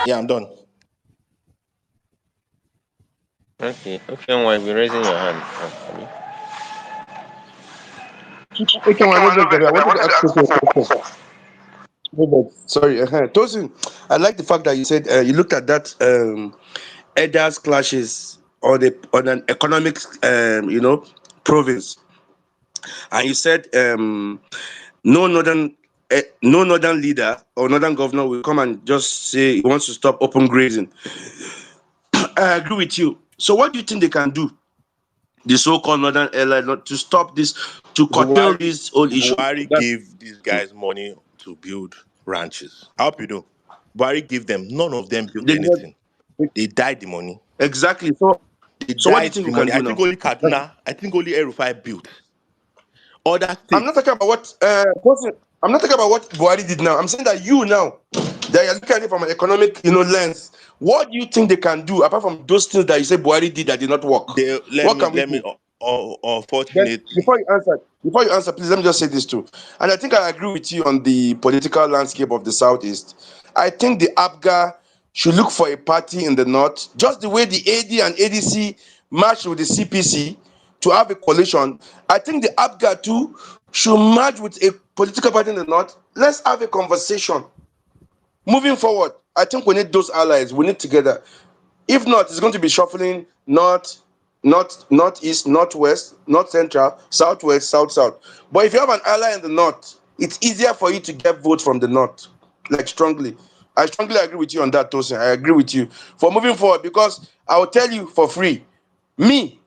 Yeah, I'm done. Okay, why be raising your hand? Okay, I wanted to ask you a question. Sorry, Tosin, I like the fact that you said you looked at that elders clashes on an economic province, and you said no northern no northern leader or northern governor will come and just say he wants to stop open grazing. I agree with you. So what do you think they can do, the so-called northern airline, not to stop this, to curtail this whole issue? Buhari gave these guys money to build ranches. I hope you know. Buhari gave them. None of them built They did not- anything. They died the money. exactly. So They what do you died think the we can money. I do think now? only Kaduna, I think only Erufai built. Other I'm not states, talking about I'm not talking about what Buhari did now. I'm saying that you now, that you're looking at it from an economic, lens. What do you think they can do apart from those things that you say Buhari did that did not work? they What can we do? Then unfortunately, before you answer, please let me just say this too. And I think I agree with you on the political landscape of the Southeast. I think the APGA should look for a party in the North, just the way the AD and ADC matched with the CPC to have a coalition. I think the APGA too should merge with a political party in the North. Let's have a conversation. Moving forward, I think we need those allies. We need together. If not, it's going to be shuffling northeast, northwest, north central, southwest, south. But if you have an ally in the north, it's easier for you to get votes from the north. Like strongly. I strongly agree with you on that, Tosin. I agree with you. For moving forward, because I will tell you for free, me,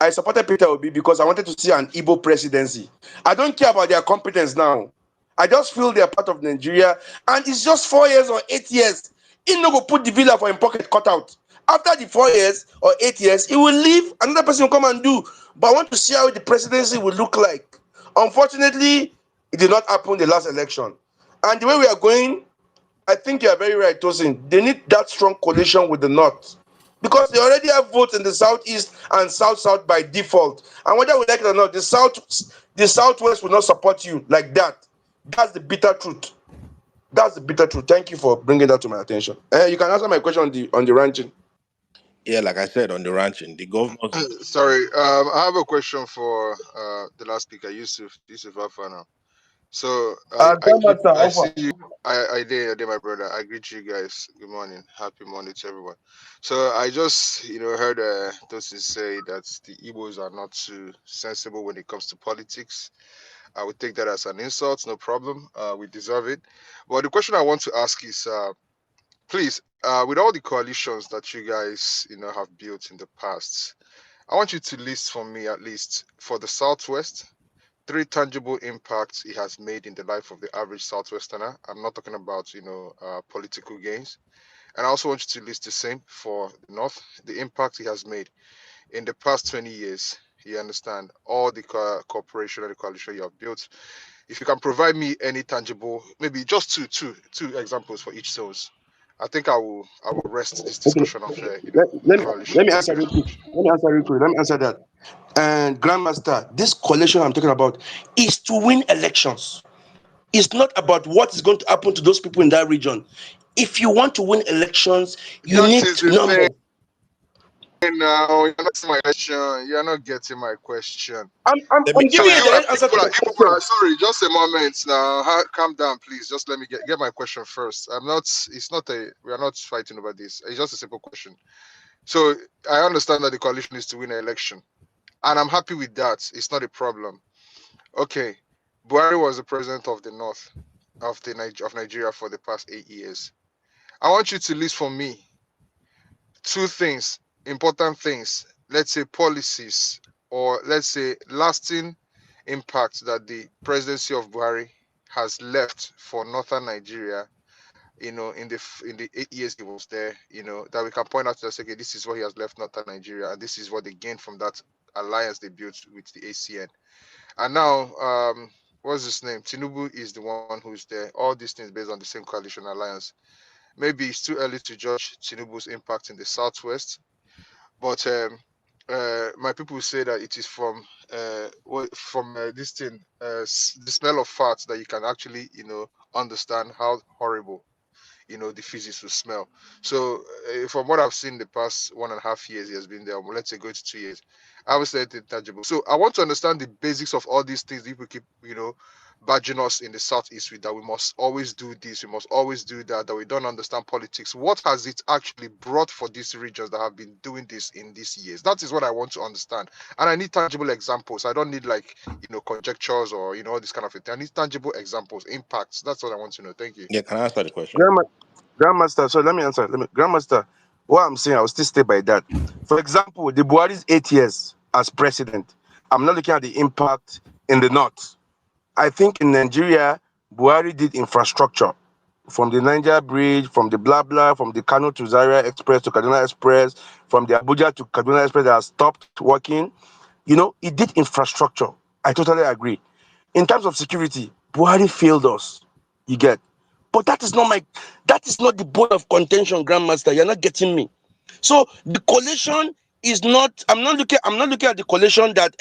I supported Peter Obi because I wanted to see an Igbo presidency. I don't care about their competence now. I just feel they're part of Nigeria, and it's just 4 years or 8 years. He no go put the villa for him pocket cut out. After the 4 years or 8 years, he will leave. Another person will come and do. But I want to see how the presidency will look like. Unfortunately, it did not happen the last election. And the way we are going, I think you are very right, Tosin. They need that strong coalition with the North. Because they already have votes in the southeast and south by default. And whether we like it or not, the southwest will not support you like that. That's the bitter truth. That's the bitter truth. Thank you for bringing that to my attention. You can answer my question on the ranching. yeah, like I said, on the ranching, the governors. Sorry, I have a question for the last speaker, Yusuf Afana. So I see you. I did, my brother. I greet you guys. Good morning. Happy morning to everyone. So I just heard Tosin say that the Igbos are not too sensible when it comes to politics. I would take that as an insult. No problem. We deserve it. But the question I want to ask is, please, with all the coalitions that you guys have built in the past, I want you to list for me, at least for the Southwest, 3 tangible impacts it has made in the life of the average Southwesterner. I'm not talking about, political gains. And I also want you to list the same for the North, the impact it has made in the past 20 years. You understand all the cooperation and the coalition you have built. If you can provide me any tangible, maybe just two examples for each source, I think I will rest this discussion of coalition. Let me answer real quick. Let me answer that. And Grandmaster, this coalition I'm talking about is to win elections. It's not about what is going to happen to those people in that region. If you want to win elections, you need numbers. Now you're not my question. You're not getting my question. I'm giving you the answer to the question. Sorry, just a moment now. Calm down, please. Just let me get my question first. We are not fighting over this. It's just a simple question. So I understand that the coalition is to win an election, and I'm happy with that. It's not a problem. Okay, Buhari was the president of the North of Nigeria for the past 8 years. I want you to list for me 2 things, important things, let's say policies, or let's say lasting impact that the presidency of Buhari has left for northern Nigeria, in the 8 years he was there, that we can point out to us, okay, this is what he has left northern Nigeria, and this is what they gained from that alliance they built with the ACN. And now, what's his name? Tinubu is the one who's there. All these things based on the same coalition alliance. Maybe it's too early to judge Tinubu's impact in the Southwest, but my people say that it is from this thing, the smell of farts, that you can actually, understand how horrible, the physics will smell. So from what I've seen the past 1.5 years he has been there, well, let's say going to 2 years, I would say it's intangible. So I want to understand the basics of all these things people keep, badging us in the Southeast with, that we must always do this, we must always do that, that we don't understand politics. What has it actually brought for these regions that have been doing this in these years? That is what I want to understand. And I need tangible examples. I don't need conjectures or all this kind of thing. I need tangible examples, impacts. That's what I want to know. Thank you. Yeah, can I answer the question? Grandmaster, so let me answer. Grandmaster, what I'm saying, I will still stay by that. For example, the Buhari's 8 years as president, I'm not looking at the impact in the north. I think in Nigeria, Buhari did infrastructure from the Niger Bridge, from the blah blah, from the Kano to Zaria Express to Kaduna Express, from the Abuja to Kaduna Express that has stopped working. He did infrastructure. I totally agree. In terms of security, Buhari failed us. You get, but that is not the bone of contention, Grandmaster. You're not getting me. So the coalition is not. I'm not looking at the coalition that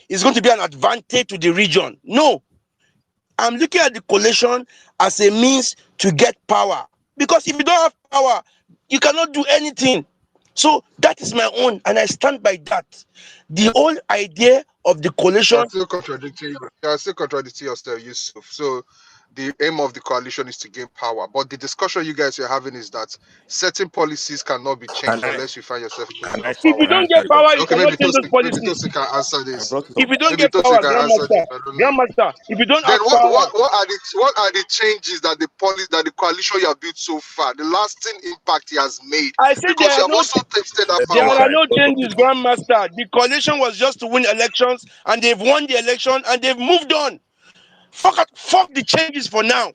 is going to be an advantage to the region. No, I'm looking at the coalition as a means to get power. Because if you don't have power, you cannot do anything. So that is my own, and I stand by that. The whole idea of the coalition. You are still contradicting yourself, Yusuf. So the aim of the coalition is to gain power. But the discussion you guys are having is that certain policies cannot be changed unless you find yourself in position of If power. you Can I don't answer get the power, question? you Okay, cannot maybe change those policies. Tosi can answer I this. brought it If up. you don't Maybe get Tosi power, can answer this. I don't know. if you don't Then have power, what are the changes that the coalition you have built so far, the lasting impact he has made? I said Because you have also tasted that Let me there power. answer are in no front of changes, people. Grandmaster. The coalition was just to win elections, and they've won the election, and they've moved on. Fuck the changes for now.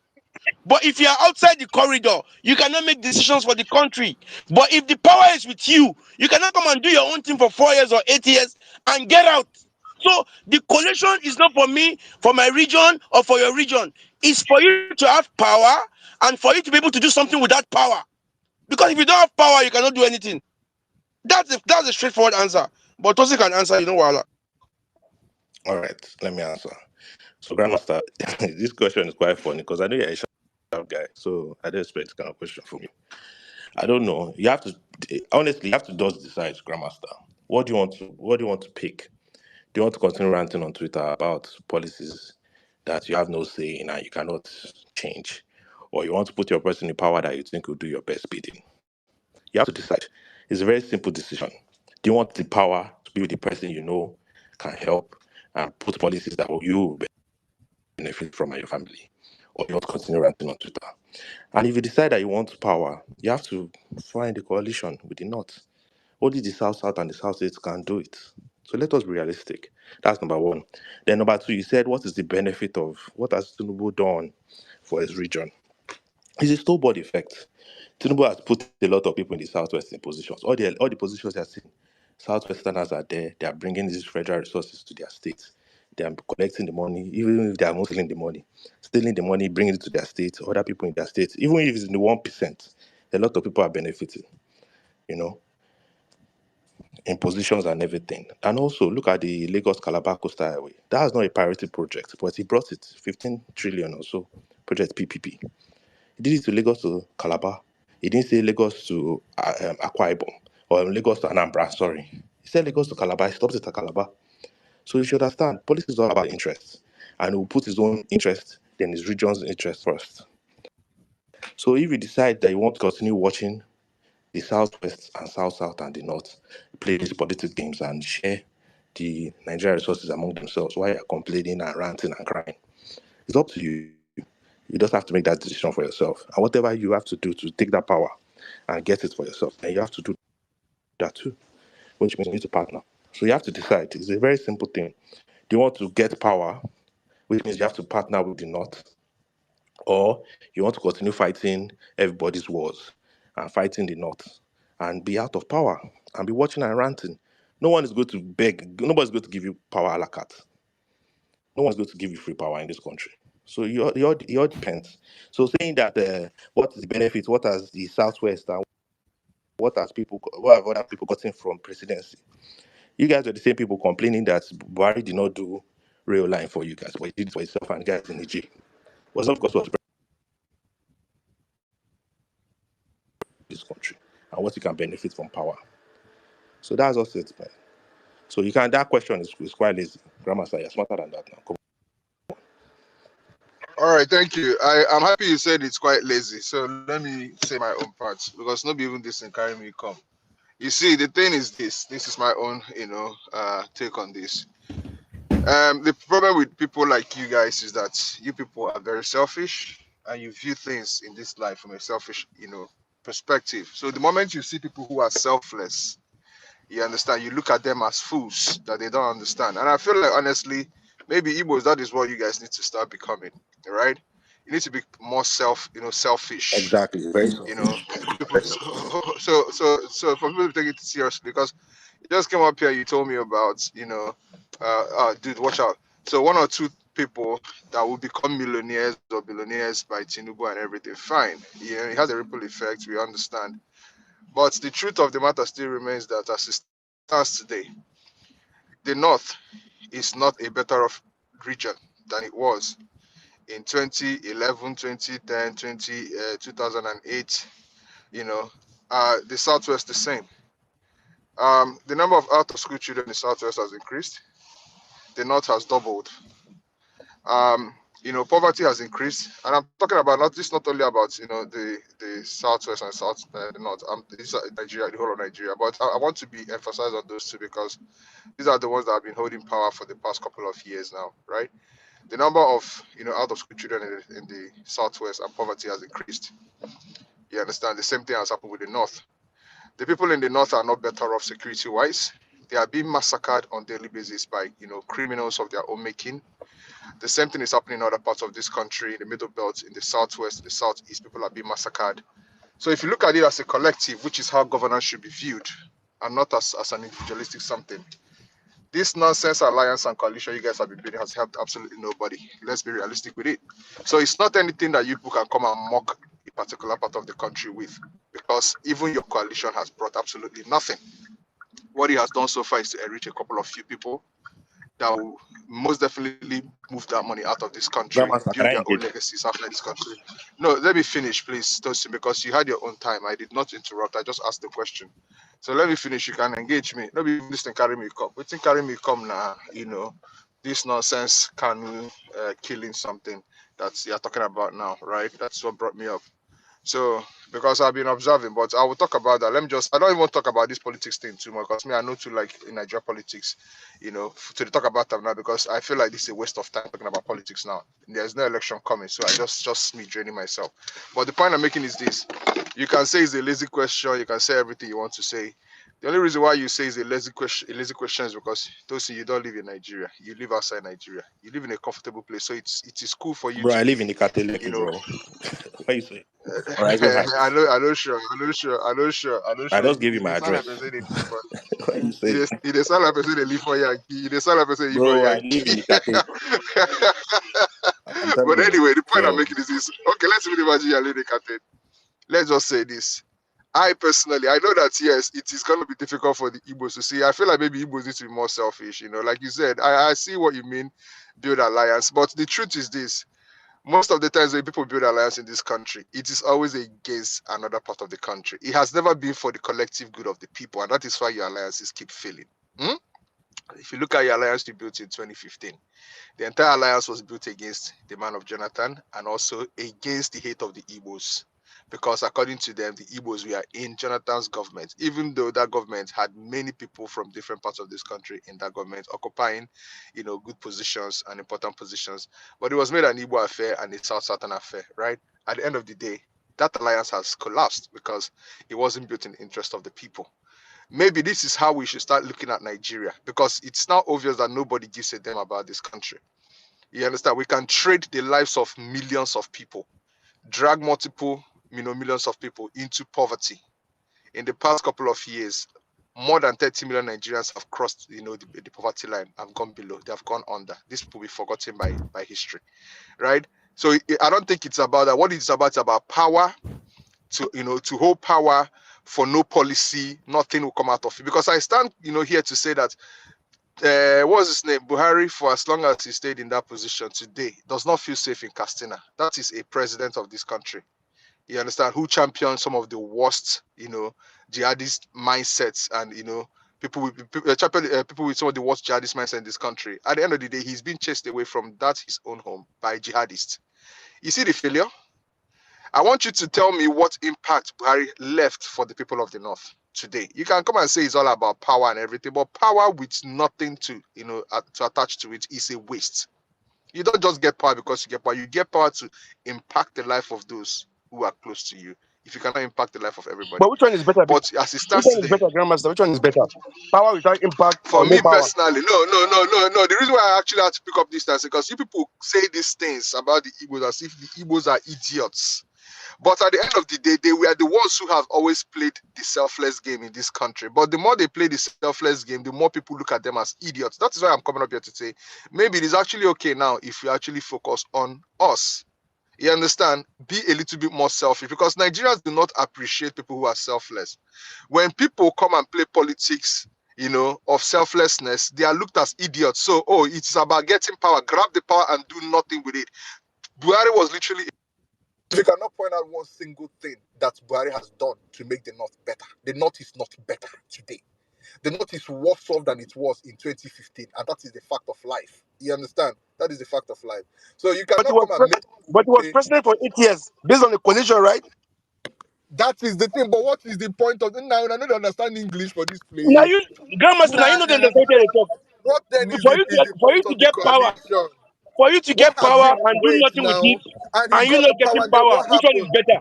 But if you are outside the corridor, you cannot make decisions for the country. But if the power is with you, you cannot come and do your own thing for 4 years or 8 years and get out. So the coalition is not for me, for my region, or for your region. It's for you to have power and for you to be able to do something with that power. Because if you don't have power, you cannot do anything. That's a straightforward answer. But Tosi can answer, Wala. All right, let me answer. So, Grandmaster, this question is quite funny because I know you're a sharp guy, so I don't expect this kind of question from you. I don't know. You have to honestly, you have to just decide, Grandmaster. What do you want to pick? Do you want to continue ranting on Twitter about policies that you have no say in and you cannot change, or you want to put your person in power that you think will do your best bidding? You have to decide. It's a very simple decision. Do you want the power to be with the person you know can help and put policies that you benefit from and your family, or you want to continue ranting on Twitter? And if you decide that you want power, you have to find a coalition with the North. Only the South and the South East can do it. So let us be realistic. That's number one. Then number two, you said, what is the benefit of what has Tinubu done for his region? It's a snowball effect. Tinubu has put a lot of people in the Southwest in positions. All the positions they are seeing, Southwesterners are there. They are bringing these federal resources to their states. They are collecting the money, even if they are not stealing the money, bringing it to their states, other people in their states. Even if it's in the 1%, a lot of people are benefiting, you know, in positions and everything. And also, look at the Lagos Calabar Coastal Highway. That is not a priority project, but he brought it 15 trillion or so, project PPP. He did it to Lagos to Calabar. He didn't say Lagos to Akwa Ibom or Lagos to Anambra, sorry. He said Lagos to Calabar. He stopped it at Calabar. So you should understand, politics is all about interest. And he will put his own interest, then his region's interest first. So if you decide that you want to continue watching the Southwest and South and the North play these political games and share the Nigerian resources among themselves while you're complaining and ranting and crying, it's up to you. You just have to make that decision for yourself. And whatever you have to do to take that power and get it for yourself, and you have to do that too, which means you need to partner. So you have to decide. It's a very simple thing. Do you want to get power, which means you have to partner with the North, or you want to continue fighting everybody's wars and fighting the North and be out of power and be watching and ranting? No one is going to beg, nobody's going to give you power a la carte. No one's going to give you free power in this country. So it all depends. So saying that what is the benefit, what has the Southwest and what have other people gotten from presidency? You guys are the same people complaining that Buhari did not do real line for you guys, but he did it for himself and guys in Nigeria. Was not because of this country and what you can benefit from power. So that's also it, man. So you can, that question is quite lazy. Grandmaster, you're smarter than that now. Come All right, thank you. I'm happy you said it's quite lazy. So let me say my own parts because not even this can carry me come. You see, the thing is this. This is my own, take on this. The problem with people like you guys is that you people are very selfish and you view things in this life from a selfish, perspective. So the moment you see people who are selfless, you understand, you look at them as fools that they don't understand. And I feel like honestly, maybe Igbos, that is what you guys need to start becoming, right? You need to be more selfish. exactly. Very You selfish. know, people. So for people to take it seriously, because you just came up here, you told me about, dude, watch out. So one or two people that will become millionaires or billionaires by Tinubu and everything, fine. Yeah, it has a ripple effect. We understand. But the truth of the matter still remains that as it stands today, the North is not a better off region than it was in 2011, 2010, 2008. The Southwest the same. The number of out-of-school children in the Southwest has increased. The North has doubled. Poverty has increased, and I'm talking about not only about the Southwest and the North. This is Nigeria, the whole of Nigeria, but I want to be emphasized on those two because these are the ones that have been holding power for the past couple of years now, right? The number of out-of-school children in the Southwest and poverty has increased. You understand? The same thing has happened with the North. The people in the North are not better off security-wise. They are being massacred on a daily basis by criminals of their own making. The same thing is happening in other parts of this country, in the Middle Belt, in the Southwest, in the Southeast. People are being massacred. So if you look at it as a collective, which is how governance should be viewed, and not as an individualistic something, this nonsense alliance and coalition you guys have been building has helped absolutely nobody. Let's be realistic with it. So it's not anything that you people can come and mock a particular part of the country with, because even your coalition has brought absolutely nothing. What it has done so far is to enrich a couple of few people that will most definitely move that money out of this country, Grandmaster, can build I their own engage? legacies outside this country. No, let me finish, please, Tosin, because you had your own time. I did not interrupt. I just asked the question. So let me finish. You can engage me. Nobody this thing carry me come. What thing carry me come now? This nonsense can killing something that you're talking about now, right? That's what brought me up. So, because I've been observing, but I will talk about that. I don't even want to talk about this politics thing too much because I know too like in Nigeria politics, to talk about them now because I feel like this is a waste of time talking about politics now. There's no election coming, so I just me draining myself. But the point I'm making is this: you can say it's a lazy question, you can say everything you want to say. The only reason why you say it's a lazy question is because Tosin, you don't live in Nigeria. You live outside Nigeria. You live in a comfortable place, so it is cool for you Bro, to I live in be, the Catholic, bro. What you say? Horizon I Heights. know, I know, sure, I know, sure, I know, sure, I know, I sure. just give you It my dey sound like address. person dey live for. What you say? It dey sound like person dey live for Yankee. It dey sound like person dey live for Bro, I live in Yankee. the Catholic. I'm telling But you, anyway, the point I'm bro. making is this. Okay, let's even imagine you're living in Captain. Let's just say this. I personally, I know that yes, it is going to be difficult for the Igbos to see. I feel like maybe Igbos need to be more selfish. Like you said, I see what you mean, build alliance. But the truth is this. Most of the times when people build alliance in this country, it is always against another part of the country. It has never been for the collective good of the people, and that is why your alliances keep failing. If you look at your alliance you built in 2015, the entire alliance was built against the man of Jonathan and also against the hate of the Igbos. Because according to them, the Igbos were in Jonathan's government, even though that government had many people from different parts of this country in that government occupying, good positions and important positions. But it was made an Igbo affair and a South-Southern affair, right? At the end of the day, that alliance has collapsed because it wasn't built in the interest of the people. Maybe this is how we should start looking at Nigeria, because it's now obvious that nobody gives a damn about this country. You understand? We can trade the lives of millions of people, drag multiple, millions of people into poverty. In the past couple of years, more than 30 million Nigerians have crossed, the poverty line, have gone below, they have gone under. This will be forgotten by history, right? So I don't think it's about that. What it's about power, to hold power for no policy, nothing will come out of it. Because I stand, here to say that what's his name? Buhari, for as long as he stayed in that position today, does not feel safe in Castina. That is a president of this country. You understand? Who championed some of the worst, jihadist mindsets and, people with people with some of the worst jihadist mindsets in this country. At the end of the day, he's been chased away from his own home by jihadists. You see the failure? I want you to tell me what impact Buhari left for the people of the North today. You can come and say it's all about power and everything, but power with nothing to attach to it is a waste. You don't just get power because you get power. You get power to impact the life of those who are close to you. If you cannot impact the life of everybody. But which one is better? But as it Which stands one is today, better, Grandmaster? Which one is better? Power without impact for or no me power? personally, no. The reason why I actually had to pick up this is because you people say these things about the Igbos as if the Igbos are idiots. But at the end of the day, they were the ones who have always played the selfless game in this country. But the more they play the selfless game, the more people look at them as idiots. That is why I'm coming up here to say, maybe it is actually okay now if we actually focus on us. You understand? Be a little bit more selfish, because Nigerians do not appreciate people who are selfless. When people come and play politics, of selflessness, they are looked as idiots. So, it's about getting power, grab the power and do nothing with it. Buhari was literally... You cannot point out one single thing that Buhari has done to make the North better. The North is not better today. The North is worse off than it was in 2015, and that is the fact of life. You understand? That is the fact of life. So you cannot come and make... But he was president for 8 years, based on the coalition, right? That is the thing. But what is the point of... Now, I don't understand English for this place. Now you, Grandmaster, now you know the understand they talk. What then is For you the to point of the get power, coalition? for you to get What has power he... and do Wait nothing with now. it, And he and you got not the power, getting and then power, what which one is happened? better?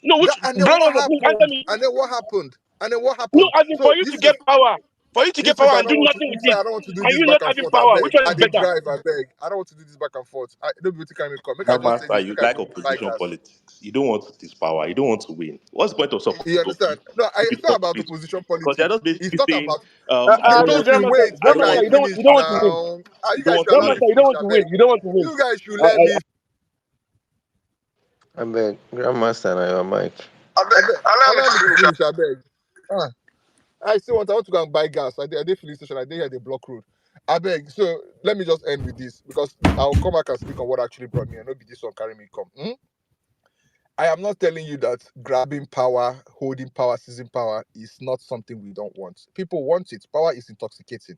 No, which And then what Grandmaster, please answer happened? me. And then what happened? And then what No, happened? as in So for you to get power, I and do don't want to. nothing with I it, don't want to do and this you back not and having forth. I power, which beg. one I is did better? drive. I beg. I don't want to do this back and forth. Don't be taking me come. Make I just say Grandmaster, this. you Make I like go buy opposition gas. politics. You don't want this power. You don't want to win. What's the point of supporting You the understand? government No, if it's it's not not about peaceful? opposition Because they're politics. just It's basically not saying, about. Tosin, Grandmaster, wait. Make I I don't Grandmaster, want finish you don't want to win. now. You you don't guys want should to allow me win. Grandmaster, you don't finish. want I to beg. win. You don't want to win. You guys should let me. I beg, Grandmaster, now your mic. Allow me to finish. I beg. I want to go and buy gas. I did filling station. I did hear the block road. I beg. So let me just end with this, because I'll come back and speak on what actually brought me, and not be this one carry me come. I am not telling you that grabbing power, holding power, seizing power is not something we don't want. People want it. Power is intoxicating.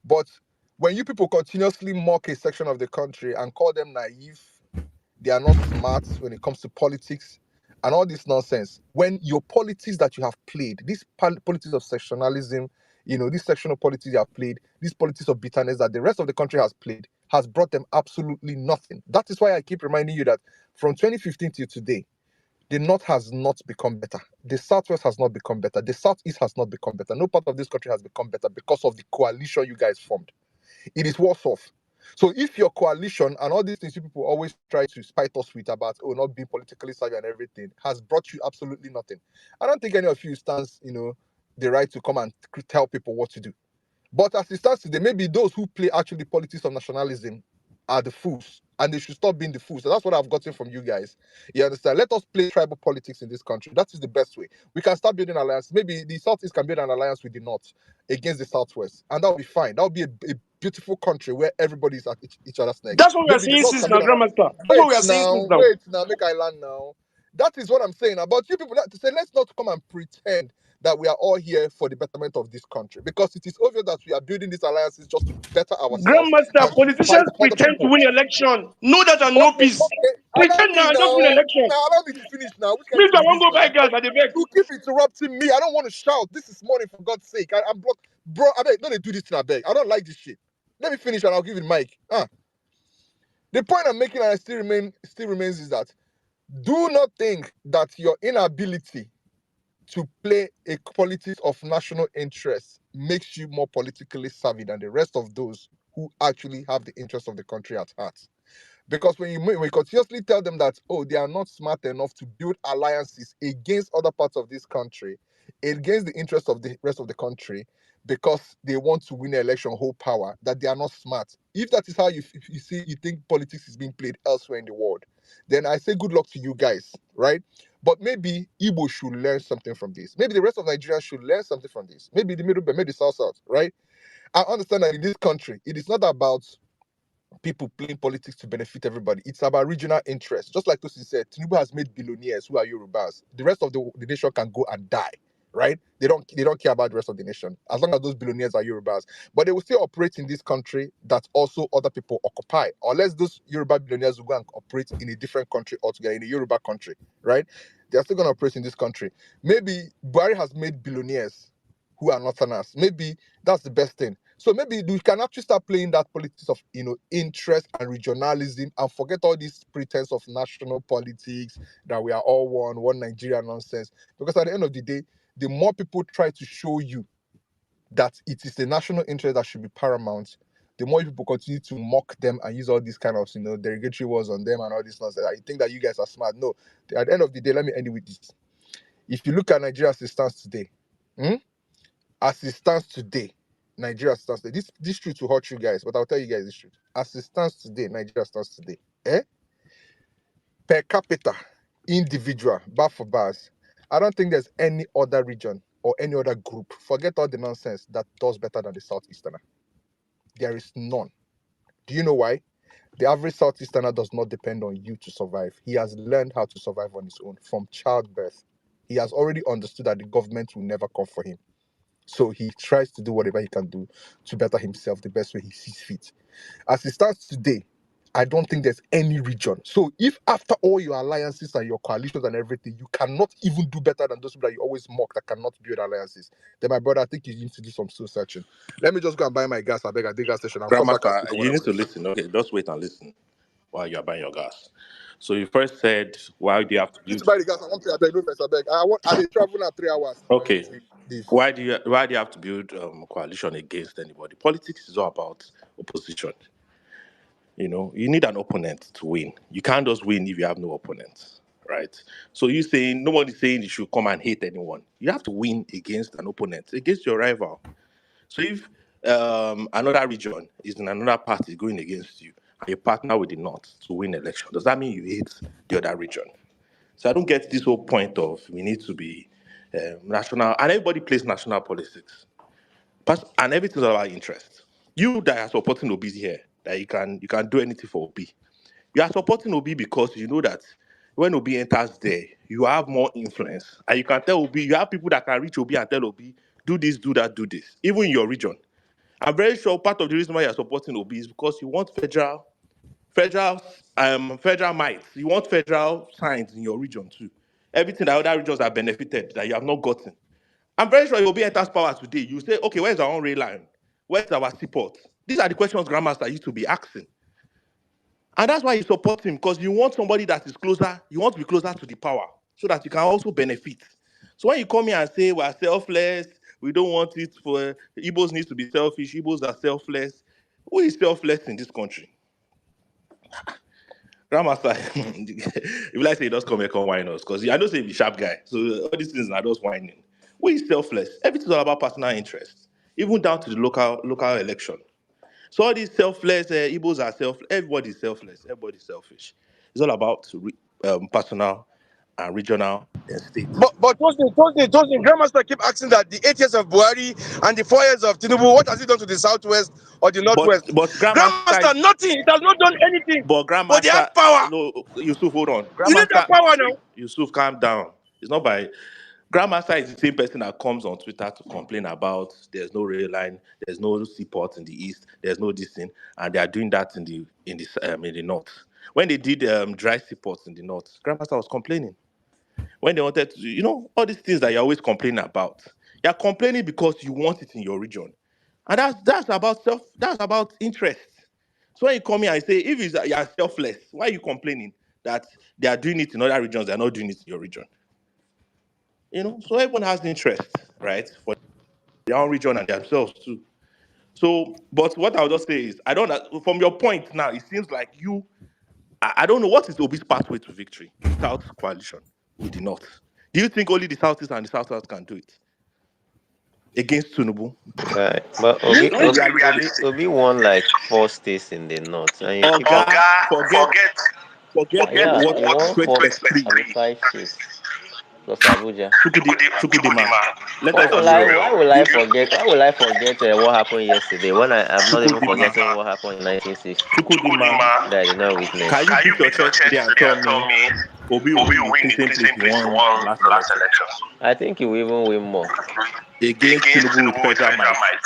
But when you people continuously mock a section of the country and call them naive, they are not smart when it comes to politics and all this nonsense. When your politics that you have played, this politics of sectionalism, this sectional politics you have played, this politics of bitterness that the rest of the country has played, has brought them absolutely nothing. That is why I keep reminding you that from 2015 till today, the North has not become better. The Southwest has not become better. The Southeast has not become better. No part of this country has become better because of the coalition you guys formed. It is worse off. So if your coalition and all these things you people always try to spite us with about not being politically savvy and everything has brought you absolutely nothing. I don't think any of you stands, the right to come and tell people what to do. But as it stands today, maybe those who play actually politics of nationalism are the fools, and they should stop being the fools. So that's what I've gotten from you guys. You understand? Let us play tribal politics in this country. That is the best way. We can start building alliance. Maybe the Southeast can build an alliance with the North against the Southwest, and that will be fine. That will be a beautiful country where everybody is at each other's neck. That's what we are Maybe the saying North since can now, build an alliance. Grandmaster. That's what we are saying since now. Wait now, make I land now. That is what I'm saying about you people. To say, let's not come and pretend that we are all here for the betterment of this country, because it is obvious that we are building these alliances just to better ourselves Grandmaster, and to fight politicians other pretend to people. win election. Know that and no peace. Okay. Allow Pretend me now and just win now. election. Now allow me to finish now. Which kind Me of too, thing I be won't this go buy now? gas at the back. You keep interrupting me. I don't want to shout. This is morning, for God's sake. I'm blocked. Bro, I beg, don't they do this thing, I beg. I don't like this shit. Let me finish and I'll give you the mic. The point I'm making, and I still remains, is that do not think that your inability to play a politics of national interest makes you more politically savvy than the rest of those who actually have the interest of the country at heart. Because when you continuously tell them that, they are not smart enough to build alliances against other parts of this country, against the interests of the rest of the country, because they want to win an election, hold power, that they are not smart. If that is how you think politics is being played elsewhere in the world, then I say good luck to you guys, right? But maybe Igbo should learn something from this. Maybe the rest of Nigeria should learn something from this. Maybe the middle belt, maybe the south, right? I understand that in this country, it is not about people playing politics to benefit everybody. It's about regional interests. Just like Tosin said, Tinubu has made billionaires who are Yorubas. The rest of the nation can go and die, right? They don't care about the rest of the nation as long as those billionaires are Yorubas. But they will still operate in this country that also other people occupy, unless those Yoruba billionaires will go and operate in a different country altogether, in a Yoruba country, right? They are still going to operate in this country. Maybe Buhari has made billionaires who are northerners. Maybe that's the best thing. So maybe we can actually start playing that politics of interest and regionalism and forget all this pretense of national politics that we are all one Nigeria nonsense. Because at the end of the day, the more people try to show you that it is the national interest that should be paramount, the more people continue to mock them and use all these kind of derogatory words on them and all this nonsense. I think that you guys are smart. No, at the end of the day, let me end it with this. If you look at Nigeria as it stands today, as it stands today, Nigeria stands today. This truth will hurt you guys, but I'll tell you guys this truth. As it stands today, Nigeria stands today. Per capita, individual, bar for bars, I don't think there's any other region or any other group, forget all the nonsense, that does better than the Southeasterner. There is none. Do you know why? The average Southeasterner does not depend on you to survive. He has learned how to survive on his own from childbirth. He has already understood that the government will never come for him. So he tries to do whatever he can do to better himself the best way he sees fit. As it stands today, I don't think there's any region. So if after all your alliances and your coalitions and everything, you cannot even do better than those people that you always mock that cannot build alliances, then my brother, I think you need to do some soul searching. Let me just go and buy my gas. I beg at the gas station. I'll come back and Grandmaster, speak on what you I'm need to ready. listen. Okay, just wait and listen while you're buying your gas. So you first said, why do you have to I need to build? buy the gas. I want to beg, no first, I beg. I dey travel now 3 hours. Okay, Leave. why do you have to build coalition against anybody? Politics is all about opposition. You need an opponent to win. You can't just win if you have no opponent, right? So you saying nobody's saying you should come and hate anyone. You have to win against an opponent, against your rival. So if another region is in another party going against you, and you partner with the North to win election, does that mean you hate the other region? So I don't get this whole point of we need to be national, and everybody plays national politics, and everything's about interest. You that are supporting Obi here, that you can do anything for Obi. You are supporting Obi because you know that when Obi enters there, you have more influence, and you can tell Obi. You have people that can reach Obi and tell Obi, do this, do that, do this, even in your region. I'm very sure part of the reason why you're supporting Obi is because you want federal might. You want federal signs in your region too. Everything that other regions have benefited that you have not gotten. I'm very sure Obi enters power today. You say, okay, where's our own rail line? Where's our seaport? These are the questions Grandmaster used to be asking. And that's why you support him, because you want somebody that is closer, you want to be closer to the power so that you can also benefit. So when you come here and say we're selfless, we don't want it for Igbos need to be selfish, Igbos are selfless. Who is selfless in this country? Grandmaster, if you like say, just come here, come whine us, because I know say you be sharp guy. So all these things are just whining. Who is selfless? Everything's all about personal interest, even down to the local election. So all these selfless, Igbos are selfless. Everybody's selfless. Everybody's selfish. It's all about personal and regional and state. But Tosin, Grandmaster keep asking that the 8 years of Buhari and the 4 years of Tinubu, what has it done to the Southwest or the But Northwest? but grandmaster Grandmaster, is nothing. It has not done anything. but But they grandmaster. have power. No, Yusuf, hold on. You need that Grandmaster power now. Yusuf, calm down. It's not by Grandmaster is the same person that comes on Twitter to complain about there's no rail line, there's no seaport in the east, there's no this thing, and they are doing that in the north. When they did dry seaports in the north, Grandmaster was complaining. When they wanted to, all these things that you're always complaining about. You're complaining because you want it in your region. And that's about interest. So when you come here and say, if you're selfless, why are you complaining that they are doing it in other regions, they're not doing it in your region? So everyone has interest, right, for their own region and themselves too. So, but what I'll just say is, I don't, from your point now, it seems like I don't know what is Obi's pathway to victory without coalition with the North. Do you think only the Southeast and the South can do it against Tinubu? Guy, but In reality, Obi won like 4 states in the north, and you keep Oga, forget. Forget Yeah, what he won 2023. 45 seats plus Abuja. Chukudima. Let Why us will be I? real. Why will I If forget? Why will I forget what happened yesterday when I'm not even Chukudima, forgetting what happened in 1960 Chukudima, that I did not witness? can you beat your chest today and tell me Obi will win the same place he won last election I think he will even win more. against Tinubu with federal might?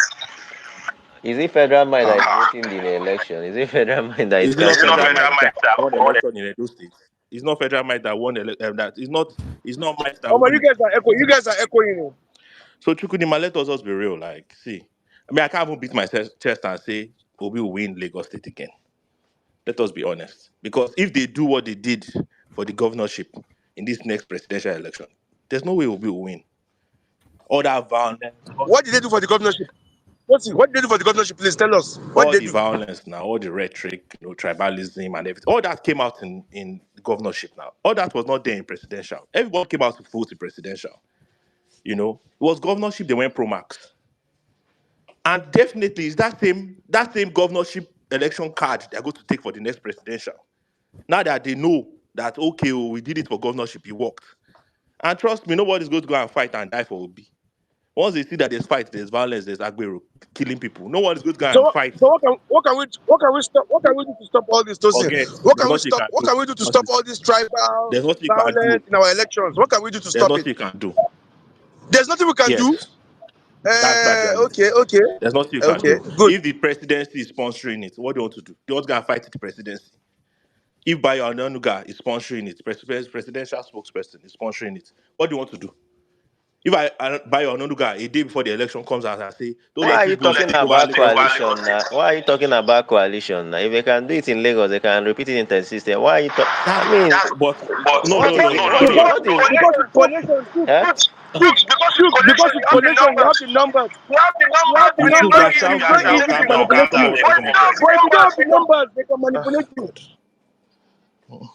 Is it federal mind that is Ah. voting in the election? Is it federal mind that is Is it not counting the federal might vote? that won election in Edo State? It's not federal might that won that. It's not might that Oh, but you won. guys are echoing. You guys are echoing. So Chukudima, let us just be real. Like, see, I mean, I can't even beat my chest and say Obi will win Lagos State again. Let us be honest. Because if they do what they did for the governorship in this next presidential election, there's no way Obi will win. All that violence, What did they do for the governorship? What did they do for the governorship? Please tell us. What all did the they do? violence now, all the rhetoric, tribalism and everything, all that came out in the governorship now. All that was not there in presidential. Everyone came out to vote in presidential. It was governorship they went pro max. And definitely it's that same governorship election card they're going to take for the next presidential. Now that they know that okay, we did it for governorship, it worked. And trust me, nobody's going to go and fight and die for Obi. Once they see that there's fight, there's violence, there's Agbero killing people, no one is going to go and fight. So what can we do to stop all this, Tosin? Forget. What There's can we nothing you stop? can What do. can we do to stop all this tribal There's nothing you can do. violence in our elections? What can we do to There's stop it? nothing you can do. There's nothing we can do. Yes, that's that reality. Okay. There's nothing you can Okay, do. good. If the presidency is sponsoring it, what do you want to do? You want to go and fight the presidency. If Bayo Onanuga is sponsoring it, presidential spokesperson is sponsoring it, what do you want to do? If Bayo Onanuga a day before the election comes out and say, don't Why let are you Igbo talking take over about Lagos State. coalition now? Why are you talking about coalition now? If they can do it in Lagos, they can repeat it in the system. Why are you talking? That's I mean, but no what no is no it? no. What See, is what is? Because it's coalition, Huh? because it's coalition, you have the numbers. You have the you people numbers, are and it's shouting very now. easy to Calm down. manipulate Nobody you. wants to come up here. But if you don't have the numbers, they can manipulate you. God.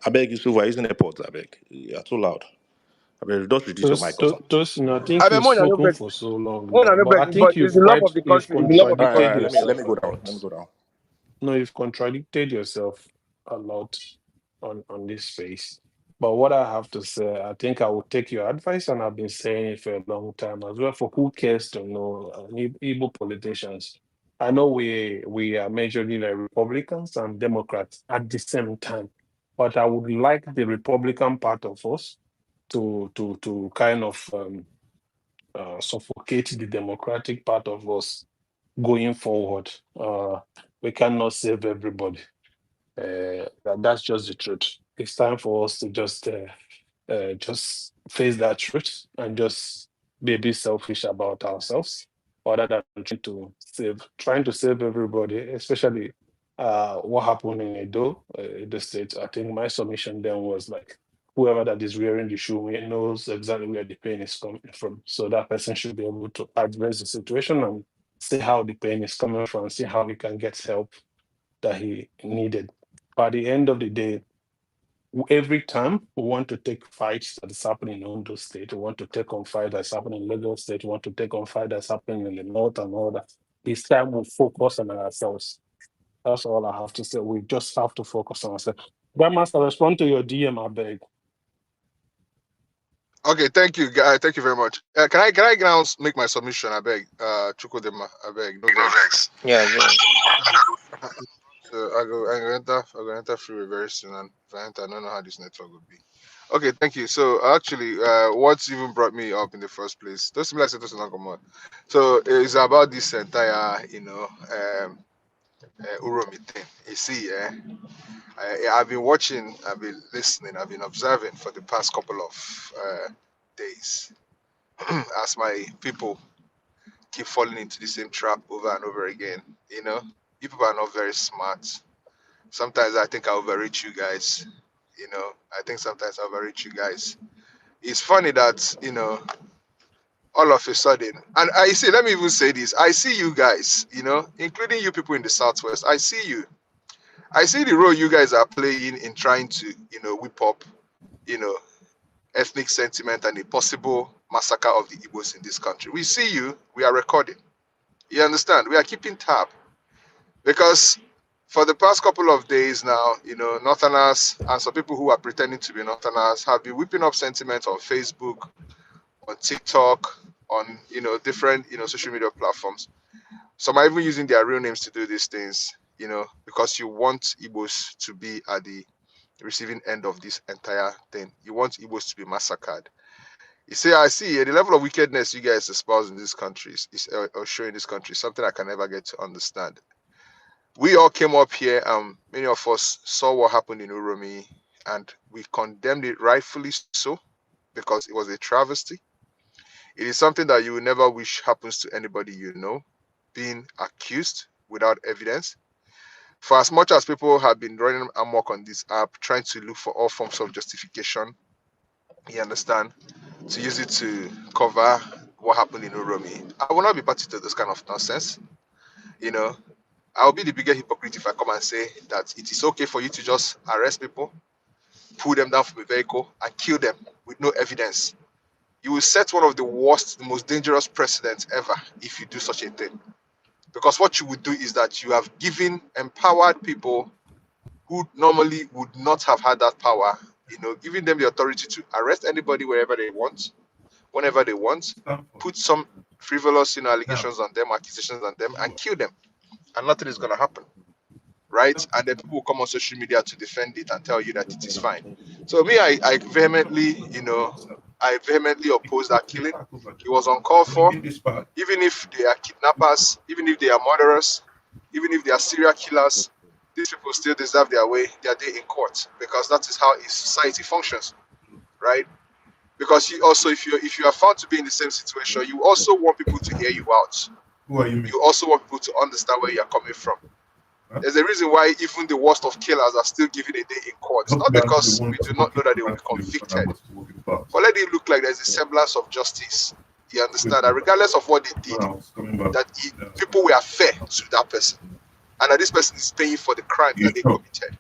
I beg you, Suva, using airports. I beg. You're too loud. I beg, just reduce your mic or something. Tosin, I I think mean, you've more than no spoken vex. for so long More than now, no but vex. I think But it's the love of the you've country. It's the love of the All right, all contradicted country. right. Let me yourself go a down. lot. Let me go down. No, you've contradicted yourself a lot on this space. But what I have to say, I think I will take your advice, and I've been saying it for a long time as well. For who cares to know Igbo politicians? I know we are majorly like Republicans and Democrats at the same time, but I would like the Republican part of us to kind of suffocate the Democratic part of us going forward. We cannot save everybody. That's just the truth. It's time for us to just face that truth and just be a bit selfish about ourselves, rather than trying to save everybody, especially what happened in Edo State. I think my submission then was like, whoever that is wearing the shoe knows exactly where the pain is coming from. So that person should be able to address the situation and see how the pain is coming from, see how he can get help that he needed. By the end of the day, every time we want to take fights that is happening in Ondo State, we want to take on fight that's happening in Lagos State, we want to take on fight that's happening in the north and all that. It's time we focus on ourselves. That's all I have to say. We just have to focus on ourselves. Grandmaster, respond to your DM, I beg. Okay, thank you, guy. Thank you very much. Can I now make my submission? I beg, Chukwudema, I beg, no vex. Yeah, go on. So I go enter freeway very soon, and if I enter, I don't know how this network will be. Okay, thank you. So actually, what's even brought me up in the first place? Just like to not come on. So it's about this entire, Uromi thing. You see, I've been watching, I've been listening, I've been observing for the past couple of days as my people keep falling into the same trap over and over again. You people are not very smart. Sometimes I think I overreach you guys. I think sometimes I overreach you guys. It's funny that, all of a sudden, and I see, let me even say this. I see you guys, including you people in the Southwest. I see you. I see the role you guys are playing in trying to, whip up, you know, ethnic sentiment and a possible massacre of the Igbos in this country. We see you. We are recording. You understand? We are keeping tab. Because for the past couple of days now, Northerners and some people who are pretending to be Northerners have been whipping up sentiment on Facebook, on TikTok, on different social media platforms. Some are even using their real names to do these things, because you want Igbos to be at the receiving end of this entire thing. You want Igbos to be massacred. You see, I see the level of wickedness you guys espouse in this country is showing this country something I can never get to understand. We all came up here, many of us saw what happened in Uromi, and we condemned it rightfully so, because it was a travesty. It is something that you will never wish happens to anybody being accused without evidence. For as much as people have been running amok on this app, trying to look for all forms of justification, you understand, to use it to cover what happened in Uromi, I will not be party to this kind of nonsense. I will be the biggest hypocrite if I come and say that it is okay for you to just arrest people, pull them down from a vehicle, and kill them with no evidence. You will set one of the worst, the most dangerous precedents ever if you do such a thing. Because what you would do is that you have empowered people who normally would not have had that power, giving them the authority to arrest anybody wherever they want, whenever they want, put some frivolous, allegations on them, accusations on them, and kill them. And nothing is going to happen. Right? And then people will come on social media to defend it and tell you that it is fine. So me, I vehemently oppose that killing. It was uncalled for. Even if they are kidnappers, even if they are murderers, even if they are serial killers, these people still deserve their day in court, because that is how a society functions, right? Because you also, if you are found to be in the same situation, you also want people to hear you out. You also want people to understand where you are coming from. There's a reason why even the worst of killers are still given a day in court. It's not because we do not know that they will be convicted, but let it look like there's a semblance of justice. You understand that regardless of what they did, that people were fair to that person, and that this person is paying for the crime that they committed.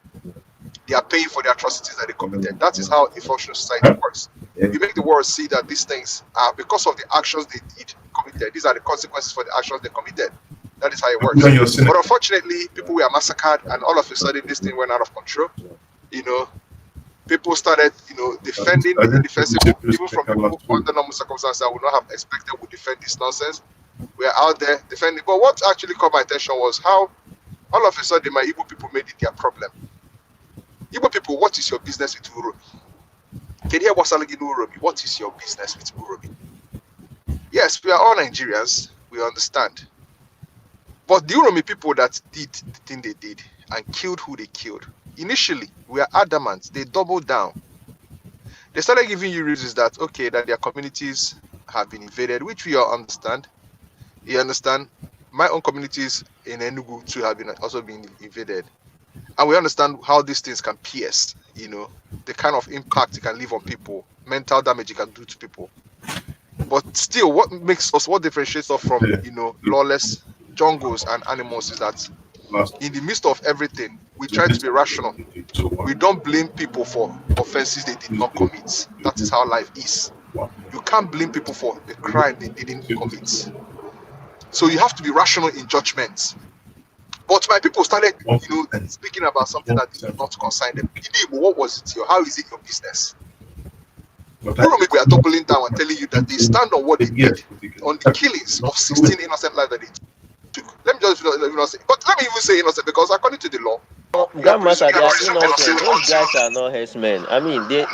They are paying for the atrocities that they committed. That is how a functional society works. You make the world see that these things are because of the actions they committed. These are the consequences for the actions they committed. That is how it works. But unfortunately, people were massacred, and all of a sudden, this thing went out of control. People started, defending the indefensible, even from people who, under normal circumstances, I would not have expected would defend this nonsense. We are out there defending. But what actually caught my attention was how, all of a sudden, my Igbo people made it their problem. Igbo people, what is your business with Uromi? Can you hear what's in Uromi? What is your business with Uromi? Yes, we are all Nigerians. We understand. But the Uromi people that did the thing they did and killed who they killed, initially, we are adamant. They doubled down. They started giving you reasons that, okay, that their communities have been invaded, which we all understand. You understand? My own communities in Enugu too have also been invaded. And we understand how these things can pierce, the kind of impact it can leave on people, mental damage it can do to people. But still, what differentiates us from, lawless jungles and animals is that in the midst of everything, we try to be rational. We don't blame people for offenses they did not commit. That is how life is. You can't blame people for a crime they didn't commit. So you have to be rational in judgment. But my people started, speaking about something that did not concern them. What was it? How is it your business? We are doubling down and telling you that they stand on what they did, on the killings of 16 innocent lives that they took. Let me just innocent, but let me even say innocent, because according to the law, Grandmaster, they are innocent. Those guys are not herdsmen. I mean, they.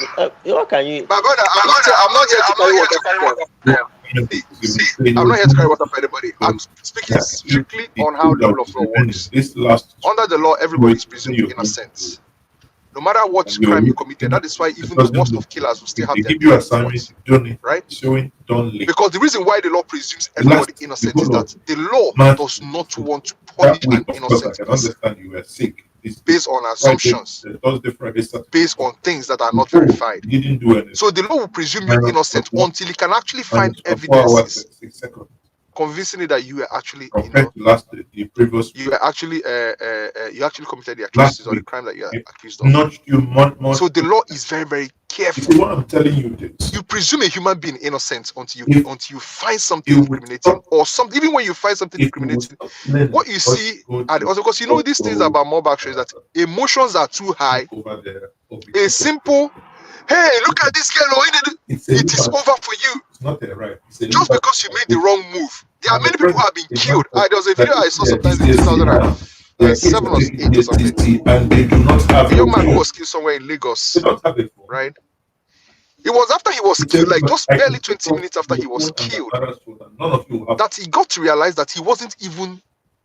What can you? My brother, I'm not here to carry water. I'm not here to carry water for anybody. I'm speaking strictly on how the rule of law works. Under the law, everybody is presumed innocent. No matter what crime you committed, that is why even the worst of killers will still have their day, right? Because the reason why the law presumes everybody innocent is that the law does not want to punish an innocent person based on assumptions, based on things that are not verified. So the law will presume you innocent until it can actually find evidences convincingly that you are actually, you actually committed the atrocities or the crime that you are accused of. So the law is very, very careful careful. You see, what I'm telling you this. You presume a human being innocent until If you find something you would incriminating, stop, or something. Even when you find something if you would incriminating, stop learning, what you just see, go and to also because you know these things about mob action is that emotions are too high. over there. A simple, hey, look at this girl, it is over for you. It's not a right. Just because you made the wrong move. There are many people who have been killed. There was a video I saw yeah, sometimes in yes, 2007 or 8 or something. and they do not have A young man who phone. was killed somewhere in Lagos, They don't have a phone. right? It was after he was It's killed, like everybody. just I barely can 20 take minutes after your he was phone and killed, my father's phone, and none of you have. that he got to realize that he wasn't even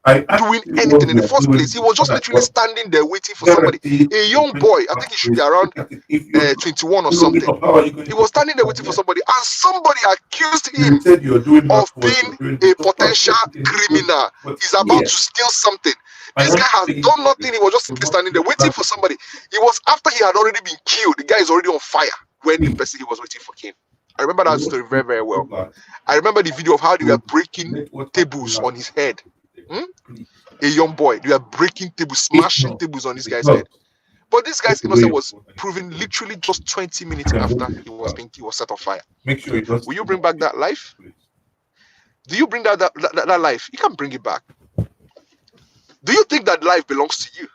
I asked doing you anything what in we the are first doing place. He was just before I literally got standing there waiting for somebody. guarantee A to young bring boy, I back think he should be this. around Look at it. If you're 21 or following something. up, how are you going He to was standing there from waiting for here? somebody, and somebody accused You him said you're doing of math work, being you're doing a this. Of course, potential yes, it is good. criminal. But He's about here, to steal something. I This am guy has saying done nothing. He was just simply standing there waiting for somebody. It was after he had already been killed. The guy is already on fire when the person he was waiting for came. I remember that story very, very well. I remember the video of how they were breaking tables on his head. A young boy, they were breaking tables, smashing tables on this guy's head. But this guy's innocence was proven literally just 20 minutes after he was set on fire. Make sure you don't. Will you bring back that life? Do you bring that life? You can't bring it back. Do you think that life belongs to you?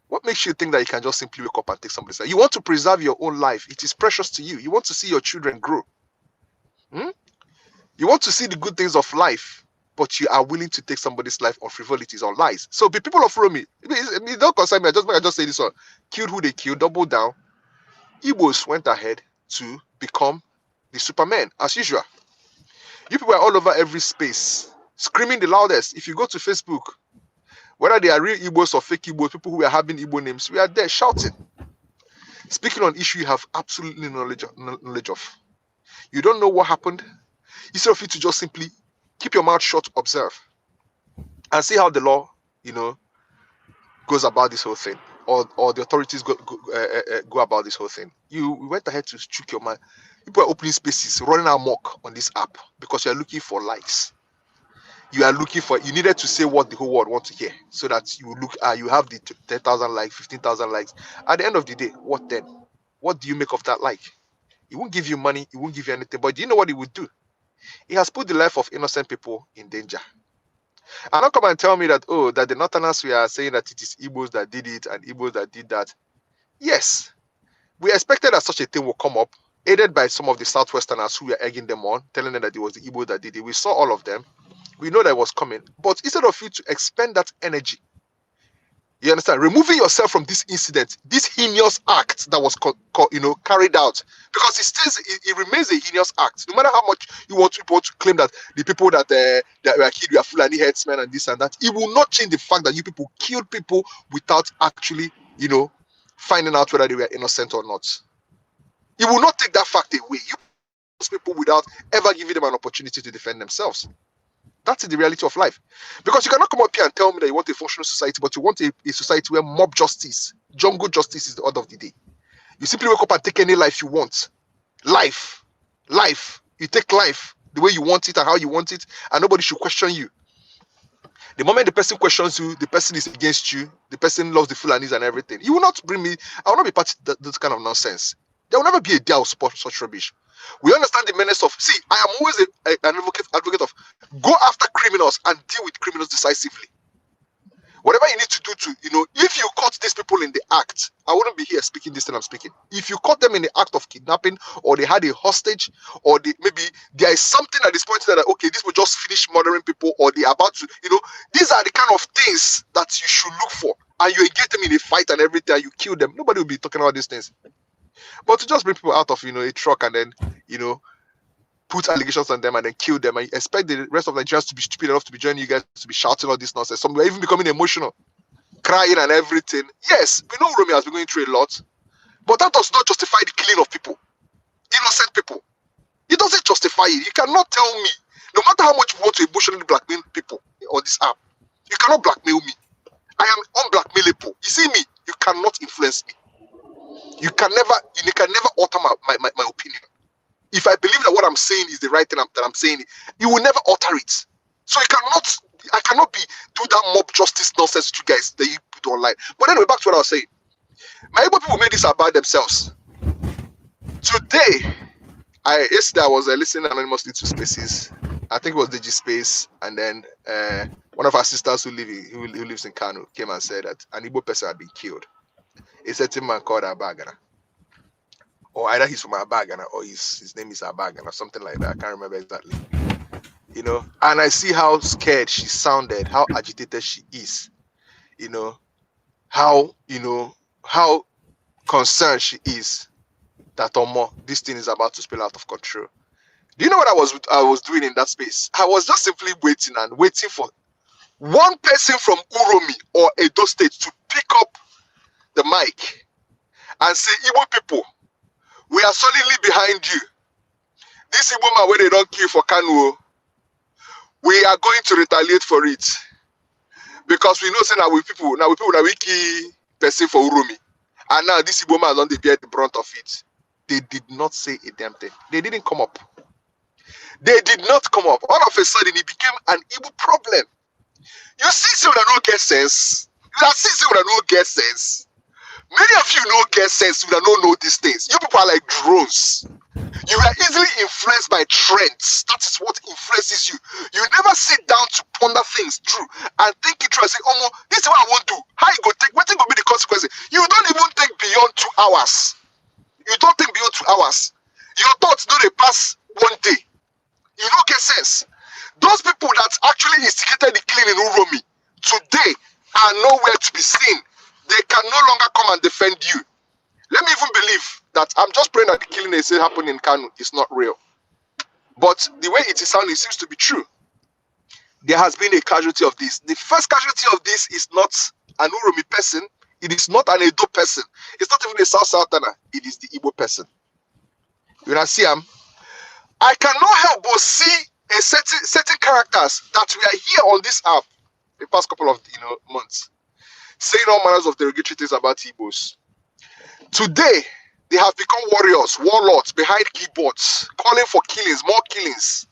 What makes you think that you can just simply wake up and take somebody's life? You want to preserve your own life. It is precious to you. You want to see your children grow. You want to see the good things of life, but you are willing to take somebody's life on frivolities or lies. So the people of Rome, it don't concern me. I just say this one. Killed who they killed, double down. Igbos went ahead to become the Superman, as usual. You people are all over every space, screaming the loudest. If you go to Facebook, whether they are real Igbos or fake Igbos, people who are having Igbo names, we are there shouting. Speaking on issue you have absolutely knowledge of. You don't know what happened. Instead of you to just simply keep your mouth shut, observe, and see how the law, goes about this whole thing, or the authorities go about this whole thing. You went ahead to choke your mind. People are opening spaces, running amok on this app because you are looking for likes. You needed to say what the whole world wants to hear, so that you have the 10,000 likes, 15,000 likes. At the end of the day, what then? What do you make of that like? It won't give you money, it won't give you anything. But do you know what it would do? It has put the life of innocent people in danger. And don't come and tell me that, that the Northerners, we are saying that it is Igbos that did it and Igbos that did that. Yes, we expected that such a thing will come up, aided by some of the Southwesterners who were egging them on, telling them that it was the Igbos that did it. We saw all of them. We know that it was coming. But instead of you to expend that energy, you understand, removing yourself from this incident, this heinous act that was carried out, because it remains a heinous act. No matter how much you want to claim that the people that were killed were Fulani headsmen and this and that, it will not change the fact that you people killed people without actually, finding out whether they were innocent or not. It will not take that fact away. You those people without ever giving them an opportunity to defend themselves. That's the reality of life. Because you cannot come up here and tell me that you want a functional society, but you want a society where mob justice, jungle justice is the order of the day. You simply wake up and take any life you want. Life. You take life the way you want it and how you want it, and nobody should question you. The moment the person questions you, the person is against you, the person loves the Fulanis and everything. You will not bring me, I will not be part of this kind of nonsense. There will never be a day I will support such rubbish. We understand the menace of, I am always an advocate of go after criminals and deal with criminals decisively. Whatever you need to do to, if you caught these people in the act, I wouldn't be here speaking this thing I'm speaking. If you caught them in the act of kidnapping, or they had a hostage, or maybe there is something at this point that, okay, this will just finish murdering people, or they are about to, these are the kind of things that you should look for. And you engage them in a fight and everything, and you kill them. Nobody will be talking about these things. But to just bring people out of, a truck and then, put allegations on them and then kill them, and you expect the rest of Nigerians to be stupid enough to be joining you guys to be shouting all this nonsense. Some were even becoming emotional, crying and everything. Yes, we know Romeo has been going through a lot, but that does not justify the killing of people, innocent people. It doesn't justify it. You cannot tell me, no matter how much you want to emotionally blackmail people on this app, you cannot blackmail me. I am unblackmailable. You see me, you cannot influence me. You can never alter my opinion. If I believe that what I'm saying is the right thing that I'm saying, you will never alter it. So I cannot be do that mob justice nonsense to you guys that you put online. But anyway, back to what I was saying. My Igbo people made this about themselves. Today, yesterday I was listening anonymously to spaces. I think it was DG Space, and then one of our sisters who lives in Kano came and said that an Igbo person had been killed. A certain man called Abagana, or either he's from Abagana or his name is Abagana, something like that. I can't remember exactly. You know, and I see how scared she sounded, how agitated she is. You know, how concerned she is that this thing is about to spill out of control. Do you know what I was doing in that space? I was just simply waiting for one person from Uromi or Edo State to pick up the mic and say, Igbo people, we are solidly behind you. This Igbo man where they don't kill for Kanu, we are going to retaliate for it. Because we know say now we people that we kill person for Uromi. And now this Igbo man don't bear the brunt of it. They did not say a damn thing. They didn't come up. They did not come up. All of a sudden, it became an Igbo problem. You see, so that no get sense. You see, so that no get sense. Many of you no get sense. You don't know these things. You people are like drones. You are easily influenced by trends. That is what influences you. You never sit down to ponder things through and think it through and say, "Oh, this is what I want to do. How you go take? What will be the consequences?" You don't even think beyond 2 hours. You don't think beyond 2 hours. Your thoughts don't pass one day. You don't get sense. Those people that actually instigated the killing in Uromi today are nowhere to be seen. They can no longer come and defend you. Let me even believe that I'm just praying that the killing they say happened in Kanu is not real. But the way it is sounding seems to be true. There has been a casualty of this. The first casualty of this is not an Uromi person. It is not an Edo person. It's not even a South Southerner. It is the Igbo person. You know, see, I cannot help but see a certain characters that we are here on this app the past couple of months, saying all manners of derogatory things about Igbos. Today, they have become warriors, warlords behind keyboards, calling for killings, more killings.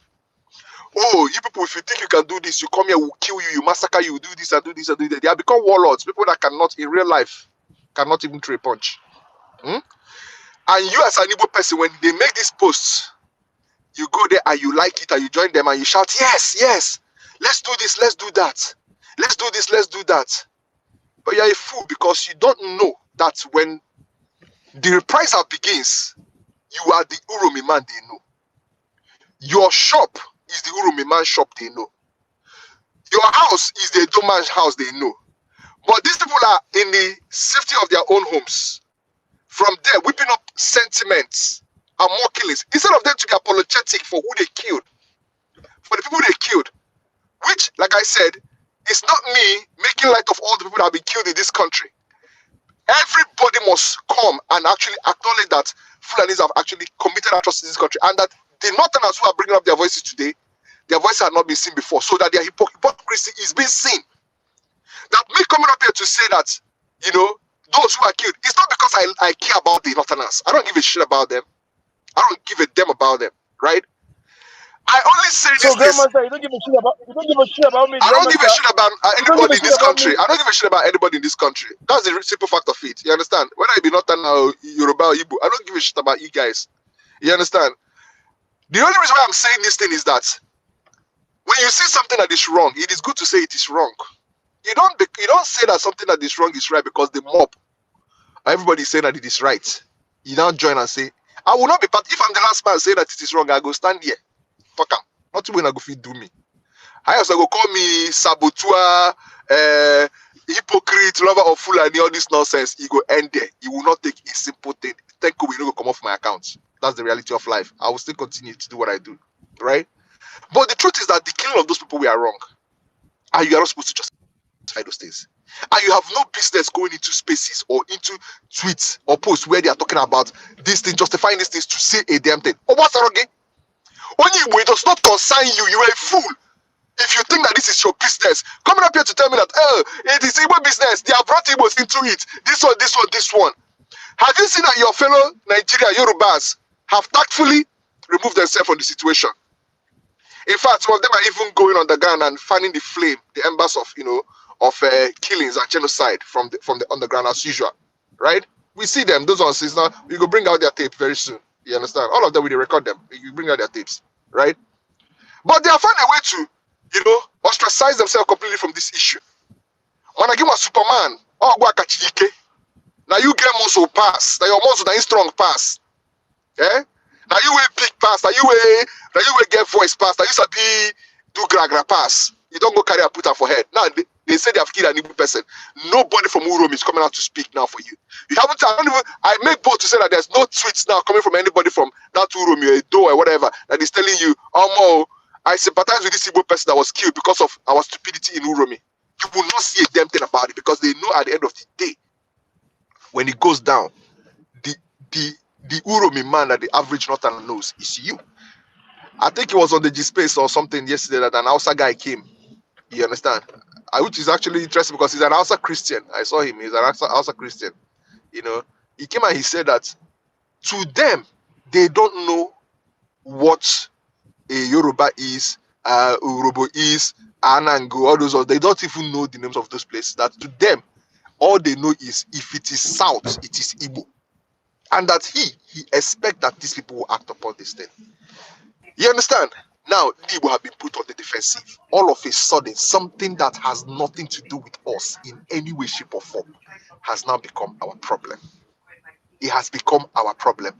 Oh, you people, if you think you can do this, you come here, we'll kill you, you massacre you, do this and do this and do that. They have become warlords, people that cannot, in real life, cannot even throw a punch. And you as an Igbo person, when they make these posts, you go there and you like it and you join them and you shout, yes, yes, let's do this, let's do that. Let's do this, let's do that. But you're a fool because you don't know that when the reprisal begins, you are the Uromi man they know. Your shop is the Uromi man shop they know. Your house is the Edo man's house they know. But these people are in the safety of their own homes. From there, whipping up sentiments and more killings. Instead of them to be apologetic for who they killed, for the people they killed, which, like I said, is not me making light of all the people that have been killed in this country. Everybody must come and actually acknowledge that Fulanis have actually committed atrocities in this country, and that the Northerners who are bringing up their voices today, their voices have not been seen before, so that their hypocrisy is being seen. That me coming up here to say that, those who are killed, it's not because I care about the Northerners. I don't give a shit about them. I don't give a damn about them, right? I only say this. So, Grandmaster, you don't give a shit about me. I don't give a shit about anybody in this country. I don't give a shit about anybody in this country. That's the simple fact of it. You understand? Whether it be Northern or Yoruba or Igbo, I don't give a shit about you guys. You understand? The only reason why I'm saying this thing is that when you see something that is wrong, it is good to say it is wrong. You don't say that something that is wrong is right because the mob, everybody is saying that it is right. You now join and say, I will not be part. If I'm the last man saying that it is wrong, I go stand here. Fuck am. Not when I go feed do me. I also go call me saboteur, hypocrite, lover of Fulani, all this nonsense. You go end there. You will not take a simple thing. Thank you, we don't go come off my account. That's the reality of life. I will still continue to do what I do, right? But the truth is that the killing of those people we are wrong, and you are not supposed to justify those things. And you have no business going into spaces or into tweets or posts where they are talking about these things, justifying these things to say a damn thing. Oh, what's wrong? Only it does not concern you. You are a fool. If you think that this is your business, coming up here to tell me that, it is Igbo business, they have brought Igbos into it. This one, this one, this one. Have you seen that your fellow Nigerian Yorubas have tactfully removed themselves from the situation? In fact, some of them are even going on the ground and fanning the flame, the embers of, killings and genocide from the underground as usual, right? We see them. Those ones is now. We go bring out their tape very soon. You understand? All of them, we record them. You bring out their tapes, right? But they have found a way to, ostracize themselves completely from this issue. When I give a Superman, oh, go akachike. Now you get muscle pass. Now your muscle now strong pass. Eh? Now you will big pass. Now you will get voice pass. Now you sabi do gra pass. You don't go carry a put her for head. Now they say they have killed an Igbo person. Nobody from Urom is coming out to speak now for you. You haven't. I make bold to say that there's no tweets now coming from anybody from that Urom, a door or whatever that is telling you, oh, I sympathize with this Igbo person that was killed because of our stupidity in Uromi. You will not see a damn thing about it because they know at the end of the day, when it goes down, the Uromi man that the average Northerner knows is you. I think it was on the G Space or something yesterday that an Hausa guy came. You understand? Which is actually interesting because he's an Hausa Christian. I saw him. He's an Hausa Christian. He came and he said that to them, they don't know what a Yoruba is, Urobo is, Anango, all those. They don't even know the names of those places. That to them, all they know is if it is South, it is Igbo. And that he expects that these people will act upon this thing. You understand? Now, Igbo have been put on the defensive. All of a sudden, something that has nothing to do with us in any way, shape, or form has now become our problem. It has become our problem.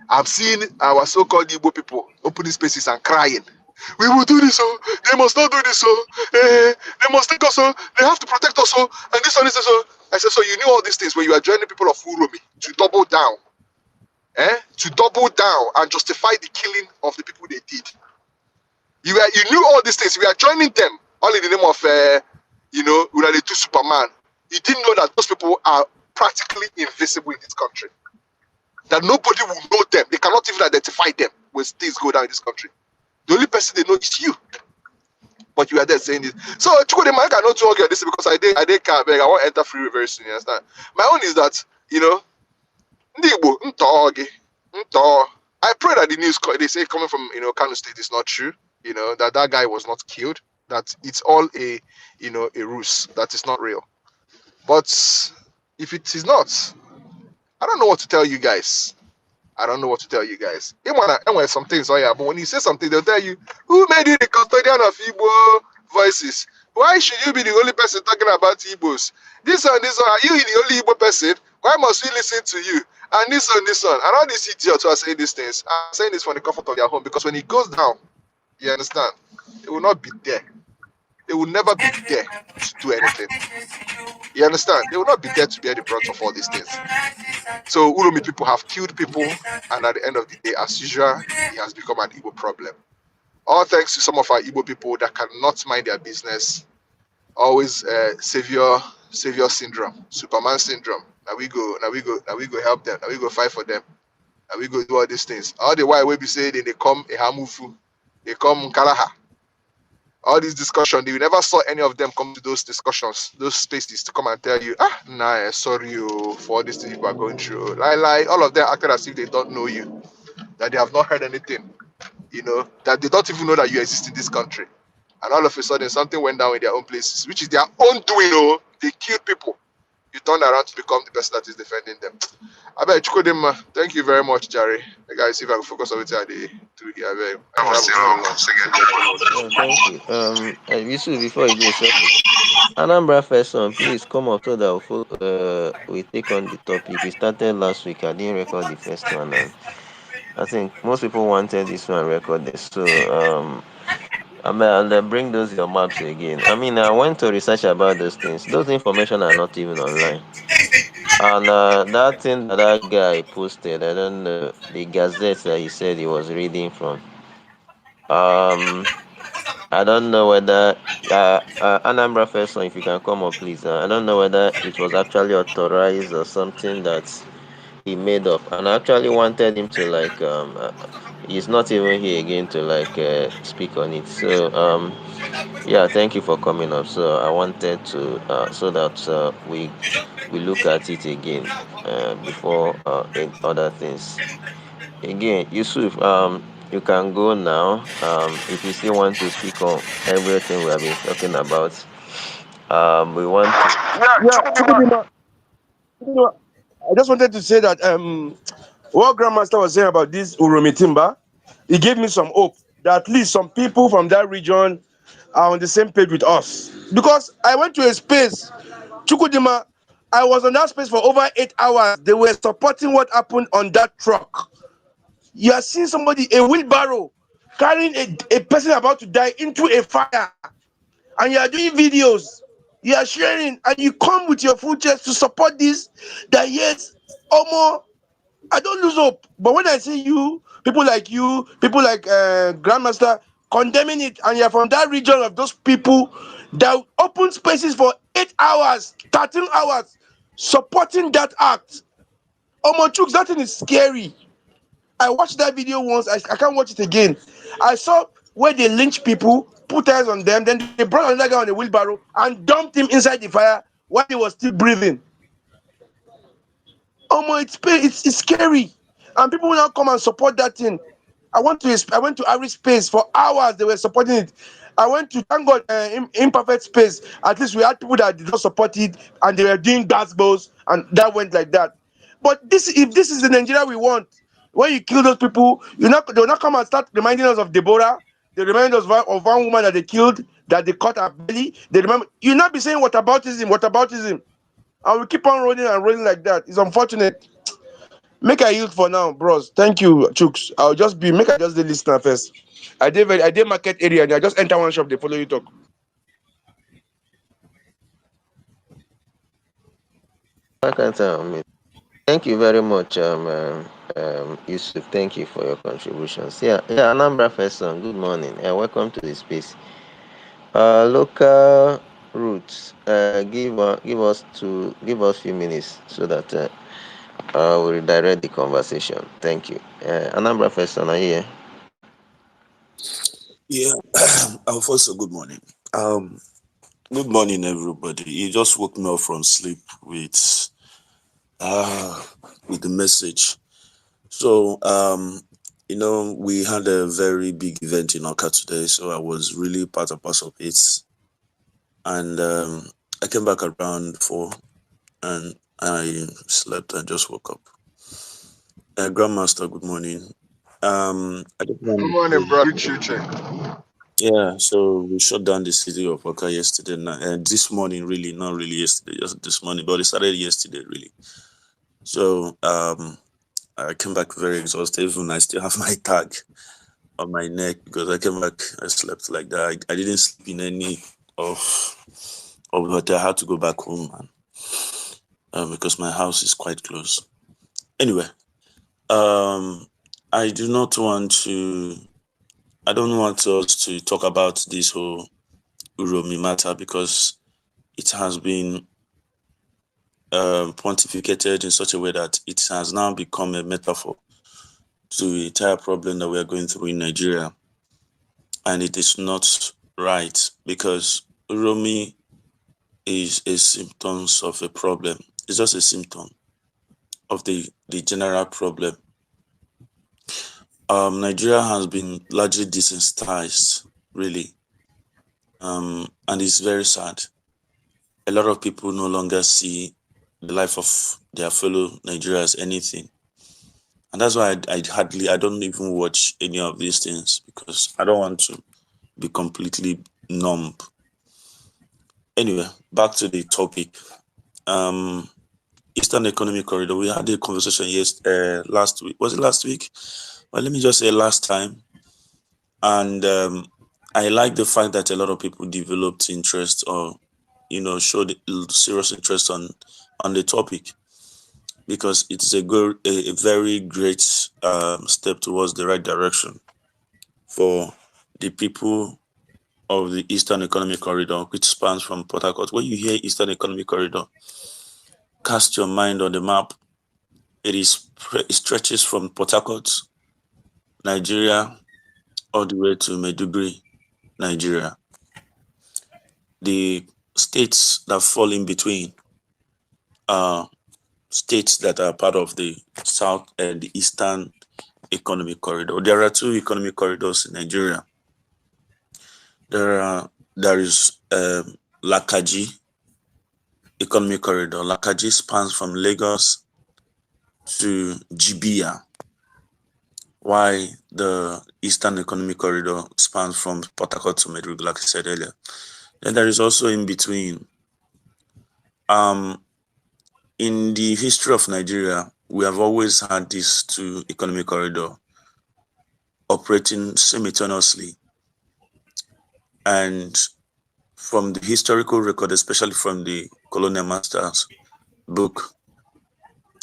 I'm seeing our so-called Igbo people opening spaces and crying. We will do this, oh. They must not do this, oh. They must take us, oh. They have to protect us, oh. And this one is so. I said, so you knew all these things when you are joining people of Uromi to double down. To double down and justify the killing of the people they did. You knew all these things. We are joining them all in the name of, we are the two Superman. You didn't know that those people are practically invisible in this country. That nobody will know them. They cannot even identify them when things go down in this country. The only person they know is you. But you are there saying this. So, Chukwudi, I cannot talk about this because I want to enter free very soon. You understand? My own is that, I pray that the news they say coming from Kano State is not true. That guy was not killed. That it's all a ruse. That is not real. But if it is not, I don't know what to tell you guys. And when some things but when you say something, they'll tell you who made you the custodian of Igbo voices. Why should you be the only person talking about Igbos? This one, are you the only Igbo person? Why must we listen to you? And this one. And all these idiots who are saying these things are saying this from the comfort of their home because when it goes down, you understand, they will not be there. They will never be there to do anything. You understand? They will not be there to bear the brunt of all these things. So Uromi people have killed people, and at the end of the day, as usual, it has become an Igbo problem. All thanks to some of our Igbo people that cannot mind their business. Always savior syndrome, Superman syndrome. Now we go help them. Now we go fight for them. Now we go do all these things. All the while we be saying they come Ehamufu, they come Kalaha. All these discussions, you never saw any of them come to those discussions, those spaces to come and tell you, sorry for all these things you are going through. Like all of them acted as if they don't know you, that they have not heard anything, that they don't even know that you exist in this country. And all of a sudden, something went down in their own places, which is their own doing, they killed people. You turn around to become the person that is defending them. I bet Chukwudema, thank you very much, Jerry. The guys, see if I can focus on it today. Thank you. Yusuf, before you go, Anambra first one, please come up so that we take on the topic. We started last week. I didn't record the first one, and I think most people wanted this one recorded. So I'll bring those your maps again. I mean, I went to research about those things. Those information are not even online. And that thing that guy posted, I don't know, the gazette that he said he was reading from. I don't know whether Anambra first one, if you can come up, please. I don't know whether it was actually authorized or something that he made up. And I actually wanted him to he's not even here again to speak on it. So yeah, thank you for coming up. So I wanted to so that we look at it again before other things. Again, Yusuf, you can go now. If you still want to speak on everything we have been talking about, we want to. Yeah, Chukwudema, I just wanted to say that What Grandmaster was saying about this Uromi Timber, it gave me some hope that at least some people from that region are on the same page with us. Because I went to a space, Chukudima, I was on that space for over 8 hours. They were supporting what happened on that truck. You are seeing somebody, a wheelbarrow, carrying a person about to die into a fire, and you are doing videos, you are sharing, and you come with your full chest to support this. That yes, Omo, I don't lose hope. But when I see you, people like Grandmaster condemning it, and you're from that region of those people that open spaces for 8 hours, 13 hours, supporting that act. Omo Chooks, that thing is scary. I watched that video once. I can't watch it again. I saw where they lynch people, put eyes on them, then they brought another guy on a wheelbarrow and dumped him inside the fire while he was still breathing. It's scary, and people will now come and support that thing. I went to Ari Space for hours. They were supporting it. I went to, thank God, Imperfect Space. At least we had people that did not support it, and they were doing gas balls, and that went like that. But if this is the Nigeria we want, when you kill those people, they'll not come and start reminding us of Deborah. They remind us of one woman that they killed, that they cut her belly. They remember. You'll not be saying whataboutism, and we keep on rolling and rolling like that. It's unfortunate. Make I yield for now, bros. Thank you, Chooks. Make I just the listener first. I did market area and I just enter one shop, they follow you talk. I can't tell me. Thank you very much, Yusuf. Thank you for your contributions. Yeah, Anambra Person, good morning and welcome to the space. Local roots, give us few minutes so that we'll redirect the conversation. Thank you. Anambra Person, are you here? Yeah, Alfonso, good morning. Good morning, everybody. You just woke me up from sleep with the message. So, we had a very big event in Oka today, so I was really part and parcel of it. And I came back around 4 and I slept and just woke up. Grandmaster, good morning. I just Good wanted morning, to... bro. Yeah, so we shut down the city of Oka yesterday and this morning, really, not really yesterday, just this morning, but it started yesterday, really. So I came back very exhausted, even I still have my tag on my neck because I came back, I slept like that. I didn't sleep in any of the hotel. I had to go back home because my house is quite close. Anyway, I don't want us to talk about this whole Uromi matter because it has been pontificated in such a way that it has now become a metaphor to the entire problem that we are going through in Nigeria. And it is not right because Uromi is a symptom of a problem. It's just a symptom of the general problem. Nigeria has been largely desensitized, really. And it's very sad. A lot of people no longer see the life of their fellow Nigerians anything. And that's why I don't even watch any of these things because I don't want to be completely numb. Anyway, back to the topic. Eastern Economic Corridor. We had a conversation last week. Was it last week? Well, let me just say last time. And I like the fact that a lot of people developed interest or, showed serious interest on the topic because it's a very great step towards the right direction for the people of the Eastern Economic Corridor, which spans from Port Harcourt. When you hear Eastern Economic Corridor, cast your mind on the map. It stretches from Port Harcourt, Nigeria, all the way to Maiduguri, Nigeria. The states that fall in between are states that are part of the South and the Eastern Economic Corridor. There are two economic corridors in Nigeria. There is Lakaji Economic Corridor. Lakaji spans from Lagos to Jibia, why the Eastern Economic Corridor spans from Port Harcourt to Maiduguri, like I said earlier. Then there is also in between. In the history of Nigeria, we have always had these two economic corridor operating simultaneously. And from the historical record, especially from the colonial masters book,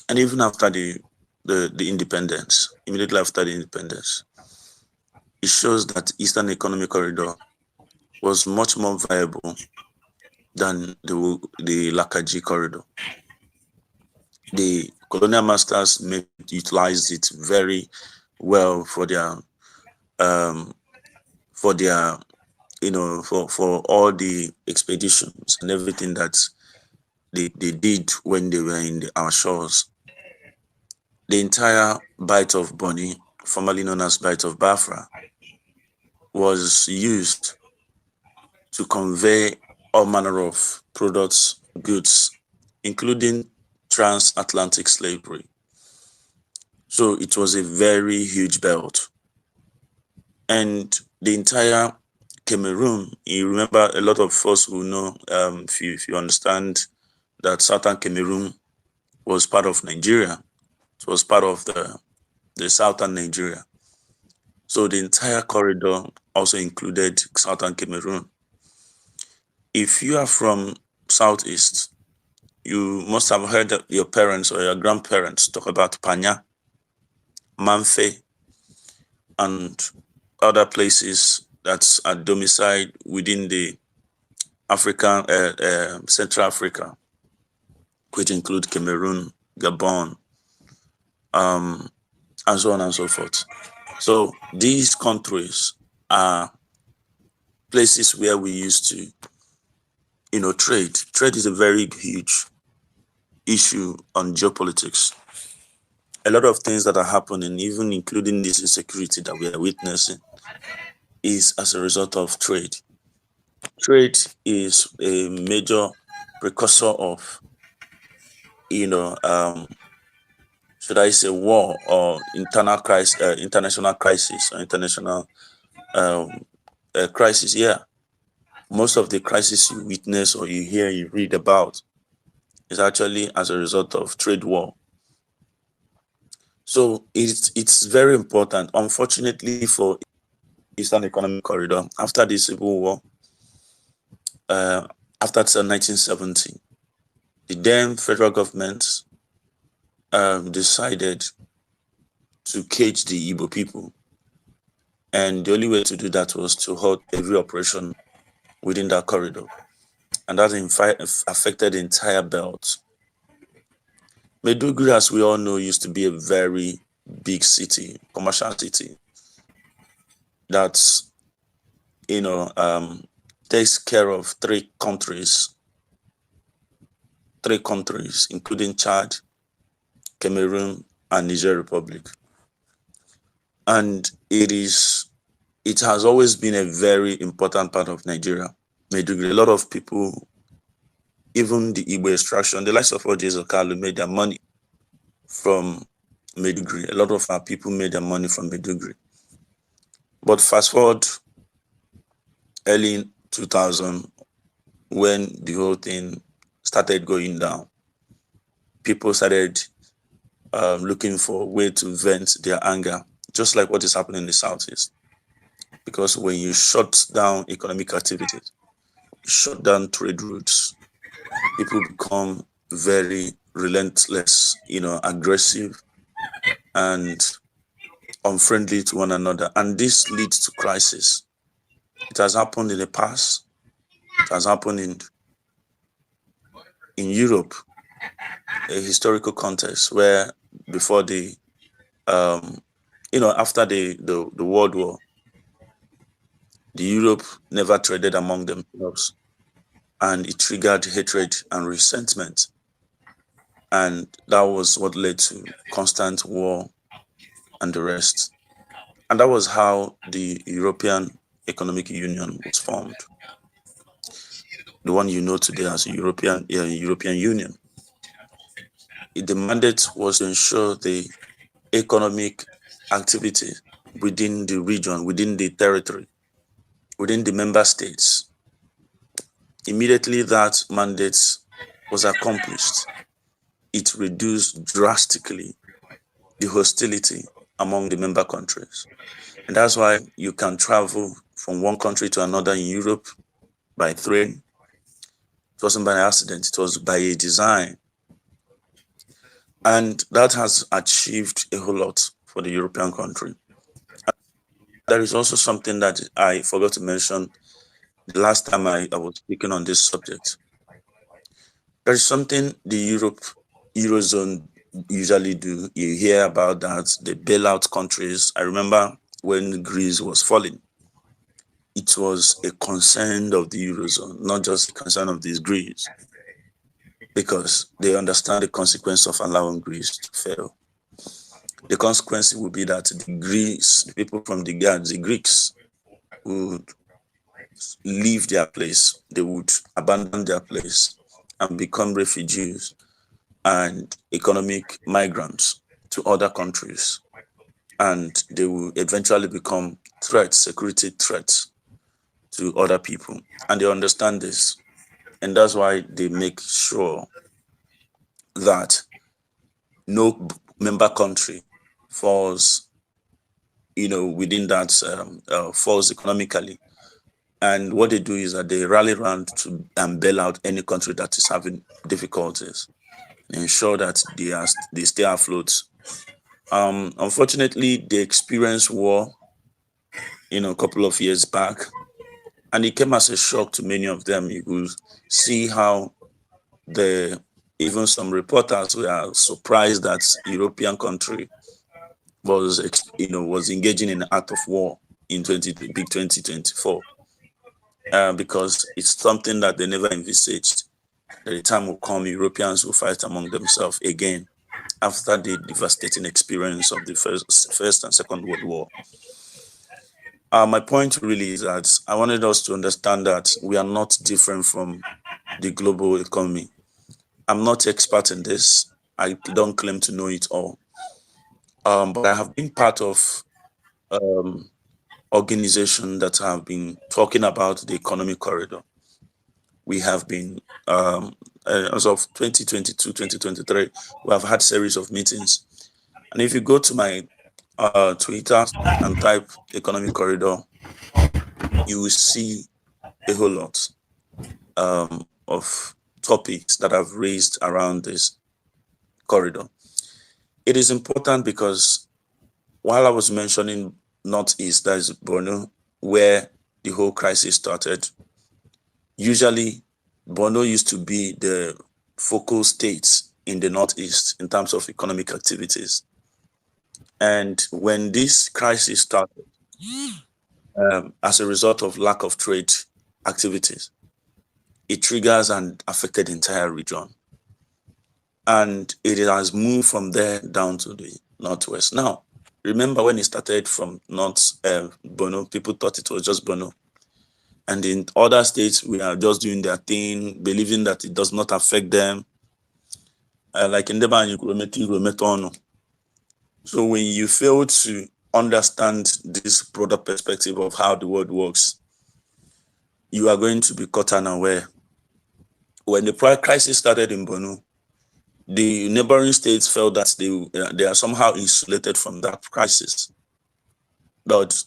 and even after the independence, immediately after the independence, it shows that Eastern Economic Corridor was much more viable than the Lakaji corridor. The colonial masters utilized it very well for their for all the expeditions and everything that they did when they were in our shores. The entire Bight of Bonny, formerly known as Bight of Biafra, was used to convey all manner of products, goods, including transatlantic slavery. So it was a very huge belt. And the entire Cameroon, you remember, a lot of us will know, if you understand that Southern Cameroon was part of Nigeria. It was part of the Southern Nigeria. So the entire corridor also included Southern Cameroon. If you are from Southeast, you must have heard that your parents or your grandparents talk about Panya, Manfe, and other places that are domiciled within the African, Central Africa, which include Cameroon, Gabon, and so on and so forth. So these countries are places where we used to, trade. Trade is a very huge issue on geopolitics. A lot of things that are happening, even including this insecurity that we are witnessing, is as a result of trade. Trade is a major precursor of, should I say, war or international crisis or international crisis. Yeah, most of the crises you witness or you hear, you read about, is actually as a result of trade war. So it's very important. Unfortunately for Eastern Economic Corridor, after the Civil War, after 1970, the then federal government decided to cage the Igbo people. And the only way to do that was to halt every operation within that corridor. And that in fact affected the entire belt. Maiduguri, as we all know, used to be a very big city, commercial city, that's, takes care of three countries, including Chad, Cameroon, and Niger Republic. And it has always been a very important part of Nigeria. Maiduguri, a lot of people, even the Igbo extraction, the likes of Ojezo Kalu, made their money from Maiduguri. A lot of our people made their money from Maiduguri. But fast forward early 2000, when the whole thing started going down, people started looking for a way to vent their anger, just like what is happening in the Southeast. Because when you shut down economic activities, you shut down trade routes, people become very relentless, aggressive and unfriendly to one another. And this leads to crisis. It has happened in the past. It has happened in Europe, a historical context where before after the World War, the Europe never traded among themselves, and it triggered hatred and resentment. And that was what led to constant war and the rest. And that was how the European Economic Union was formed. The one you know today as the European Union. the mandate was to ensure the economic activity within the region, within the territory, within the member states. Immediately that mandate was accomplished, it reduced drastically the hostility among the member countries. And that's why you can travel from one country to another in Europe by train. It wasn't by accident, it was by a design. And that has achieved a whole lot for the European country. There is also something that I forgot to mention the last time I was speaking on this subject. There is something the Eurozone usually do. You hear about that, the bailout countries. I remember when Greece was falling, it was a concern of the Eurozone, not just a concern of these Greece, because they understand the consequence of allowing Greece to fail. The consequence would be that the people from the Greeks would leave their place, they would abandon their place and become refugees and economic migrants to other countries. And they will eventually become security threats to other people. And they understand this. And that's why they make sure that no member country falls, within that, falls economically. And what they do is that they rally around to and bail out any country that is having difficulties, ensure that they stay afloat. Unfortunately, they experienced war, a couple of years back, and it came as a shock to many of them. You will see how even some reporters were surprised that European country was engaging in an act of war in 2024, because it's something that they never envisaged. That the time will come, Europeans will fight among themselves again after the devastating experience of the First and Second World War. My point really is that I wanted us to understand that we are not different from the global economy. I'm not expert in this. I don't claim to know it all. But I have been part of organizations that have been talking about the economic corridor. We have been, as of 2022, 2023, we have had series of meetings. And if you go to my Twitter and type economic corridor, you will see a whole lot of topics that I've raised around this corridor. It is important because while I was mentioning Northeast, that is Borno, where the whole crisis started, usually Borno used to be the focal state in the Northeast in terms of economic activities. And when this crisis started, as a result of lack of trade activities, it triggers and affected the entire region. And it has moved from there down to the Northwest. Now, remember when it started from Borno, people thought it was just Borno. And in other states, we are just doing their thing, believing that it does not affect them. Like in the So when you fail to understand this broader perspective of how the world works, you are going to be caught unaware. When the crisis started in Borno, the neighboring states felt that they are somehow insulated from that crisis. But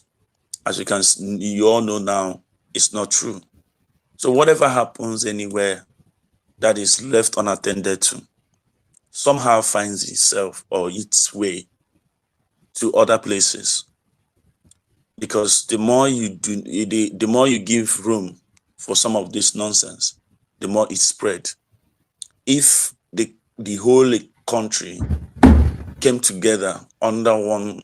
as you all know now, it's not true. So whatever happens anywhere that is left unattended to somehow finds itself or its way to other places. Because the more you do, the more you give room for some of this nonsense, the more it spread. If the whole country came together under one,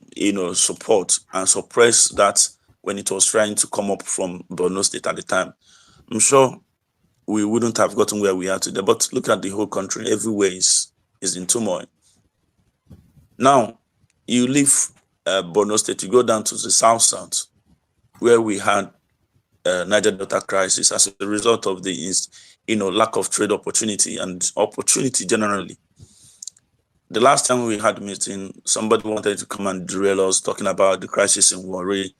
support and suppress that when it was trying to come up from Borno State at the time, I'm sure we wouldn't have gotten where we are today. But look at the whole country, everywhere is in turmoil. Now, you leave Borno State, you go down to the south, where we had Niger Delta crisis as a result of the lack of trade opportunity and opportunity generally. the last time we had a meeting, somebody wanted to come and drill us talking about the crisis in Warri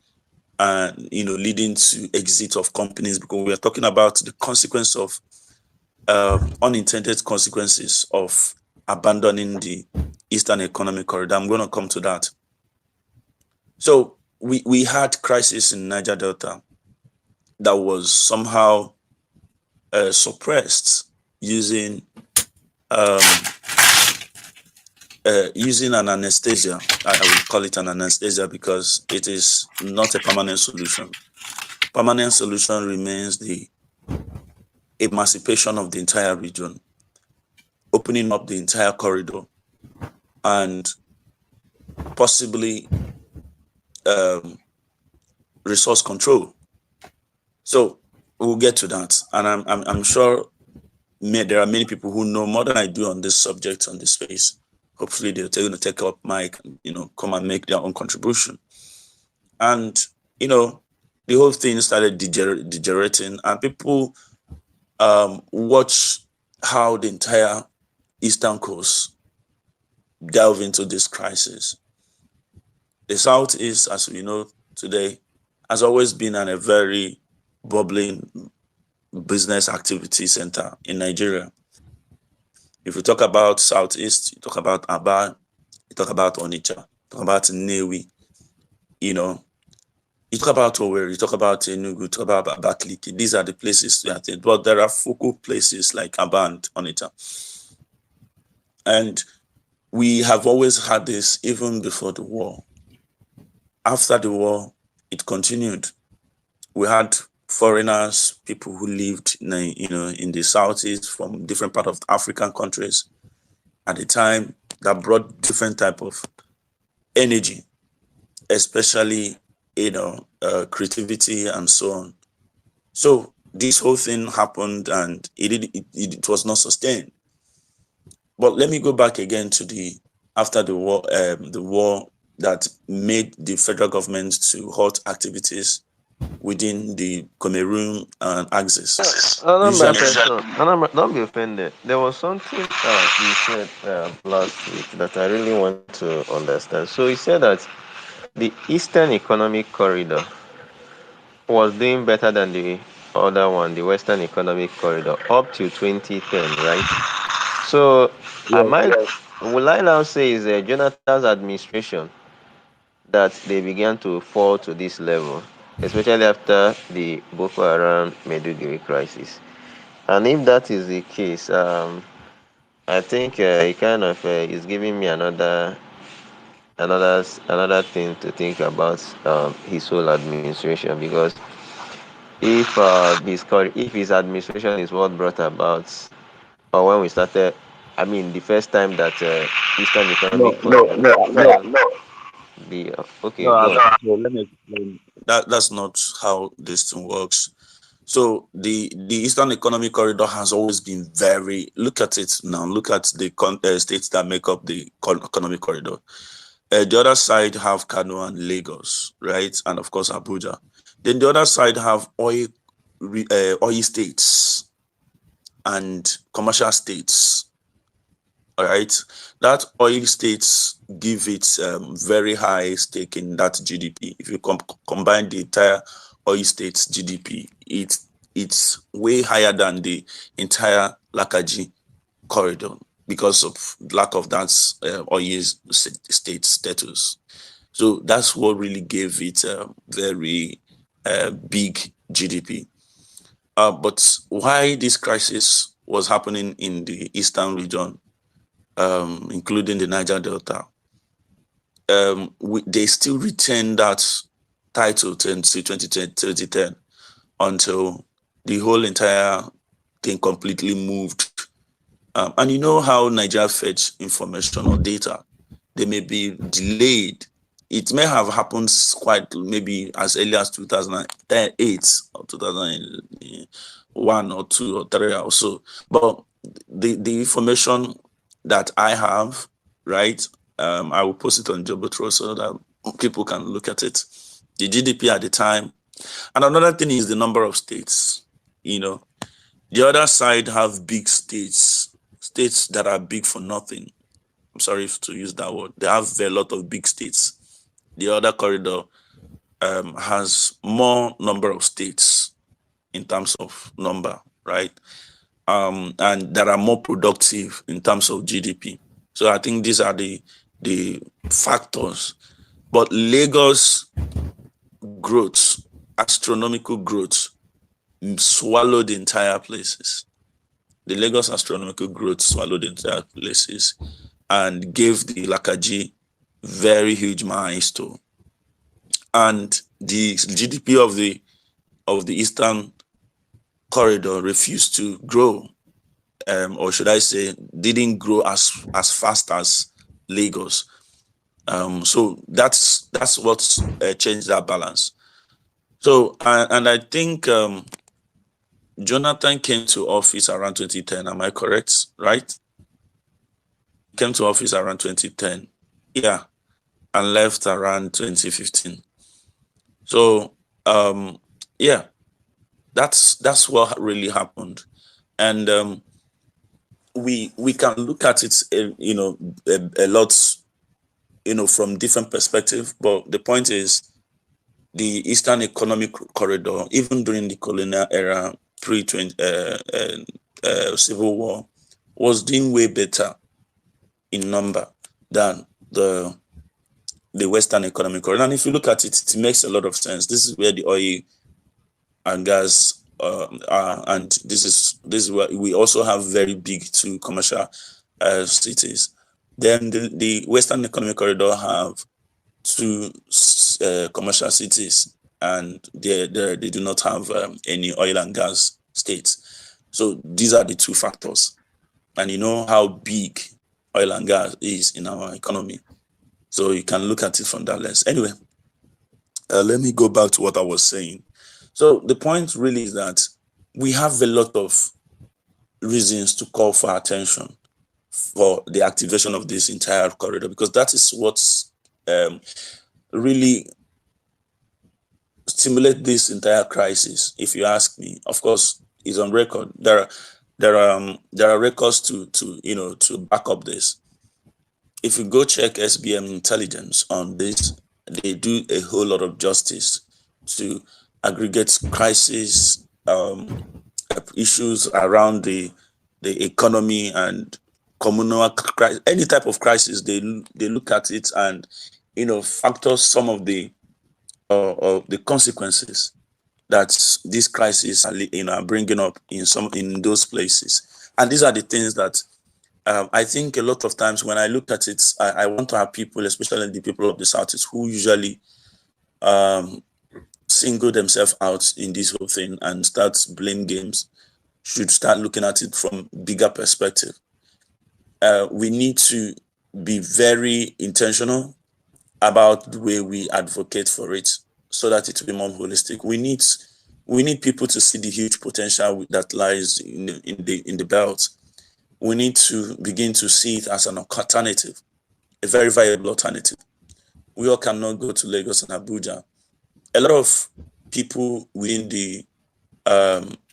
and, leading to exit of companies, because we are talking about the consequence of unintended consequences of abandoning the Eastern Economic Corridor. I'm going to come to that. So we had crisis in Niger Delta that was somehow suppressed using using an anesthesia. I would call it an anesthesia because it is not a permanent solution. Permanent solution remains the emancipation of the entire region, opening up the entire corridor, and possibly resource control. So we'll get to that, and I'm sure there are many people who know more than I do on this subject, on this space. Hopefully they're going to take up mic, come and make their own contribution. And the whole thing started degenerating, and people watch how the entire Eastern Coast delve into this crisis. The Southeast, as we know today, has always been a very bubbling business activity center in Nigeria. If you talk about Southeast, you talk about Aba, you talk about Onitsha, you talk about Nnewi, you talk about Owerri, you talk about Enugu, you talk about Abakaliki. These are the places that, but there are focal places like Aba and Onitsha. And we have always had this even before the war. After the war, it continued. We had foreigners, people who lived in the Southeast from different parts of African countries at the time, that brought different type of energy, especially creativity and so on. So this whole thing happened, and it was not sustained. But let me go back again to after the war that made the federal government to halt activities within the Cameroon axis. Don't be offended. There was something you said last week that I really want to understand. So you said that the Eastern Economic Corridor was doing better than the other one, the Western Economic Corridor, up to 2010, right? So will I now say is Jonathan's administration that they began to fall to this level, especially after the Boko Haram Maiduguri crisis? And if that is the case, I think he kind of is giving me another thing to think about his whole administration, because if his administration is what brought about, or when we started, I mean the first time that Eastern Economic okay, go on. So let me explain. That's not how this thing works. So the Eastern Economic Corridor has always been look at it now. Look at the states that make up the Economic Corridor. The other side have Kano and Lagos, right? And of course Abuja. Then the other side have oil states and commercial states. All right, that oil states give it very high stake in that GDP. If you combine the entire oil states GDP, it's way higher than the entire Lakaji corridor because of lack of that oil state status. So that's what really gave it a very big GDP. But why this crisis was happening in the eastern region, including the Niger Delta, they still retain that title until 2010 until the whole entire thing completely moved. And you know how Nigeria fetch information or data, they may be delayed. It may have happened quite maybe as early as 2008 or 2001 or 2 or 3 or so. But the information that I have, right, I will post it on Jobotro so that people can look at it. The GDP at the time. And another thing is the number of states. The other side have big states that are big for nothing. I'm sorry to use that word. They have a lot of big states. The other corridor has more number of states in terms of number, right? And that are more productive in terms of GDP. So I think these are the factors. But Lagos growth, astronomical growth, swallowed the entire places. The Lagos astronomical growth swallowed the entire places and gave the Lakaji very huge milestone. And the GDP of the Eastern corridor refused to grow, or should I say, didn't grow as fast as Lagos. So that's what changed that balance. So and I think Jonathan came to office around 2010. Am I correct? Right? Came to office around 2010. Yeah, and left around 2015. So yeah, that's what really happened, and we can look at it, a lot, from different perspective. But the point is, the Eastern Economic Corridor, even during the colonial era, Civil War, was doing way better in number than the Western Economic Corridor. And if you look at it, it makes a lot of sense. This is where the oil and gas are, and this is where we also have very big two commercial cities. Then the Western Economic Corridor have two commercial cities, and they do not have any oil and gas states. So these are the two factors. And you know how big oil and gas is in our economy. So you can look at it from that lens. Anyway, let me go back to what I was saying. So the point really is that we have a lot of reasons to call for attention for the activation of this entire corridor, because that is what's really stimulate this entire crisis. If you ask me, of course, it's on record. There are records to back up this. If you go check SBM intelligence on this, they do a whole lot of justice to aggregate crisis, issues around the economy and communal crisis, any type of crisis. They look at it and factor some of the consequences that this crisis are bringing up in those places. And these are the things that I think a lot of times when I look at it, I want to have people, especially the people of the Southeast, who usually single themselves out in this whole thing and start blame games, should start looking at it from bigger perspective. We need to be very intentional about the way we advocate for it, so that it will be more holistic. We need people to see the huge potential that lies in the belt. We need to begin to see it as an alternative, a very viable alternative. We all cannot go to Lagos and Abuja. A lot of people within the,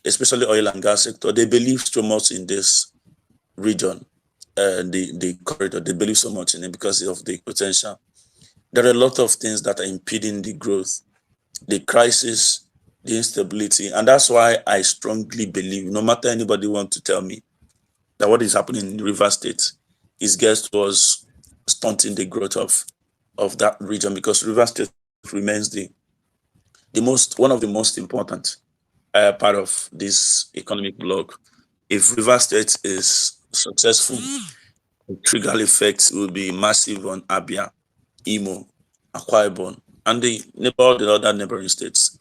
especially oil and gas sector, they believe so much in this region, the corridor. They believe so much in it because of the potential. There are a lot of things that are impeding the growth, the crisis, the instability. And that's why I strongly believe, no matter anybody want to tell me, that what is happening in River State is geared towards stunting the growth of that region, because River State remains one of the most important part of this economic bloc. If River State is successful, the trigger effect will be massive on Abia, Imo, Akwa Ibom, and the other neighboring states.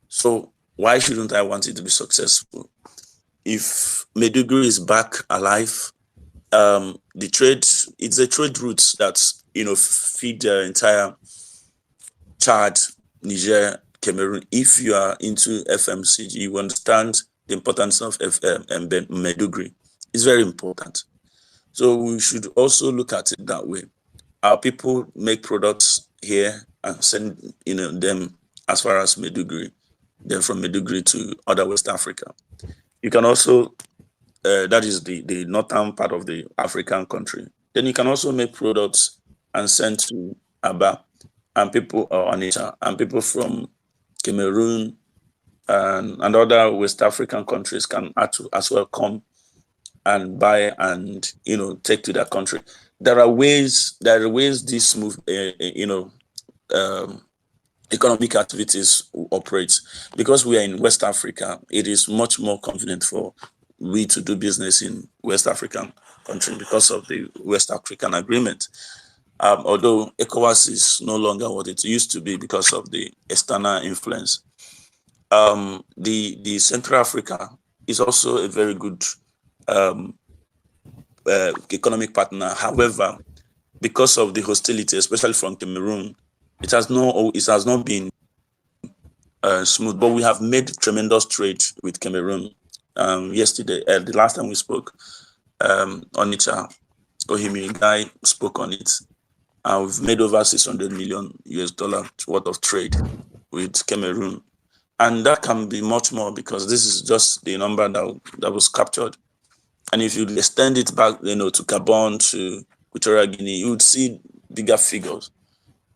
So why shouldn't I want it to be successful? If Maiduguri is back alive, it's a trade route that feed the entire Chad, Niger, Cameroon. If you are into FMCG, you understand the importance of Maiduguri. It's very important. So we should also look at it that way. Our people make products here and send them as far as Maiduguri, then from Maiduguri to other West Africa. You can also, that is the northern part of the African country. Then you can also make products and send to Aba and people or Onitsha, and people from Cameroon and other West African countries can as well come and buy and take to their country. There are ways this move economic activities operate. Because we are in West Africa, it is much more convenient for we to do business in West African country because of the West African agreement. Although ECOWAS is no longer what it used to be because of the external influence. The Central Africa is also a very good economic partner. However, because of the hostility, especially from Cameroon, it has not been smooth. But we have made tremendous trade with Cameroon. Yesterday, the last time we spoke, Onitsha Ohimi guy spoke on it. We've made over $600 million worth of trade with Cameroon. And that can be much more because this is just the number that was captured. And if you extend it back, to Gabon, to Equatorial Guinea, you would see bigger figures.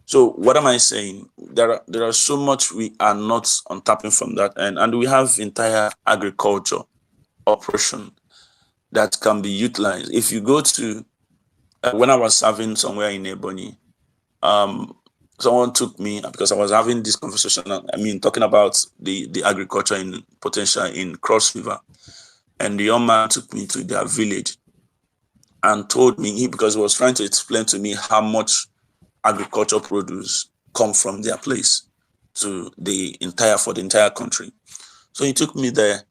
So what am I saying? There are so much we are not untapping from that end, and we have entire agriculture operation that can be utilized. If you go to when I was serving somewhere in Ebony, someone took me because I was having this conversation. Talking about the agriculture in potential in Cross River, and the young man took me to their village and told me because he was trying to explain to me how much agricultural produce come from their place for the entire country. So he took me there,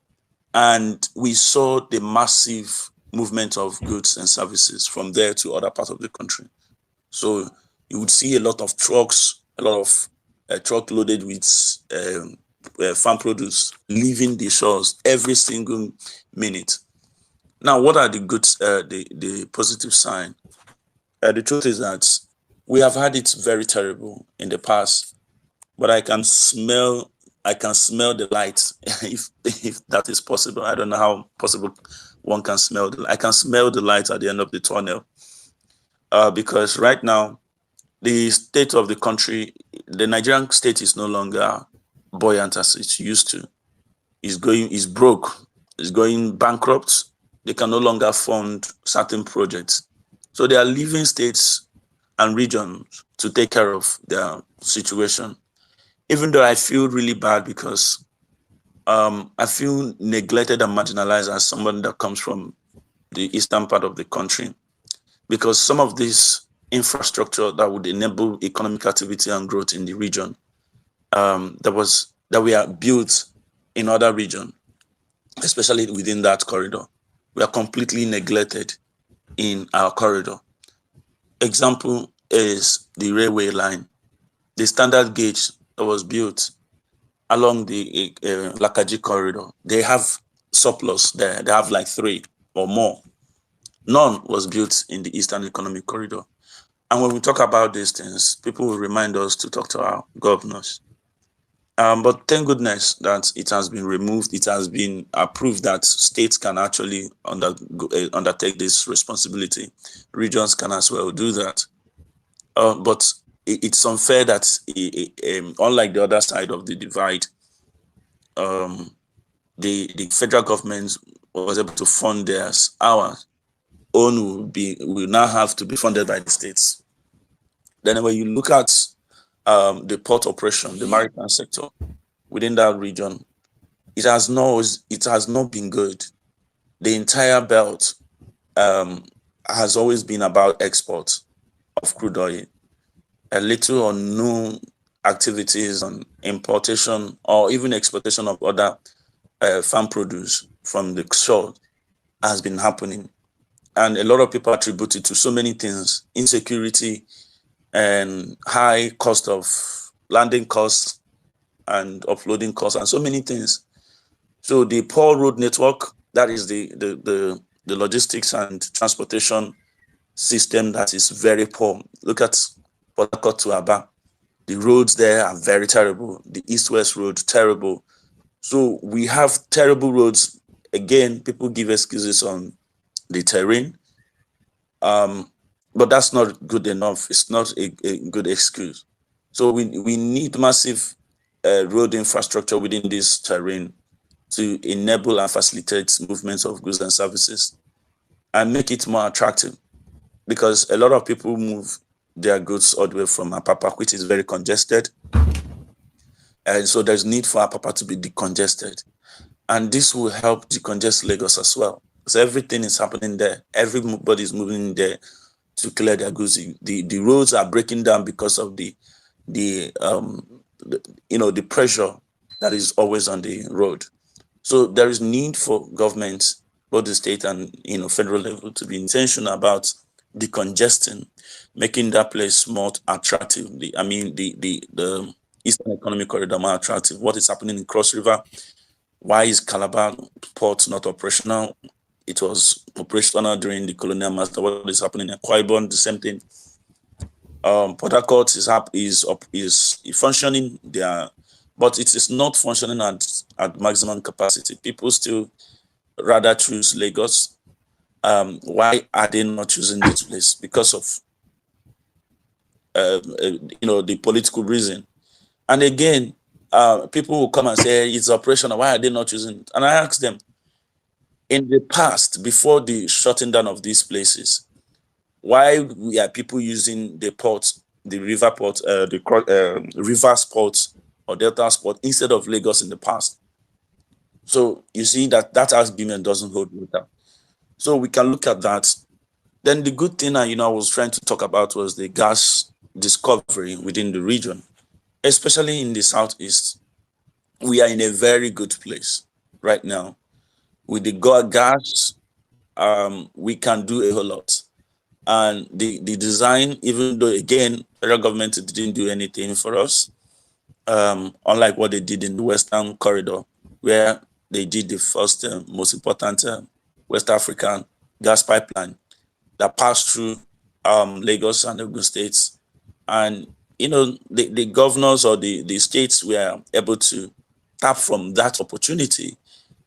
and we saw the massive movement of goods and services from there to other parts of the country. So you would see a lot of trucks, a lot of truck loaded with farm produce leaving the shores every single minute. Now, what are the good, the positive sign? The truth is that we have had it very terrible in the past, but I can smell the light if that is possible. I don't know how possible one can smell I can smell the light at the end of the tunnel. Because right now, the state of the country, the Nigerian state is no longer buoyant as it used to. It's broke, it's going bankrupt. They can no longer fund certain projects. So they are leaving states and regions to take care of their situation. Even though I feel really bad because I feel neglected and marginalized as someone that comes from the eastern part of the country, because some of this infrastructure that would enable economic activity and growth in the region that we are built in other regions, especially within that corridor, we are completely neglected in our corridor. Example is the railway line. The standard gauge that was built along the Lakaji corridor, they have surplus there. They have like 3 or more. None was built in the Eastern Economic Corridor. And when we talk about these things, people will remind us to talk to our governors. But thank goodness that it has been removed. It has been approved that states can actually undertake this responsibility. Regions can as well do that. But it's unfair that unlike the other side of the divide, the federal government was able to fund theirs. Our own will now have to be funded by the states. Then when you look at the port operation, the maritime sector within that region, it has not been good. The entire belt has always been about export of crude oil. A little or no activities on importation or even exportation of other farm produce from the shore has been happening. And a lot of people attribute it to so many things: insecurity and high cost of landing costs and offloading costs and so many things. So the poor road network, that is the logistics and transportation system, that is very poor. Look at Port Harcourt to Aba. The roads there are very terrible. The east-west road, terrible. So we have terrible roads. Again, people give excuses on the terrain. but that's not good enough. It's not a good excuse. So we need massive road infrastructure within this terrain to enable and facilitate movements of goods and services and make it more attractive, because a lot of people move their goods all the way from Apapa, which is very congested. And so there's need for Apapa to be decongested. And this will help decongest Lagos as well. So everything is happening there. Everybody is moving there to clear their goods. The roads are breaking down because of the pressure that is always on the road. So there is need for government, both the state and federal level, to be intentional about decongesting, making that place more attractive. The Eastern Economic Corridor more attractive. What is happening in Cross River? Why is Calabar Port not operational? It was operational during the colonial master. What is happening in Akwa Ibom? The same thing. Port Harcourt is functioning there, but it is not functioning at maximum capacity. People still rather choose Lagos. Why are they not choosing this place? Because of the political reason. And again, people will come and say it's operational. Why are they not choosing it? And I ask them, in the past, before the shutting down of these places, why are people using the port, the river port, the rivers port or delta port instead of Lagos in the past? So you see that argument doesn't hold water. So we can look at that. Then the good thing I was trying to talk about was the gas discovery within the region, especially in the southeast. We are in a very good place right now. With the gas, we can do a whole lot. And the design, even though, again, federal government didn't do anything for us, unlike what they did in the Western Corridor, where they did the first, most important West African gas pipeline that passed through Lagos and Ogun states. And, the governors or the states were able to tap from that opportunity.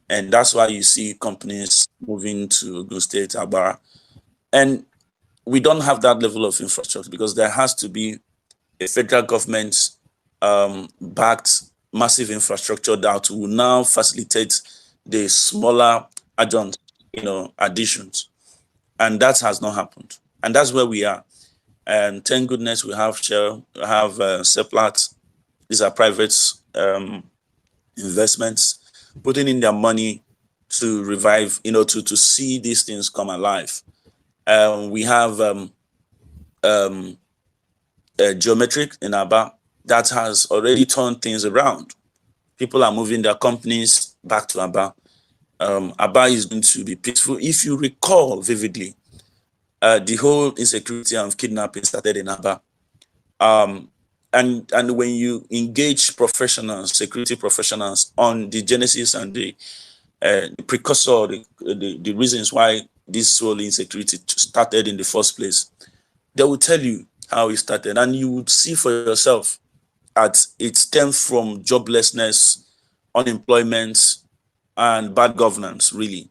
And that's why you see companies moving to Ogun State, Aba. And we don't have that level of infrastructure because there has to be a federal government backed massive infrastructure that will now facilitate the smaller adjunct, additions. And that has not happened. And that's where we are. And thank goodness we have Shell, we have Seplat. These are private investments putting in their money to revive, to see these things come alive. We have Geometric in Aba that has already turned things around. People are moving their companies back to Aba. Aba is going to be peaceful. If you recall vividly, the whole insecurity and kidnapping started in Aba. And when you engage professionals, security professionals on the genesis and the precursor, the reasons why this whole insecurity started in the first place, they will tell you how it started. And you would see for yourself that it stems from joblessness, unemployment, and bad governance, really.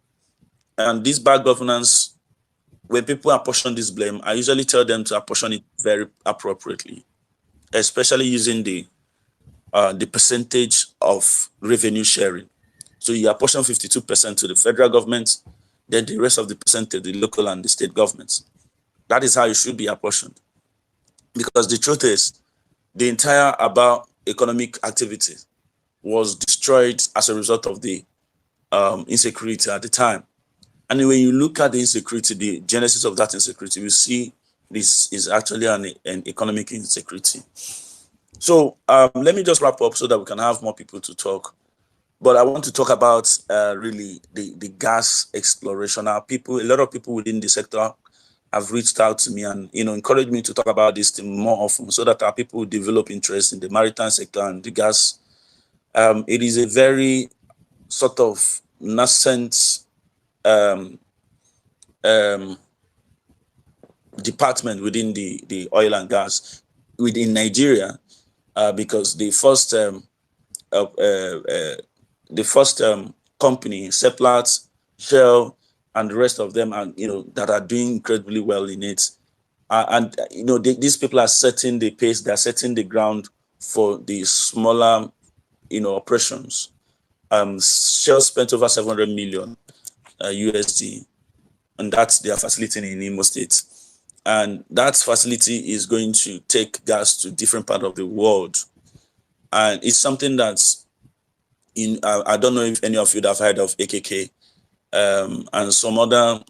And this bad governance, when people apportion this blame, I usually tell them to apportion it very appropriately, especially using the percentage of revenue sharing. So you apportion 52% to the federal government, then the rest of the percent to the local and the state governments. That is how it should be apportioned. Because the truth is, the entire Aba economic activity was destroyed as a result of the insecurity at the time. And when you look at the insecurity, the genesis of that insecurity, you see this is actually an economic insecurity. So let me just wrap up so that we can have more people to talk. But I want to talk about really the gas exploration. A lot of people within the sector have reached out to me and encouraged me to talk about this thing more often so that our people develop interest in the maritime sector and the gas. It is a very sort of nascent department within the oil and gas within Nigeria, because the first company, Seplat, Shell, and the rest of them, are that are doing incredibly well in it, And these people are setting the pace, they're setting the ground for the smaller, operations. Shell spent over 700 million USD, and that's their facility in Imo State. And that facility is going to take gas to different parts of the world. And it's something that's I don't know if any of you have heard of AKK and some other,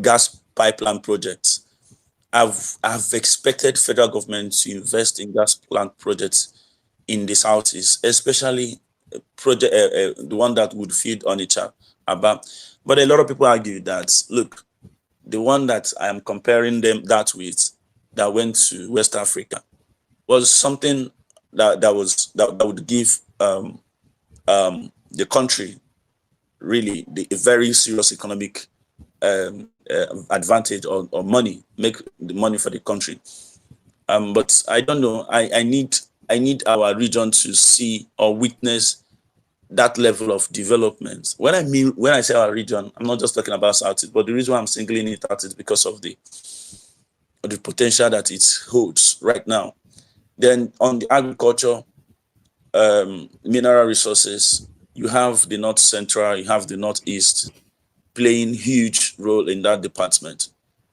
gas pipeline projects. I've expected federal government to invest in gas plant projects in the Southeast, especially project the one that would feed Onitsha, Aba. But a lot of people argue that, look, the one that I am comparing that with, that went to West Africa, was something that would give the country really a very serious economic advantage or money, make the money for the country. But I don't know. I need our region to see or witness that level of development. When I say our region, I'm not just talking about Southeast, but the reason why I'm singling it out is because of the potential that it holds right now. Then on the agriculture, mineral resources, you have the North Central, you have the Northeast playing huge role in that department.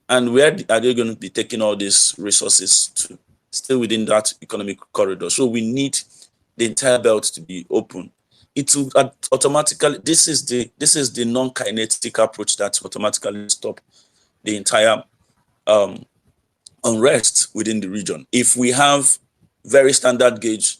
And where are they going to be taking all these resources to? Still within that economic corridor. So we need the entire belt to be open. It will automatically, this is the non-kinetic approach that automatically stop the entire unrest within the region. If we have very standard gauge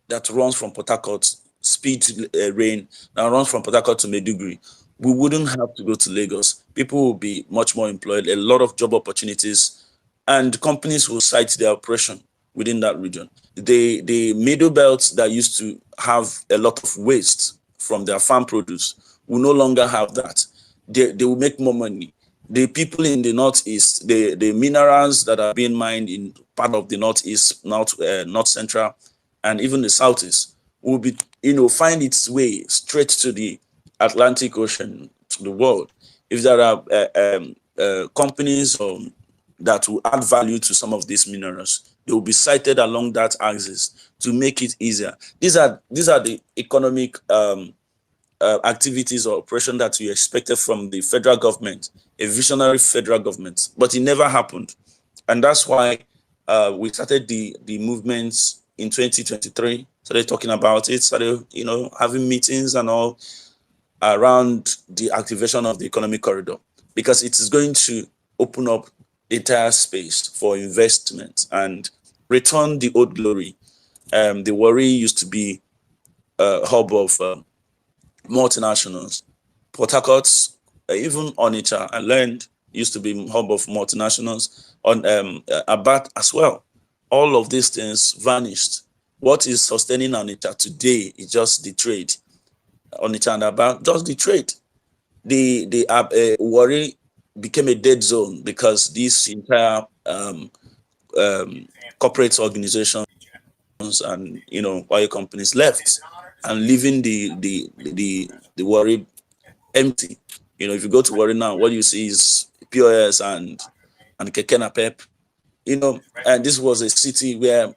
that runs from Port Harcourt, speed rain, that runs from Port Harcourt to Maiduguri, we wouldn't have to go to Lagos. People will be much more employed, a lot of job opportunities, and companies will site their operation within that region. The middle belts that used to have a lot of waste from their farm produce will no longer have that. They will make more money. The people in the Northeast, the minerals that are being mined in part of the Northeast, North Central, and even the Southeast will be, find its way straight to the Atlantic Ocean, to the world. If there are companies that will add value to some of these minerals, they will be sited along that axis to make it easier. These are the economic activities or operation that we expected from the federal government, a visionary federal government, but it never happened. And that's why we started the movements in 2023, started talking about it, started having meetings and all around the activation of the economic corridor, because it is going to open up the entire space for investment and return the old glory. The Warri used to be a hub of multinationals. Port Harcourt, even Onitsha, I learned, used to be a hub of multinationals. On Abat as well. All of these things vanished. What is sustaining Onitsha today is just the trade. Onitsha and Abat, just the trade. The Warri became a dead zone because these entire corporate organizations and oil companies left, and leaving the Warri empty. If you go to Warri now, what you see is POS and Keke Napep. And this was a city where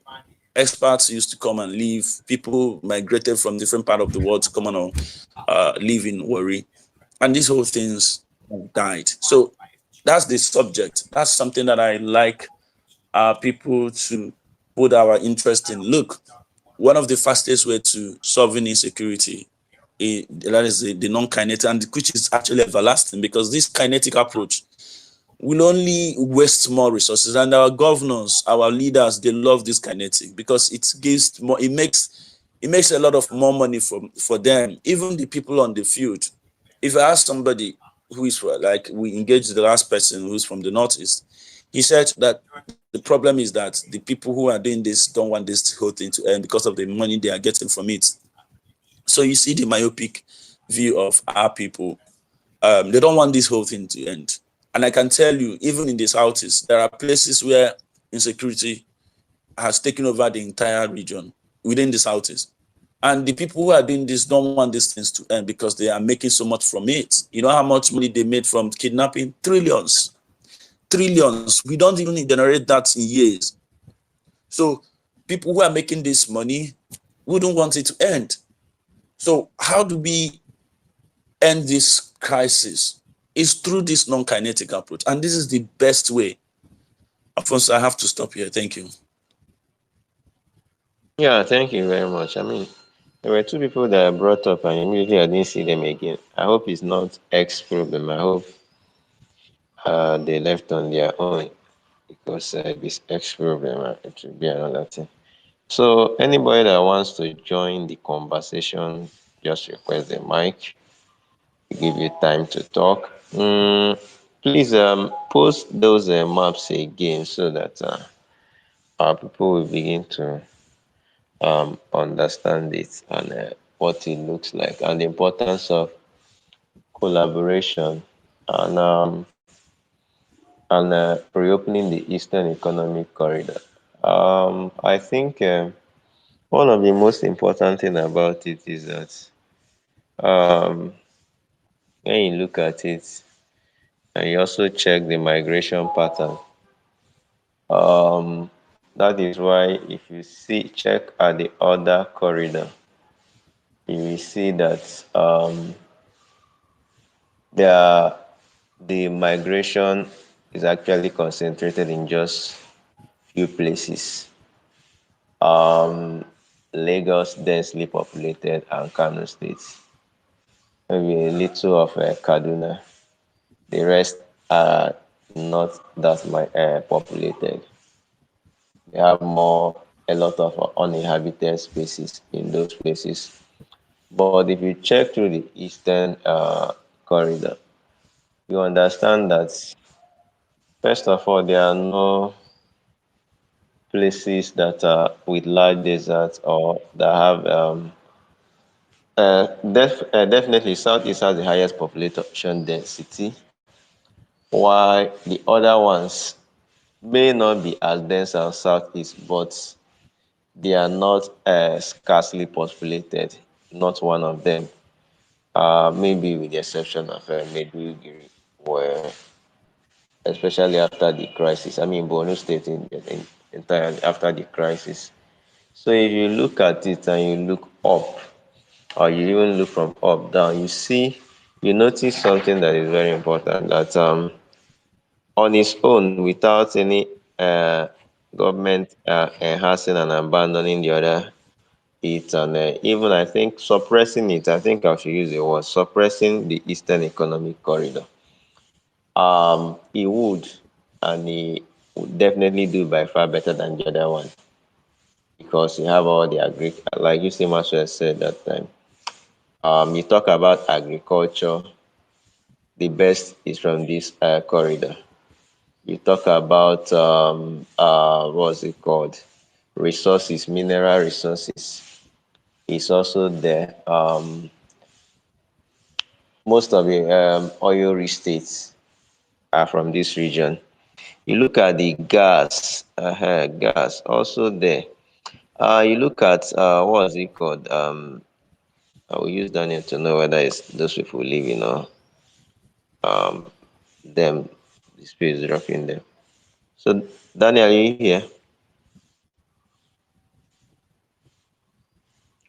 experts used to come and live. People migrated from different parts of the world to come and live in Warri. And these whole things died. So that's the subject. That's something that I like people to put our interest in. Look, one of the fastest way to solving insecurity, that is the non-kinetic, and which is actually everlasting, because this kinetic approach will only waste more resources. And our governors, our leaders, they love this kinetic because it gives more, it makes a lot of more money for them, even the people on the field. If I ask somebody who is, like we engaged the last person who's from the Northeast, he said that the problem is that the people who are doing this don't want this whole thing to end because of the money they are getting from it. So you see the myopic view of our people. They don't want this whole thing to end. And I can tell you, even in the Southeast, there are places where insecurity has taken over the entire region within the Southeast. And the people who are doing this don't want these things to end because they are making so much from it. You know how much money they made from kidnapping? Trillions. trillions. We don't even generate that in years. So people who are making this money wouldn't want it to end. So how do we end this crisis? It's through this non-kinetic approach. And this is the best way. Alfonso, I have to stop here. Thank you. Yeah, thank you very much. I mean, there were two people that I brought up and immediately I didn't see them again. I hope it's not X problem. I hope they left on their own, because if it's X problem, it will be another thing. So anybody that wants to join the conversation, just request the mic. We give you time to talk. Please post those maps again so that our people will begin to understand it and what it looks like, and the importance of collaboration and reopening the Eastern Economic Corridor. I think one of the most important thing about it is that um, when you look at it and you also check the migration pattern, that is why if you check at the other corridor, you will see that the migration is actually concentrated in just few places. Lagos, densely populated, and Kano states. Maybe a little of Kaduna. The rest are not that populated. They have a lot of uninhabited spaces in those places. But if you check through the eastern corridor, you understand that, first of all, there are no places that are with large deserts or that have definitely Southeast has the highest population density, while the other ones may not be as dense as Southeast, but they are not scarcely populated. Not one of them. Maybe with the exception of Maiduguri, where, especially after the crisis, I mean Borno State entirely after the crisis. So if you look at it and you look up, or you even look from up down, you notice something that is very important, that on its own, without any government enhancing and abandoning the other it, and even I think suppressing it, I think I should use the word suppressing the Eastern Economic Corridor. He would, and he would definitely do by far better than the other one, because you have all the like you see Marshall said that time. You talk about agriculture, the best is from this corridor. You talk about what's it called? Resources, mineral resources. It's also there. Most of the oil rich states are from this region. You look at the gas also there. You look at what's it called? I will use Daniel to know whether it's those people living or them. The space is roughing them. So Daniel, are you here?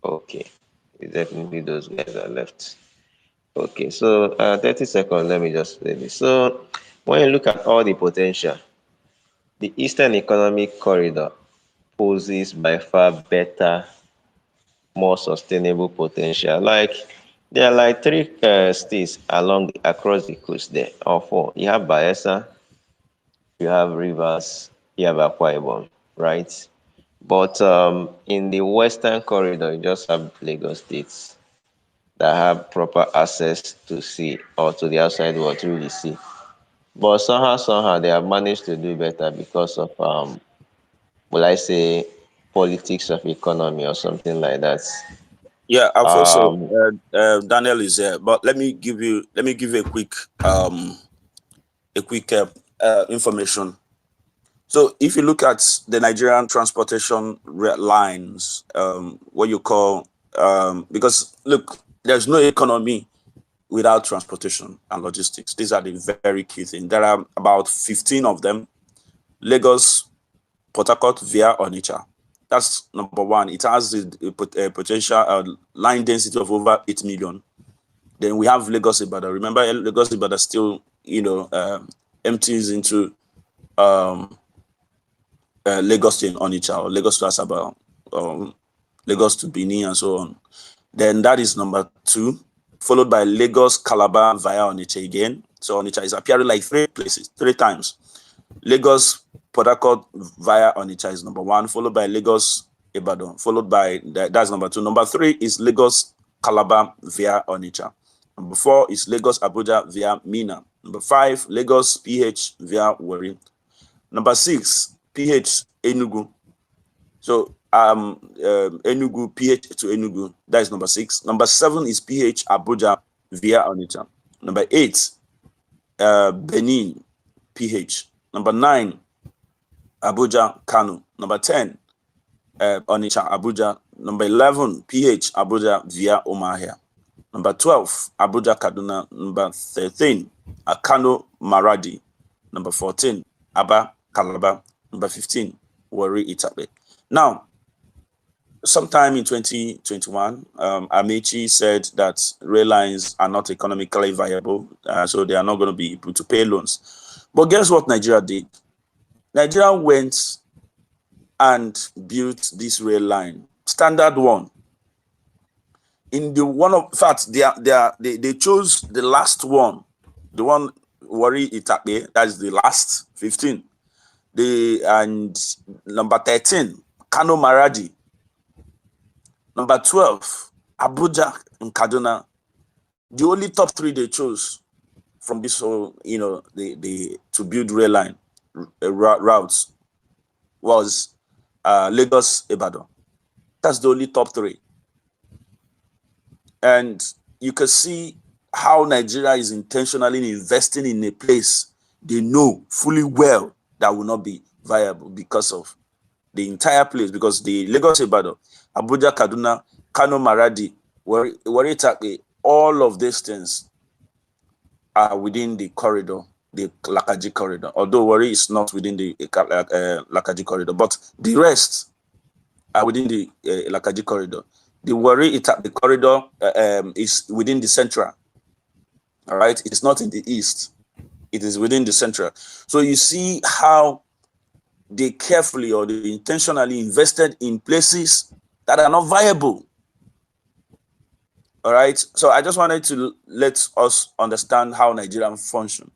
Okay. It's definitely those guys are left. Okay, so 30 seconds, let me just play this. So when you look at all the potential, the Eastern Economic Corridor poses by far better, more sustainable potential. Like, there are like three states across the coast there, or four. You have Bayelsa, you have Rivers, you have Akwa Ibom, right? But in the Western Corridor, you just have Lagos states that have proper access to sea or to the outside world through the sea. But somehow they have managed to do better because of will I say politics of economy or something like that. Yeah, Alfonso, Um, Daniel is here, but let me give you a quick information. So if you look at the Nigerian transportation lines, what you call because look, there's no economy without transportation and logistics. These are the very key things. There are about 15 of them. Lagos, Port Harcourt via Onitsha. That's number one. It has the potential line density of over 8 million. Then we have Lagos Ibadan. Remember, Lagos Ibadan still, empties into Lagos to Onitsha, or Lagos to Asaba, Lagos to Benin, and so on. Then that is number two, followed by Lagos Calabar via Onitsha again. So Onitsha is appearing like three times. Lagos Port Harcourt via Onitsha is number one, followed by Lagos Ibadan, followed by that's number two. Number three is Lagos Calabar via Onitsha. Number four is Lagos Abuja via Mina. Number five, Lagos PH via Warri. Number six, PH Enugu. So Enugu PH to Enugu, that is number six. Number seven is PH Abuja via Onitsha. Number eight, Benin PH. Number nine, Abuja Kano. Number 10, Onitsha Abuja. Number 11, PH Abuja via Umahia. Number 12, Abuja Kaduna. Number 13, Kano Maradi. Number 14, Aba Calabar. Number 15, Warri Itape. Now, sometime in 2021, Amechi said that rail lines are not economically viable, so they are not going to be able to pay loans. But guess what Nigeria did? Nigeria went and built this rail line, standard one. In fact, they chose the last one, the one Warri Itape, that is the last 15. And number 13, Kano Maradi. Number 12, Abuja and Kaduna. The only top three they chose from this whole, to build rail line routes was Lagos Ibadan. That's the only top three. And you can see how Nigeria is intentionally investing in a place they know fully well that will not be viable because of the entire place, because the Lagos Ibadan, Abuja Kaduna, Kano Maradi, Warri Itape, all of these things are within the corridor, the Lakaji corridor, although Warri is not within the Lakaji corridor, but the rest are within the Lakaji corridor. The Warri Itape corridor is within the central. All right, it's not in the east, it is within the central. So you see how they carefully or they intentionally invested in places that are not viable. All right, so I just wanted to let us understand how Nigerian function.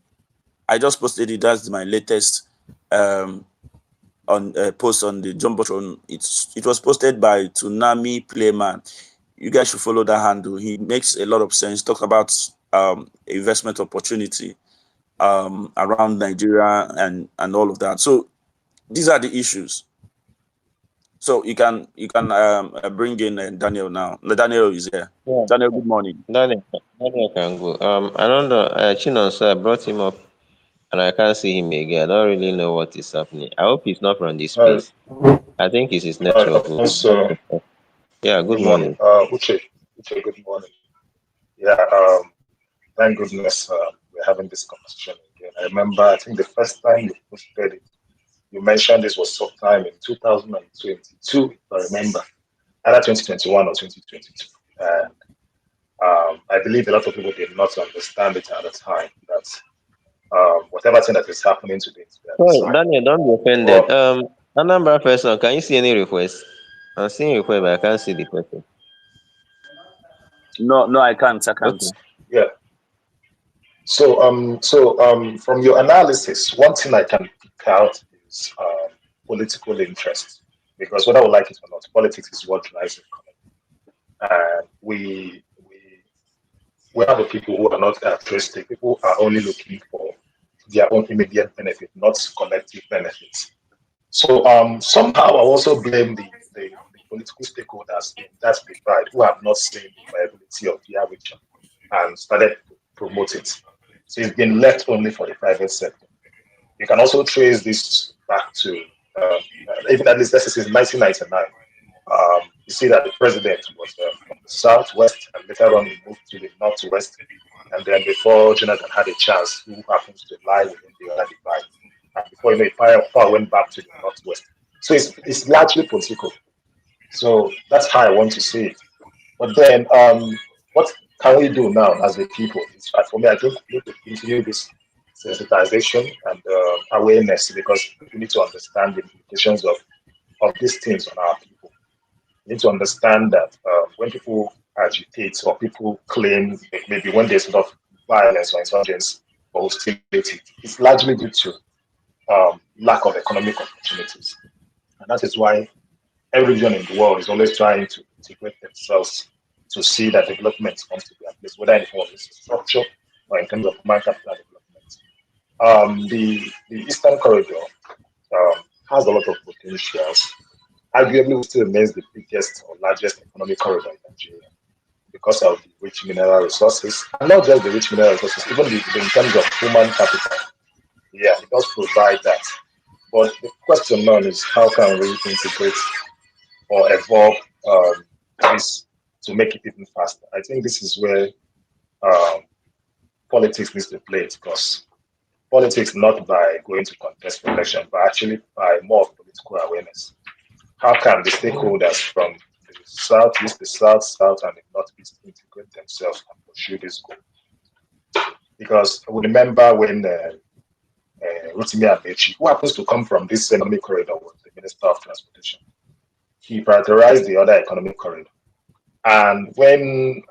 I just posted it. That's my latest post on the Jumbotron. It was posted by Tsunami Playman. You guys should follow that handle. He makes a lot of sense. Talk about investment opportunity around Nigeria and all of that. So these are the issues. So you can bring in Daniel now. Daniel is here. Yeah. Daniel, good morning. Daniel can go. I don't know. Chinonso, I brought him up, and I can't see him again. I don't really know what is happening. I hope he's not from this space. I think it's his network. So, yeah. Good morning. Uche, good morning. Yeah. Thank goodness we're having this conversation again. I remember, I think the first time you posted it, you mentioned this was sometime in 2022, if I remember, either 2021 or 2022. And I believe a lot of people did not understand it at the time, that whatever thing that is happening today. Daniel, don't be offended. Anambra person, can you see any requests? I'm seeing requests, but I can't see the person. No, I can't. Okay. Yeah. So, from your analysis, one thing I can pick out is political interest, because whether we like it or not, politics is what drives the economy. And we have the people who are not altruistic. People are only looking for their own immediate benefit, not collective benefits. So somehow I also blame the political stakeholders in that divide who have not seen the viability of their region and started to promote it. So it's been left only for the private sector. You can also trace this back to even at least this is 1999. You see that the president was from southwest, and later on he moved to the northwest. And then before Jonathan had a chance, who happens to lie within the other divide. And before you know it, power went back to the northwest. So it's largely political. So that's how I want to see it. But then, what can we do now as a people? For me, I think we need to continue this sensitization and awareness, because we need to understand the implications of these things on our people. We need to understand that when people agitate or people claim, maybe when there's a lot of violence or insurgence or hostility, it's largely due to lack of economic opportunities. And that is why every region in the world is always trying to integrate themselves to see that development comes to their place, whether in form of infrastructure or in terms of human capital development. The Eastern Corridor has a lot of potentials. Arguably, it still remains the biggest or largest economic corridor in Nigeria because of the rich mineral resources, and not just the rich mineral resources, even in terms of human capital. Yeah, it does provide that. But the question now is, how can we integrate or evolve this to make it even faster? I think this is where politics needs to play its course. Politics not by going to contest for election, but actually by more of political awareness. How can the stakeholders from the southeast, the south, and the northeast integrate themselves and pursue this goal? Because we remember when Rotimi Amechi, who happens to come from this economic corridor, was the Minister of Transportation. He prioritized the other economic corridor. And when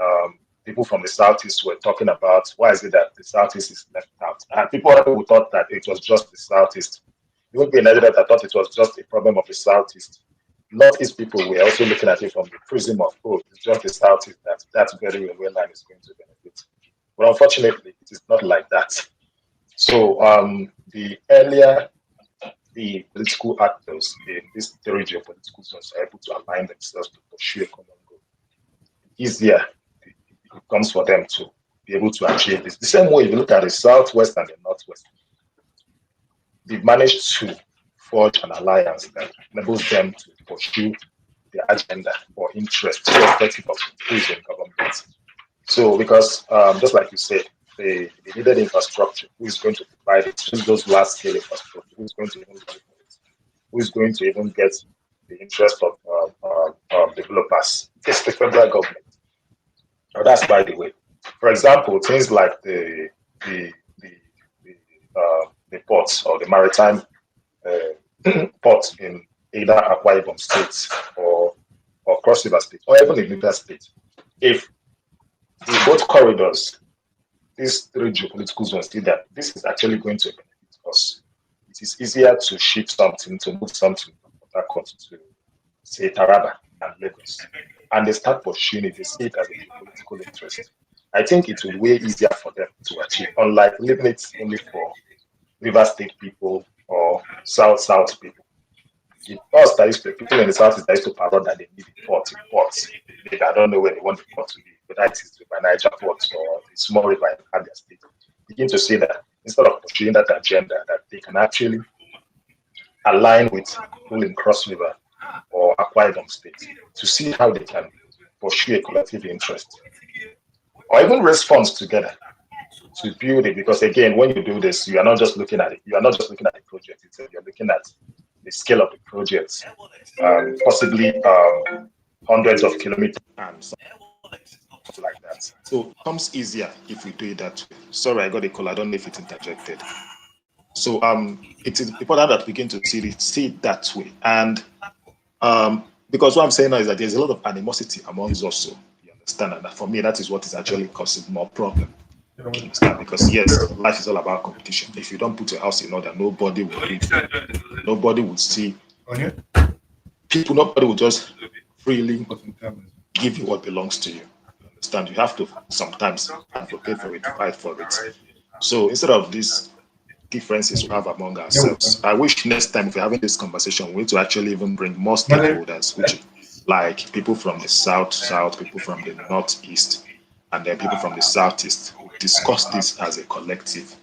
people from the southeast were talking about why is it that the southeast is left out, and people thought that it was just the southeast. There would be an Nigeria that thought it was just a problem of the southeast. Northeast people were also looking at it from the prism of, oh, it's just the southeast that very railway line is going to benefit. But unfortunately, it is not like that. So the earlier the political actors in these three geopolitical zones are able to align themselves to pursue a common goal, easier it comes for them to be able to achieve this. The same way, if you look at the southwest and the northwest, they've managed to forge an alliance that enables them to pursue their agenda or interest, irrespective of who is in government. So, because just like you said, they needed infrastructure. Who is going to provide it? Who's those large scale infrastructure? Who's going to even pay for it? Who is going to even get the interest of developers? It's the federal government. Now, that's by the way. For example, things like the ports or the maritime ports in either Akwa Ibom State or Cross River State or even in River State. If in both corridors, these three geopolitical zones did that, this is actually going to benefit us. It is easier to ship something, to move something from Port Harcourt to, say, Taraba and Lagos. And they start pursuing it, they see it as a geopolitical interest. I think it will be way easier for them to achieve, unlike leaving it only for River State people or South people. In us, that is people in the South that used to parrot that they need the ports. I don't know where they want the port to be, whether it is the Niger port or the small river in Abia State. Begin to see that instead of pursuing that agenda, that they can actually align with people in Cross River or Akwa Ibom State to see how they can pursue a collective interest, or even raise funds together to build it. Because again, when you do this, you are not just looking at it. You are not just looking at the project itself. You're looking at the scale of the project, possibly hundreds of kilometers and something like that. So it becomes easier if we do it that way. Sorry, I got a call. I don't know if it's interjected. So it is important that we begin to see it that way. And because what I'm saying now is that there's a lot of animosity among us also. You understand? And for me, that is what is actually causing more problem. You understand? Because yes, life is all about competition. If you don't put your house in order, nobody will read you. Nobody will see people. Nobody will just freely give you what belongs to you. You understand? You have to sometimes advocate for it, fight for it. So instead of these differences we have among ourselves, I wish next time if we're having this conversation, we need to actually even bring more stakeholders, which like people from the south, people from the northeast, and then people from the southeast, who discuss this as a collective.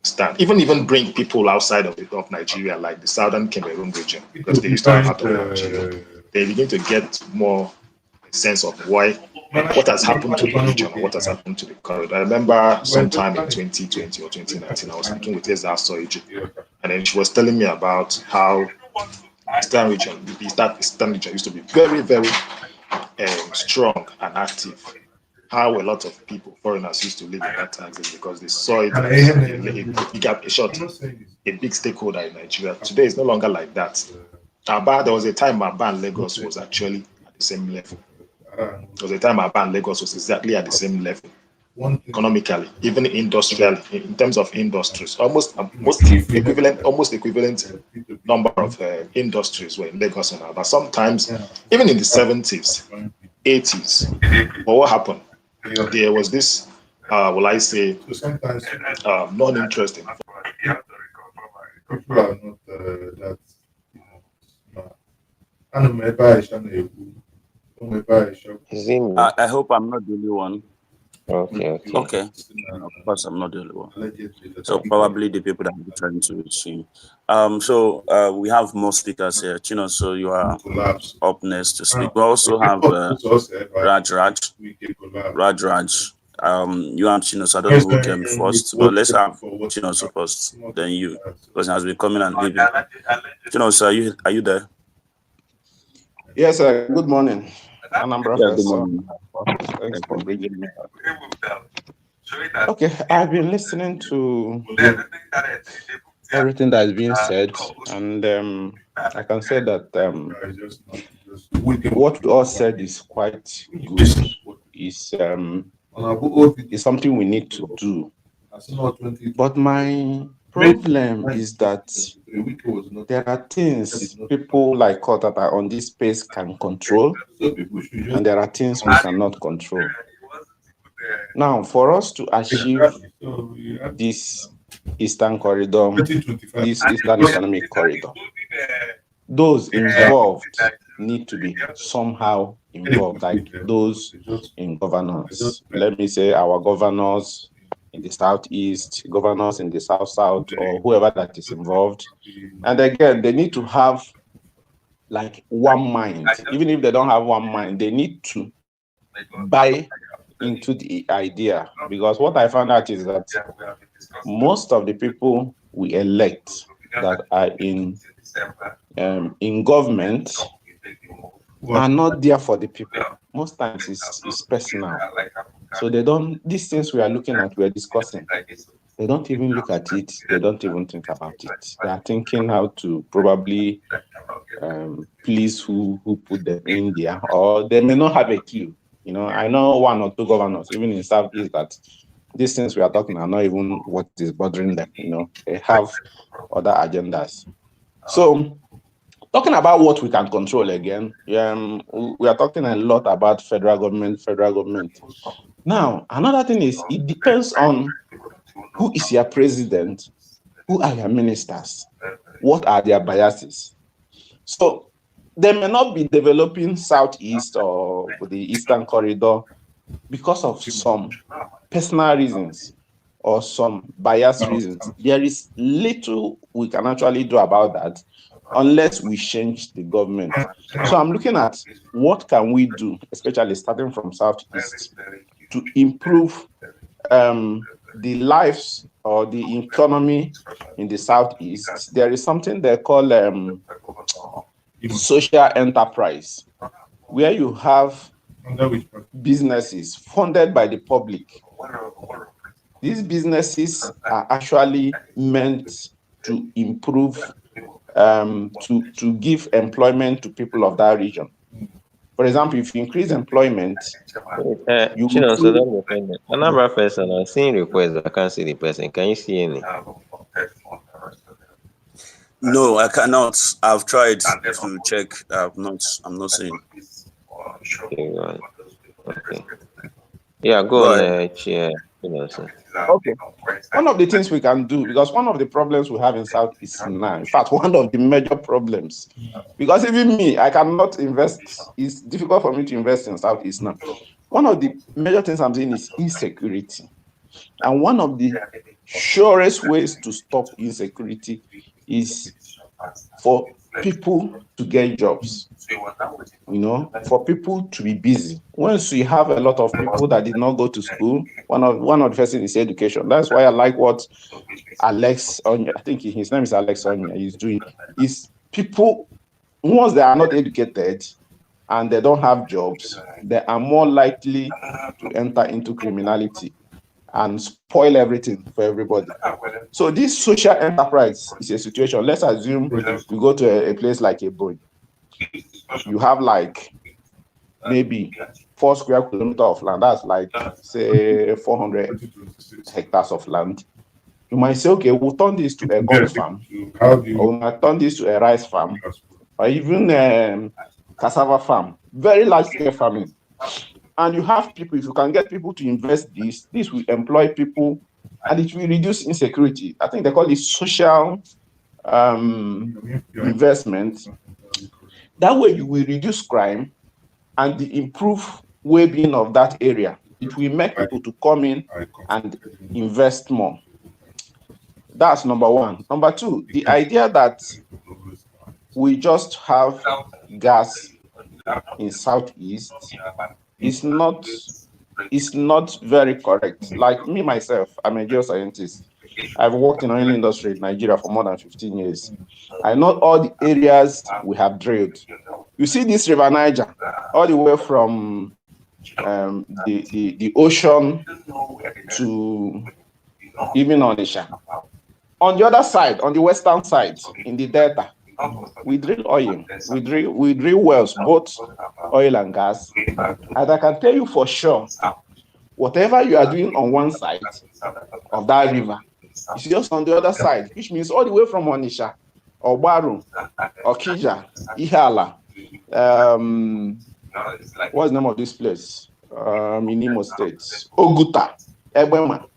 Stand. Even bring people outside of Nigeria, like the southern Cameroon region, because they used to have part of Nigeria. They begin to get more sense of what has happened to the region and what has happened to the corridor. I remember sometime in 2020 or 2019, I was speaking with Ezra Soiji, and then she was telling me about how Eastern region, the Eastern region used to be very, very strong and active. How a lot of people, foreigners, used to live in that axis because they saw it as a big stakeholder in Nigeria. Today, it's no longer like that. There was a time Aba and Lagos was actually at the same level. There was a time Aba and Lagos was exactly at the same level economically, even industrially, in terms of industries. Almost equivalent number of industries were in Lagos and Aba. Sometimes, even in the 70s, 80s. But what happened? There was this, non-interest in. People are not that smart. Is I hope I'm not the only one. okay? Okay. Of course, I'm not the only one. So probably the people that are trying to reach. So we have more speakers here. Chino, so you are up next to speak. We also have Raj. You and Chino, so I don't know who came first, but let's have Chino first, then you, because he has been coming and leaving. Chino, so are you there? Yes, sir. Good morning. Anambra Yeah, good first, morning. thanks for bringing me. Okay, I've been listening to everything that is being said, and I can say that what we all said is quite good. Is something we need to do. But my problem is that there are things people like us that are on this space can control, and there are things we cannot control. Now, for us to achieve this Eastern Corridor, this Eastern Economic Corridor, those involved need to be somehow involved, like those in governance. Let me say our governors in the Southeast, governors in the South, or whoever that is involved. And again, they need to have like one mind. Even if they don't have one mind, they need to buy into the idea. Because what I found out is that most of the people we elect that are in government are not there for the people. Most times it's personal. So they don't, these things we are looking at, we're discussing, they don't even look at it. They don't even think about it. They are thinking how to probably please who put them in there, or they may not have a clue. You know, I know one or two governors, even in Southeast, that these things we are talking are not even what is bothering them. You know, they have other agendas. So, talking about what we can control again, we are talking a lot about federal government. Now, another thing is, it depends on who is your president, who are your ministers, what are their biases. So they may not be developing Southeast or the Eastern Corridor because of some personal reasons or some biased reasons. There is little we can actually do about that unless we change the government. So I'm looking at what can we do, especially starting from Southeast, to improve the lives or the economy in the Southeast. There is something they call social enterprise, where you have businesses funded by the public. These businesses are actually meant to improve, to give employment to people of that region. For example, if you increase employment, you Chino, so don't be offended. Another person, I'm seeing requests, I can't see the person. Can you see any? No, I cannot. I've tried to check. I'm not seeing. Okay. Yeah, go on, Chair. Okay. One of the things we can do, because one of the problems we have in Southeast now, in fact, one of the major problems, because even me, I cannot invest, it's difficult for me to invest in Southeast now. One of the major things I'm seeing is insecurity. And one of the surest ways to stop insecurity is for people to get jobs, for people to be busy. Once we have a lot of people that did not go to school, one of the first things is education. That's why I like what Alex Onya, I think his name is Alex Onya, is doing. Is people, once they are not educated and they don't have jobs, they are more likely to enter into criminality and spoil everything for everybody. So this social enterprise is a situation. Let's assume you go to a place like Ebonyi. You have like maybe 4 square kilometers of land. That's like, say, 400 hectares of land. You might say, okay, we'll turn this to a gum farm, or we might turn this to a rice farm, or even cassava farm, very large scale farming. And you have people, if you can get people to invest this will employ people and it will reduce insecurity. I think they call it social investment. That way you will reduce crime and improve well-being of that area. It will make people to come in and invest more. That's number one. Number two, the idea that we just have gas in Southeast is not very correct. Like me, myself, I'm a geoscientist. I've worked in the oil industry in Nigeria for more than 15 years. I know all the areas we have drilled. You see this River Niger, all the way from the ocean to even Onisha. On the other side, on the western side, in the delta, we drill oil. We drill wells, both oil and gas. And I can tell you for sure, whatever you are doing on one side of that river is just on the other side, which means all the way from Onisha, Obaru, Okija, Ihala, what's the name of this place? In Imo State, Oguta, Ebema.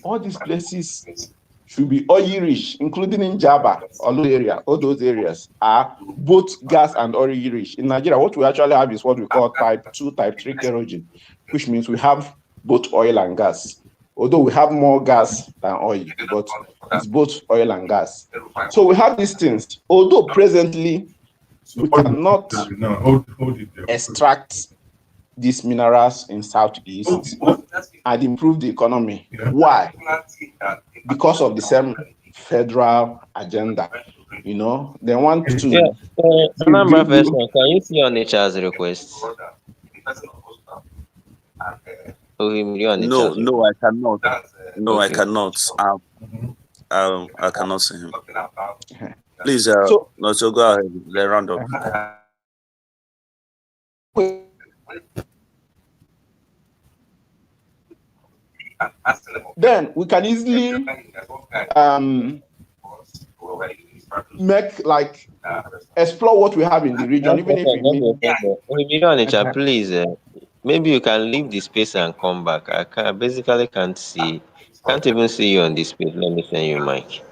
All these places should be oil rich, including in Java, all those areas are both gas and oil rich. In Nigeria, what we actually have is what we call type 2, type 3 kerosene, which means we have both oil and gas. Although we have more gas than oil, but it's both oil and gas. So we have these things. Although presently we cannot extract these minerals in Southeast and improve the economy. Why? Because of the same federal agenda. They want to. Yeah. Anambra first, can you see on Nature's request? No, I cannot. No, okay. I cannot. I cannot see him. Please, so go ahead. Let's round up. Then we can easily explore what we have in the region, even if we please, maybe you can leave the space and come back. I can't even see you on this page. Let me send you mic.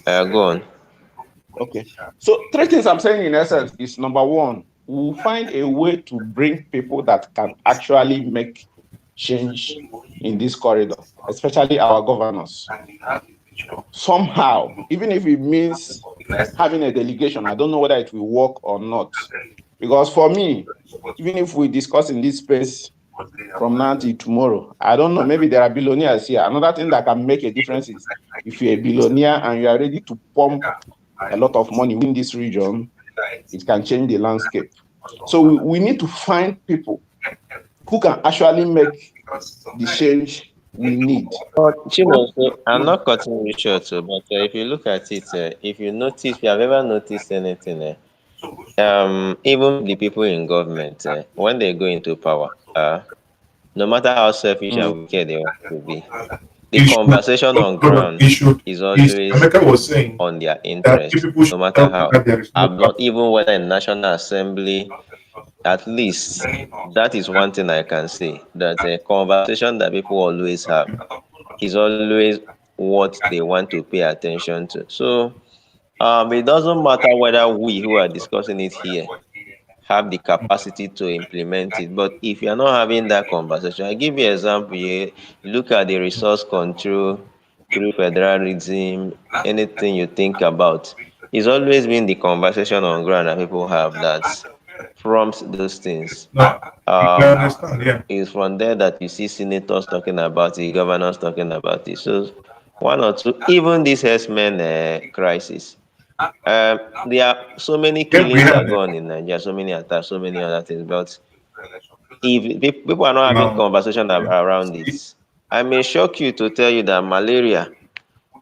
Go on. Okay. So 3 things I'm saying in essence is, number one, we'll find a way to bring people that can actually make change in this corridor, especially our governors. Somehow, even if it means having a delegation, I don't know whether it will work or not. Because for me, even if we discuss in this space from now till tomorrow, I don't know, maybe there are billionaires here. Another thing that can make a difference is if you're a billionaire and you are ready to pump a lot of money in this region, it can change the landscape. So we need to find people who can actually make the change we need. I'm not cutting you short, but if you look at it, if you have ever noticed anything, even the people in government, when they go into power, no matter how selfish and wicked they want to be, the conversation on ground is always on their interest, no matter how. I'm not even whether in National Assembly. At least that is one thing I can say, that a conversation that people always have is always what they want to pay attention to. So it doesn't matter whether we who are discussing it here have the capacity to implement it, but if you're not having that conversation, I give you an example here. Look at the resource control through federalism, anything you think about. it's always been the conversation on ground that people have that prompts those things. It's from there that you see senators talking about it, governors talking about it. So one or two, even this herdsmen crisis. There are so many killings that go on in Nigeria, so many attacks, so many other things. But if people are not having conversation around it, I may shock you to tell you that malaria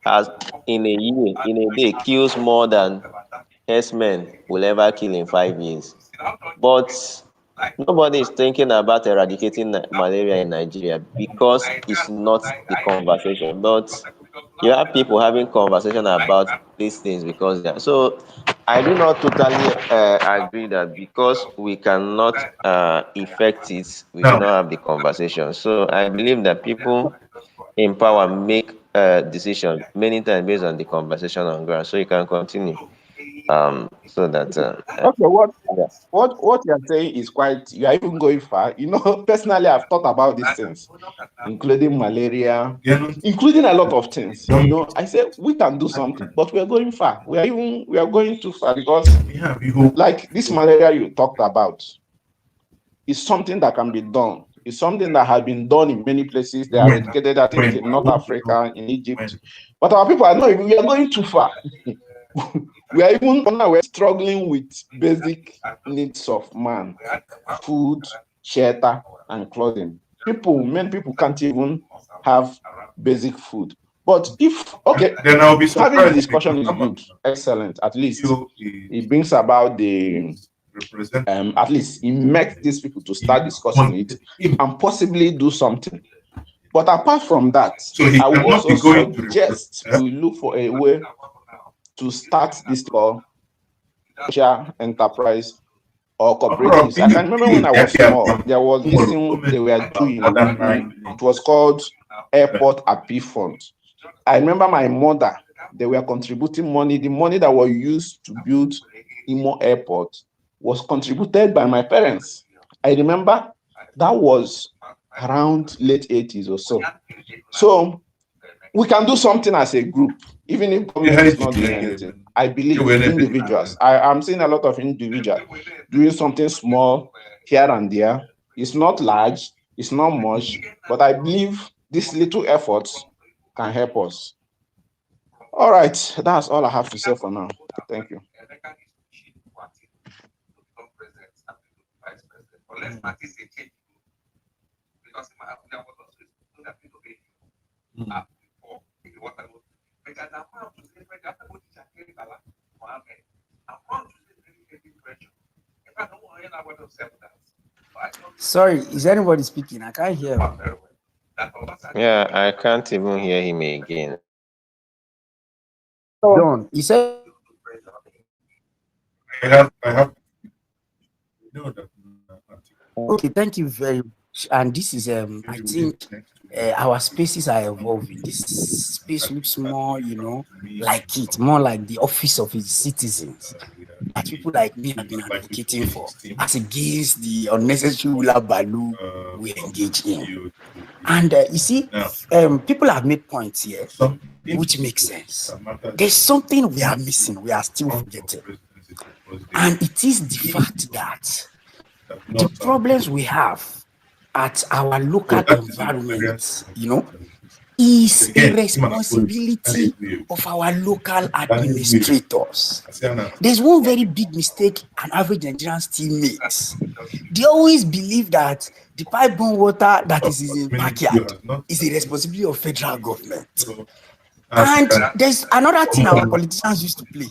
has in a year, in a day, kills more than herdsmen will ever kill in 5 years. But nobody is thinking about eradicating malaria in Nigeria because it's not the conversation. But you have people having conversation about these things because they are. So I do not totally agree that because we cannot effect it, we should not have the conversation. So I believe that people in power make decisions many times based on the conversation on ground. So you can continue. So that Okay, yeah. what you're saying is quite, you are even going far. You know, personally, I've thought about these things, including malaria, including a lot of things. You know, I said we can do something, but we are going far. We are going too far because, like this malaria you talked about, is something that can be done. It's something that has been done in many places. They are eradicated, I think, in North Africa, in Egypt. But our people are not. We are going too far. We are even now we're struggling with basic needs of man: food, shelter, and clothing. Many people can't even have basic food. But if then I'll be surprised. having the discussion is good, excellent. At least it brings about the at least it makes these people to start discussing it and possibly do something. But apart from that, I would also suggest we look for a way to start this social enterprise or cooperatives. I can remember when I was small, there was this thing they were doing. It was called Airport Appeal Fund. I remember my mother, they were contributing money. The money that was used to build Imo Airport was contributed by my parents. I remember that was around late 80s or so. So we can do something as a group, even if government is not doing anything. I believe individuals. I'm seeing a lot of individuals doing something small here and there. It's not large, it's not much, but I believe these little efforts can help us. All right, that's all I have to say for now. Thank you. Sorry, is anybody speaking? I can't hear him. Yeah, I can't even hear him again. Don, he said. I have. No, Okay, thank you very much. And this is I think our spaces are evolving. This space looks more, like it, more like the office of its citizens that people like me have been advocating for, as against the unnecessary hula baloo we engage in. And you see, people have made points here, which makes sense. There's something we are missing, we are still forgetting. And it is the fact that the problems we have at our local environment, is a responsibility of our local administrators. There's one very big mistake an average Nigerian still makes. They always believe that the pipe-borne water that is in backyard is the responsibility of federal government. And there's another thing our politicians used to play.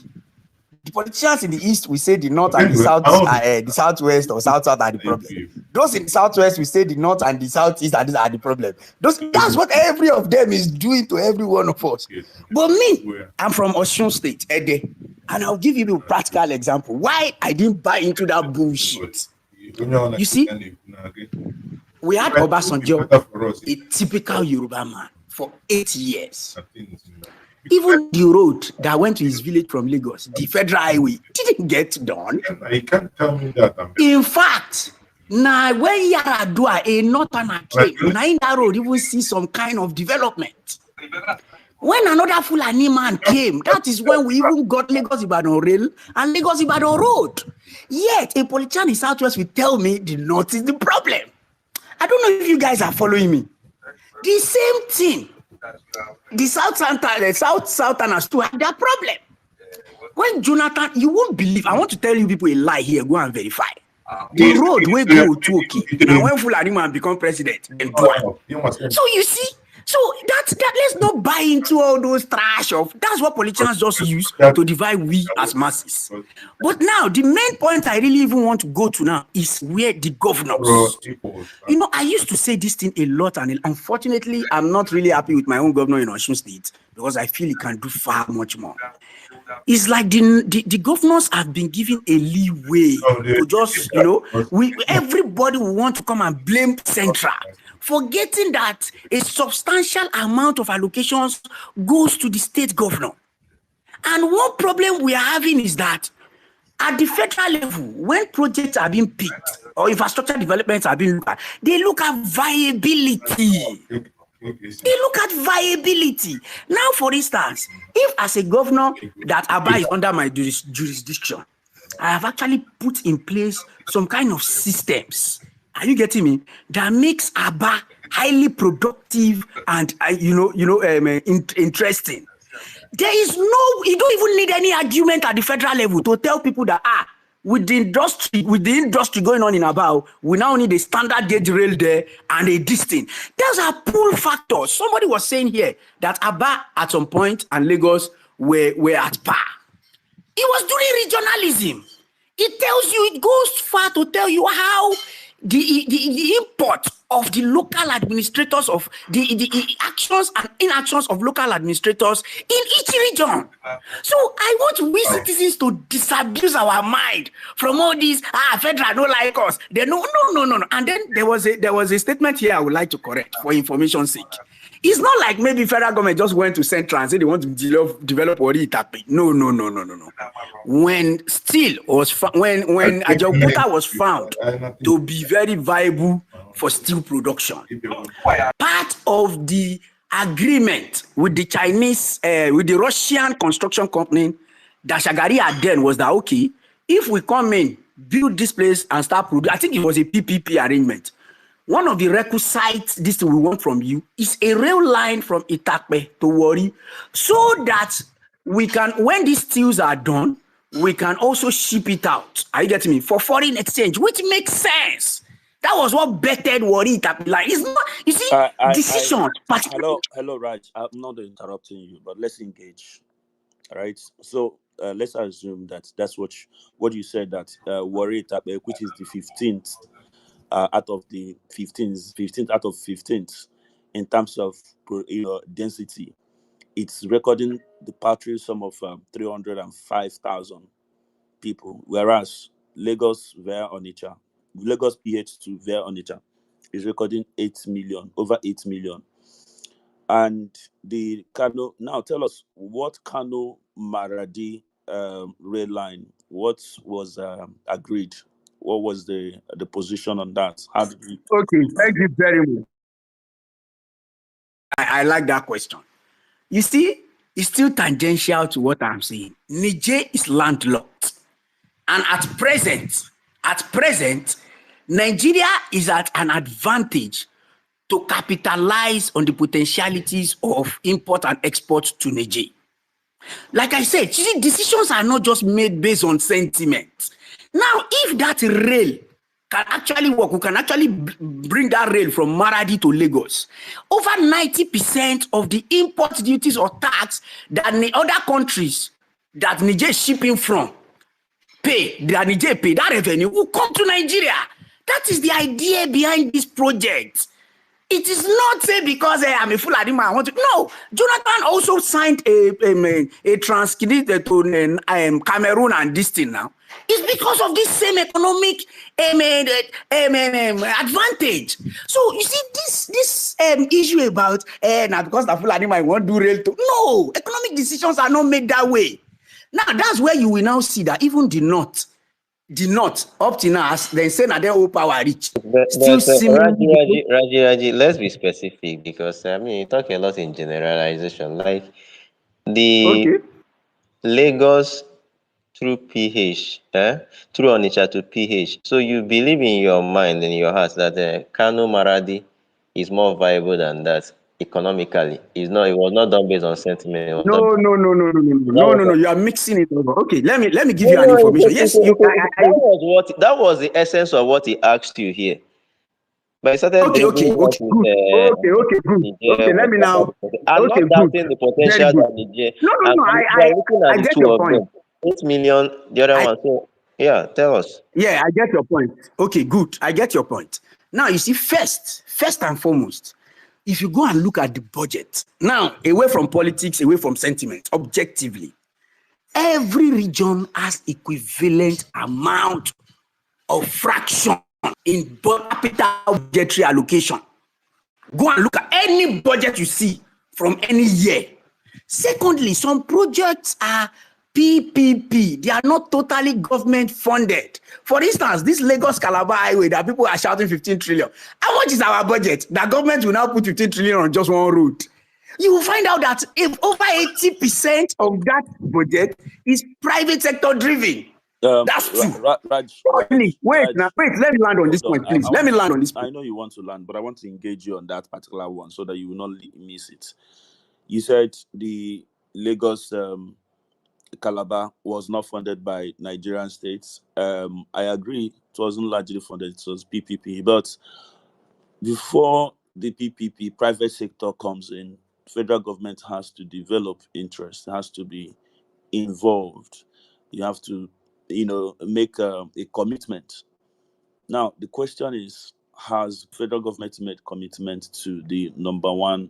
The politicians in the east will say the north and the south, the southwest or south are the problem. Those in the southwest will say the north and the southeast are the problem. That's what every of them is doing to every one of us. But me, I'm from Osun State, Ede, and I'll give you a practical example why I didn't buy into that bullshit. You see, we had Obasanjo, a typical Yoruba man, for 8 years. Even the road that went to his village from Lagos, the federal highway, didn't get done. You can't tell me that. In fact, now when Yaradua, a northerner came, now in that road, you will see some kind of development. When another Fulani man came, that is when we even got Lagos Ibadan Rail and Lagos Ibadan Road. Yet, a politician in Southwest will tell me the North is the problem. I don't know if you guys are following me. The same thing. The Southerners too had their problem. When Jonathan, you won't believe, I want to tell you people a lie here, go and verify. The road will go to okay. Now when Fulani man become president, then do it. So you see, so that let's not buy into all those trash of that's what politicians just use to divide we as masses. But now the main point I really even want to go to now is where the governors. You know, I used to say this thing a lot, and unfortunately, I'm not really happy with my own governor in Osun State because I feel he can do far much more. It's like the governors have been given a leeway to just, you know, everybody will want to come and blame Central, forgetting that a substantial amount of allocations goes to the state governor. And one problem we are having is that at the federal level, when projects are being picked or infrastructure developments are being looked at, they look at viability. They look at viability. Now, for instance, if as a governor that Aba is under my jurisdiction, I have actually put in place some kind of systems. Are you getting me? That makes Aba highly productive and interesting. There is you don't even need any argument at the federal level to tell people that with the industry going on in Aba, we now need a standard gauge rail there and a distance. Those are pull factors. Somebody was saying here that Aba at some point and Lagos were at par. It was during regionalism. It tells you, it goes far to tell you how the import of the local administrators of the actions and inactions of local administrators in each region. So I want we citizens to disabuse our mind from all these federal don't like us. They no. And then there was a statement here I would like to correct for information's sake. It's not like maybe federal government just went to Central and said they want to develop Wari Itape. No. When steel was when Ajaokuta was found to be very viable for steel production, part of the agreement with the Chinese, with the Russian construction company, that Shagari had then was that okay, if we come in, build this place and start producing, I think it was a PPP arrangement. One of the requisites this we want from you is a rail line from Itape to Wari, so that we can, when these steels are done, we can also ship it out. Are you getting me? For foreign exchange, which makes sense. That was what bettered Wari Itape line. It's not, you see, decision. Hello, Raj. I'm not interrupting you, but let's engage. All right. So let's assume that that's what you said, that Wari Itape, which is the 15th. Out of the 15th out of 15th in terms of density, it's recording the paltry sum of 305,000 people, whereas Lagos PH2 via Onitsha is recording 8 million, over 8 million. And the Kano, now tell us what Kano Maradi rail line, what was agreed? What was the position on that? How did we... Okay, thank you very much. I like that question. You see, it's still tangential to what I'm saying. Njenje is landlocked. And at present, Nigeria is at an advantage to capitalize on the potentialities of import and export to Njenje. Like I said, decisions are not just made based on sentiment. Now, if that rail can actually work, we can actually bring that rail from Maradi to Lagos. Over 90% of the import duties or tax that other countries that Niger is shipping from Niger pay, that revenue will come to Nigeria. That is the idea behind this project. It is not say because I'm a Fulani man, I want to. No, Jonathan also signed a transcript to Cameroon and this thing now. It's because of this same economic advantage. So you see this issue about now because the Fulani man want to do rail to. No, economic decisions are not made that way. Now that's where you will now see that even the North the North up to now, as they say that they all power rich, But, still seemingly. Raji, let's be specific because I mean you talk a lot in generalization. Like the Okay. Lagos through PH, through Onitsha to PH. So you believe in your mind, in your heart, that Kano Maradi is more viable than that economically. It's not. It was not done based on sentiment. It was done. No. You are mixing it over. Okay, let me give No, you an no, information. Yes, you. that was the essence of what he asked you here. But he started Okay, bringing good. what with Good. Nigeria. Okay, let me now. I'm Okay, not good. doubting the Very potential good. that Nigeria. No. We are looking at I the get two your of point. them. 8 million, the other I one. So yeah, tell us. Yeah, I get your point. Okay, good. I get your point. Now, you see, first and foremost, if you go and look at the budget, now, away from politics, away from sentiment, objectively, every region has equivalent amount of fraction in capital budgetary allocation. Go and look at any budget you see from any year. Secondly, some projects are PPP. They are not totally government funded. For instance, this Lagos Calabar highway that people are shouting 15 trillion. How much is our budget? The government will now put 15 trillion on just one road. You will find out that if over 80% of that budget is private sector driven. That's true. Raj, Wait, let me land on this hold on. point, please. Let me land on this point. I know you want to land, but I want to engage you on that particular one so that you will not miss it. You said the Lagos Calabar was not funded by Nigerian states. I agree, it wasn't largely funded, it was PPP. But before the PPP, private sector comes in, federal government has to develop interest, has to be involved. You have to, make a commitment. Now, the question is, has federal government made commitment to the number one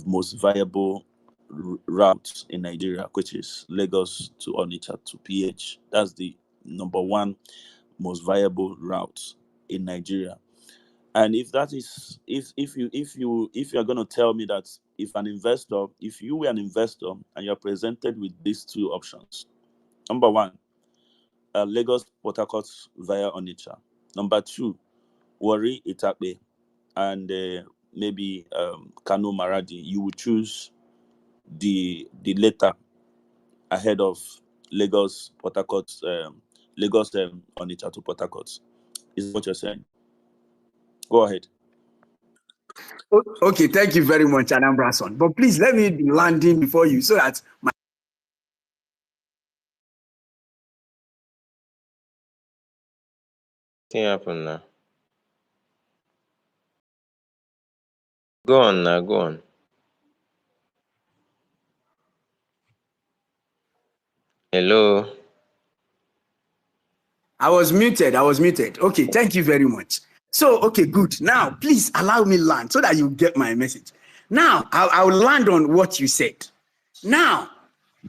most viable route in Nigeria, which is Lagos to Onitsha to PH? That's the number one most viable route in Nigeria. And if that is, if you are going to tell me that if you were an investor and you're presented with these two options, number one, Lagos Port Harcourt via Onitsha. Number two, Warri Itape and maybe Kano Maradi, you would choose the latter ahead of Lagos Port Harcourt, Lagos Onitsha to Port Harcourt. Is what you're saying? Go ahead. Okay, thank you very much, Anambra son. But please let me be landing before you so that my What happened now? Go on now, go on. Hello. I was muted. Okay, thank you very much. So, okay, good. Now, please allow me land so that you get my message. Now, I'll land on what you said. Now,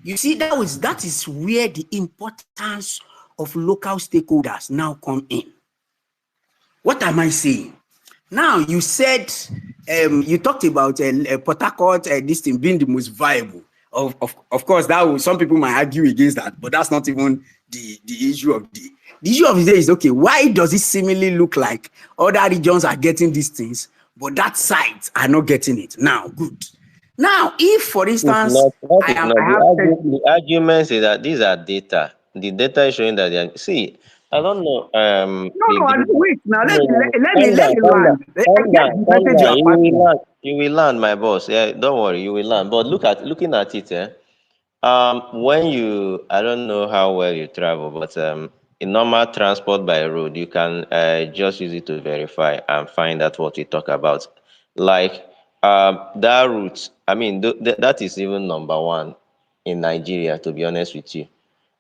you see, that is where the importance of local stakeholders now come in. What am I saying? Now, you said, you talked about Port Harcourt, this thing being the most viable. Of course, some people might argue against that, but that's not even the issue of the issue of the day is, okay, why does it seemingly look like other regions are getting these things, but that sides are not getting it? Now, good. Now, if, for instance, The argument is that these are data. The data is showing that they are. See, I don't know. Wait. Now let me Calm land. down. You will land, my boss. Yeah, don't worry. You will land. But looking at it, when I don't know how well you travel, but in normal transport by road, you can just use it to verify and find out what we talk about. Like that route, I mean, that is even number one in Nigeria, to be honest with you.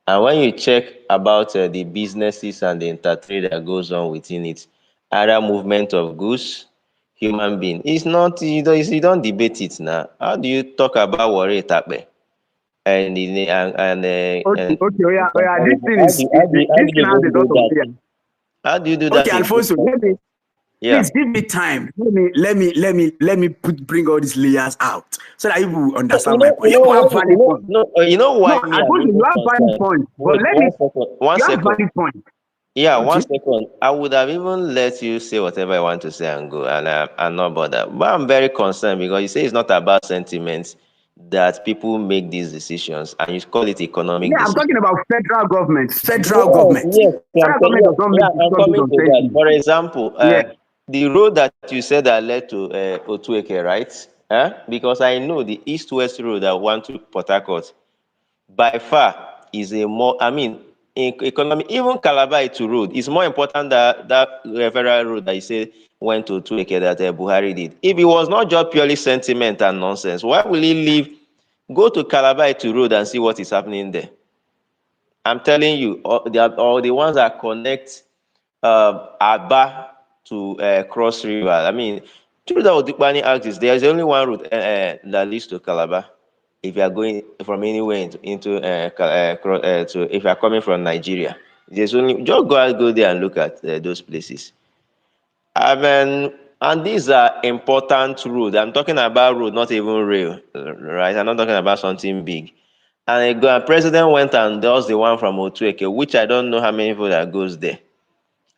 And when you check about the businesses and the intertrade that goes on within it, either movement of goods, human being, it's not, you don't debate it now. How do you talk about Warri Itape? And this thing has a lot of layers. How do you do that? Okay, Alfonso, Yeah. Please give me time. Let me bring all these layers out so that you will understand my point. You have valid point. You know why No, me I I'm told you even you have valid concerned. point. But Wait, let me. one second. One You have second. valid point. Yeah, one Okay. second. I would have even let you say whatever I want to say and go, and I'm not bothered. But I'm very concerned because you say it's not about sentiments that people make these decisions, and you call it economic Yeah, I'm decision. talking about federal government. Federal Yes, government. yes, Federal government does not make I'm decisions based coming on to that. sentiment. For example, Yeah. the road that you said that led to Otueke, right? Because I know the east-west road that went to Port Harcourt by far is a more, I mean, in economy, even Calabar to road is more important than that federal road that you say went to Otueke that Buhari did. If it was not just purely sentiment and nonsense, why will he leave, go to Calabar to road and see what is happening there? I'm telling you, all the ones that connect Aba to Cross River. I mean, through the Odikbani axis, there's only one route that leads to Calabar. If you are going from anywhere into if you are coming from Nigeria, there's only just go there and look at those places. I mean, and these are important roads. I'm talking about road, not even rail, right? I'm not talking about something big. And a president went and does the one from Otueke, which I don't know how many people that goes there.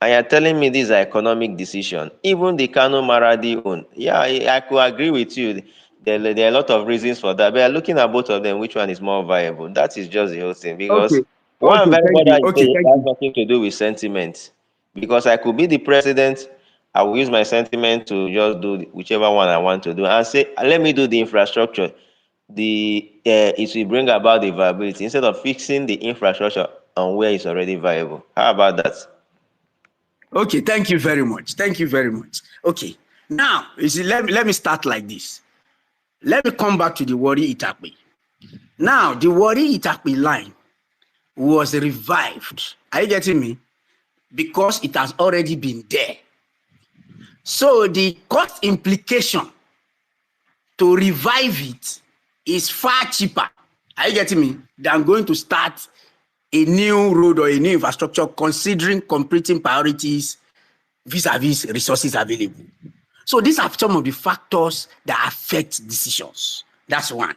And you're telling me this is an economic decision. Even the Kano Maradi one. Yeah, I could agree with you. There are a lot of reasons for that. But looking at both of them, which one is more viable? That is just the whole thing. Because Okay. one Okay. very Thank you. bothered is Okay. it Thank has you. nothing to do with sentiment. Because I could be the president, I will use my sentiment to just do whichever one I want to do and say, let me do the infrastructure. It will bring about the viability instead of fixing the infrastructure on where it's already viable. How about that? Okay. Thank you very much. Thank you very much. Okay. Now, you see, let me start like this. Let me come back to the Wari Itakpi. Now, the Wari Itakpi line was revived. Are you getting me? Because it has already been there. So the cost implication to revive it is far cheaper. Are you getting me? Than going to start a new road or a new infrastructure considering competing priorities vis-a-vis resources available. So these are some of the factors that affect decisions. That's one.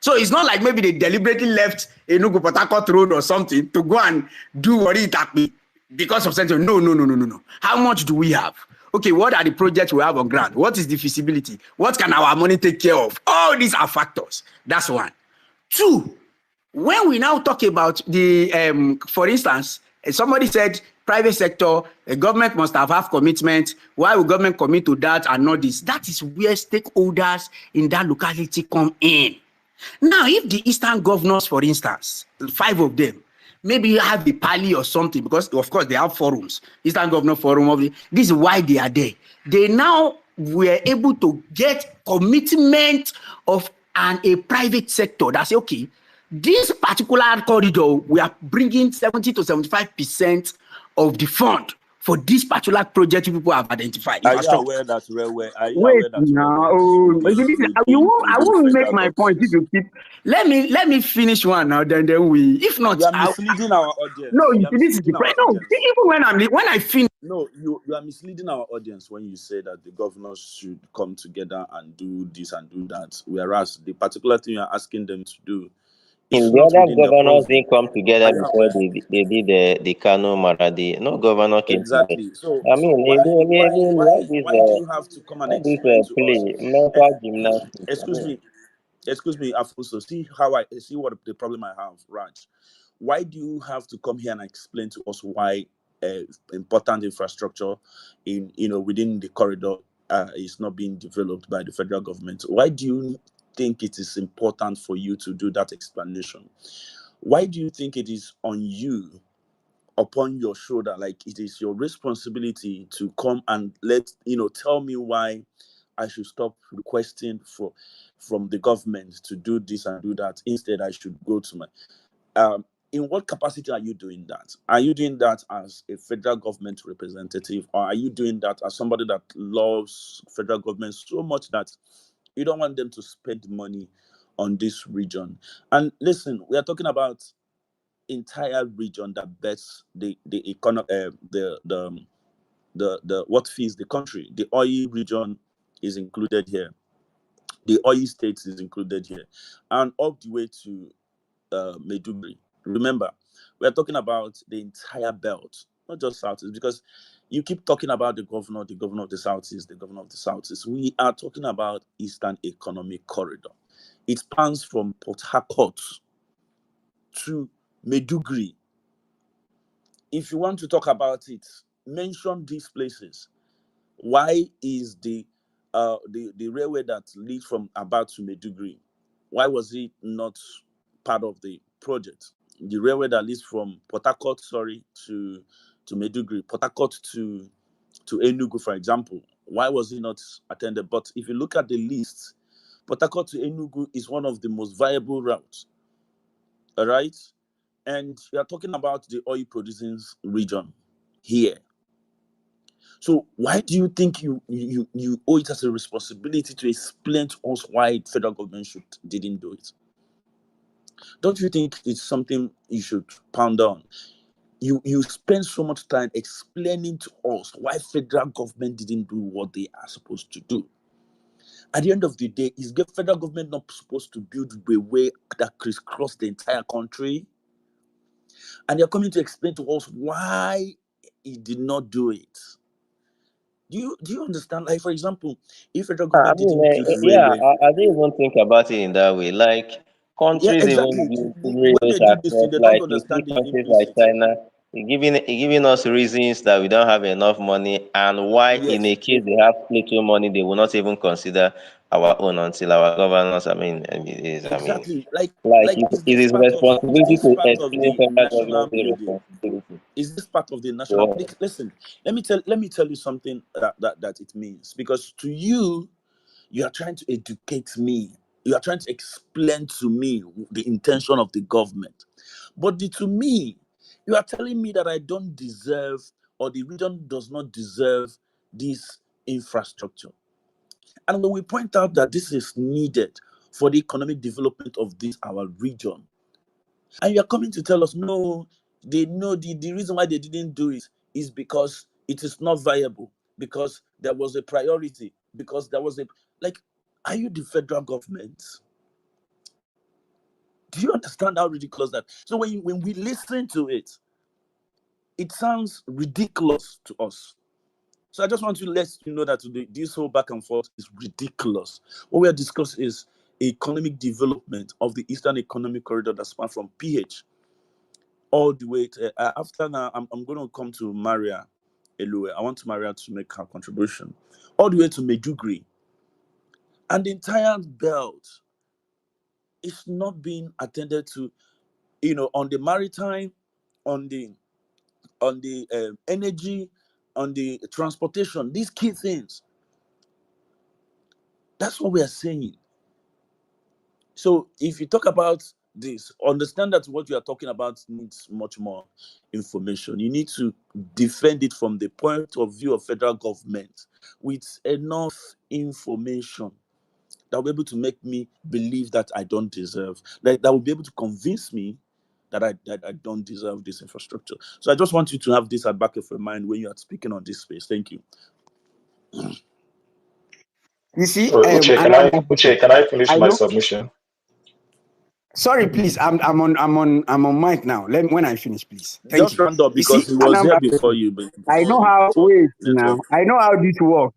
So it's not like maybe they deliberately left Enugu Port Harcourt road or something to go and do what it happened because of something. No. How much do we have? Okay, what are the projects we have on ground? What is the feasibility? What can our money take care of? All these are factors. That's one. Two, when we now talk about the, for instance, somebody said private sector, a government must have commitment. Why will government commit to that and not this? That is where stakeholders in that locality come in. Now, if the Eastern governors, for instance, 5 of them, maybe you have a pally or something, because of course they have forums, Eastern Governor Forum, this is why they are there. They now were able to get commitment of a private sector that say, okay, this particular corridor, we are bringing 70 to 75% of the fund for this particular project people have identified. Are you Infrastructure. aware that railway? Are you Wait aware that now, railways will be you within won't, I within won't make federal my point if government? you keep. Let me finish one now. Then we. If not, You are misleading our audience. no. You You are see, this is the misleading our point. No, audience. even when I finish. No, you are misleading our audience when you say that the governors should come together and do this and do that, whereas the particular thing you are asking them to do is In the not other within their governors purview. didn't come together Are you before aware? they did the Kano Maradi. No governor came together. Exactly. So I so mean, why why do all you have to come and this explain to us? play, Eh, mental gymnastics. I excuse mean, me, excuse me, Afonso. See how I see what the problem I have, Raj. Why do you have to come here and explain to us why important infrastructure in within the corridor is not being developed by the federal government? Why do you think it is important for you to do that explanation? Why do you think it is on you, upon your shoulder, like it is your responsibility to come and tell me why I should stop requesting from the government to do this and do that? Instead, I should go to my in what capacity are you doing that? Are you doing that as a federal government representative, or are you doing that as somebody that loves federal government so much that you don't want them to spend money on this region? And listen, we are talking about entire region that bets the economy, what feeds the country. The oil region is included here. The oil states is included here, and up the way to Maiduguri. Remember, we are talking about the entire belt, not just Southeast, because you keep talking about the governor of the Southeast, the governor of the Southeast. We are talking about Eastern Economic Corridor. It spans from Port Harcourt to Maiduguri. If you want to talk about it, mention these places. Why is the railway that leads from Aba to Maiduguri, why was it not part of the project? The railway that leads from Port Harcourt, to Maiduguri, Port Harcourt to Enugu, for example, why was it not attended? But if you look at the list, Port Harcourt to Enugu is one of the most viable routes. All right, and we are talking about the oil producing region here. So why do you think you owe it as a responsibility to explain to us why the federal government didn't do it? Don't you think it's something you should pound on? You spend so much time explaining to us why federal government didn't do what they are supposed to do. At the end of the day, is the federal government not supposed to build a way that crisscross the entire country? And you're coming to explain to us why it did not do it. Do you understand? Like, for example, if federal I government mean, didn't build the yeah, railway, I didn't even think about it in that way. Like, yeah, countries even exactly. build When railways they did this thing, across, they don't like you see understand the countries like implicit. China, giving us reasons that we don't have enough money, and why in Yes, a case they have little money, they will not even consider our own until our governance. exactly. Like Like it is responsibility to of explain the federal national government the building? responsibility. Is this part of the national? So, Listen, let me tell you something that it means, because to you, you are trying to educate me. You are trying to explain to me the intention of the government. But to me, you are telling me that I don't deserve, or the region does not deserve, this infrastructure. And when we point out that this is needed for the economic development of our region, and you are coming to tell us, no, they know the reason why they didn't do it is because it is not viable, because there was a priority, because there was like, are you the federal government? Do you understand how ridiculous that? So when we listen to it, it sounds ridiculous to us. So I just want to let you know that today, this whole back and forth is ridiculous. What we are discussing is economic development of the Eastern Economic Corridor that spans from PH all the way to, after now, I'm going to come to Maria Elue. I want Maria to make her contribution. All the way to Maiduguri. And the entire belt is not being attended to, on the maritime, on the energy, on the transportation, these key things. That's what we are saying. So if you talk about this, understand that what you are talking about needs much more information. You need to defend it from the point of view of federal government with enough information that will be able to make me believe that I don't deserve, that will be able to convince me that I don't deserve this infrastructure. So I just want you to have this at back of your mind when you are speaking on this space. Thank you. You see, Uche, can I finish I my know. submission? Sorry, please. I'm on mic now. When I finish, please. Thank Just you. round up You see, because he was here Anambra, before you. I know Before how. Wait now. network. I know how this works.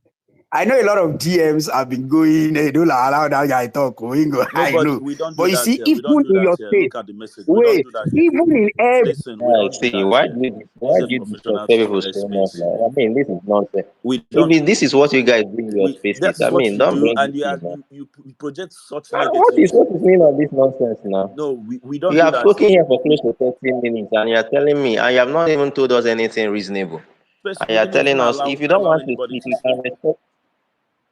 I know a lot of DMs have been going. They don't allow that guy talk. I Nobody, know. we don't But do you that see, here. We even don't do in that your here. state, Look at the message. We don't wait, do that here. even in every. Listen, we don't do see, that here. why This is a do you disrespect professional people so much? space. Like, I mean, this is nonsense. We don't. Maybe this is what you guys do in your That spaces. is I what mean, you don't do, bring and this in now. you project such What is negativity. what is meaning of this nonsense now? No, we don't You do have that spoken here. here for close to 30 minutes and you're telling me, and you have not even told us anything reasonable. First, And we you're didn't even telling us if you don't allow want to anybody speak, to you can speak. respect.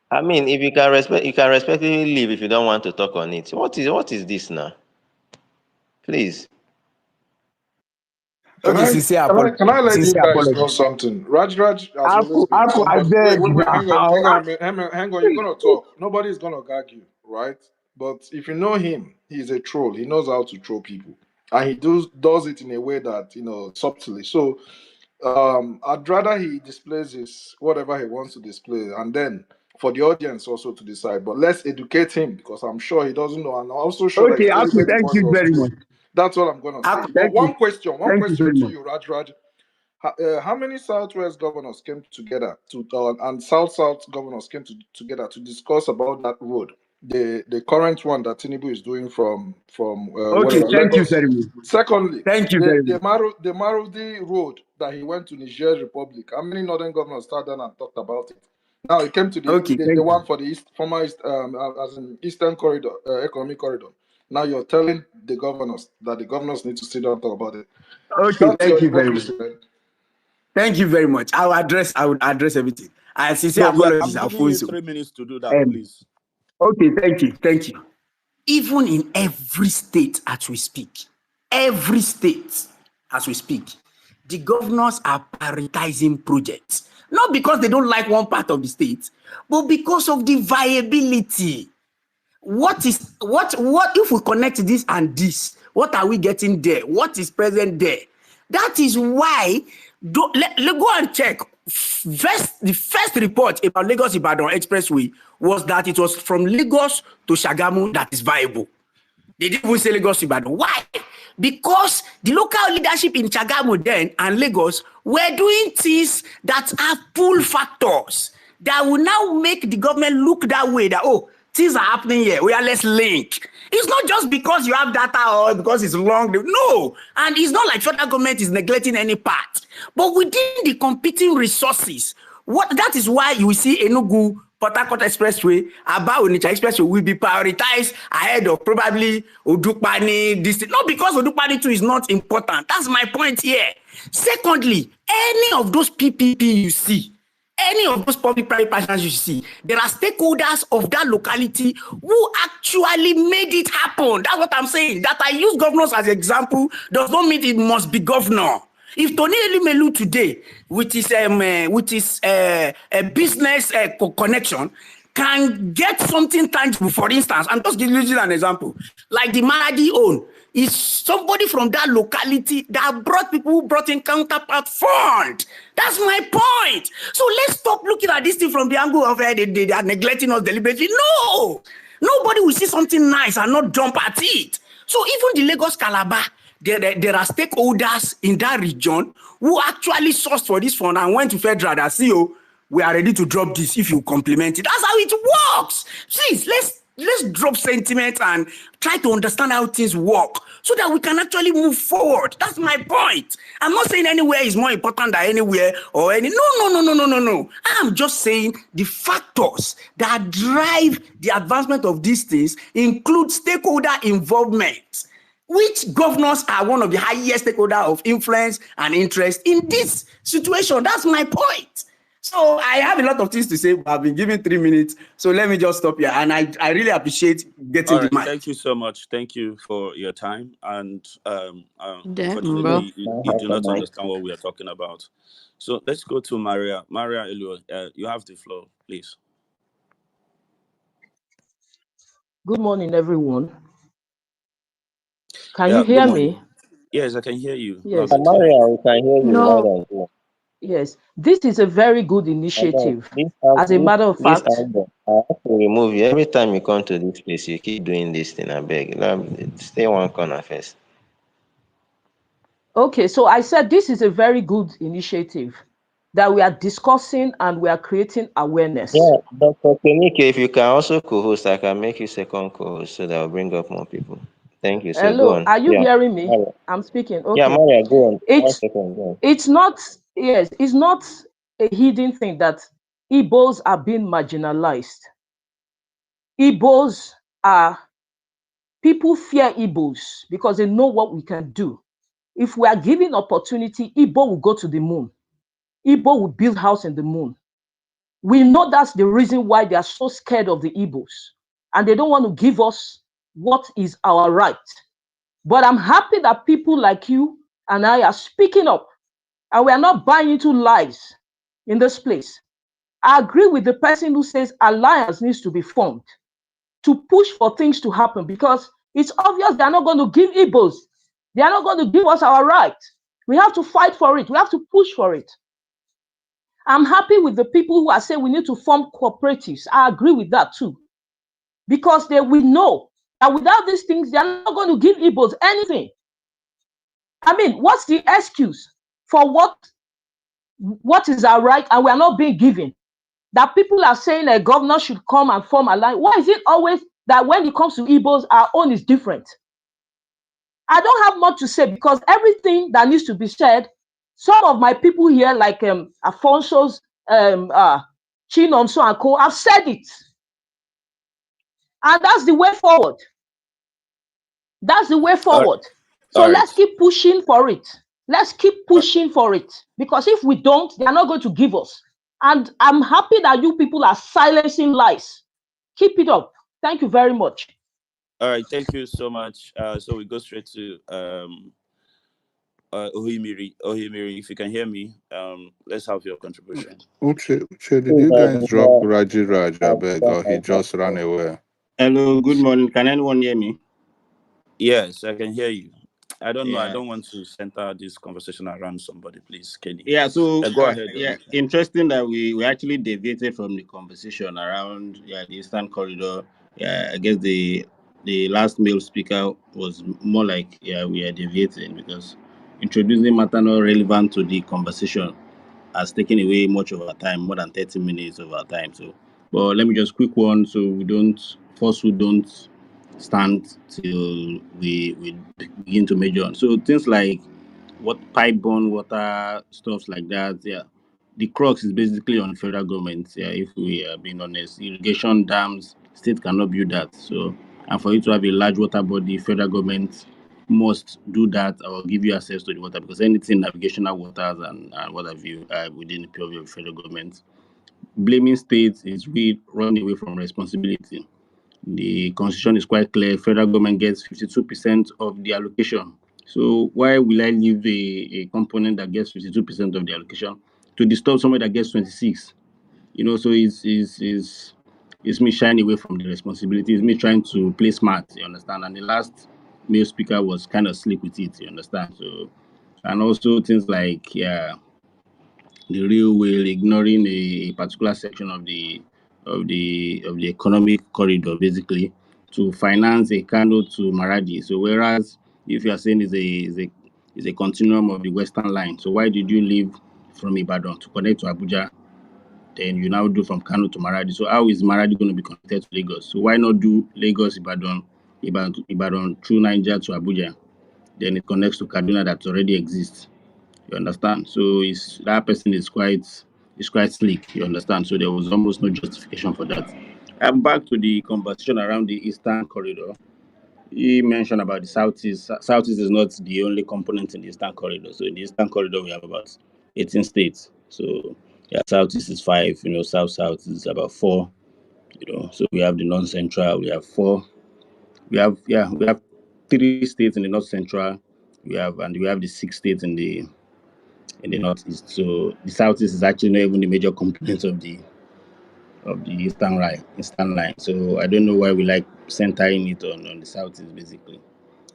I mean, if you can respectfully leave if you don't want to talk on it. What is this now? Please. Can Okay, I sincere can I apology. can I let you Sincere guys apology. know something? Raj has always Aku, been I somebody. beg Wait, hang on, now. a minute, hang on. You're gonna talk. Nobody's gonna gag you, right? But if you know him, he's a troll. He knows how to troll people, and he does it in a way that subtly. So I'd rather he displays his whatever he wants to display, and then for the audience also to decide. But let's educate him, because I'm sure he doesn't know, and I'm also sure that Okay, he's Aku, limited the thank voice you very also. much. That's all I'm gonna say. Aku, But one thank you very question to much. you, Raj. How many Southwest governors came together and South governors came together to discuss about that road, the current one that Tinubu is doing from Okay, whatever thank you Lagos? very much. Secondly, Thank you very much. the Marudi road that he went to Niger Republic. How many northern governors sat down and talked about it? Now he came to Okay, the one for the former East, as in Eastern Corridor, Economic Corridor. Now you're telling the governors that the governors need to sit down and talk about it. Okay, That's thank your you very much. hypocrisy, man. Thank you very much. I would address everything. I sincere No, yeah, apologies, I'm giving you Alfonso. 3 minutes to do that, please. Okay, thank you. Even in every state as we speak, the governors are prioritizing projects. Not because they don't like one part of the state, but because of the viability. What if we connect this and this? What are we getting there? What is present there? That is why let go and check. The first report about Lagos Ibadan Expressway was that it was from Lagos to Shagamu that is viable. They didn't even say Lagos Ibadan. Why? Because the local leadership in Shagamu then and Lagos were doing things that are pull factors that will now make the government look that way, that, oh, things are happening here. Let's link. It's not just because you have data or because it's long. No. And it's not like federal government is neglecting any part. But within the competing resources, that is why you will see Enugu Port Harcourt Expressway, Aba Onitsha Expressway will be prioritized ahead of probably Odukpani. Not because Odukpani too is not important. That's my point here. Secondly, any of those PPP you see, any of those public-private partnerships you see, there are stakeholders of that locality who actually made it happen. That's what I'm saying. That I use governors as an example does not mean it must be governor. If Tony Elimelu today, with his business connection, can get something tangible, for instance, I'm just using an example, like the Maradi own, is somebody from that locality that brought people who brought in counterpart fund. That's my point. So let's stop looking at this thing from the angle of they are neglecting us deliberately. No, nobody will see something nice and not jump at it. So even the Lagos Calabar, there are stakeholders in that region who actually sourced for this fund and went to federal that say, oh, we are ready to drop this if you complement it. That's how it works. Please, let's drop sentiment and try to understand how things work so that we can actually move forward. That's my point. I'm not saying anywhere is more important than anywhere or any. No. I'm just saying the factors that drive the advancement of these things include stakeholder involvement, which governors are one of the highest stakeholders of influence and interest in this situation. That's my point. So I have a lot of things to say, but I've been given 3 minutes. So let me just stop here. And I really appreciate getting the mic. Thank you so much. Thank you for your time. And Unfortunately, you do not understand what we are talking about. So let's go to Maria. Maria, you have the floor, please. good morning, everyone. Can you hear me? Yes, I can hear you. Yes. Maria, we can hear you loud and clear. Yes, this is a very good initiative. As a matter of fact, I have to remove you every time you come to this place. You keep doing this thing. I beg. Stay one corner first. okay, so I said this is a very good initiative that we are discussing and we are creating awareness. Yeah, Dr. Kenike, if you can also co-host, I can make you second co-host so that I'll bring up more people. Thank you. So hello, go on. are you hearing me? Maria. I'm speaking. Okay. Yeah, Maria, go on. 1 second, go on. It's not a hidden thing that Igbos are being marginalized. People fear Igbos because they know what we can do. If we are given opportunity, Igbo will go to the moon. Igbo will build house in the moon. We know that's the reason why they are so scared of the Igbos. And they don't want to give us what is our right. But I'm happy that people like you and I are speaking up. And we are not buying into lies in this place. I agree with the person who says alliance needs to be formed to push for things to happen, because it's obvious they are not going to give Igbos. They are not going to give us our right. We have to fight for it. We have to push for it. I'm happy with the people who are saying we need to form cooperatives. I agree with that too. Because we know that without these things, they're not going to give Igbos anything. I mean, what's the excuse for what is our right and we are not being given? That people are saying a governor should come and form a line. Why is it always that when it comes to Igbos, our own is different? I don't have much to say because everything that needs to be said, some of my people here, like Afonso's, Chinonso and Co, have said it. And that's the way forward. That's the way forward. So let's keep pushing for it. Let's keep pushing for it. Because if we don't, they are not going to give us. And I'm happy that you people are silencing lies. Keep it up. Thank you very much. All right, thank you so much. So we go straight to Ohimiri. Ohimiri, if you can hear me, let's have your contribution. Uche, did you guys drop Raji Raj, I beg, or he just ran away? Hello, good morning. Can anyone hear me? Yes, I can hear you. I don't know. I Yeah. don't want to center this conversation around somebody, please, Kenny. Yeah, so go ahead. interesting that we actually deviated from the conversation around the Eastern Corridor. Yeah, I guess the last male speaker was more like we are deviating because introducing matter not relevant to the conversation has taken away much of our time, more than 30 minutes of our time. So, but let me just quick one so we don't stand till we begin to measure on. So things like what pipe-borne water, stuff like that. Yeah, the crux is basically on federal government. Yeah, if we are being honest, irrigation dams, state cannot build that. So, and for you to have a large water body, federal government must do that or give you access to the water because anything navigational waters and what have you within the purview of federal government. Blaming states is we running away from responsibility. The constitution is quite clear. Federal government gets 52% of the allocation. So why will I leave a component that gets 52% of the allocation to disturb somebody that gets 26? So it's me shying away from the responsibility. It's me trying to play smart, you understand? And the last male speaker was kind of slick with it, you understand? So, and also things like, the real will ignoring a particular section of the economic corridor basically to finance a Kano to Maradi. So whereas if you are saying is a continuum of the Western line, so why did you leave from Ibadan to connect to Abuja? Then you now do from Kano to Maradi. So how is Maradi going to be connected to Lagos? So why not do Lagos Ibadan through Niger to Abuja? Then it connects to Kaduna that already exists. You understand? So that person is quite slick. You understand? So there was almost no justification for that. I'm back to the conversation around the Eastern Corridor. He mentioned about the Southeast. Southeast is not the only component in the Eastern Corridor. So in the Eastern Corridor, we have about 18 states. So Southeast is 5. South is about 4. So we have the North Central. We have 4. We have 3 states in the North Central. We have the 6 states in the Northeast. So the Southeast is actually not even the major component of the Eastern line. So I don't know why we like centering it on the Southeast basically.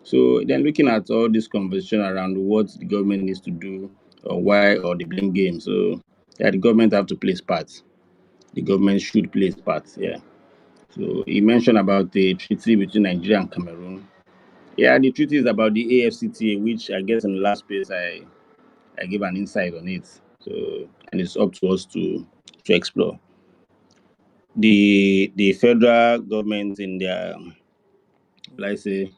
So then looking at all this conversation around what the government needs to do or why or the blame game. So the government have to play its part. The government should play its part. Yeah. So he mentioned about the treaty between Nigeria and Cameroon. Yeah, the treaty is about the AFCTA, which I guess in the last place I give an insight on it. So, and it's up to us to explore. The federal government in their, like I say,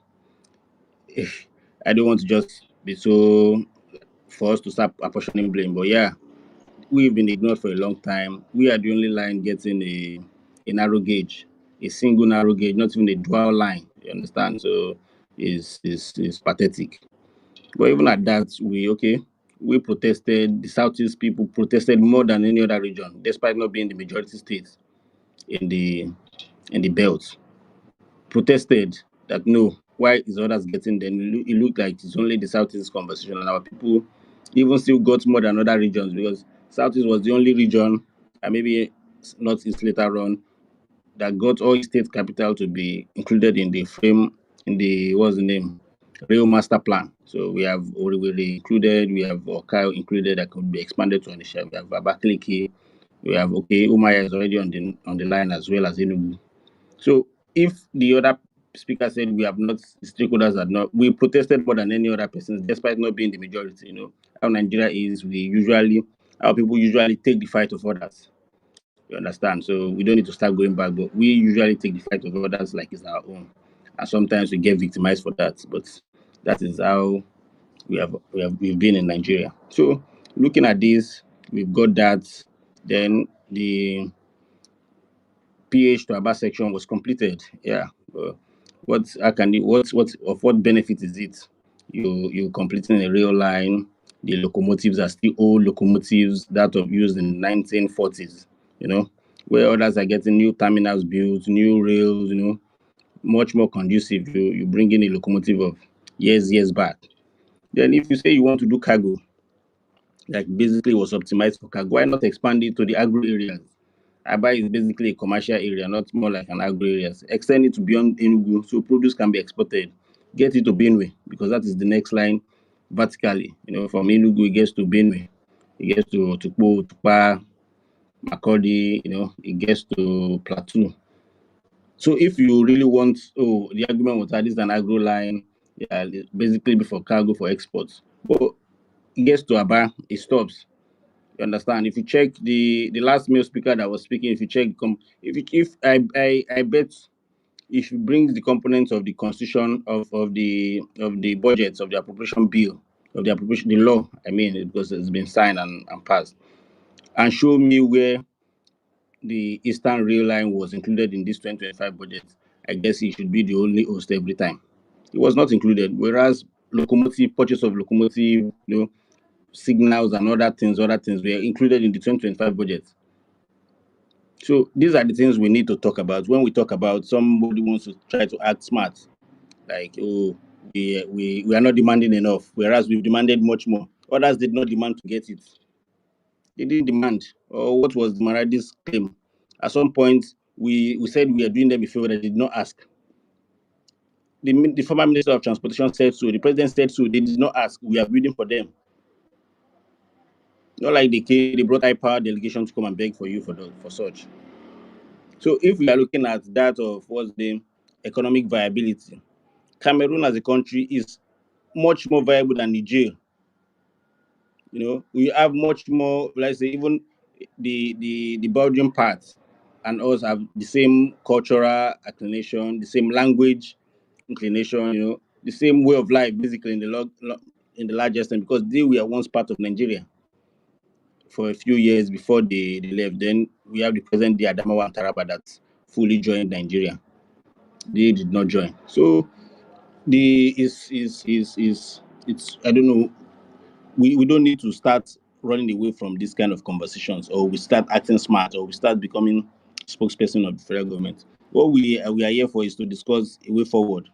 I don't want to just be so for us to start apportioning blame, but we've been ignored for a long time. We are the only line getting a narrow gauge, a single narrow gauge, not even a dual line. You understand? So it's pathetic. But even at that, we protested. The Southeast people protested more than any other region, despite not being the majority state in the belt. Protested that no, why is others getting them? It looked like it's only the Southeast conversation, and our people even still got more than other regions because Southeast was the only region, and maybe Northeast later on, that got all state capital to be included in the frame, in the what's the name, real master plan. So we have already included, we have Okai included that could be expanded to Onisha. We have Abakaliki, we have Umaya is already on the line as well as Enugu. So if the other speaker said we have not, the stakeholders are not, we protested more than any other person, despite not being the majority. How Nigeria is, how people usually take the fight of others. You understand? So we don't need to start going back, but we usually take the fight of others like it's our own. And sometimes we get victimized for that. But that is how we've been in Nigeria. So looking at this, we've got that. Then the PH to Aba section was completed. Yeah. What benefit is it? You completing a rail line. The locomotives are still old locomotives that were used in the 1940s. Where others are getting new terminals built, new rails. Much more conducive. You bring in a locomotive of years back. Then if you say you want to do cargo, like basically was optimized for cargo, why not expand it to the agro areas? Aba is basically a commercial area, not more like an agro area. Extend it to beyond Enugu so produce can be exported. Get it to Benue because that is the next line vertically. From Enugu it gets to Benue, it gets to Tukpo, Tukpa, Makurdi, it gets to Plateau. So if you really want, the argument was that this is an agro line, yeah, basically for cargo for exports. But it gets to Aba, it stops. You understand? If you check the last male speaker that was speaking, if you check, I bet if you bring the components of the constitution of the budgets of the appropriation bill of the appropriation the law, I mean, because it's been signed and passed, and show me where the Eastern Rail Line was included in this 2025 budget, I guess he should be the only host every time. It was not included, whereas purchase of locomotive, signals and other things were included in the 2025 budget. So these are the things we need to talk about when we talk about somebody wants to try to act smart, like we are not demanding enough, whereas we've demanded much more. Others did not demand to get it. They didn't demand. Or what was Maradi's claim? At some point, we said we are doing them a favor. They did not ask. The former Minister of Transportation said so. The President said so. They did not ask. We are building for them. Not like they brought high-power delegation to come and beg for you for such. So if we are looking at that of what's the economic viability, Cameroon as a country is much more viable than Niger. We have much more, let's say, even the Belgian part and us have the same cultural inclination, the same language inclination, the same way of life, basically in the largest extent, because they were once part of Nigeria for a few years before they left. Then we have the present day Adamawa and Taraba that fully joined Nigeria. They did not join. So it's I don't know. We don't need to start running away from this kind of conversations, or we start acting smart, or we start becoming spokesperson of the federal government. What we are here for is to discuss a way forward.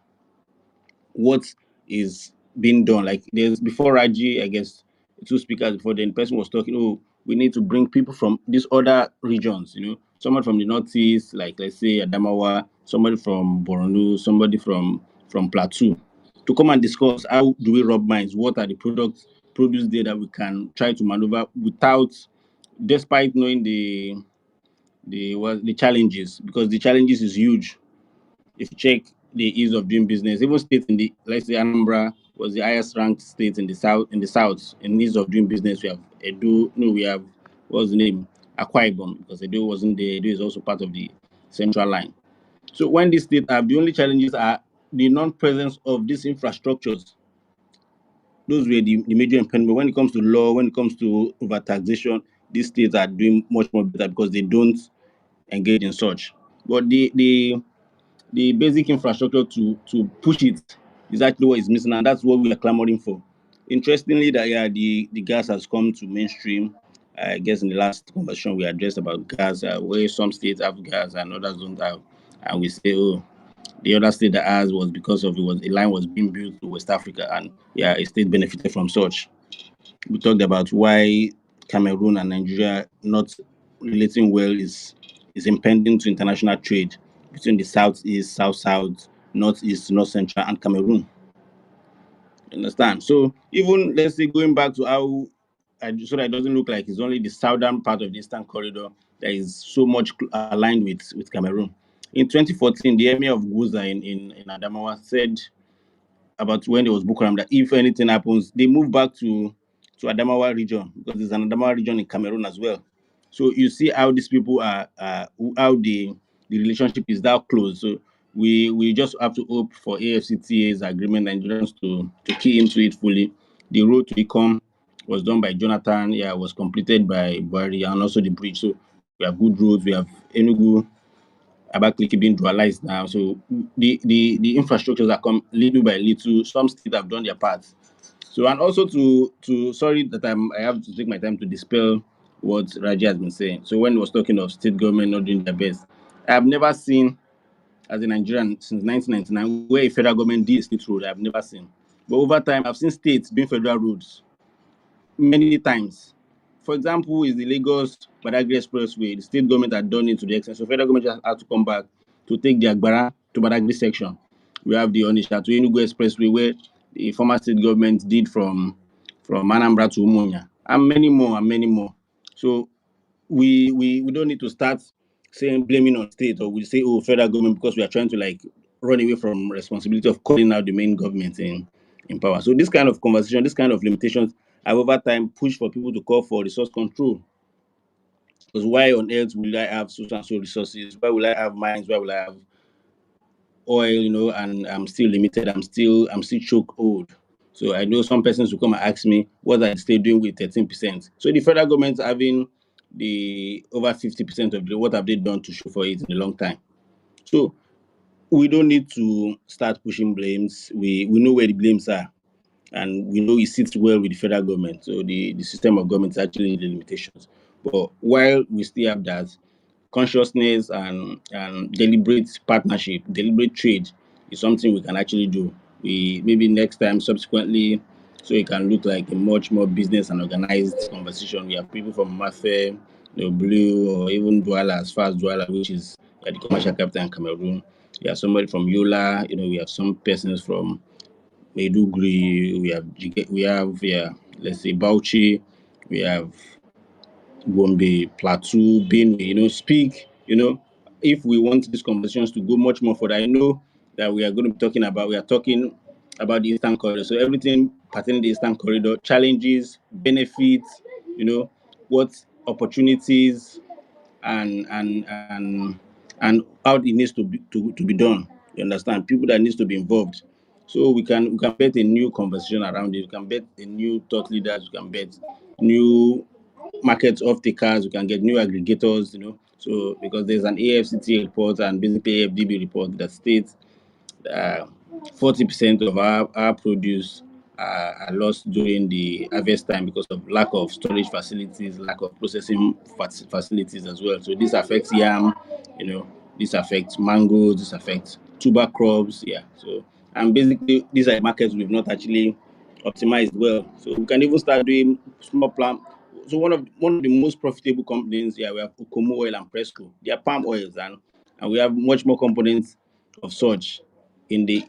What is being done? Like there's before Raji, I guess two speakers before then, the person was talking. Oh, we need to bring people from these other regions. Someone from the northeast, like let's say Adamawa, somebody from Borno, somebody from Plateau, to come and discuss how do we rub minds. What are the products produced there that we can try to maneuver without, despite knowing the challenges, because the challenges is huge. If you check the ease of doing business, even states in the, let's say Anambra was the highest ranked state in the south in ease of doing business. We have Edo, we have what's the name? Akwa Ibom, because Edo wasn't there. Edo is also part of the central line. So when these states have, the only challenges are the non-presence of these infrastructures. Those were the major impediment. When it comes to law, when it comes to over-taxation, these states are doing much more better because they don't engage in such. But the basic infrastructure to push it is actually what is missing, and that's what we are clamoring for. Interestingly, that the gas has come to mainstream. I guess in the last conversation we addressed about gas, where some states have gas and others don't have, and we say, oh, the other state that has was because of a line was being built to West Africa, and a state benefited from such. We talked about why Cameroon and Nigeria not relating well is impending to international trade between the southeast, south-south, northeast, north-central, and Cameroon. Understand? So even let's say going back to how so that it doesn't look like it's only the southern part of the Eastern Corridor that is so much aligned with Cameroon. In 2014, the Emir of Guza in Adamawa said about when there was Boko Haram that if anything happens, they move back to Adamawa region because there's an Adamawa region in Cameroon as well. So you see how these people are, how the relationship is that close. So we just have to hope for AFCTA's agreement, Nigerians to key into it fully. The road to Ecom was done by Jonathan, was completed by Buhari, and also the bridge. So we have good roads, we have Enugu, Abakaliki being dualized now. So the infrastructures are come little by little. Some states have done their part. So and also to sorry that I have to take my time to dispel what Raji has been saying. So when he was talking of state government not doing their best, I have never seen as a Nigerian since 1999 where a federal government did a state road. I have never seen. But over time, I've seen states being federal roads many times. For example, is the Lagos Badagry Expressway. The state government had done it to the extent. So federal government just had to come back to take the Agbara to Badagry section. We have the Onisha to Enugu Expressway where the former state government did from Anambra to Umunya, and many more and many more. So we don't need to start saying blaming on state, or we say federal government, because we are trying to like run away from responsibility of calling out the main government in power. So this kind of conversation, this kind of limitations have over time pushed for people to call for resource control. Because why on earth will I have so and so resources? Why will I have mines? Why will I have oil? And I'm still limited. I'm still choke old. So I know some persons will come and ask me, what are the state doing with 13%? So the federal government having the over 50% of what have they done to show for it in a long time? So we don't need to start pushing blames. We know where the blames are, and we know it sits well with the federal government. So the system of government is actually the limitations. But while we still have that, consciousness and deliberate partnership, deliberate trade is something we can actually do. We maybe next time subsequently, so it can look like a much more business and organized conversation. We have people from Mafe, Blue, or even Douala, as far as Douala, which is the commercial capital in Cameroon. We have somebody from Yola, we have some persons from Maiduguri, we have let's say Bauchi, we have Gombe, Plateau, Benue, speak, if we want these conversations to go much more further. I know that we are talking about the Eastern Corridor. So everything pertaining to the Eastern Corridor, challenges, benefits, what opportunities and how it needs to be done. You understand? People that needs to be involved. So we can bet a new conversation around it. We can bet a new thought leaders. We can bet new market off takers. We can get new aggregators. So because there's an AFCT report and basically AFDB report that states 40% of our produce are lost during the harvest time because of lack of storage facilities, lack of processing facilities as well. So this affects yam, this affects mangoes, this affects tuber crops. So and basically these are markets we've not actually optimized well. So we can even start doing small plant. So one of the most profitable companies, we have Okomo Oil and Presco. They are palm oils, and we have much more components of such in the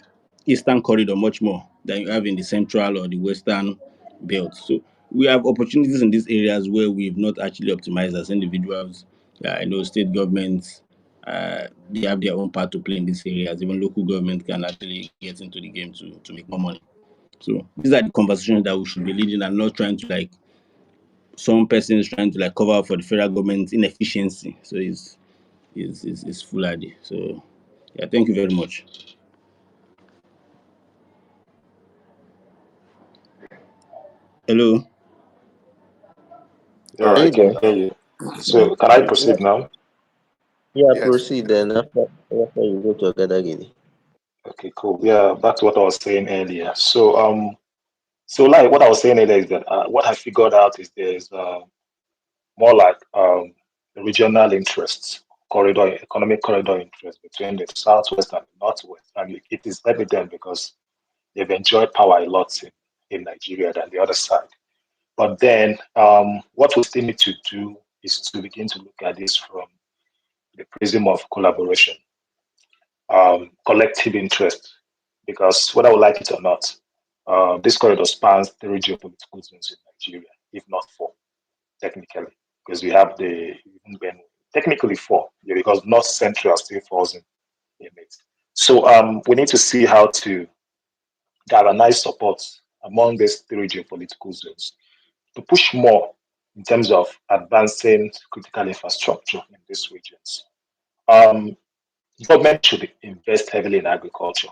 Eastern Corridor, much more than you have in the Central or the Western belt. So we have opportunities in these areas where we've not actually optimized as individuals. I know state governments, they have their own part to play in these areas. Even local government can actually get into the game to make more money. So these are the conversations that we should be leading, and not trying to some persons trying to cover up for the federal government's inefficiency. So it's foolhardy. So thank you very much. Hello. All right, can hear you. So can I proceed now? Yeah, Yes. proceed then after you go to Gadagidi. Okay, cool. Yeah, back to what I was saying earlier. So like what I was saying earlier is that what I figured out is there's more like regional interests, economic corridor interests between the southwest and the northwest, and it is evident because they've enjoyed power a lot in Nigeria than the other side. But then what we still need to do is to begin to look at this from the prism of collaboration, collective interest, because whether we like it or not, This corridor spans 3 geopolitical zones in Nigeria, if not 4, technically, because we have the technically 4, yeah, because North Central still falls in it. So we need to see how to galvanize support among these 3 geopolitical zones to push more in terms of advancing critical infrastructure in these regions. Um, Government should invest heavily in agriculture.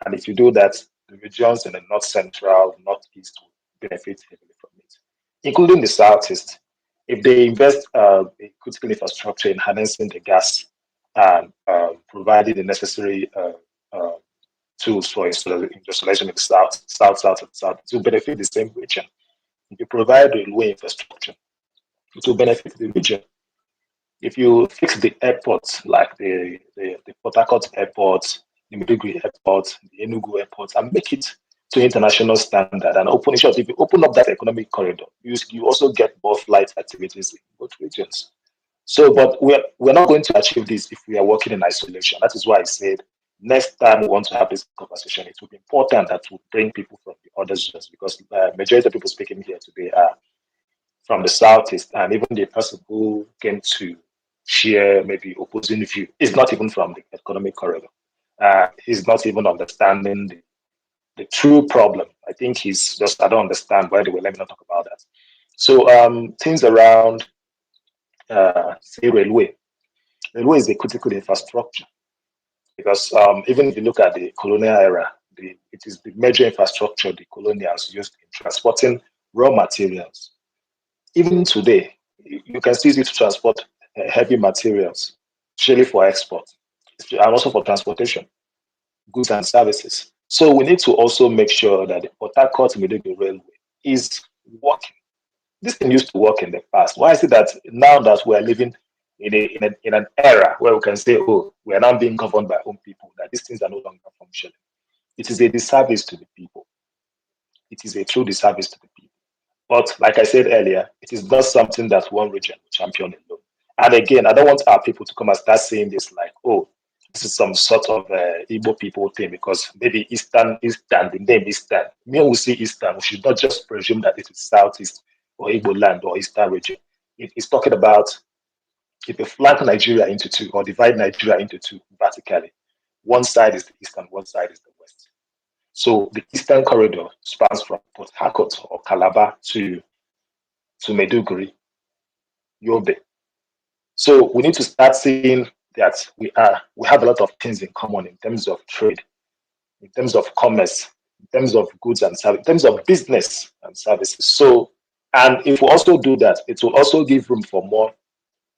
And if you do that, the regions in the north central, northeast will benefit heavily from it, including the southeast. If they invest in critical infrastructure in harnessing the gas and providing the necessary tools for industrialization in the south, it will benefit the same region. If you provide railway infrastructure, it will benefit the region. If you fix the airports, like the Port Harcourt airport, the Maiduguri airport, the Enugu airport, and make it to international standard and open it short. If you open up that economic corridor, you also get more flight activities in both regions. So, but we're not going to achieve this if we are working in isolation. That is why I said next time we want to have this conversation, it will be important that we bring people from the other zones, because majority of people speaking here today are from the southeast, and even the person who came to share maybe opposing view is not even from the economic corridor. He's not even understanding the true problem. I think he's just, I don't understand. By the way, let me not talk about that. So things around, say, railway. Railway is a critical infrastructure, because even if you look at the colonial era, it is the major infrastructure the colonials used in transporting raw materials. Even today, you can still use it to transport heavy materials, especially for export and also for transportation, goods and services. So we need to also make sure that the Port Harcourt Maiduguri Railway is working. This thing used to work in the past. Why is it that now that we are living in an era where we can say, oh, we are now being governed by own people, that these things are no longer functioning? It is a disservice to the people. It is a true disservice to the people. But like I said earlier, it is not something that one region will champion alone. And again, I don't want our people to come and start saying this like, oh, this is some sort of Igbo people thing, because maybe Eastern, the name Eastern. When we see Eastern, we should not just presume that it is Southeast or Igbo land or Eastern region. It is talking about if you flank Nigeria into two or divide Nigeria into two vertically, one side is the East and one side is the West. So the Eastern corridor spans from Port Harcourt or Calabar to Maiduguri, Yobe. So we need to start seeing that we have a lot of things in common in terms of trade, in terms of commerce, in terms of goods and services, in terms of business and services. So, and if we also do that, it will also give room for more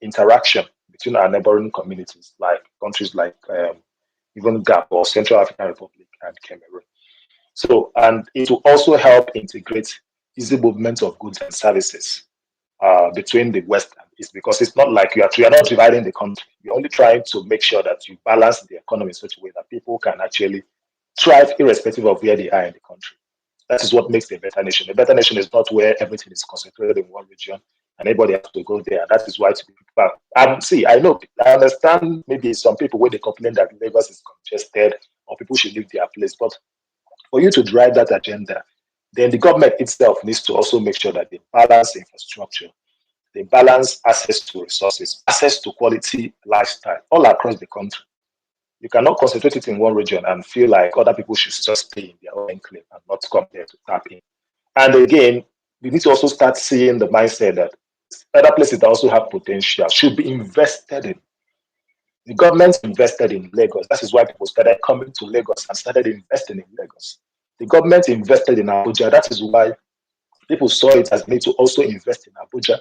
interaction between our neighboring communities, like countries like even Gap or Central African Republic and Cameroon. So, and it will also help integrate easy movement of goods and services between the West and East, because it's not like you are not dividing the country. You're only trying to make sure that you balance the economy in such a way that people can actually thrive irrespective of where they are in the country. That is what makes a better nation. A better nation is not where everything is concentrated in one region and everybody has to go there. That is why to be see, I know, I understand maybe some people when they complain that Lagos is congested or people should leave their place, but for you to drive that agenda, then the government itself needs to also make sure that they balance infrastructure, they balance access to resources, access to quality lifestyle all across the country. You cannot concentrate it in one region and feel like other people should just stay in their own enclave and not come there to tap in. And again, we need to also start seeing the mindset that other places that also have potential should be invested in. The government invested in Lagos. That is why people started coming to Lagos and started investing in Lagos. The government invested in Abuja. That is why people saw it as need to also invest in Abuja.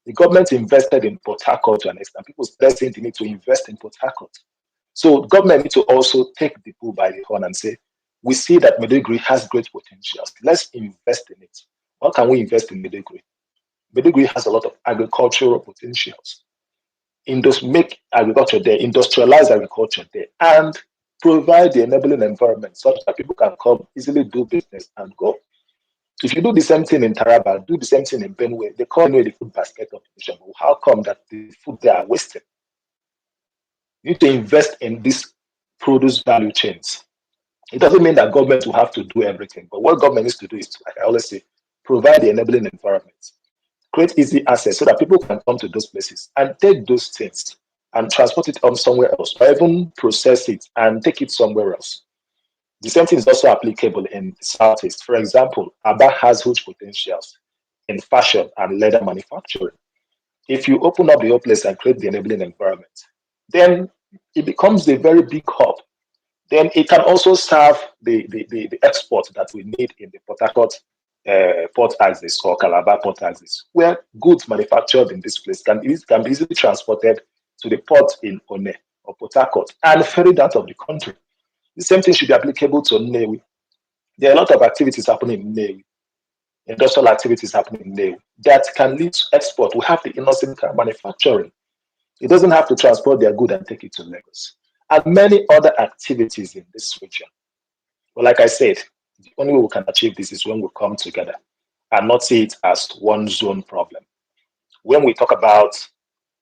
The government invested in Port Harcourt to an extent. People started saying they need to invest in Port Harcourt. So government need to also take the bull by the horn and say, we see that Maiduguri has great potentials. Let's invest in it. How can we invest in Maiduguri? Maiduguri has a lot of agricultural potentials. Make agriculture there, industrialize agriculture there, and provide the enabling environment such that people can come easily do business and go. If you do the same thing in Taraba, do the same thing in Benue, they call it the food basket of the nation. How come that the food they are wasted? You need to invest in these produce value chains. It doesn't mean that government will have to do everything, but what government needs to do is, like I always say, provide the enabling environment, create easy access so that people can come to those places and take those things and transport it on somewhere else, or even process it and take it somewhere else. The same thing is also applicable in the Southeast. For example, Aba has huge potentials in fashion and leather manufacturing. If you open up the whole place and create the enabling environment, then it becomes a very big hub. Then it can also serve the export that we need in the Port Harcourt port axis or Calabar port axis, where goods manufactured in this place can be easily transported to the port in One or Port Harcourt and ferried out of the country. The same thing should be applicable to Nnewi. There are a lot of activities happening in Nnewi, industrial activities happening in Nnewi that can lead to export. We have the innocent car manufacturing. It doesn't have to transport their good and take it to Lagos. And many other activities in this region. But like I said, the only way we can achieve this is when we come together and not see it as one zone problem. When we talk about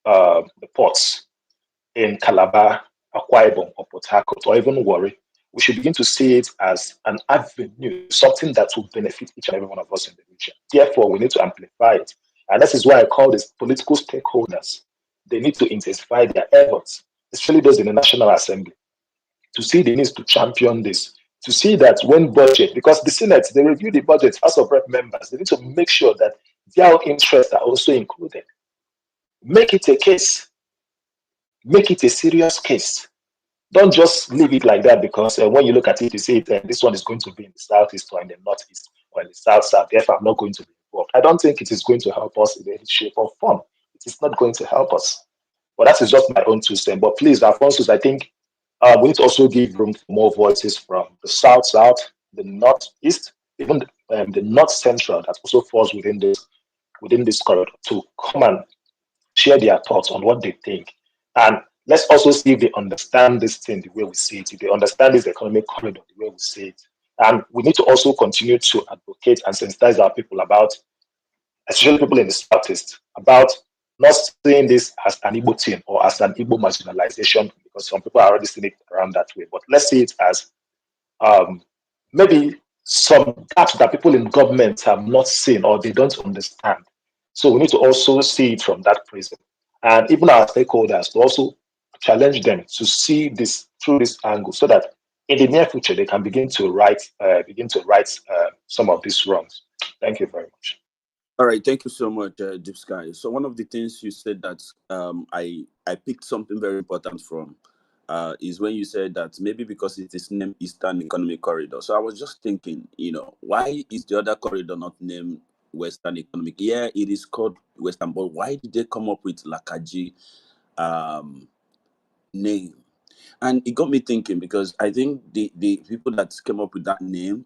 the ports in Calabar, Akwa Ibom, or Port Harcourt, or even Warri, we should begin to see it as an avenue, something that will benefit each and every one of us in the region. Therefore, we need to amplify it. And this is why I call this political stakeholders. They need to intensify their efforts, especially those in the National Assembly, to see the needs to champion this, to see that when budget, because the Senate, they review the budget, House of Rep members, they need to make sure that their own interests are also included. Make it a case. Make it a serious case. Don't just leave it like that because when you look at it, you say this one is going to be in the southeast or in the northeast or in the south. Therefore, I'm not going to be involved. I don't think it is going to help us in any shape or form. It is not going to help us. But that is just my own 2 cents. But please, Alphonsus, I think we need to also give room for more voices from the south, the northeast, even the north central that also falls within this corridor to come and share their thoughts on what they think. And let's also see if they understand this thing the way we see it, if they understand this economic corridor the way we see it. And we need to also continue to advocate and sensitize our people about, especially people in the Southeast, about not seeing this as an Igbo thing or as an Igbo marginalization, because some people are already seeing it around that way. But let's see it as maybe some gaps that people in government have not seen or they don't understand. So we need to also see it from that prism. And even our stakeholders to also challenge them to see this through this angle so that in the near future they can begin to right some of these wrongs. Thank you very much. All right, thank you so much, Deep Sky. So one of the things you said that I picked something very important from is when you said that maybe because it is named Eastern Economic Corridor. So I was just thinking, why is the other corridor not named Western Economic? Yeah, it is called Western, but why did they come up with Lakaji name? And it got me thinking because I think the people that came up with that name,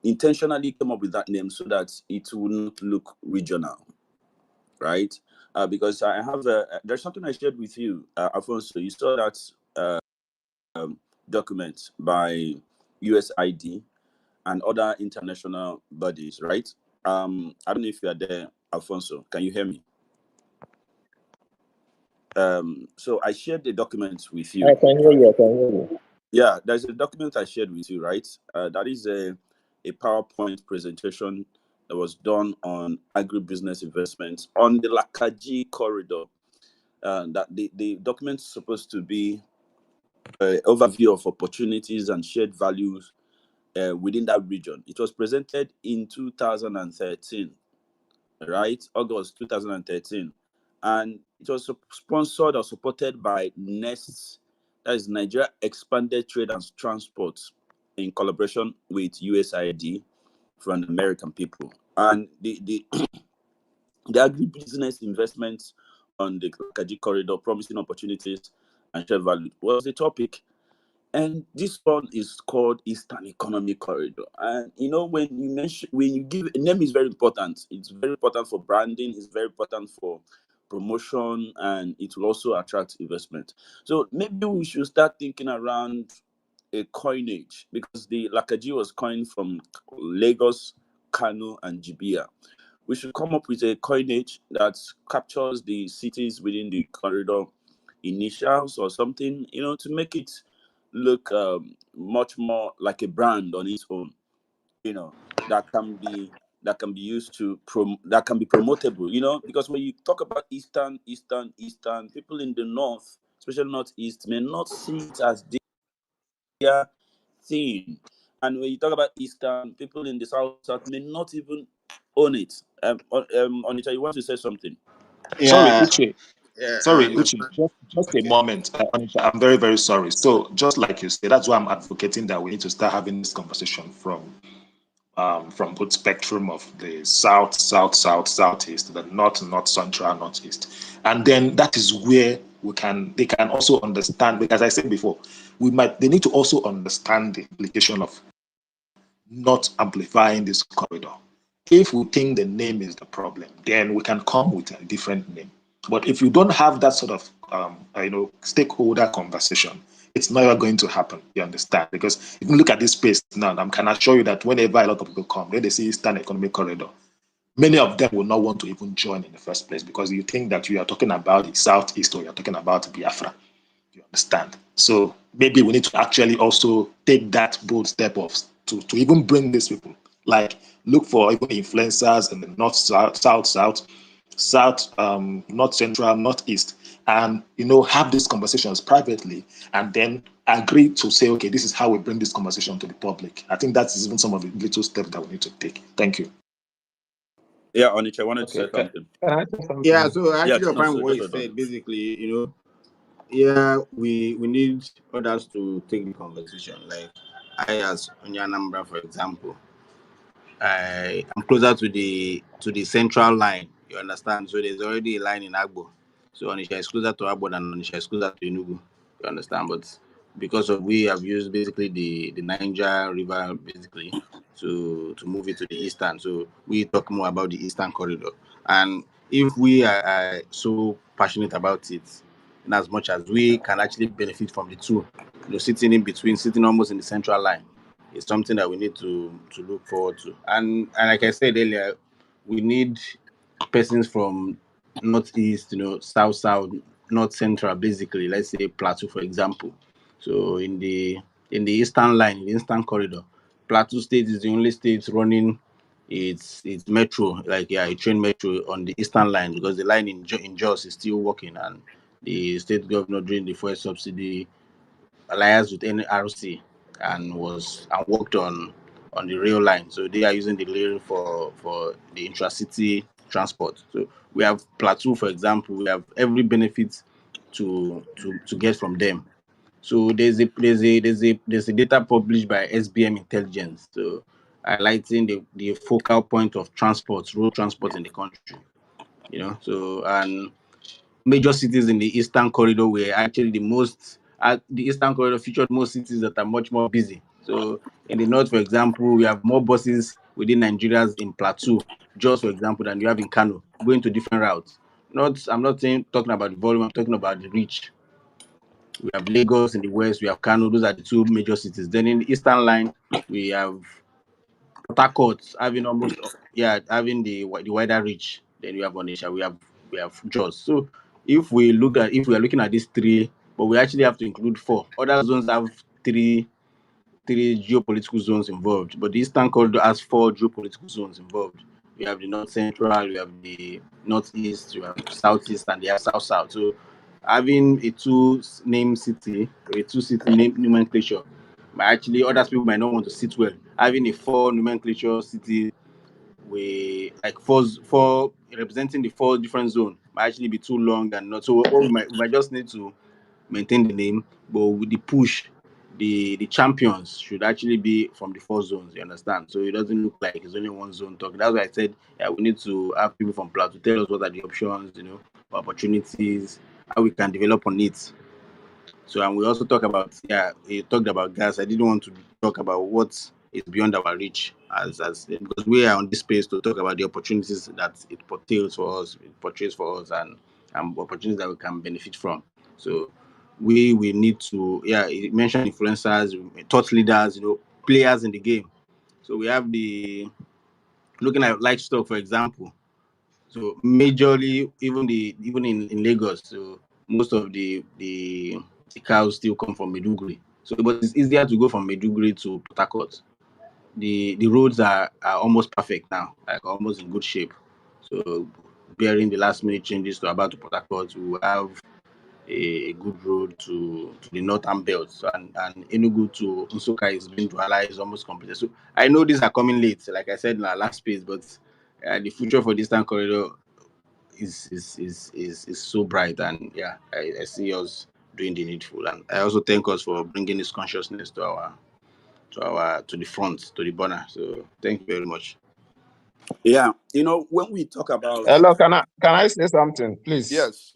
intentionally came up with that name so that it will not look regional, right? Because I have there's something I shared with you, Alfonso. You saw that document by USID and other international bodies, right? I don't know if you are there, Alfonso. Can you hear me? So I shared the documents with you. I can hear you. I can hear you. Yeah, there's a document I shared with you, right? That is a PowerPoint presentation that was done on agribusiness investments on the Lakaji corridor. That the document is supposed to be an overview of opportunities and shared values within that region. It was presented in 2013, right? August 2013. And it was sponsored or supported by NEST, that is Nigeria Expanded Trade and Transport, in collaboration with USAID from the American people. And the agribusiness investments on the Kaji corridor, promising opportunities and shared value, was the topic. And this one is called Eastern Economic Corridor. And when you give a name, is very important. It's very important for branding. It's very important for promotion, and it will also attract investment. So maybe we should start thinking around a coinage, because the Lakaji was coined from Lagos, Kano, and Jibia. We should come up with a coinage that captures the cities within the corridor initials or something, to make it look much more like a brand on its own, you know, that can be used to that can be promotable, you know, because when you talk about Eastern, people in the North, especially Northeast, may not see it as their thing. And when you talk about Eastern, people in the South may not even own it. Onitsha, you want to say something? Sorry, Yeah, Uche. yeah, Sorry, no, Uche. Just a okay. moment. Onisha, I'm very, very sorry. So, just like you said, that's why I'm advocating that we need to start having this conversation from both spectrum of the southeast, the north, central, northeast, and then that is where they can also understand. Because I said before, they need to also understand the implication of not amplifying this corridor. If we think the name is the problem, then we can come with a different name. But if you don't have that sort of stakeholder conversation, it's never going to happen. You understand? Because if you look at this space now, I can assure you that whenever a lot of people come, when they see Eastern Economic Corridor, many of them will not want to even join in the first place because you think that you are talking about the Southeast or you're talking about Biafra. You understand? So maybe we need to actually also take that bold step of to even bring these people. Like look for even influencers in the north, south, north central, northeast, and have these conversations privately, and then agree to say, okay, this is how we bring this conversation to the public. I think that's even some of the little steps that we need to take. Thank you. Yeah, Onitsha, I wanted to Okay, say something. can I say something? Yeah, so I Yeah, actually no, find so what just you hold on. said. Basically, yeah, we need others to take the conversation. Like I, as Onyanambra, for example, I am closer to the central line. You understand? So there's already a line in Agbo. So Onisha is closer to Agbo than Onisha is closer to Enugu. You understand? But because of we have used basically the Niger River basically to move it to the eastern. So we talk more about the eastern corridor. And if we are so passionate about it, in as much as we can actually benefit from the two, sitting in between, sitting almost in the central line, it's something that we need to look forward to. And like I said earlier, we need persons from northeast, south, north central, basically. Let's say Plateau, for example. So in the eastern line, in the eastern corridor, Plateau State is the only state running its metro, like a train metro on the eastern line, because the line in Jos is still working, and the state governor during the fuel subsidy alliance with NRC and worked on the rail line. So they are using the rail for the intracity transport. So we have Plateau, for example. We have every benefit to get from them. So there's a data published by SBM Intelligence. So highlighting the focal point of transport, road transport in the country. So and major cities in the Eastern Corridor were actually the Eastern Corridor featured most cities that are much more busy. So in the North, for example, we have more buses within Nigeria's in Plateau, just for example, than you have in Kano, going to different routes. I'm not talking about the volume, I'm talking about the reach. We have Lagos in the West, we have Kano, those are the two major cities. Then in the Eastern line, we have Port Harcourt having the wider reach. Then we have Onitsha, we have Jos. So if we are looking at these three, but we actually have to include four. Other zones have three geopolitical zones involved, but the Eastern Corridor has four geopolitical zones involved. We have the North Central, we have the Northeast, we have Southeast, and they have South. So having a two-name city or a two-city name nomenclature, actually other people might not want to sit well. Having a four nomenclature city we like four representing the four different zones might actually be too long and not so. Or we might just need to maintain the name, but with the push, the champions should actually be from the four zones. You understand? So it doesn't look like it's only one zone talking. That's why I said we need to have people from Plateau tell us what are the options, opportunities, how we can develop on it. So, and we also he talked about gas. I didn't want to talk about what is beyond our reach as because we are on this space to talk about the opportunities that it portrays for us, and opportunities that we can benefit from. So we need to, it mentioned influencers, thought leaders, players in the game. So we have looking at livestock, for example. So majorly, even in Lagos, so most of the cows still come from Maiduguri. So, but it's easier to go from Maiduguri to Port Harcourt. The roads are almost perfect now, like almost in good shape. So, bearing the last minute changes to about to Port Harcourt, we will have a good road to the northern belt. So, and Enugu to Nsukka is being dualized almost completed. So I know these are coming late, like I said in our last space, but the future for this town corridor is so bright, and yeah, I see us doing the needful. And I also thank us for bringing this consciousness to the front, to the burner. So thank you very much. Yeah, when we talk about Hello, can I say something, please? yes,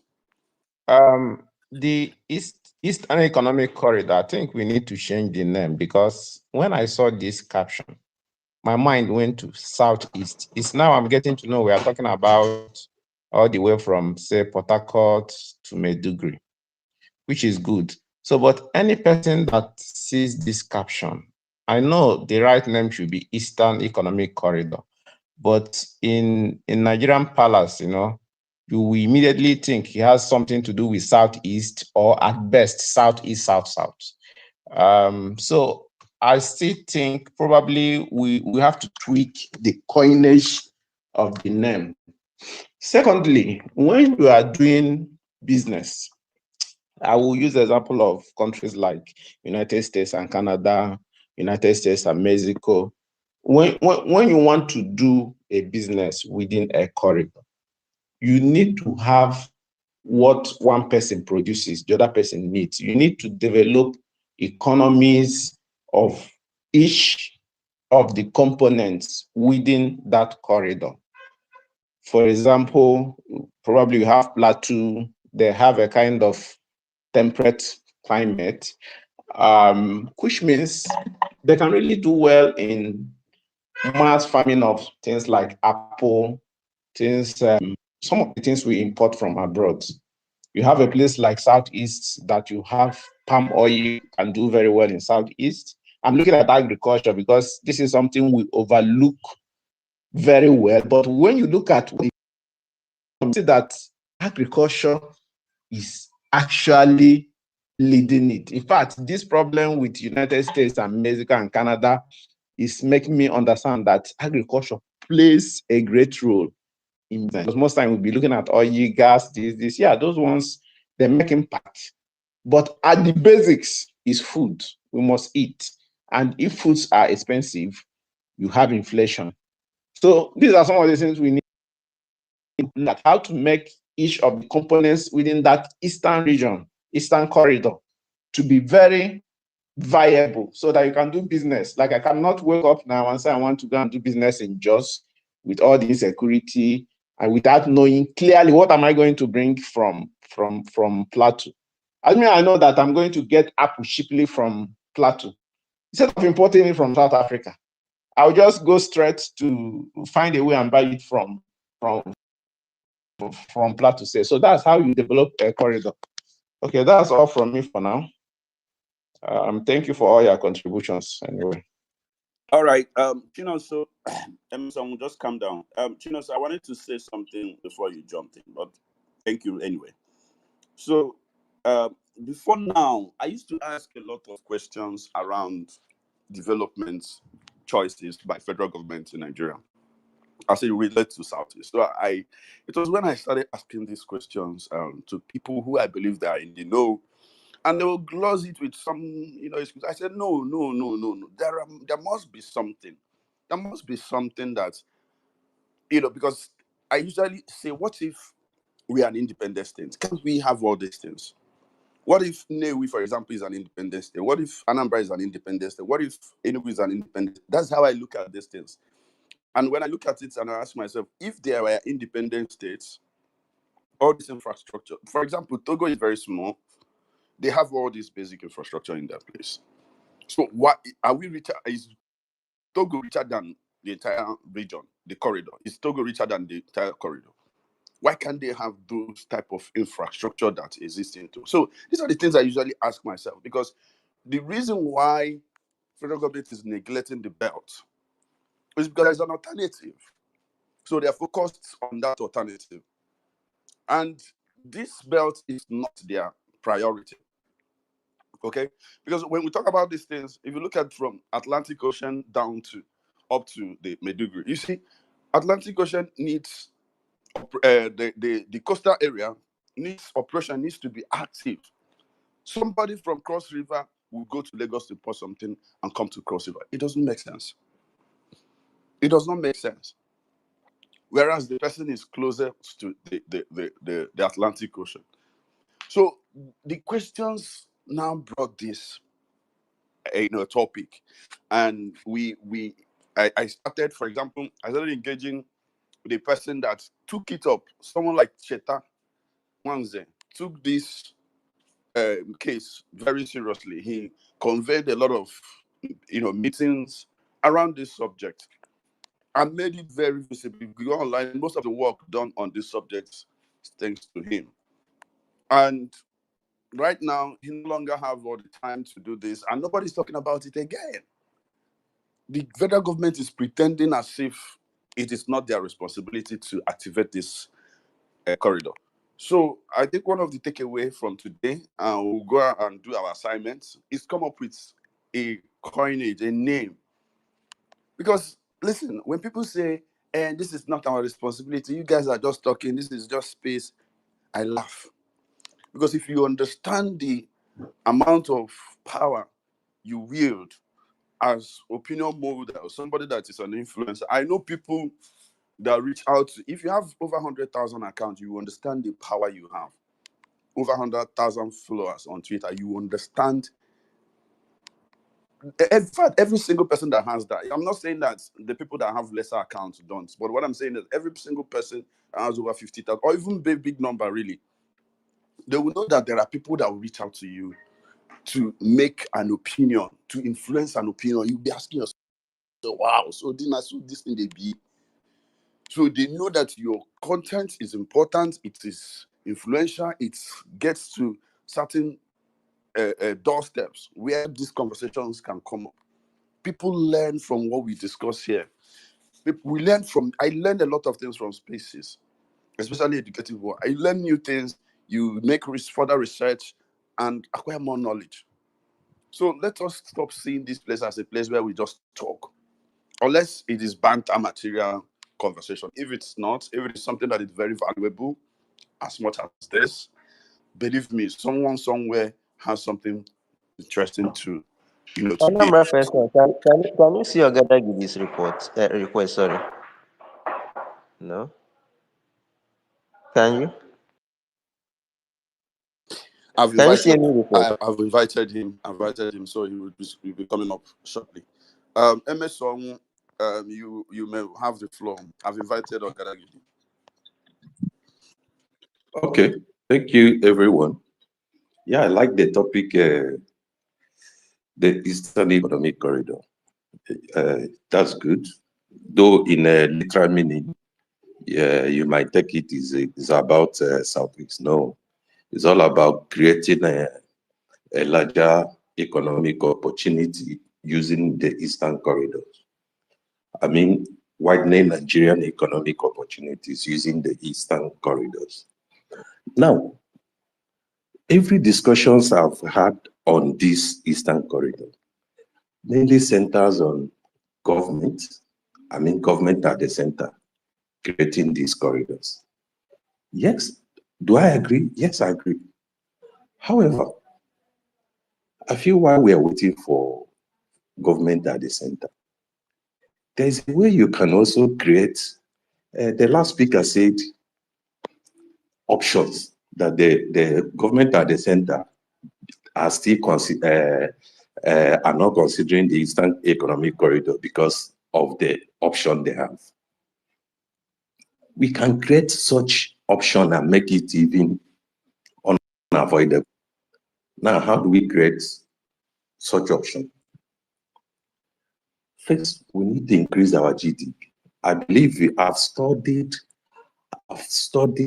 the Eastern Economic Corridor, I think we need to change the name, because when I saw this caption, my mind went to Southeast. It's now I'm getting to know we are talking about all the way from, say, Port Harcourt to Maiduguri, which is good. So, but any person that sees this caption, I know the right name should be Eastern Economic Corridor, but in Nigerian Palace, you will immediately think it has something to do with Southeast, or at best Southeast, South. So I still think probably we have to tweak the coinage of the name. Secondly, when you are doing business, I will use the example of countries like United States and Canada, United States and Mexico. When you want to do a business within a corridor, you need to have what one person produces, the other person needs. You need to develop economies of each of the components within that corridor. For example, probably you have Plateau, they have a kind of temperate climate, which means they can really do well in mass farming of things like apple, some of the things we import from abroad. You have a place like Southeast that you have palm oil and do very well in Southeast. I'm looking at agriculture because this is something we overlook very well. But when you look at it, you see that agriculture is actually leading it. In fact, this problem with United States and Mexico and Canada is making me understand that agriculture plays a great role in that. Because most time we'll be looking at oil, gas, this. Yeah, those ones, they make impact. But at the basics is food. We must eat. And if foods are expensive, you have inflation. So these are some of the things we need to look at, how to make each of the components within that eastern region, eastern corridor, to be very viable so that you can do business. Like I cannot wake up now and say I want to go and do business in Jos with all the insecurity and without knowing clearly what am I going to bring from Plateau. I mean, I know that I'm going to get apple cheaply from Plateau. Instead of importing it from South Africa, I'll just go straight to find a way and buy it from Plateau. So that's how you develop a corridor. Okay, that's all from me for now. Thank you for all your contributions anyway. All right, Chino, so Emerson, will just calm down. Chino, so I wanted to say something before you jumped in, but thank you anyway. So before now, I used to ask a lot of questions around development choices by federal government in Nigeria as it relates to Southeast. So it was when I started asking these questions to people who I believe they are in the know, and they will gloss it with some, excuse. I said, no. There must be something. There must be something that, because I usually say, what if we are an independent state? Can't we have all these things? What if Newi, for example, is an independent state? What if Anambra is an independent state? What if Enugu is an independent? That's how I look at these things. And when I look at it and I ask myself, if there were independent states, all this infrastructure, for example, Togo is very small. They have all this basic infrastructure in their place. So what are we richer? Is Togo richer than the entire region, the corridor? Is Togo richer than the entire corridor? Why can't they have those type of infrastructure that exists in Togo? So these are the things I usually ask myself, because the reason why federal government is neglecting the belt is because there's an alternative. So they're focused on that alternative. And this belt is not their priority. Okay, because when we talk about these things, if you look at from Atlantic Ocean down to up to the Maiduguri, you see, Atlantic Ocean needs the coastal area needs operation needs to be active. Somebody from Cross River will go to Lagos to pour something and come to Cross River. It doesn't make sense. It does not make sense. Whereas the person is closer to the Atlantic Ocean. So the questions now brought this topic, and I started, for example, I started engaging the person that took it up. Someone like Cheta Wanze took this case very seriously. He conveyed a lot of meetings around this subject and made it very visible. If you go online, most of the work done on this subject is thanks to him. And right now, he no longer have all the time to do this, and nobody's talking about it again. The federal government is pretending as if it is not their responsibility to activate this corridor. So I think one of the takeaway from today, and we'll go and do our assignments, is come up with a coinage, a name. Because listen, when people say, "And this is not our responsibility, you guys are just talking, this is just space," I laugh. Because if you understand the amount of power you wield as opinion molder or somebody that is an influencer, I know people that reach out to, if you have over 100,000 accounts, you understand the power you have. Over 100,000 followers on Twitter, you understand. In fact, every single person that has that, I'm not saying that the people that have lesser accounts don't, but what I'm saying is every single person that has over 50,000, or even big number really, they will know that there are people that will reach out to you to make an opinion, to influence an opinion. You'll be asking yourself, wow, so this thing they be. So they know that your content is important, it is influential, it gets to certain doorsteps where these conversations can come up. People learn from what we discuss here. I learned a lot of things from spaces, especially educative work. I learn new things, you make further research and acquire more knowledge. So let us stop seeing this place as a place where we just talk, unless it is banter material conversation. If it's not, if it is something that is very valuable, as much as this, believe me, someone somewhere has something interesting to give. Professor, can you see Ogada give this request? Sorry. No? Can you? I've Can you see invited any request? I've invited him, so he'll be coming up shortly. Emerson, you may have the floor. I've invited Ogadagidi. Okay, thank you, everyone. Yeah, I like the topic, the Eastern Economic Corridor. That's good. Though in a literal meaning, you might take it is about Southeast. No, it's all about creating a larger economic opportunity using the Eastern Corridor. I mean, widening Nigerian economic opportunities using the Eastern corridors. Now, every discussions I've had on this Eastern corridor mainly centers on government. I mean, government at the center, creating these corridors. Yes. Do I agree? Yes, I agree. However, I feel while we are waiting for government at the center, there's a way you can also create, the last speaker said, options that the government at the center are still are not considering the Eastern Economic Corridor because of the option they have. We can create such option and make it even unavoidable. Now, how do we create such option? First, we need to increase our GDP. I believe I've studied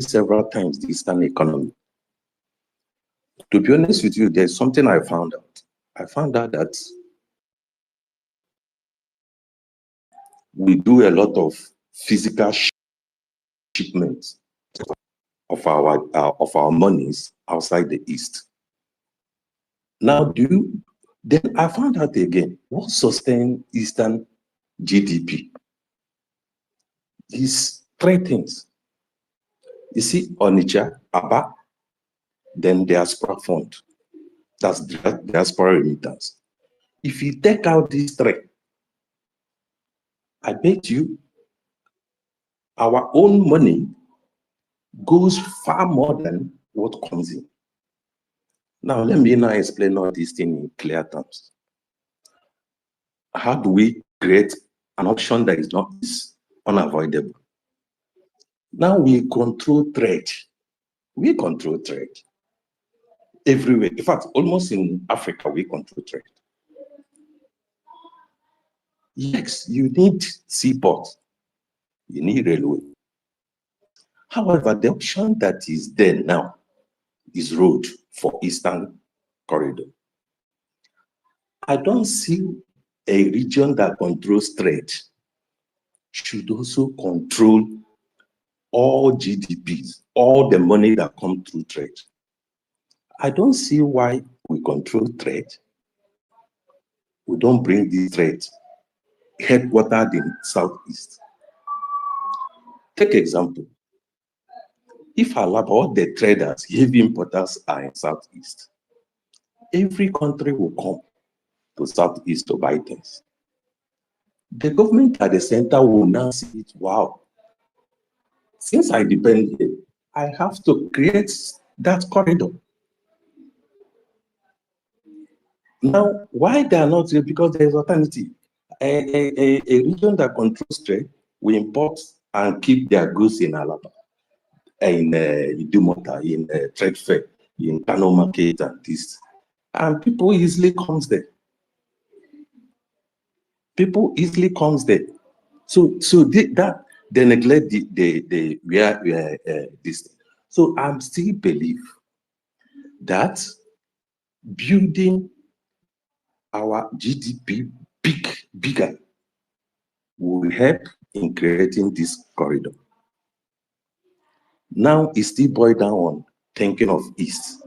several times the Eastern economy. To be honest with you, there's something I found out. I found out that we do a lot of physical shipments of our monies outside the East. Now, then I found out again, what sustains Eastern GDP is three things. You see, Onitsha, Aba, then diaspora fund. That's diaspora remittance. If you take out these three, I bet you our own money goes far more than what comes in. Now, let me now explain all these things in clear terms. How do we create an option that is unavoidable? Now we control trade. We control trade everywhere. In fact, almost in Africa, we control trade. Yes, you need seaport, you need railway. However, the option that is there now is road for Eastern Corridor. I don't see a region that controls trade should also control all GDPs, all the money that comes through trade. I don't see why we control trade. We don't bring this trade headquartered in Southeast. Take example. If all the traders, heavy importers are in Southeast, every country will come to Southeast to buy things. The government at the center will now see it, wow, since I depend here, I have to create that corridor. Now, why they are not here? Because there is alternative. A region that controls trade will import and keep their goods in Alaba, in Idumota, in trade fair, in Kano market and this. And people easily comes there. People easily comes there. So they neglect this. So I'm still believe that building our GDP bigger will help in creating this corridor. Now it's still boiled down on thinking of East.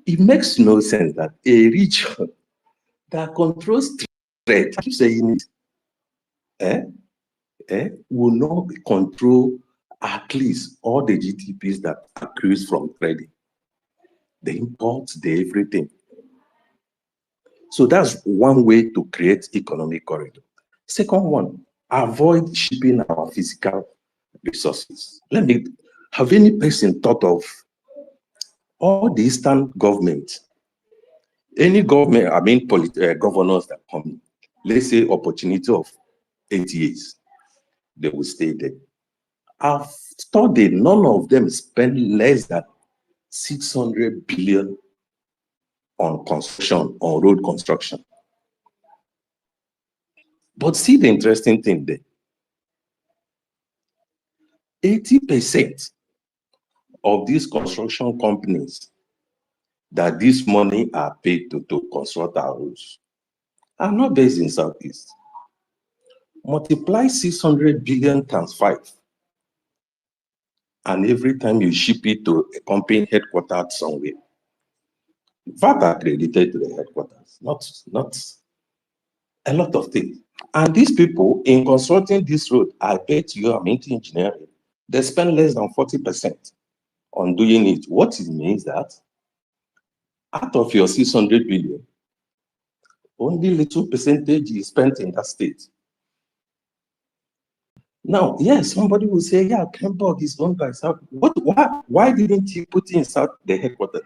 It makes no sense that a region that controls trade, I keep saying it, will not control at least all the GDPs that accrues from trading. The imports, the everything. So that's one way to create economic corridor. Second one, avoid shipping our physical resources. Have any person thought of all the Eastern government, any government, governors that come, let's say opportunity of 8 years, they will stay there. I've studied, none of them spend less than 600 billion on construction, on road construction. But see the interesting thing there. 80% of these construction companies that this money are paid to construct our roads are not based in Southeast. Multiply 600 billion times 5. And every time you ship it to a company headquartered somewhere, VAT accredited to the headquarters, not a lot of things. And these people in constructing this road, I bet you are into engineering, they spend less than 40% on doing it. What it means that out of your 600 billion, only little percentage is spent in that state. Now, yes, somebody will say, yeah, Kemborg is owned by South. Why didn't you put in South the headquarters?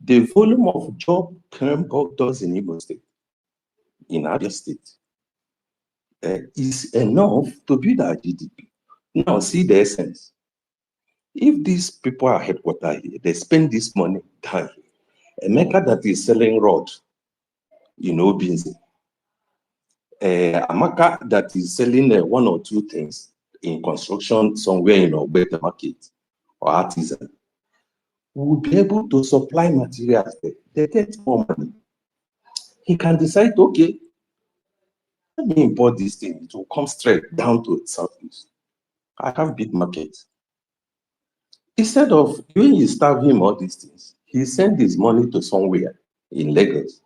The volume of job Kemborg does in Imo State, in other states, is enough to build our GDP. Now, see the essence. If these people are headquartered here, they spend this money down here. A maker that is selling rod, beans. A maker that is selling one or two things in construction somewhere in a better market or artisan will be able to supply materials there. They get more money. He can decide, okay, let me import this thing. It will come straight down to Southeast. I have big market. Instead of when you starve him all these things, he send his money to somewhere in Lagos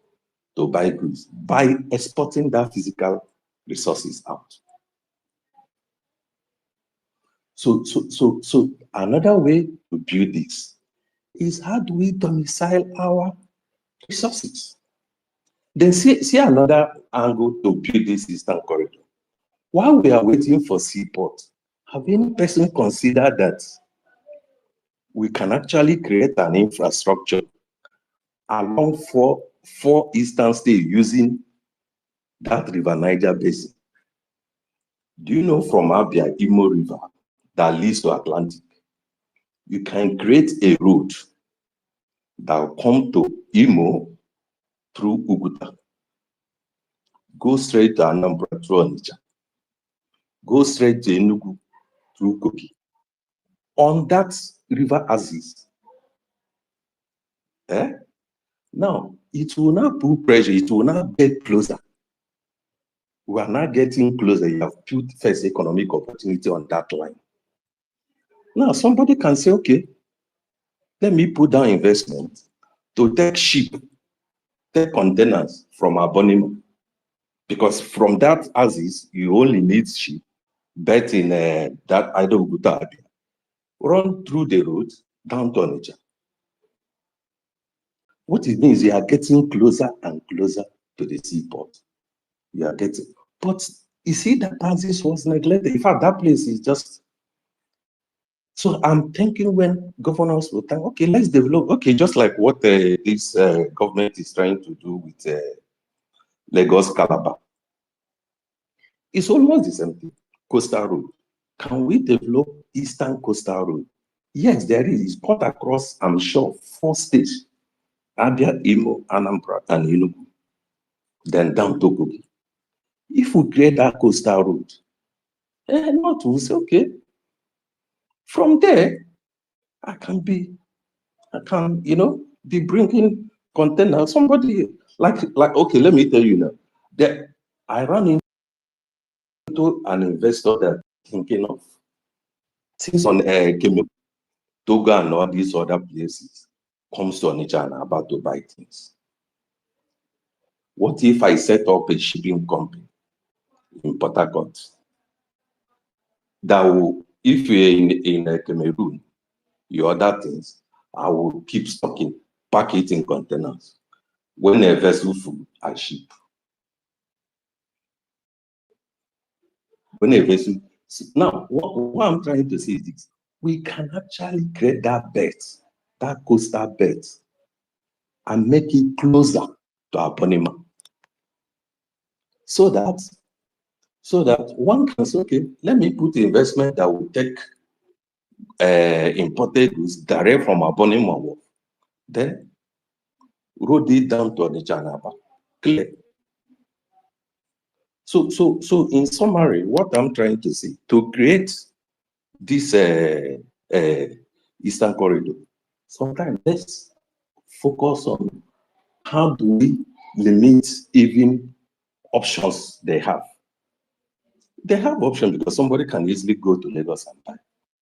to buy goods by exporting that physical resources out. So another way to build this is how do we domicile our resources? Then see another angle to build this eastern corridor. While we are waiting for seaport, have any person considered that we can actually create an infrastructure along four eastern states using that River Niger basin? Do you know from Abia, Imo River that leads to Atlantic? You can create a road that will come to Imo through Uguta, go straight to Anambra through Onitsha, go straight to Enugu through Kogi. On that river axis, now it will not put pressure, it will not get closer. We are not getting closer. You have put first economic opportunity on that line. Now somebody can say, okay, let me put down investment to take ship, take containers from Abonimo. Because from that axis, you only need ship, bet in that Idaho run through the road down to Onitsha. What it means, you are getting closer and closer to the seaport. You are getting, but you see that axis was neglected. In fact, that place is just. So I'm thinking when governors will think, okay, let's develop, okay, just like what this government is trying to do with Lagos Calabar. It's almost the same thing. Coastal road. Can we develop Eastern Coastal Road? Yes, there is. It's cut across, I'm sure, 4 states: Abia, Imo, Anambra, and Enugu. Then down to Kogi. If we create that coastal road, not we say, okay, from there, I can, be bringing container. Somebody, like, okay, let me tell you now, that I ran into an investor that thinking of things on Togo and all these other places, comes to Onitsha and about to buy things. What if I set up a shipping company in Port Harcourt that will, if you're in Cameroon, you order things, I will keep stocking, pack it in containers. When a vessel full, I ship. When a vessel, now what I'm trying to say is this: we can actually create that bet, that coastal bet, and make it closer to our Panama. So that one can say, okay, let me put investment that will take imported goods direct from Abonimo, then road it down to Onitsha. Clear. So in summary, what I'm trying to say, to create this Eastern Corridor, sometimes let's focus on how do we limit even options they have. They have options because somebody can easily go to Lagos and buy.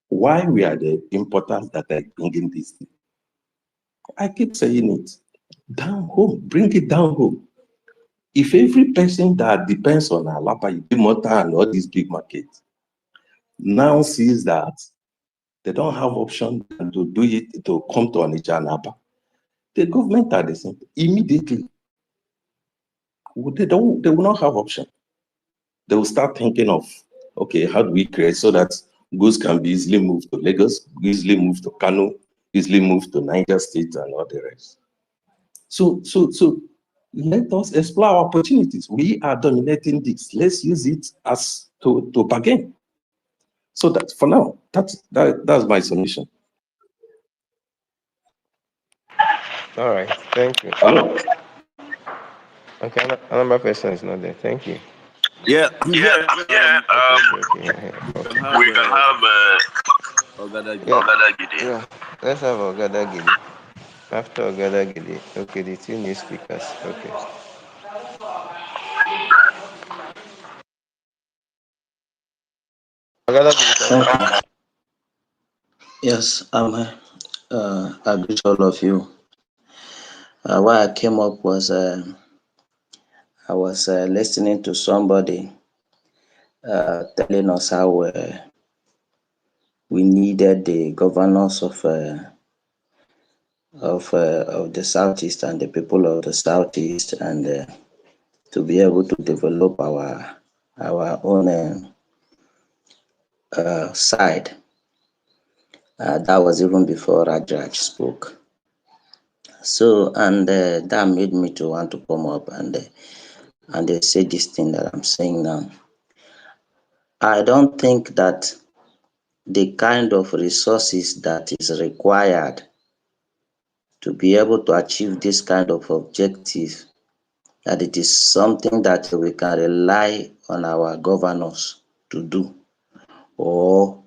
Why we are the importers that are bringing this thing? I keep saying it. Down home, bring it down home. If every person that depends on Alapa, Idimota, and all these big markets now sees that they don't have option to do it, to come to Onitsha and Aba, the government are the same. Immediately, they will not have option. They will start thinking of, okay, how do we create so that goods can be easily moved to Lagos, easily moved to Kano, easily moved to Niger State and all the rest. So let us explore our opportunities. We are dominating this. Let's use it as to bargain. So that for now, that's my submission. All right, thank you. Hello. Okay, another person is not there. Thank you. Yeah, I'm here. Okay. We can have Ogadagi. Yeah, let's have Ogadagidi. After Ogadagidi, okay, the 2 new speakers. Okay. Okay. Yes, I greet all of you. Why I came up was I was listening to somebody telling us how we needed the governors of the southeast and the people of the southeast, and to be able to develop our own side. That was even before Rajraj spoke. So, and that made me to want to come up and they say this thing that I'm saying now. I don't think that the kind of resources that is required to be able to achieve this kind of objective, that it is something that we can rely on our governors to do, or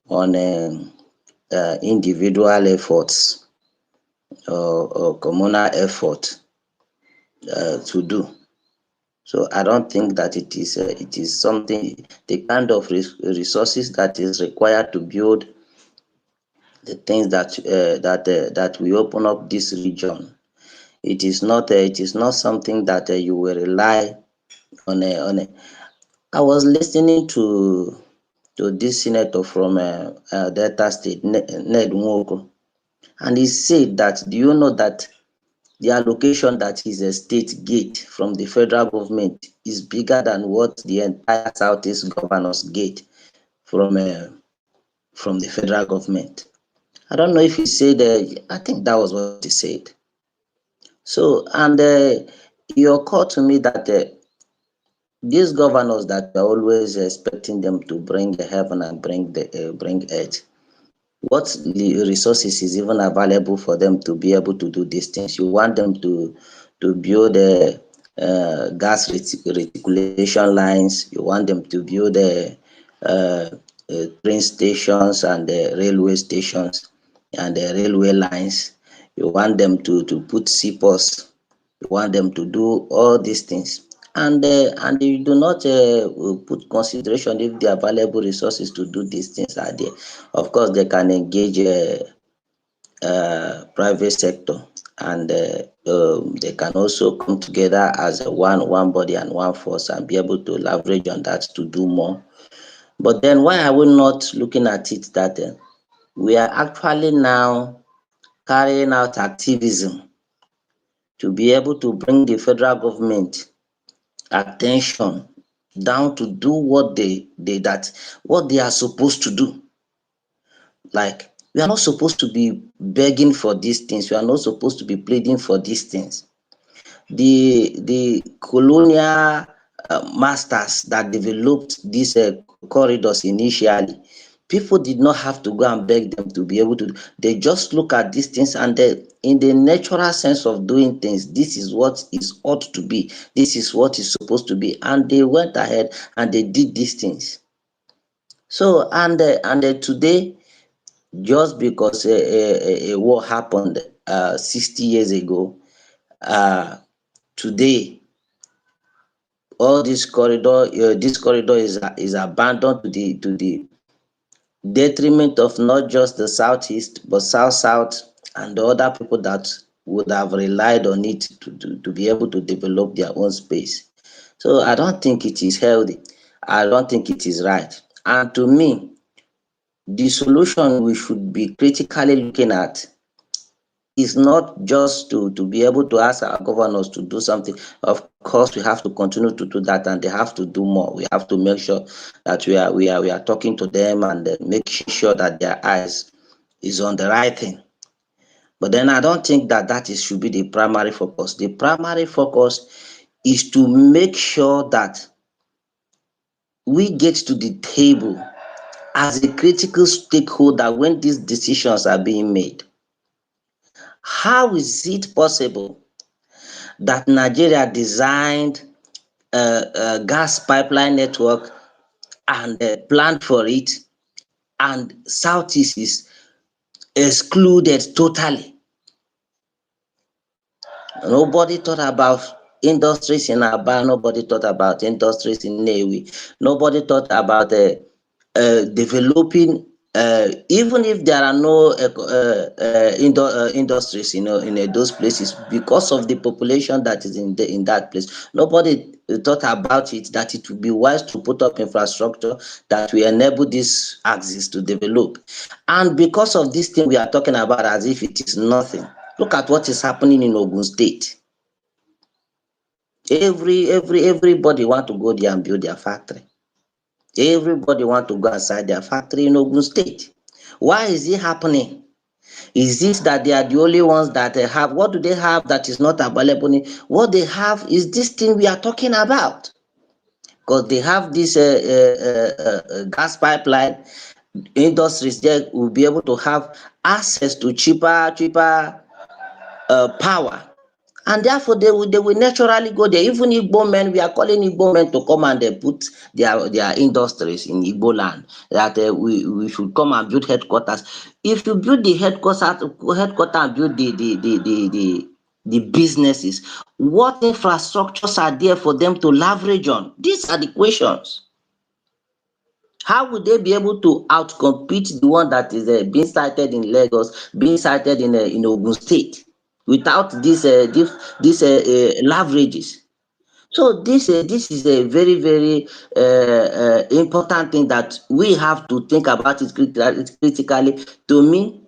on individual efforts or communal effort to do. So I don't think that it is something, the kind of resources that is required to build the things that we open up this region. It is not something that you will rely on a. I was listening to this senator from Delta State, Ned Nwoko, and he said that, do you know that the allocation that his state get from the federal government is bigger than what the entire Southeast governors get from the federal government? I don't know if he said, I think that was what he said. So, and it occurred to me that these governors that we're always expecting them to bring heaven and bring earth, what resources is even available for them to be able to do these things? You want them to build gas reticulation lines. You want them to build train stations and railway stations and railway lines. You want them to put seaports. You want them to do all these things. And you do not put consideration if the available resources to do these things are there. Of course, they can engage private sector, and they can also come together as a one body and one force and be able to leverage on that to do more. But then why are we not looking at it that we are actually now carrying out activism to be able to bring the federal government attention down to do what they are supposed to do. Like, we are not supposed to be begging for these things. We are not supposed to be pleading for these things. The colonial masters that developed these corridors initially, people did not have to go and beg them to be able to. They just look at these things, and in the natural sense of doing things, this is what is ought to be. This is what is supposed to be. And they went ahead and they did these things. So, and today, just because a war happened 60 years ago, today all this corridor is abandoned to the detriment of not just the southeast but south and the other people that would have relied on it to be able to develop their own space. So I don't think it is healthy. I don't think it is right. And to me, the solution we should be critically looking at is not just to be able to ask our governors to do something. Of course, we have to continue to do that, and they have to do more. We have to make sure that we are talking to them and making sure that their eyes is on the right thing. But then I don't think that should be the primary focus. The primary focus is to make sure that we get to the table as a critical stakeholder when these decisions are being made. How is it possible that Nigeria designed a gas pipeline network and planned for it, and Southeast is excluded totally? Nobody thought about industries in Aba, nobody thought about industries in Newi, nobody thought about developing even if there are no industries, in those places, because of the population that is in that place, nobody thought about it, that it would be wise to put up infrastructure that will enable this axis to develop. And because of this thing we are talking about as if it is nothing, look at what is happening in Ogun State. Everybody want to go there and build their factory. Everybody want to go inside their factory in Ogun State. Why is it happening? Is it that they are the only ones that have? What do they have that is not available? What they have is this thing we are talking about. Because they have this gas pipeline, industries there will be able to have access to cheaper power. And therefore, they will naturally go there. Even Igbo men, we are calling Igbo men to come and put their industries in Igbo land. That we should come and build headquarters. If you build the headquarters and build the businesses, what infrastructures are there for them to leverage on? These are the questions. How would they be able to outcompete the one that is being cited in Lagos, being cited in Ogun State, without these leverages? So this is a very, very important thing that we have to think about it critically. To me,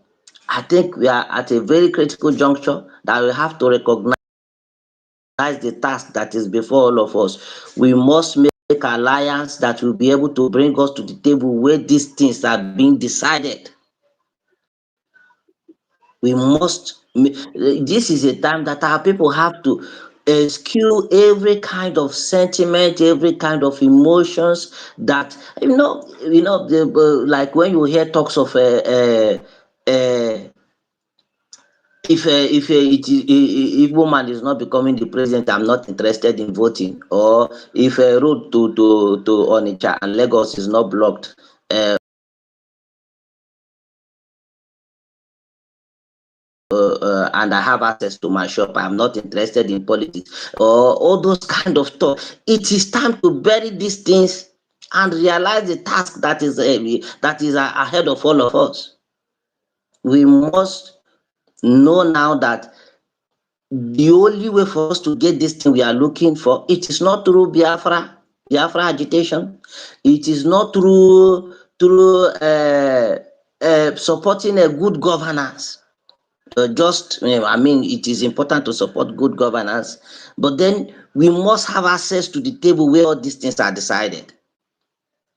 I think we are at a very critical juncture that we have to recognize the task that is before all of us. We must make alliance that will be able to bring us to the table where these things are being decided. We must. This is a time that our people have to eschew every kind of sentiment, every kind of emotions. That like when you hear talks of if woman is not becoming the president, I'm not interested in voting. Or if a road to Onitsha and Lagos is not blocked, and I have access to my shop, I'm not interested in politics, or all those kind of stuff. It is time to bury these things and realize the task that is ahead of all of us. We must know now that the only way for us to get this thing we are looking for, it is not through Biafra agitation. It is not through supporting a good governance. It is important to support good governance, but then we must have access to the table where all these things are decided.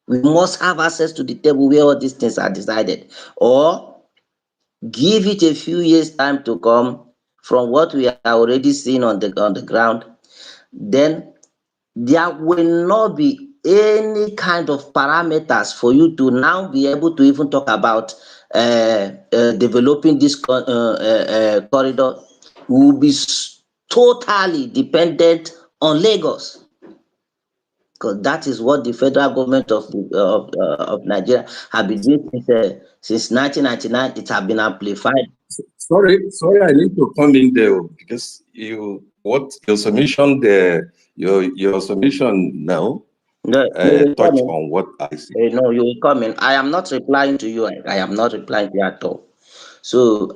We must have access to the table where all these things are decided, or give it a few years time to come from what we are already seeing on the ground. Then there will not be any kind of parameters for you to now be able to even talk about developing this corridor. We will be totally dependent on Lagos, because that is what the federal government of Nigeria have been doing since 1999. It has been amplified. Sorry, I need to come in there because your submission there, your submission now touch on what I see. No, you will come in. I am not replying to you. I am not replying to you at all. So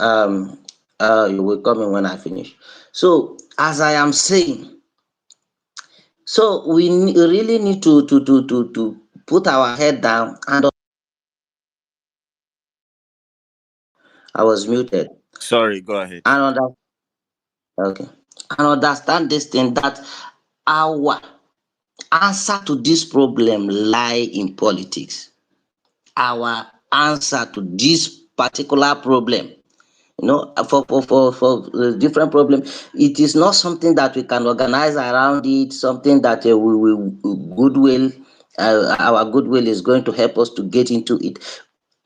you will come in when I finish. So as I am saying, so we really need to put our head down and I was muted. Sorry, go ahead. And understand this thing, that our answer to this problem lie in politics. Our answer to this particular problem, for different problem, it is not something that we can organize around it, something that our goodwill is going to help us to get into it.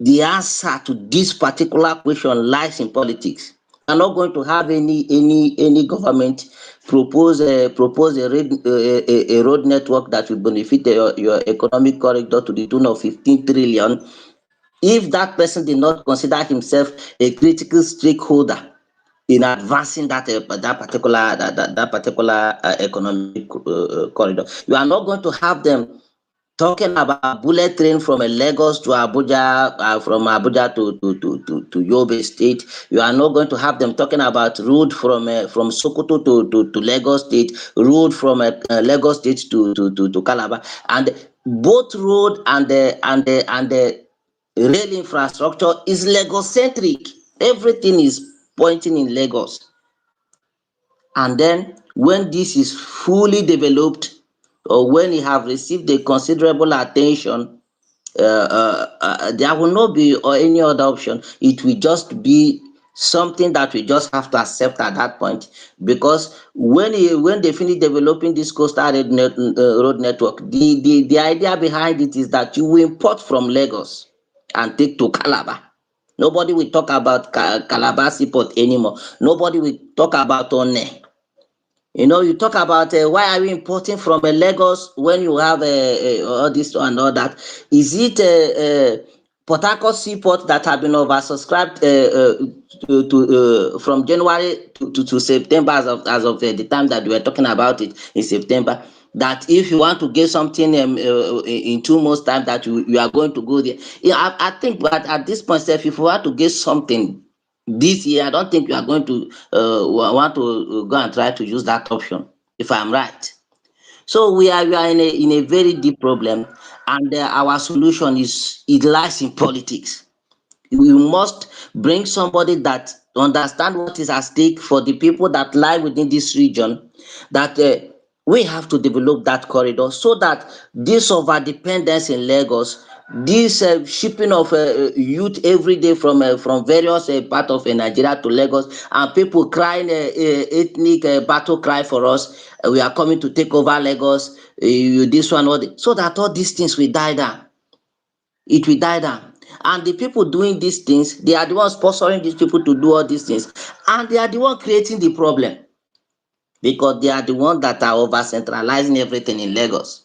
The answer to this particular question lies in politics. I'm not going to have any government propose a road network that will benefit your economic corridor to the tune of 15 trillion if that person did not consider himself a critical stakeholder in advancing that particular economic corridor. You are not going to have them talking about bullet train from Lagos to Abuja, from Abuja to Yobe State. You are not going to have them talking about road from Sokoto to Lagos State, road from Lagos State to Calabar, and both road and the rail infrastructure is Lagos centric. Everything is pointing in Lagos. And then when this is fully developed, or when it have received a considerable attention, there will not be or any other option. It will just be something that we just have to accept at that point, because when they finish developing this coastal road network, the idea behind it is that you will import from Lagos and take to Calabar. Nobody will talk about Calabar seaport anymore. Nobody will talk about One. You know, you talk about why are we importing from Lagos when you have all this and all that. Is it Port Harcourt seaport that have been oversubscribed from January to September, as of the time that we were talking about it in September? That if you want to get something in 2 months' time, that you are going to go there. Yeah, I think, but at this point, if you want to get something this year, I don't think you are going to want to go and try to use that option, if I'm right. So we are in a very deep problem, and our solution it lies in politics. We must bring somebody that understand what is at stake for the people that lie within this region, that we have to develop that corridor, so that this over dependence in Lagos, this shipping of youth every day from various part of Nigeria to Lagos, and people crying ethnic battle cry for us, we are coming to take over Lagos, this one, so that all these things will die down. It will die down. And the people doing these things, they are the ones sponsoring these people to do all these things. And they are the ones creating the problem, because they are the ones that are over centralizing everything in Lagos.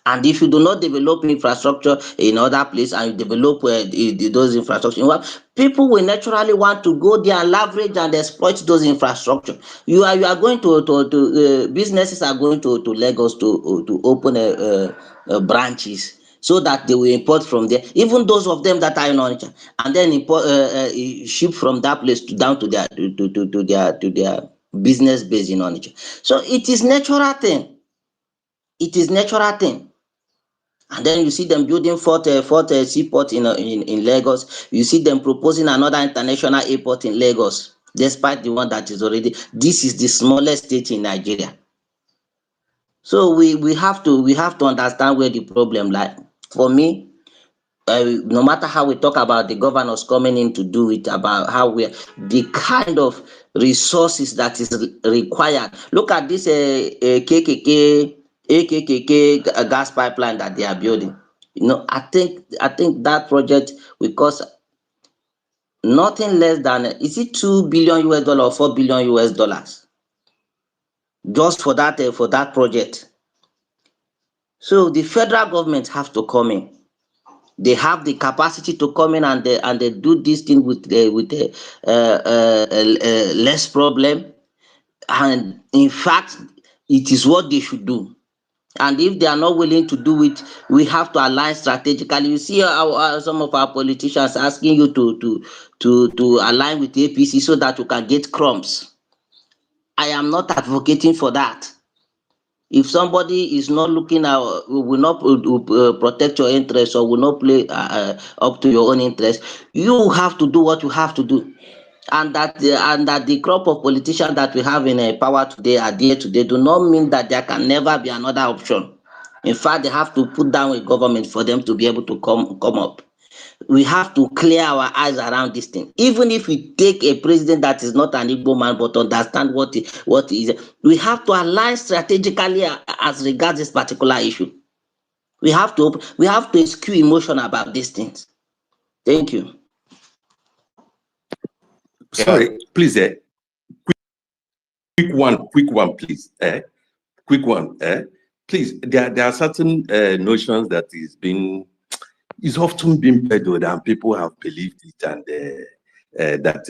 And if you do not develop infrastructure in other places, and you develop those infrastructure, people will naturally want to go there and leverage and exploit those infrastructure. You are going to businesses are going to Lagos to open branches, so that they will import from there. Even those of them that are in Onitsha, and then import ship from that place down to their business base in Onitsha. So it is natural thing. It is natural thing. And then you see them building fourth seaport in Lagos. You see them proposing another international airport in Lagos, despite the one that is already. This is the smallest state in Nigeria. So we have to understand where the problem lies. For me, no matter how we talk about the governors coming in to do it, about how the kind of resources that is required. Look at this AKKK gas pipeline that they are building. You know, I think that project will cost nothing less than, is it $2 billion or $4 billion just for that project. So the federal government have to come in. They have the capacity to come in and they do this thing with less problem. And in fact, it is what they should do. And if they are not willing to do it, we have to align strategically. You see some of our politicians asking you to align with APC so that you can get crumbs. I am not advocating for that. If somebody is not looking at, will not protect your interests, or will not play up to your own interest, you have to do what you have to do. And that the crop of politicians that we have in power today are there today do not mean that there can never be another option. In fact, they have to put down a government for them to be able to come up. We have to clear our eyes around this thing. Even if we take a president that is not an Igbo man but understand what is, we have to align strategically as regards this particular issue. We have to eschew emotion about these things. Thank you. Sorry, please, quick one, please. Quick one. Please, there are certain notions that is often being peddled, and people have believed it, and that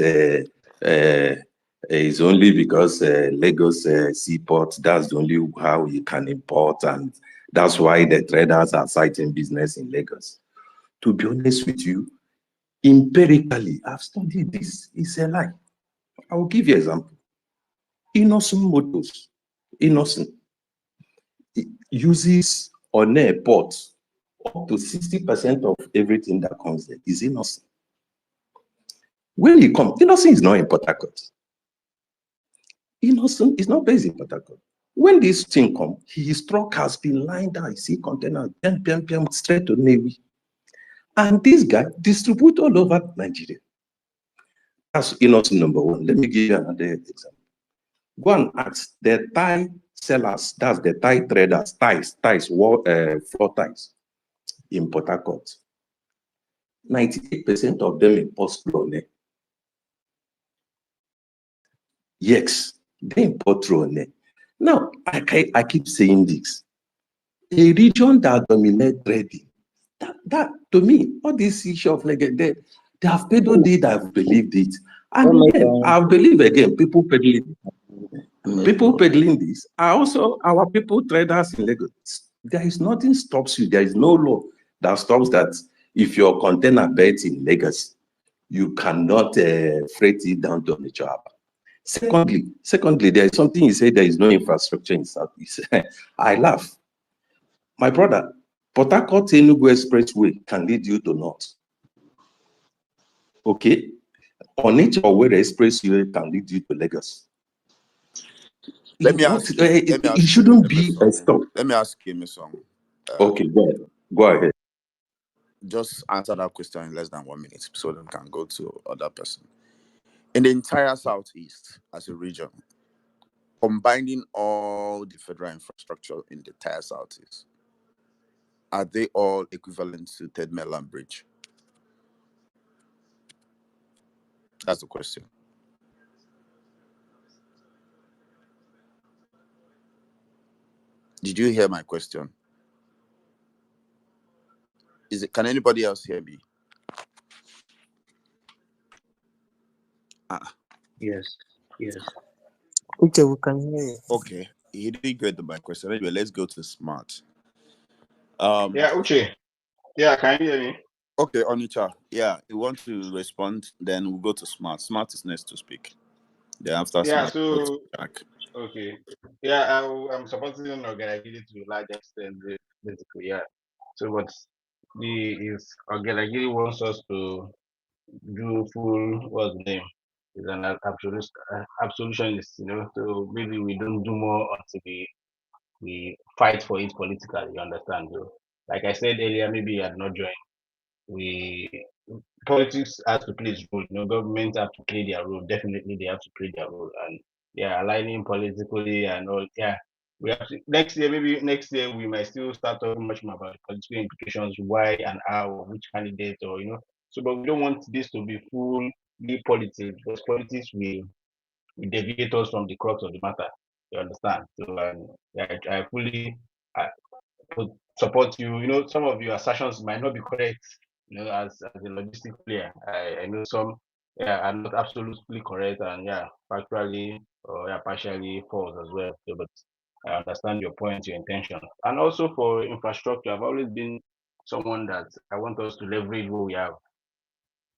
it's only because Lagos seaport, that's the only how you can import, and That's why the traders are citing business in Lagos. To be honest with you, empirically, I've studied this. It's a lie. I will give you an example. Innocent Motors, Innocent, uses on airport up to 60% of everything that comes there is Innocent. When you come, Innocent is not in Port Harcourt. Innocent is not based in Port Harcourt. When this thing come, his truck has been lying down. You see container, straight to Navy. And this guy distribute all over Nigeria. That's Innocent number one. Let me give you another example. Go and ask the Thai sellers, that's the Thai traders, floor ties in Port Harcourt. 98% of them import drone. Yes, they import drone. Now, I keep saying this. A region that dominates trading, that to me, all this issue of like they have peddled it, I've believed it. And again, I believe again, people peddling this are also our people traders in Lagos. There is nothing stops you. There is no law that stops that if your container bed in Lagos, you cannot freight it down to the job. Secondly, there is something you say there is no infrastructure in Southeast. I laugh. My brother, Port Harcourt Enugu Expressway can lead you to North. Okay? Onitsha or where the expressway can lead you to Lagos. Let me ask you. It shouldn't be a stop. Let me ask you, Miss Song. Okay, go ahead. Just answer that question in less than 1 minute so that we can go to other person. In the entire Southeast as a region, combining all the federal infrastructure in the entire Southeast, are they all equivalent to Third Mainland Bridge? That's the question. Did you hear my question? Can anybody else hear me? Yes. Okay, we can hear you. Okay, he didn't get my question. Anyway, let's go to Smart. Yeah, Uche. Yeah, can you hear me? Okay, Onitsha. Yeah, you want to respond? Then we'll go to Smart. Smart is next to speak. Then after Yeah, Smart, we'll go so to Jack. okay. Yeah, I'm supporting Ogaragiri to a large extent, basically, yeah. So what Ogaragiri wants us to do full, what's the name? Is an absolutionist, so maybe we don't do more until we fight for it politically, you understand? So, like I said earlier, maybe you had not joined. Politics has to play its role. Governments have to play their role. Definitely, they have to play their role, and aligning politically and all. Yeah, we have to, maybe next year, we might still start talking much more about the political implications, why and how, or which candidate, or So, but we don't want this to be fully politics, because politics will deviate us from the crux of the matter. You understand? So, I fully support you. Some of your assertions might not be correct, as a logistic player. I know some are not absolutely correct, and factually or partially false as well. So, but I understand your point, your intention. And also for infrastructure, I've always been someone that I want us to leverage what we have.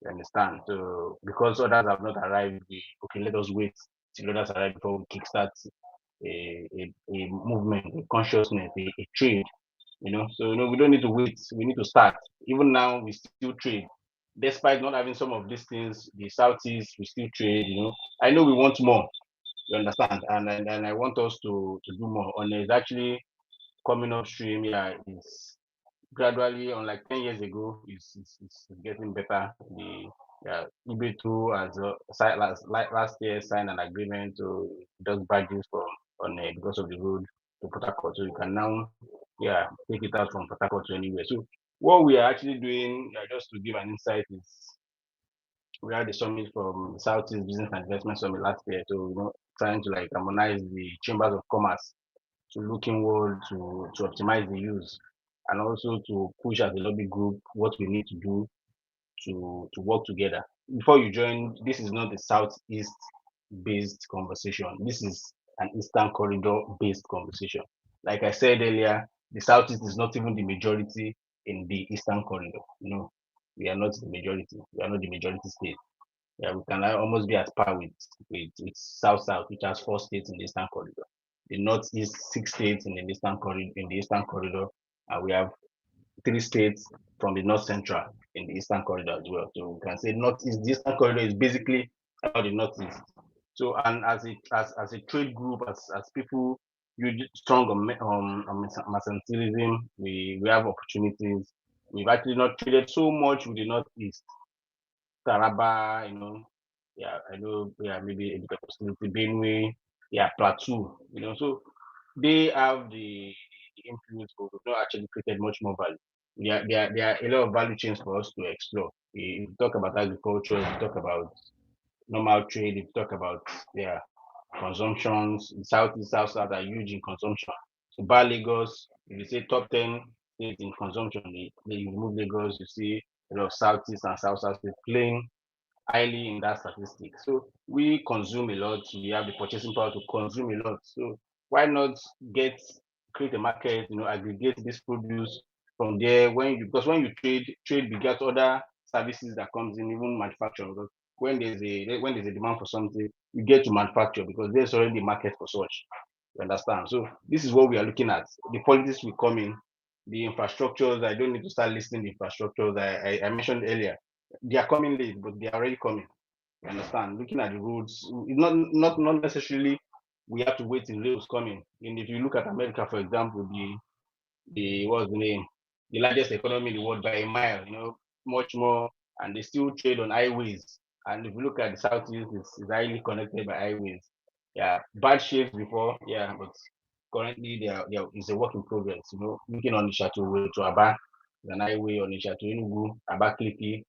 You understand? So because others have not arrived, let us wait till others arrive before we kickstart a movement, a consciousness, a trade. So we don't need to wait. We need to start. Even now, we still trade, despite not having some of these things. The Southeast, we still trade. I know we want more. You understand? And I want us to do more. And it's actually coming upstream. Yeah, it's gradually, unlike 10 years ago, it's getting better. The EB2 as last year signed an agreement to just badges because of the road to Port Harcourt. So you can now take it out from Port Harcourt to anywhere. So what we are actually doing, just to give an insight, is we had a summit from Southeast Business and Investment Summit last year. So trying to harmonize the chambers of commerce to look inward to optimize the use, and also to push as a lobby group what we need to do to work together. Before you join, this is not a Southeast based conversation. This is an Eastern Corridor based conversation. Like I said earlier, the Southeast is not even the majority in the Eastern Corridor. No, we are not the majority. We are not the majority state. Yeah, we can almost be at par with South, which has 4 states in the Eastern Corridor. The Northeast, 6 states in the Eastern Corridor, and we have 3 states from the North Central in the Eastern Corridor as well. So we can say Northeast, the Eastern Corridor is basically about the Northeast. So, and as a trade group, as people strong on mercantilism, we have opportunities. We've actually not traded so much with the Northeast. Taraba, yeah, I know, yeah, maybe a bit of hostility, Benue, yeah, Plateau, so they have the influence, but we've not actually created much more value. There are a lot of value chains for us to explore. If you talk about agriculture, if you talk about normal trade, if you talk about consumptions, Southeast, South are huge in consumption. So bar Lagos, if you say top 10 states in consumption, you remove Lagos, you see a lot of Southeast and South states playing highly in that statistic. So we consume a lot. We have the purchasing power to consume a lot. So why not create a market, aggregate this produce from there? Because when you trade begets other services that comes in, even manufacturing. Because when there's a demand for something, you get to manufacture because there's already a market for such. You understand? So this is what we are looking at. The politics will come in, the infrastructures. I don't need to start listing the infrastructures I mentioned earlier. They are coming late, but they are already coming. You understand? Looking at the roads, not necessarily we have to wait till roads coming. And if you look at America, for example, the what's the name? The largest economy in the world by a mile, much more, and they still trade on highways. And if you look at the Southeast, it's highly connected by highways. Yeah, bad shapes before, yeah, but currently there is a work in progress. Looking on the Chateau to Aba, an highway on the Chateau Enugu, Abakaliki,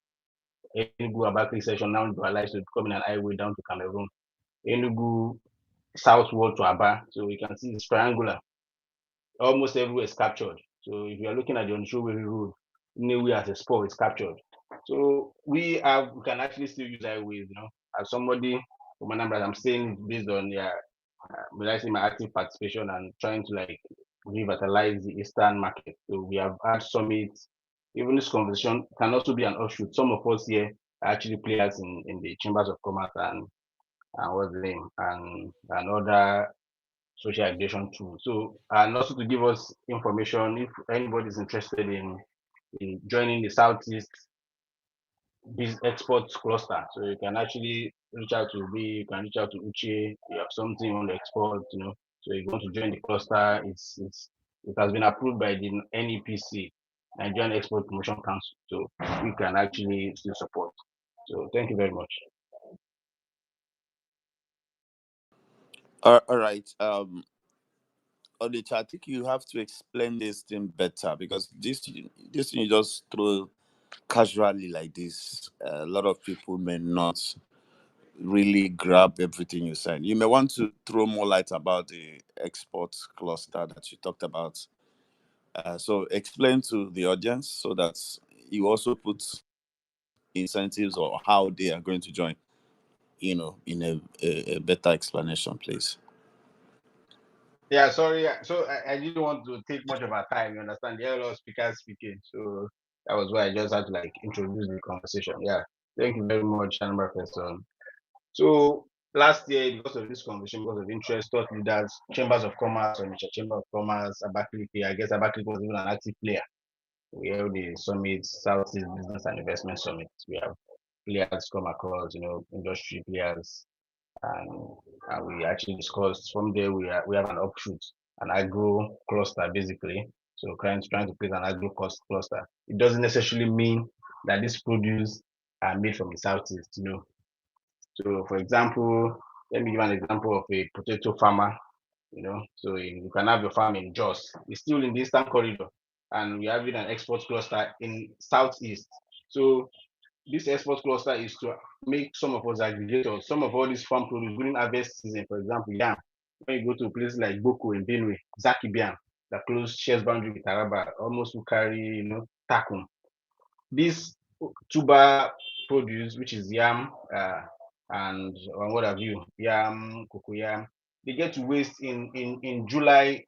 Enugu Abakaliki section now dualized to becoming an highway down to Cameroon. Enugu southward to Aba, so we can see it's triangular. Almost everywhere is captured. So if you are looking at the Onishoweri Road, anywhere as a spur is captured. So we can actually still use highways, as somebody from Anambra, I'm saying based on my active participation and trying to revitalize the Eastern market. So we have had summits. Even this conversation can also be an offshoot. Some of us here are actually players in the chambers of commerce and what's the name and other social aggregation tools. So and also to give us information if anybody is interested in joining the Southeast exports cluster. So you can actually reach out to me, you can reach out to Uche, you have something on the export, So if you want to join the cluster, it has been approved by the NEPC, Nigerian Export Promotion Council. So we can actually still support. So thank you very much. All right. On the chat, I think you have to explain this thing better because this thing you just throw casually like this. A lot of people may not really grab everything you said. You may want to throw more light about the export cluster that you talked about. So explain to the audience so that you also put incentives or how they are going to join, in a better explanation, please. Yeah, sorry. So I didn't want to take much of our time. You understand? There are a lot of speakers speaking, so that was why I just had to introduce the conversation. Yeah, thank you very much, Anambra person. So last year, because of this conversation, because of interest, thought leaders, chambers of commerce, or Chamber of Commerce, Abakaliki. I guess Abakaliki was even an active player. We held the summit, Southeast Business and Investment Summit. We have players come across, industry players, and we actually discussed. From there we have an offshoot, an agro cluster basically. So trying to create an agro cluster. It doesn't necessarily mean that these produce are made from the Southeast, So for example, let me give an example of a potato farmer, So you can have your farm in Jos. It's still in the Eastern Corridor, and we are having an export cluster in Southeast. So this export cluster is to make some of us aggregators, some of all these farm produce during harvest season, for example, yam. When you go to places like Boko in Benue, Zaki Biam, that close shares boundary with Taraba, almost Ukari, Takum. This tuber produce, which is yam and what have you, yam, cocoyam, they get to waste in July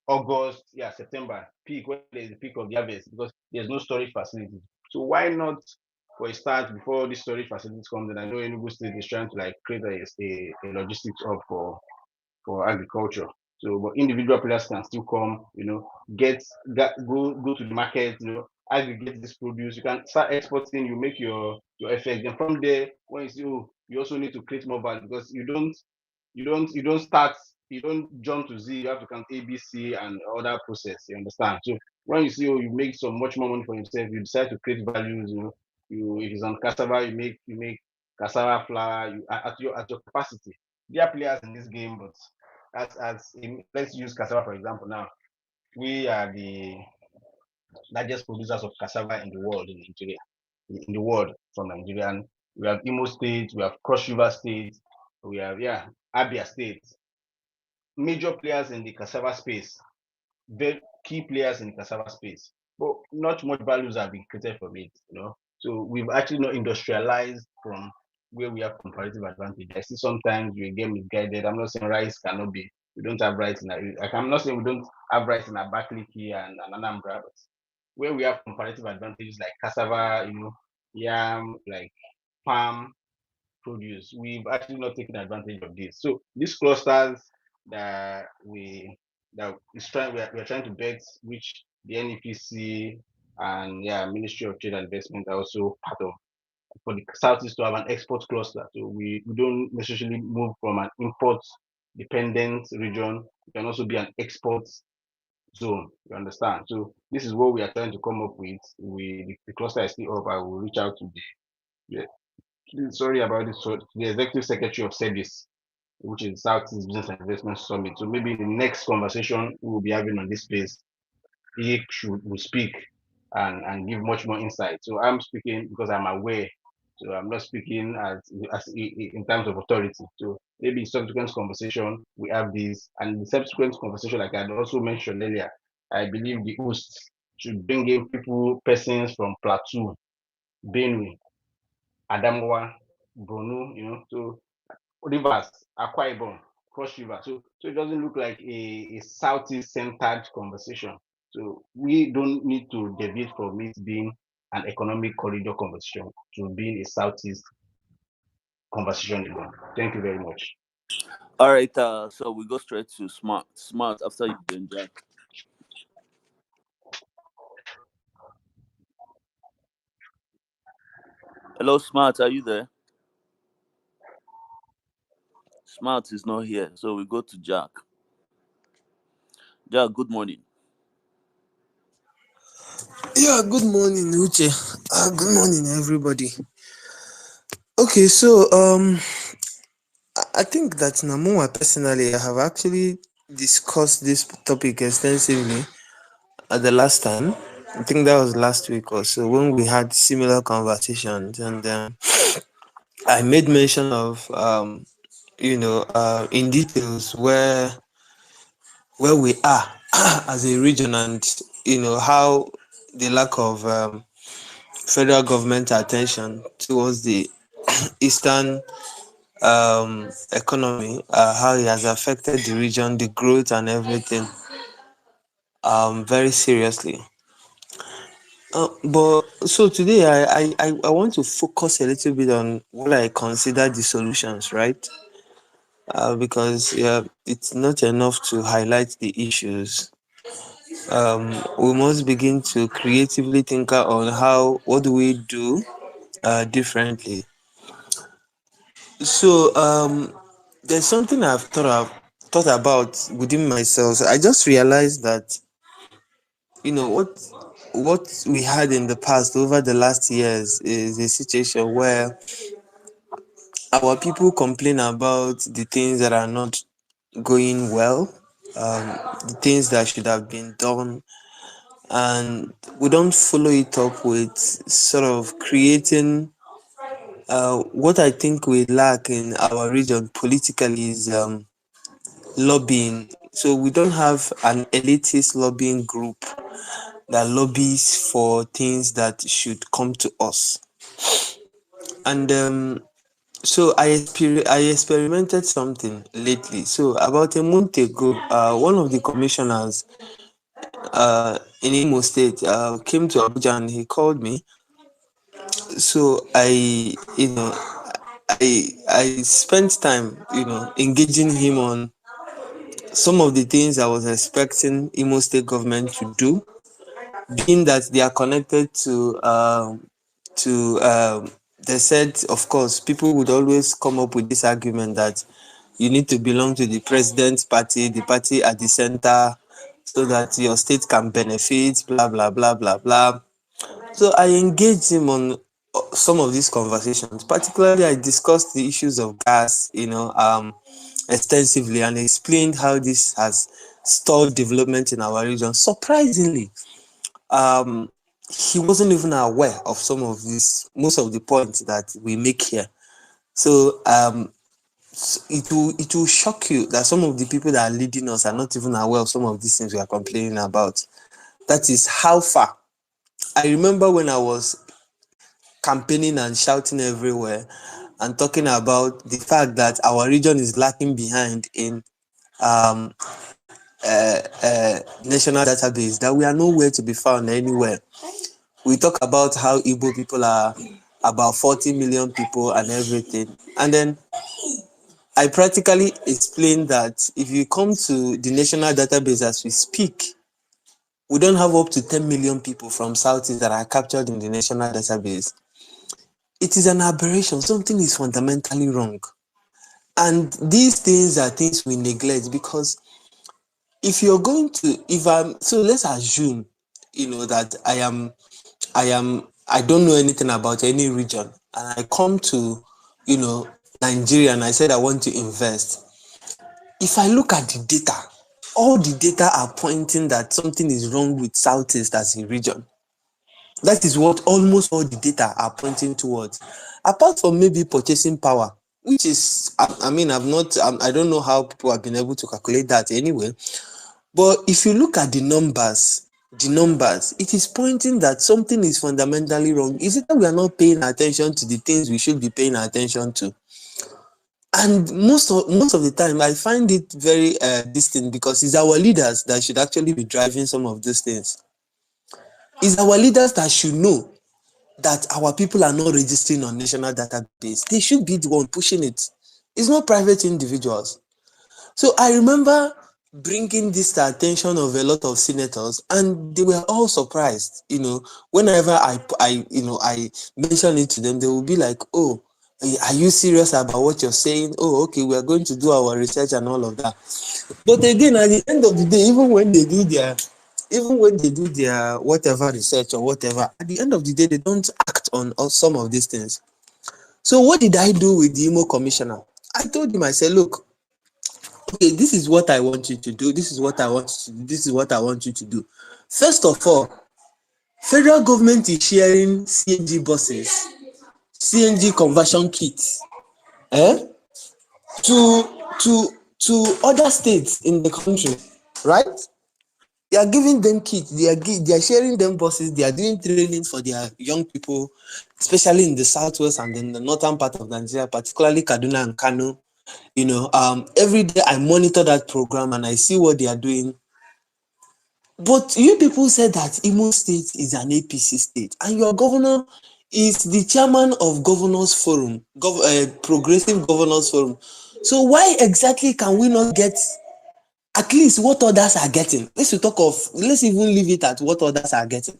August, September, peak, when there's the peak of the harvest, because there's no storage facility. So why not, for a start, before this storage facilities come, then I know Enugu State is trying to like create a logistics hub for agriculture. So, but individual players can still come, go to the market, aggregate this produce. You can start exporting. You make your effect. Then from there, when you see, you also need to create more value, because you don't jump to Z. You have to count A, B, C, and other process. You understand? So when you see, you make so much more money for yourself, you decide to create values. If it's on cassava, you make cassava flour. At your capacity. There are players in this game, but let's use cassava for example. Now we are the largest producers of cassava in the world, in Nigeria, in the world, from Nigeria. And we have Imo State, we have Cross River State, we have Abia State, major players in the cassava space, very key players in the cassava space, but not much values have been created from it. So we've actually not industrialized from where we have comparative advantage. I see sometimes we get misguided. I'm not saying rice cannot be. We don't have rice in. I'm not saying we don't have rice in Abakaliki and Anambra, but where we have comparative advantages like cassava, yam, like palm produce, we've actually not taken advantage of this. So these clusters that we are trying to bet, which the NEPC and Ministry of Trade and Investment are also part of, for the Southeast to have an export cluster. So we don't necessarily move from an import dependent region. It can also be an export zone. You understand? So this is what we are trying to come up with. The cluster is still up. I will reach out to sorry about this, so the executive secretary of service, which is Southeast Business and Investment Summit. So maybe the next conversation we will be having on this space, he will speak and give much more insight. So I'm speaking because I'm aware. So I'm not speaking as in terms of authority. So maybe in subsequent conversation we have this, and the subsequent conversation, like I had also mentioned earlier, I believe the host should bring in persons from Plateau, Benue, Adamawa, Borno, so Rivers, Akwa Ibom, Cross River. So it doesn't look like a Southeast centered conversation. So we don't need to deviate from it being an economic corridor conversation to being a Southeast conversation alone. Thank you very much. All right, so we go straight to Smart. Smart after you, Njenje. Hello, Smart, are you there? Smart is not here, so we go to Jack. Jack, good morning. Yeah, good morning, Uche. Good morning, everybody. Okay, so I think that Namua personally, I have actually discussed this topic extensively at the last time. I think that was last week or so when we had similar conversations, and I made mention of in details where we are as a region, and how the lack of federal government attention towards the eastern economy, how it has affected the region, the growth and everything, very seriously. But so today I want to focus a little bit on what I consider the solutions, right? Because it's not enough to highlight the issues. We must begin to creatively think on what do we do differently. So there's something I've thought about within myself. I just realized that what we had in the past over the last years is a situation where our people complain about the things that are not going well, the things that should have been done, and we don't follow it up with sort of creating what I think we lack in our region politically is lobbying. So we don't have an elitist lobbying group that lobbies for things that should come to us. And So I experimented something lately. So about a month ago, one of the commissioners in Imo State came to Abuja and he called me. So I spent time, engaging him on some of the things I was expecting Imo State government to do, being that they are connected to they said, of course, people would always come up with this argument that you need to belong to the president's party, the party at the center, so that your state can benefit, blah, blah, blah, blah, blah. So I engaged him on some of these conversations. Particularly, I discussed the issues of gas, extensively, and explained how this has stalled development in our region. Surprisingly, he wasn't even aware of most of the points that we make here. So it will shock you that some of the people that are leading us are not even aware of some of these things we are complaining about. That is how far. I remember when I was campaigning and shouting everywhere and talking about the fact that our region is lacking behind in national database, that we are nowhere to be found anywhere. We talk about how Igbo people are about 40 million people and everything. And then I practically explained that if you come to the national database as we speak, we don't have up to 10 million people from Southeast that are captured in the national database. It is an aberration. Something is fundamentally wrong. And these things are things we neglect because if you're going to, so let's assume, that I don't know anything about any region and I come to, Nigeria and I said I want to invest. If I look at the data, all the data are pointing that something is wrong with Southeast as a region. That is what almost all the data are pointing towards. Apart from maybe purchasing power, which is, I don't know how people have been able to calculate that anyway. But if you look at the numbers, it is pointing that something is fundamentally wrong. Is it that we are not paying attention to the things we should be paying attention to? And most of the time, I find it very distinct because it's our leaders that should actually be driving some of these things. It's our leaders that should know that our people are not registering on national database. They should be the one pushing it. It's not private individuals. So I remember bringing this to attention of a lot of senators, and they were all surprised. Whenever I mention it to them, they will be like, "Oh, are you serious about what you're saying? Oh, okay, we are going to do our research and all of that." But again, at the end of the day, even when they do their whatever research or whatever, at the end of the day, they don't act on some of these things. So what did I do with the Imo commissioner? I told him, I said, look, okay, this is what I want you to do. This is what I want you to do. This is what I want you to do. First of all, federal government is sharing CNG buses, CNG conversion kits, to other states in the country, right? They are giving them kits. They are sharing them buses. They are doing training for their young people, especially in the southwest and in the northern part of Nigeria, particularly Kaduna and Kano. Every day I monitor that program and I see what they are doing. But you people said that Imo State is an APC state, and your governor is the chairman of Governors Forum, Progressive Governors Forum. So why exactly can we not get at least what others are getting? Let's even leave it at what others are getting.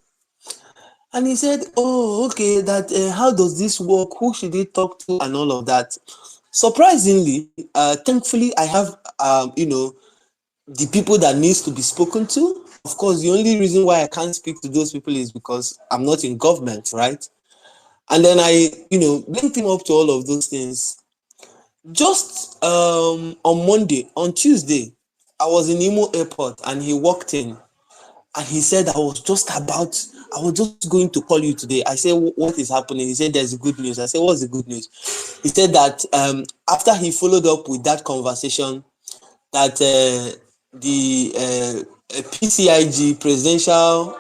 And he said, "Oh, okay, that how does this work? Who should he talk to and all of that?" Surprisingly, thankfully, I have the people that needs to be spoken to. Of course, the only reason why I can't speak to those people is because I'm not in government, right? And then I, linked him up to all of those things. Just on Tuesday, I was in Imo Airport and he walked in and he said, I was just going to call you today. I said, what is happening? He said, there's good news. I said, what's the good news? He said that after he followed up with that conversation, that the PCIG, Presidential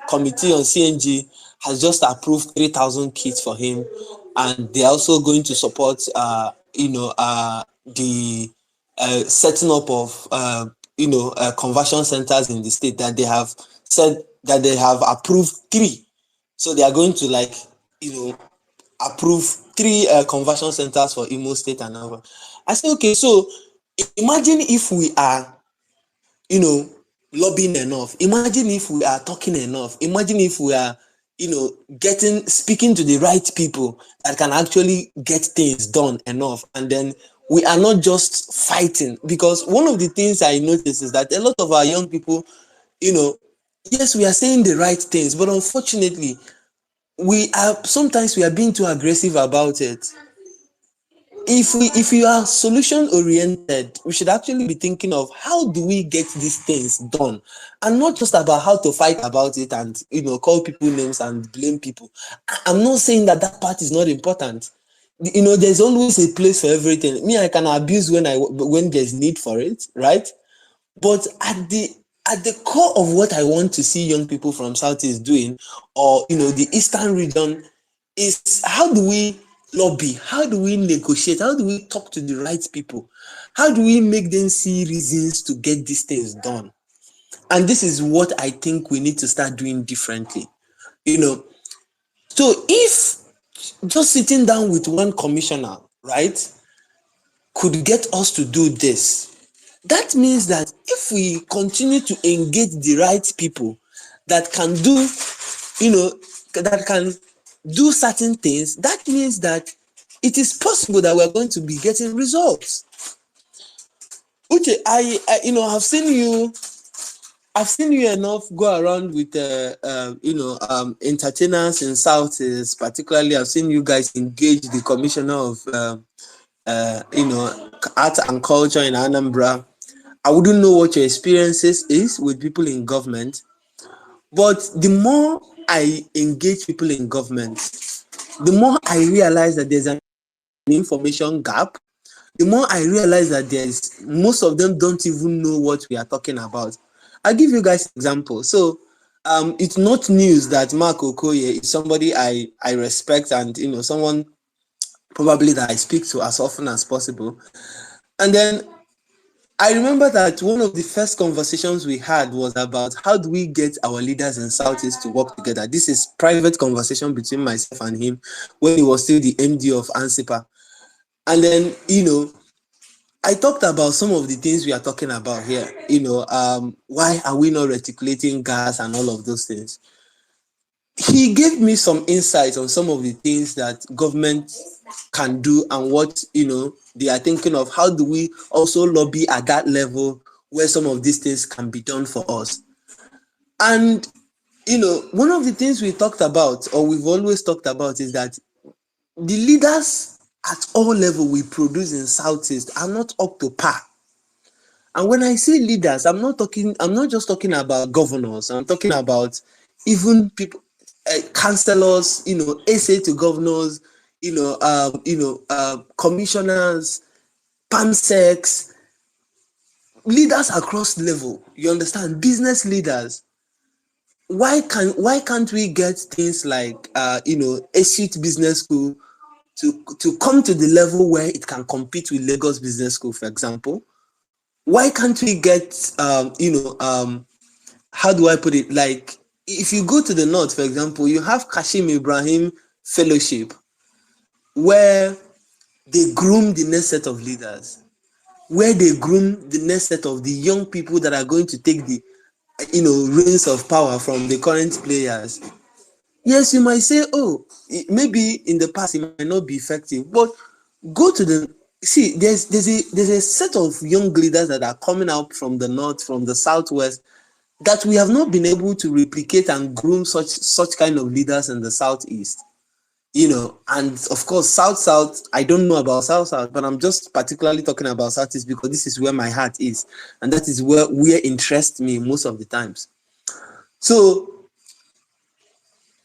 Committee on CNG, has just approved 3,000 kits for him, and they're also going to support, the setting up of, conversion centers in the state that they have said that they have approved 3. So they are going to approve 3 conversion centers for Imo State and all. I say, okay, so imagine if we are, lobbying enough. Imagine if we are talking enough. Imagine if we are, speaking to the right people that can actually get things done enough. And then we are not just fighting. Because one of the things I notice is that a lot of our young people, yes, we are saying the right things, but unfortunately, sometimes we are being too aggressive about it. If we are solution oriented, we should actually be thinking of how do we get these things done, and not just about how to fight about it and call people names and blame people. I'm not saying that part is not important. There's always a place for everything. Me, I can abuse when there's need for it, right? But at the core of what I want to see young people from Southeast doing, or the Eastern region, is how do we lobby? How do we negotiate? How do we talk to the right people? How do we make them see reasons to get these things done? And this is what I think we need to start doing differently. So if just sitting down with one commissioner, right, could get us to do this, that means that if we continue to engage the right people that can do, that can do certain things, that means that it is possible that we're going to be getting results. Uche, I I've seen you enough go around with, entertainers in Southeast, particularly I've seen you guys engage the commissioner of, art and culture in Anambra. I wouldn't know what your experiences is with people in government, but the more I engage people in government, the more I realize that there's an information gap. The more I realize that most of them don't even know what we are talking about. I'll give you guys an example. So it's not news that Mark Okoye is somebody I respect and someone probably that I speak to as often as possible. And then I remember that one of the first conversations we had was about how do we get our leaders in Southeast to work together. This is private conversation between myself and him when he was still the MD of ANSIPA. And then, I talked about some of the things we are talking about here. Why are we not reticulating gas and all of those things? He gave me some insights on some of the things that government can do and what they are thinking of. How do we also lobby at that level where some of these things can be done for us? And one of the things we talked about, or we've always talked about, is that the leaders at all level we produce in Southeast are not up to par. And when I say leaders, I'm not just talking about governors. I'm talking about even people, councillors, essay to governors, commissioners, PAMSECs, leaders across level. You understand? Business leaders. Why can't we get things like Estate Business School to come to the level where it can compete with Lagos Business School, for example? Why can't we get how do I put it? Like, if you go to the north, for example, you have Kashim Ibrahim Fellowship, where they groom the next set of leaders, where they groom the next set of the young people that are going to take the reins of power from the current players. Yes, you might say, oh, maybe in the past it might not be effective, but go to there's a set of young leaders that are coming out from the north, from the southwest, that we have not been able to replicate and groom such kind of leaders in the southeast. And of course, south, I don't know about south, but I'm just particularly talking about southeast because this is where my heart is, and that is where interests me most of the times. So,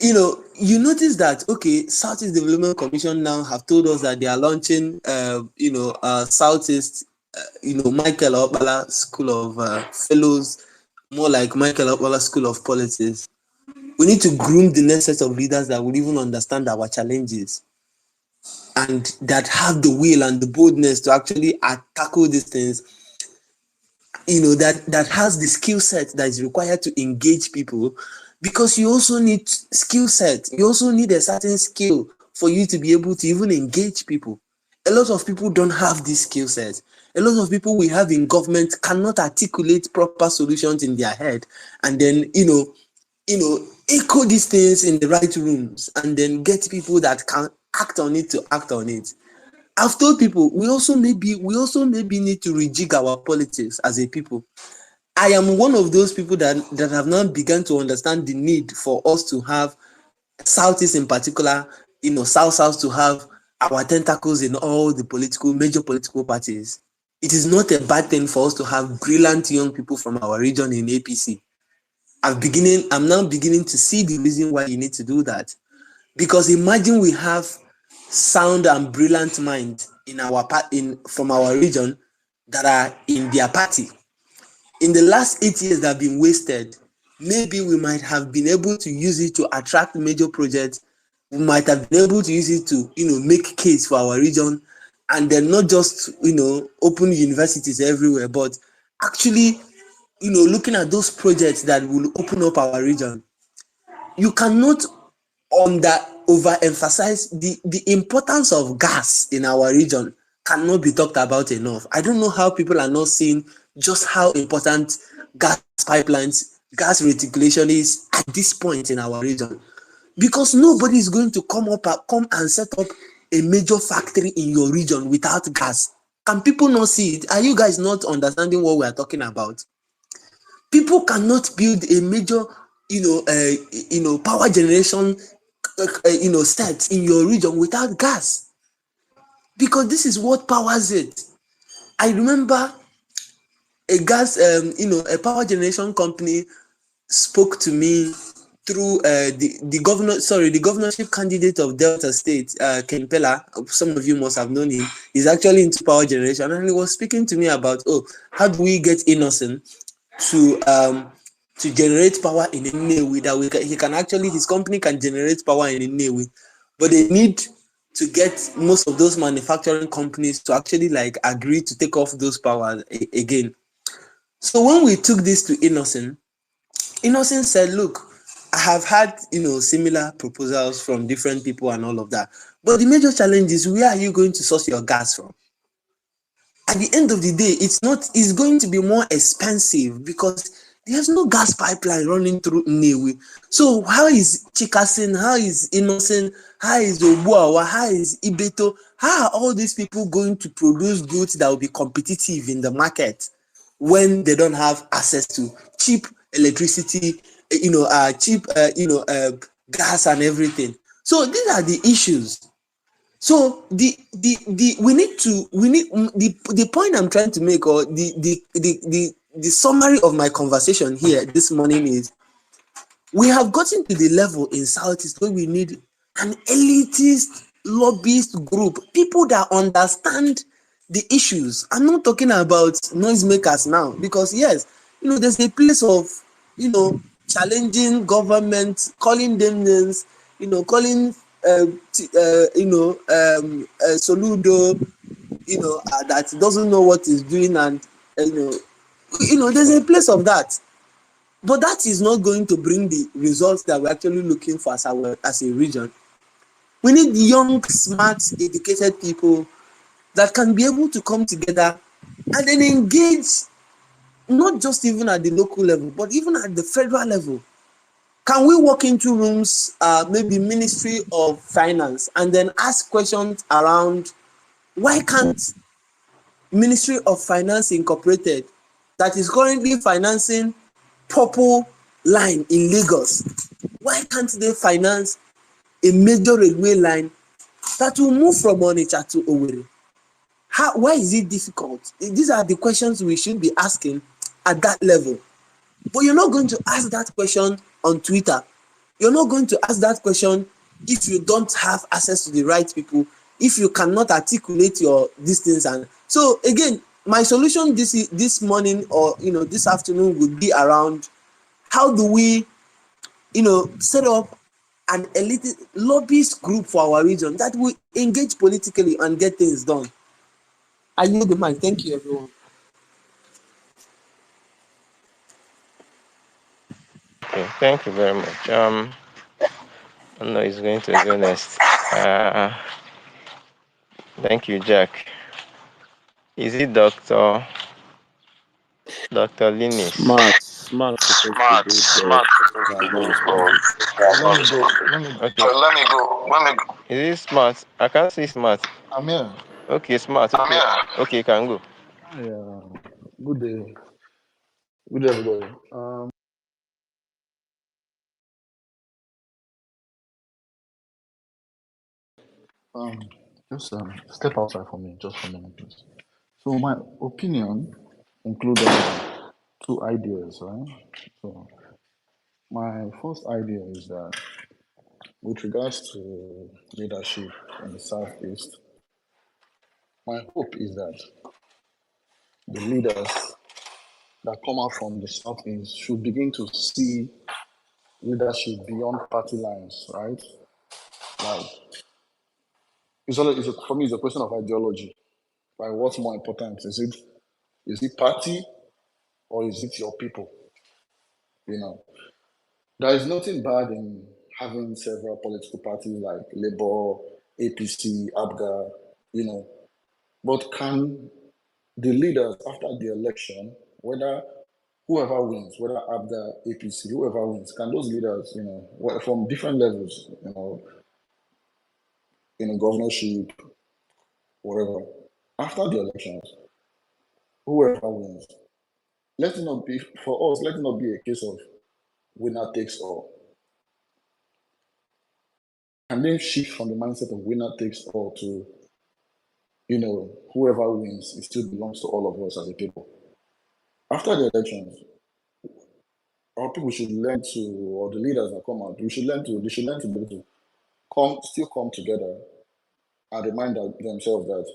you notice that, okay, Southeast Development Commission now have told us that they are launching, Southeast, Michael Opala School of Fellows, more like Michael Opala School of Politics. We need to groom the next set of leaders that will even understand our challenges. and that have the will and the boldness to actually tackle these things, that has the skill set that is required to engage people, because you also need skill set. You also need a certain skill for you to be able to even engage people. A lot of people don't have this skill set. A lot of people we have in government cannot articulate proper solutions in their head, and then echo these things in the right rooms, and then get people that can act on it to act on it. I've told people we also maybe need to rejig our politics as a people. I am one of those people that have now begun to understand the need for us to have Southeast in particular, South to have our tentacles in all the major political parties. It is not a bad thing for us to have brilliant young people from our region in APC. I'm now beginning to see the reason why you need to do that. Because imagine we have sound and brilliant minds from our region that are in their party. In the last 8 years that have been wasted, maybe we might have been able to use it to attract major projects. We might have been able to use it to, make case for our region, and then not just, open universities everywhere, but actually, looking at those projects that will open up our region. You cannot overemphasize the importance of gas in our region. Cannot be talked about enough. I don't know how people are not seeing just how important gas pipelines, gas reticulation is at this point in our region. Because nobody is going to come and set up a major factory in your region without gas. Can people not see it? Are you guys not understanding what we are talking about? People cannot build a major, power generation, set in your region without gas, because this is what powers it. I remember a gas, a power generation company spoke to me through the governorship candidate of Delta State, Ken Pella. Some of you must have known him. He's actually into power generation, and he was speaking to me about, how do we get Innocent to generate power in Nnewi that his company can generate power in Nnewi, but they need to get most of those manufacturing companies to actually agree to take off those powers again. So when we took this to Innocent said, look, I have had similar proposals from different people and all of that, but the major challenge is, where are you going to source your gas from? At the end of the day, it's going to be more expensive because there's no gas pipeline running through Nnewi. So how is Chikasin, how is Innocent, how is Obuawa, how is Ibeto, how are all these people going to produce goods that will be competitive in the market when they don't have access to cheap electricity, cheap, gas and everything? So these are the issues. So the point I'm trying to make, or the summary of my conversation here this morning, is we have gotten to the level in Southeast where we need an elitist lobbyist group, people that understand the issues. I'm not talking about noisemakers now, because yes, there's a place of challenging government, calling them names, calling Soludo, that doesn't know what he's doing, and there's a place of that, but that is not going to bring the results that we're actually looking for as a region. We need young, smart, educated people that can be able to come together and then engage, not just even at the local level, but even at the federal level. Can we walk into rooms, maybe Ministry of Finance, and then ask questions around, why can't Ministry of Finance Incorporated, that is currently financing Purple Line in Lagos, why can't they finance a major railway line that will move from Onitsha to Owerri? Why is it difficult? These are the questions we should be asking at that level. But you're not going to ask that question on Twitter. You're not going to ask that question if you don't have access to the right people, if you cannot articulate your distance. And so again, my solution this morning, or this afternoon, would be around, how do we set up an elite lobbyist group for our region that will engage politically and get things done. I yield the mic. Thank you, everyone. Okay, thank you very much. I know he's going to go next. Thank you, Jack. Is it Dr. Linis? Smart supposed to do it, but he has not responded. Let me go. Okay. Let me go. Is it Smart? I can't see Smart. I'm here. Okay, Smart. Okay, okay, can go. Yeah. Good day. Good day, everybody. Um, just step outside for me, just for a minute, please. So my opinion includes two ideas, right? So my first idea is that with regards to leadership in the Southeast, my hope is that the leaders that come out from the Southeast should begin to see leadership beyond party lines, right? Like for me, it's a question of ideology. Like, what's more important? Is it party or is it your people? You know, there is nothing bad in having several political parties like Labour, APC, ABGA, you know, but can the leaders after the election, whether whoever wins, whether ABGA, APC, whoever wins, can those leaders, you know, from different levels, governorship, whatever, after the elections, whoever wins, let it not be for us. Let it not be a case of winner takes all. And then shift from the mindset of winner takes all to, whoever wins, it still belongs to all of us as a people. After the elections, our people should learn to, or the leaders that come out, they should learn to be able to come together and remind themselves that,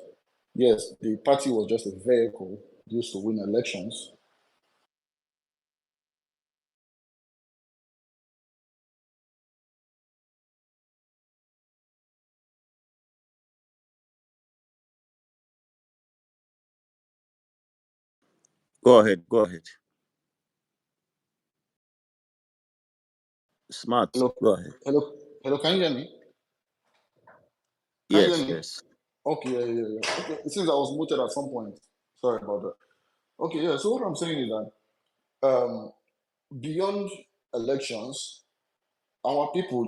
yes, the party was just a vehicle used to win elections. Go ahead. Smart. Hello, Go ahead. hello, can you hear me? Can you hear me? Yes. Okay, yeah. Okay, it seems I was muted at some point. Sorry about that. Okay, yeah. So what I'm saying is that beyond elections, our people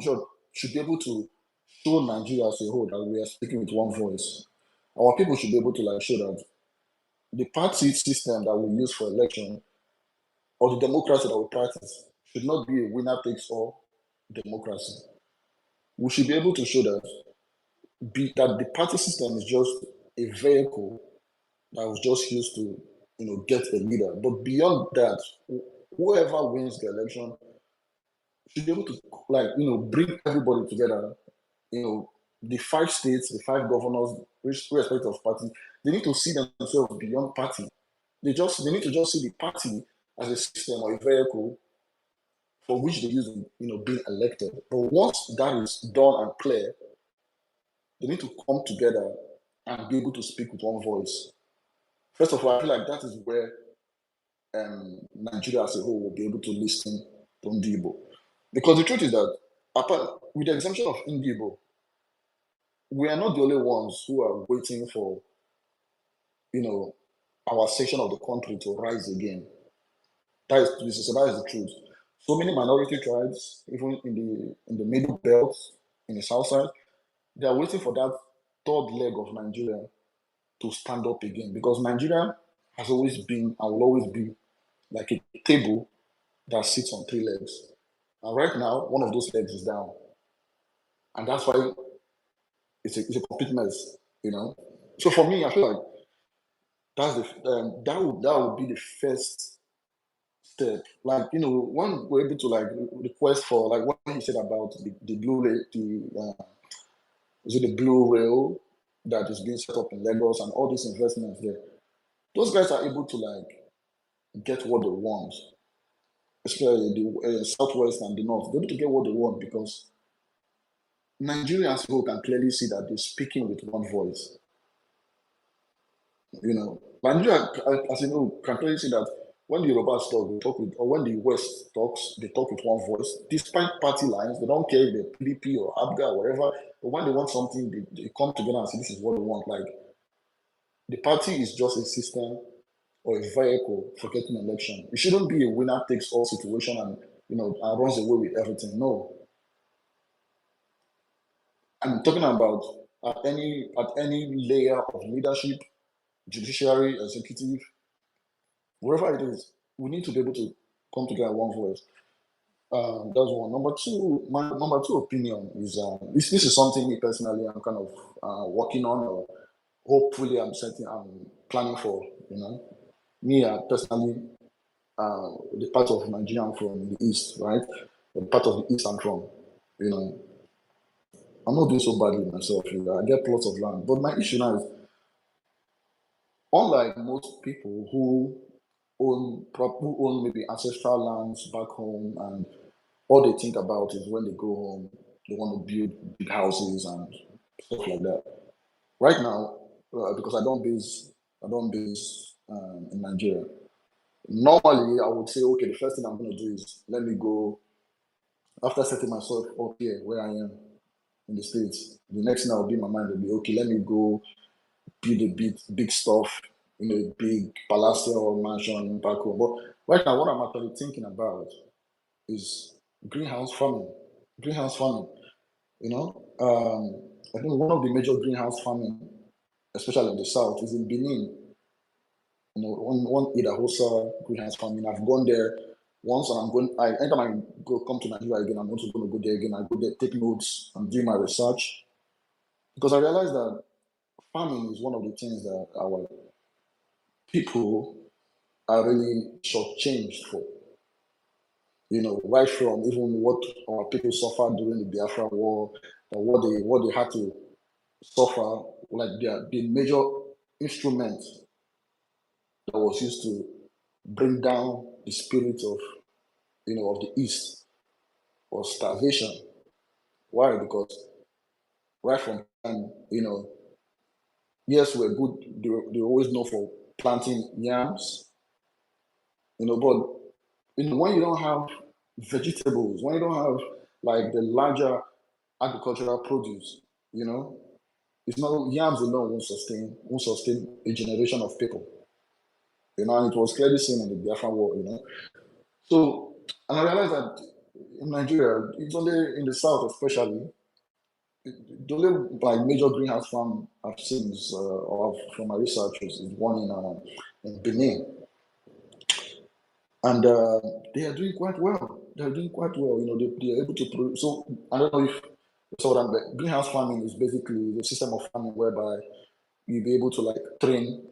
should be able to show Nigeria as a whole that we are speaking with one voice. Our people should be able to show that the party system that we use for election or the democracy that we practice should not be a winner takes all democracy. We should be able to show that the party system is just a vehicle that was just used to get a leader. But beyond that, whoever wins the election should be able to bring everybody together. The 5 states, the 5 governors, irrespective of party, they need to see themselves beyond party. They need to just see the party as a system or a vehicle for which they use being elected. But once that is done and clear, they need to come together and be able to speak with one voice. First of all, I feel like that is where Nigeria as a whole will be able to listen to Ndibo. Because the truth is that, with the exemption of Ndibo, we are not the only ones who are waiting for, our section of the country to rise again. That is the truth. So many minority tribes, even in the middle belt, in the south side, they are waiting for that third leg of Nigeria to stand up again. Because Nigeria has always been and will always be like a table that sits on 3 legs. And right now, one of those legs is down. And that's why it's a complete mess, So for me, I feel like that would be the first step. Like, when we're able to request for what he said about the blue is it the blue rail that is being set up in Lagos and all these investments there. Those guys are able to get what they want, especially the southwest and the north. They're able to get what they want because Nigerians who can clearly see that they're speaking with one voice. Nigeria, as you know, can clearly see that when the Yorubas talk, they talk with, or when the West talks, they talk with one voice. Despite party lines, they don't care if they're PDP or ABGA or whatever. But when they want something, they come together and say, this is what they want. Like, the party is just a system or a vehicle for getting an election. It shouldn't be a winner takes all situation and and runs away with everything. No. I'm talking about at any layer of leadership, judiciary, executive, wherever it is, we need to be able to come together in one voice. That's one. Number two, my number two opinion is this is something me personally I'm kind of working on, or hopefully I'm planning for. Me personally, the part of Nigeria I'm from, the east, right? The part of the east I'm from, I'm not doing so badly myself. I get plots of land, but my issue now is, unlike most people who own maybe ancestral lands back home, and all they think about is when they go home, they want to build big houses and stuff like that. Right now, because I don't base in Nigeria. Normally, I would say, okay, the first thing I'm going to do is let me go, after setting myself up here where I am in the States. The next thing I'll be in my mind will be, okay, let me go build a big stuff in a big palatial mansion back home. But right now, what I'm actually thinking about is greenhouse farming. Greenhouse farming, I think one of the major greenhouse farming, especially in the south, is in Benin. One Idahosa greenhouse farming. I've gone there once, and anytime I come to Nigeria again, I'm also going to go there again. I go there, take notes, and do my research, because I realized that farming is one of the things that our people are really shortchanged for. Right from even what our people suffered during the Biafra War, or what they had to suffer, like the major instrument that was used to bring down the spirit of of the East was starvation. Why? Because right from time, yes, we're good. They always know for planting yams, but when you don't have vegetables, when you don't have like the larger agricultural produce, it's not, yams alone won't sustain a generation of people. And it was clearly seen in the Biafra War, So, and I realized that in Nigeria, it's only in the south especially, the only like major greenhouse farm I've seen is, from my research, is one in Benin. And they are doing quite well. They're doing quite well. They are able to produce. So I don't know if so. That greenhouse farming is basically the system of farming whereby you'll be able to like train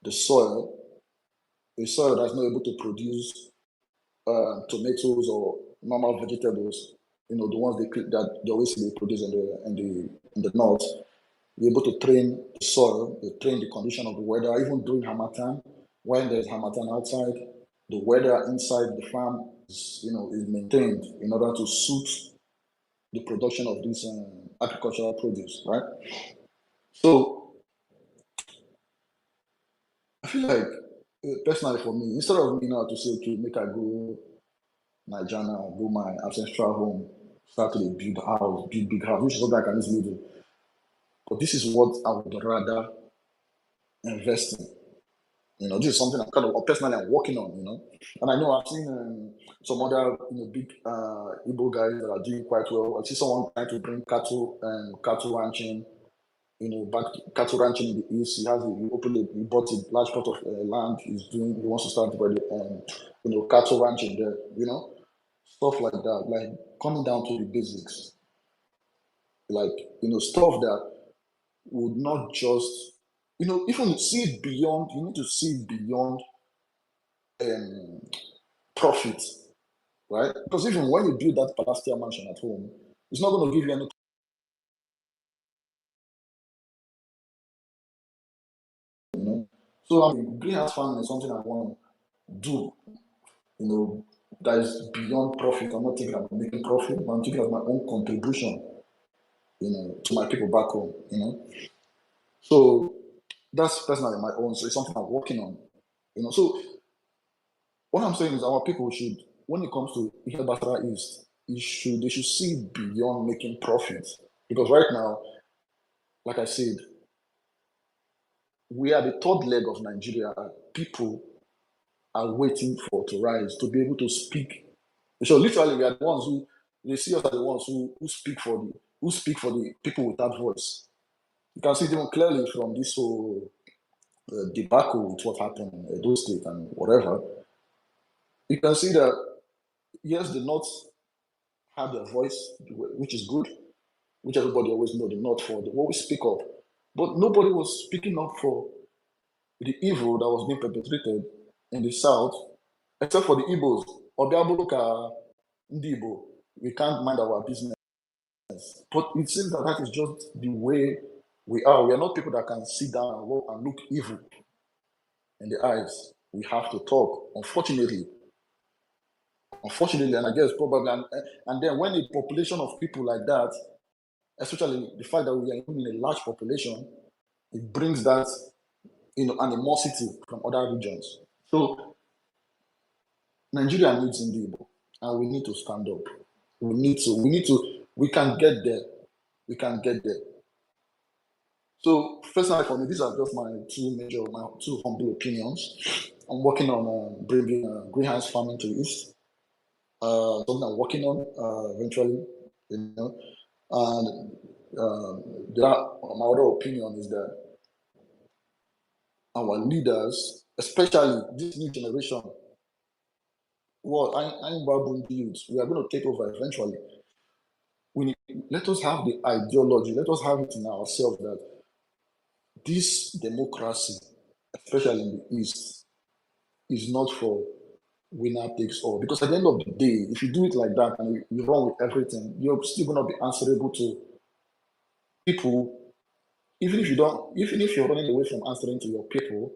the soil, a soil that's not able to produce tomatoes or normal vegetables. The ones that they always see they produce in the north. You're able to train the soil, train the condition of the weather, even during Harmattan, when there's Harmattan outside. The weather inside the farm is maintained in order to suit the production of this agricultural produce, right? So I feel like, personally for me, instead of me now to say, okay, make I go Nigeria, go my ancestral home, start to build a house, build big house, which is something I can easily do. But this is what I would rather invest in. This is something I'm kind of personally I'm working on, And I know I've seen some other big Igbo guys that are doing quite well. I see someone trying to bring cattle ranching, back cattle ranching in the east. He bought a large plot of land. He wants to start cattle ranching there, stuff like that, like coming down to the basics, like stuff that would not just even see beyond. You need to see beyond profit, right? Because even when you build that palatial mansion at home, it's not going to give you any. So greenhouse farming is something I want to do. That is beyond profit. I'm not thinking about making profit, but I'm thinking of my own contribution. to my people back home, So that's personally my own. So it's something I'm working on, So what I'm saying is our people should, when it comes to Basra East, they should see beyond making profits. Because right now, like I said, we are the third leg of Nigeria. People are waiting to rise, to be able to speak. So literally, we are the ones who, they see us as the ones who speak for the people without voice. You can see it even clearly from this whole debacle with what happened in Edo State and whatever. You can see that, yes, the North have their voice, which is good, which everybody always know the North for, they always speak up. But nobody was speaking up for the evil that was being perpetrated in the South, except for the Igbos. Obiabuluka, Ndibo, we can't mind our business. But it seems that is just the way we are. We are not people that can sit down and look evil in the eyes. We have to talk, unfortunately, and I guess probably, and then when a population of people like that, especially the fact that we are in a large population, it brings that animosity from other regions. So Nigeria needs Ndibo, and we need to stand up. We can get there. We can get there. So personally, for me, these are just my two humble opinions. I'm working on bringing greenhouse farming to the East. Something I'm working on eventually, And my other opinion is that our leaders, especially this new generation, I'm Babun youth, we are going to take over eventually. Let us have the ideology, let us have it in ourselves that this democracy, especially in the East, is not for winner takes all. Because at the end of the day, if you do it like that and you run with everything, you're still going to be answerable to people. Even if you're running away from answering to your people,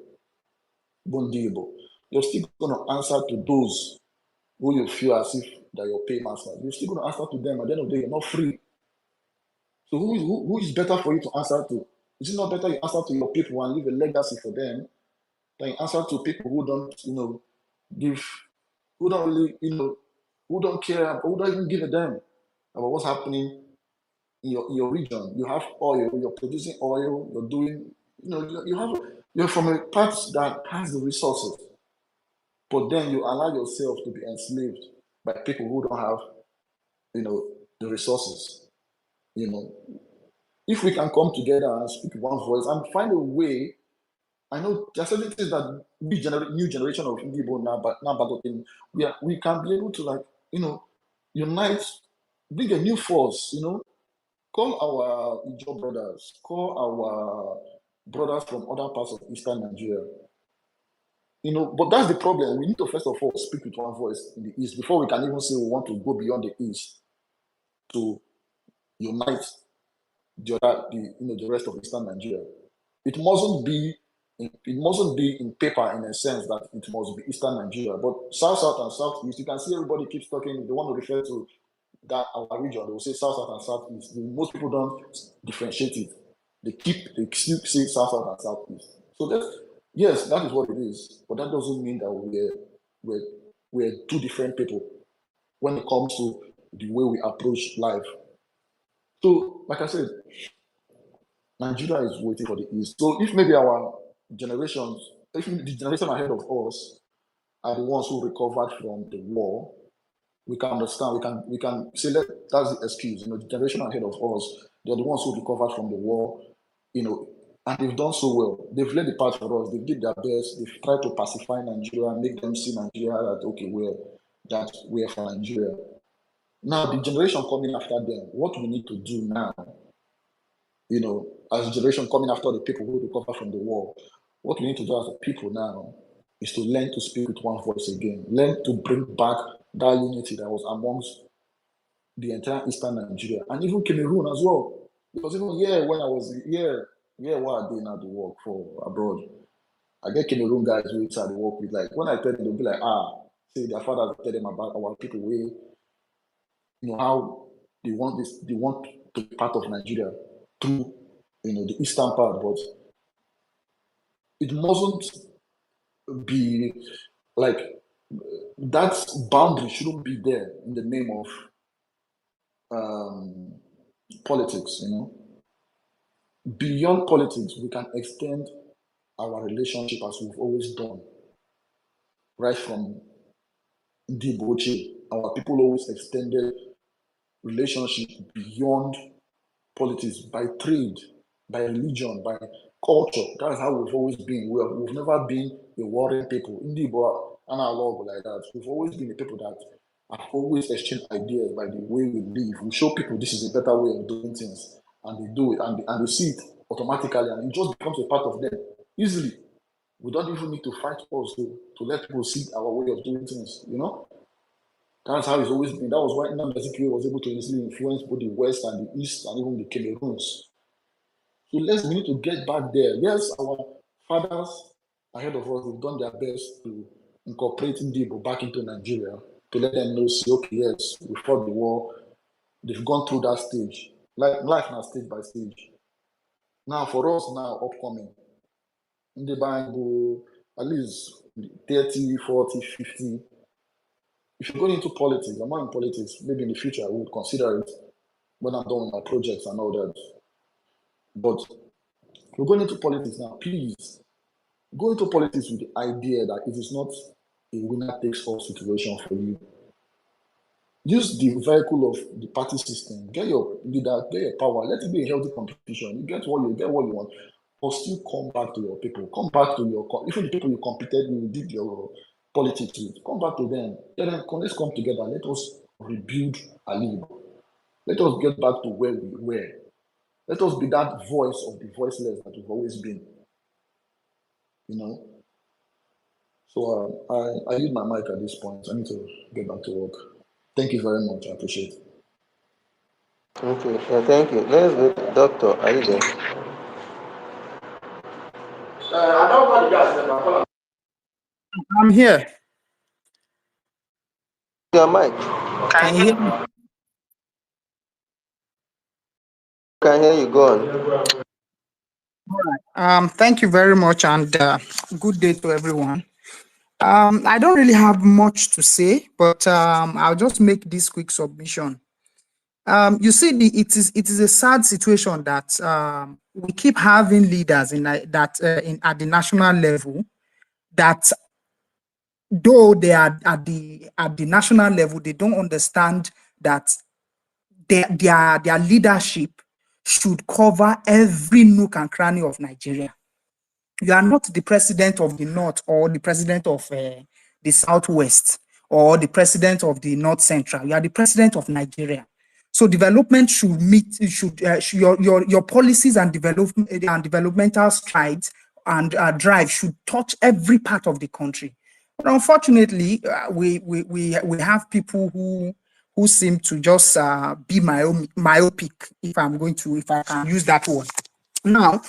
you're still going to answer to those who you feel as if they're your paymasters. You're still going to answer to them. At the end of the day, you're not free. So who is better for you to answer to? Is it not better you answer to your people and leave a legacy for them than you answer to people who don't, who don't really, who don't care, who don't even give a damn about what's happening in your region? You have oil, you're producing oil, you're doing, you're from a part that has the resources, but then you allow yourself to be enslaved by people who don't have, the resources. If we can come together and speak one voice and find a way, I know there are certain things that new generation of Igbo we can be able to unite, bring a new force, call our Ijo brothers, call our brothers from other parts of Eastern Nigeria. But that's the problem. We need to first of all speak with one voice in the East before we can even say we want to go beyond the East to unite the rest of Eastern Nigeria. It mustn't be in paper in a sense that it must be Eastern Nigeria, but South and Southeast, you can see everybody keeps talking. They want to refer to that our region. They will say South and Southeast. Most people don't differentiate it. They still say South and Southeast. So yes, that is what it is. But that doesn't mean that we're two different people when it comes to the way we approach life. So, like I said, Nigeria is waiting for the East. So if maybe our generations, if the generation ahead of us are the ones who recovered from the war, we can understand, we can say that's the excuse. The generation ahead of us, they're the ones who recovered from the war, and they've done so well. They've laid the path for us, they did their best, they've tried to pacify Nigeria, make them see Nigeria that okay, we're for Nigeria. Now the generation coming after them, what we need to do now, as a generation coming after the people who recover from the war, what we need to do as a people now is to learn to speak with one voice again, learn to bring back that unity that was amongst the entire Eastern Nigeria and even Cameroon as well. Because even when I was what I did now to work for abroad, I get Cameroon guys who try to work with, like when I tell them, they'll be like, see their fathers tell them about our people way, how they want to be part of Nigeria through, the eastern part, but it mustn't be like that boundary shouldn't be there in the name of politics. Beyond politics, we can extend our relationship as we've always done, right from Ndiboche. Our people always extended relationship beyond politics, by trade, by religion, by culture. That's how we've always been. We've never been a warring people. Ndibo analog like that. We've always been a people that have always exchanged ideas by the way we live. We show people this is a better way of doing things, and they do it, and they see it automatically, and it just becomes a part of them easily. We don't even need to fight us to let people see our way of doing things. That's how it's always been. That was why Nnamdi was able to easily influence both the West and the East and even the Cameroons. So we need to get back there. Yes, our fathers ahead of us have done their best to incorporate Ndibo back into Nigeria, to let them know, see, okay, yes, we fought the war. They've gone through that stage. Life now stage by stage. Now, for us now, upcoming, Ndiba go at least 30, 40, 50. If you're going into politics, I'm not in politics, maybe in the future I would consider it when I'm done with my projects and all that. But if you're going into politics now, please go into politics with the idea that it is not a winner takes all situation for you. Use the vehicle of the party system. Get your leader, get your power. Let it be a healthy competition. You get what you want, but still come back to your people. Come back to even the people you competed with, you did your politics with. Come back to them. Let's come together. Let us rebuild Ali. Let us get back to where we were. Let us be that voice of the voiceless that we've always been. So I use my mic at this point. I need to get back to work. Thank you very much. I appreciate it. Okay, yeah, thank you. Let's go. Doctor, are you there? I don't want you guys. I'm here. Your mic. Can you hear me? Can hear you. Go on. All right. Thank you very much, and good day to everyone. I don't really have much to say, but I'll just make this quick submission. You see, it is a sad situation that we keep having leaders at the national level that, though they are at the national level, they don't understand that their leadership should cover every nook and cranny of Nigeria. You are not the president of the North or the president of the Southwest or the president of the North Central. You are the president of Nigeria. So development should your policies and developmental strides and drive should touch every part of the country. But unfortunately, we have people who seem to just be myopic, if I can use that word. Now,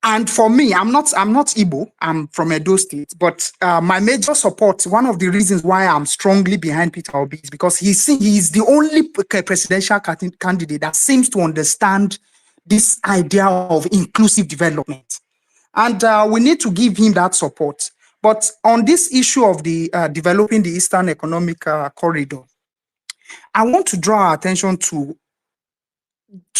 and for me, I'm not Igbo, I'm from Edo State, but my major support, one of the reasons why I'm strongly behind Peter Obi is because he's the only presidential candidate that seems to understand this idea of inclusive development. And we need to give him that support. But on this issue of the developing the Eastern Economic Corridor, I want to draw our attention to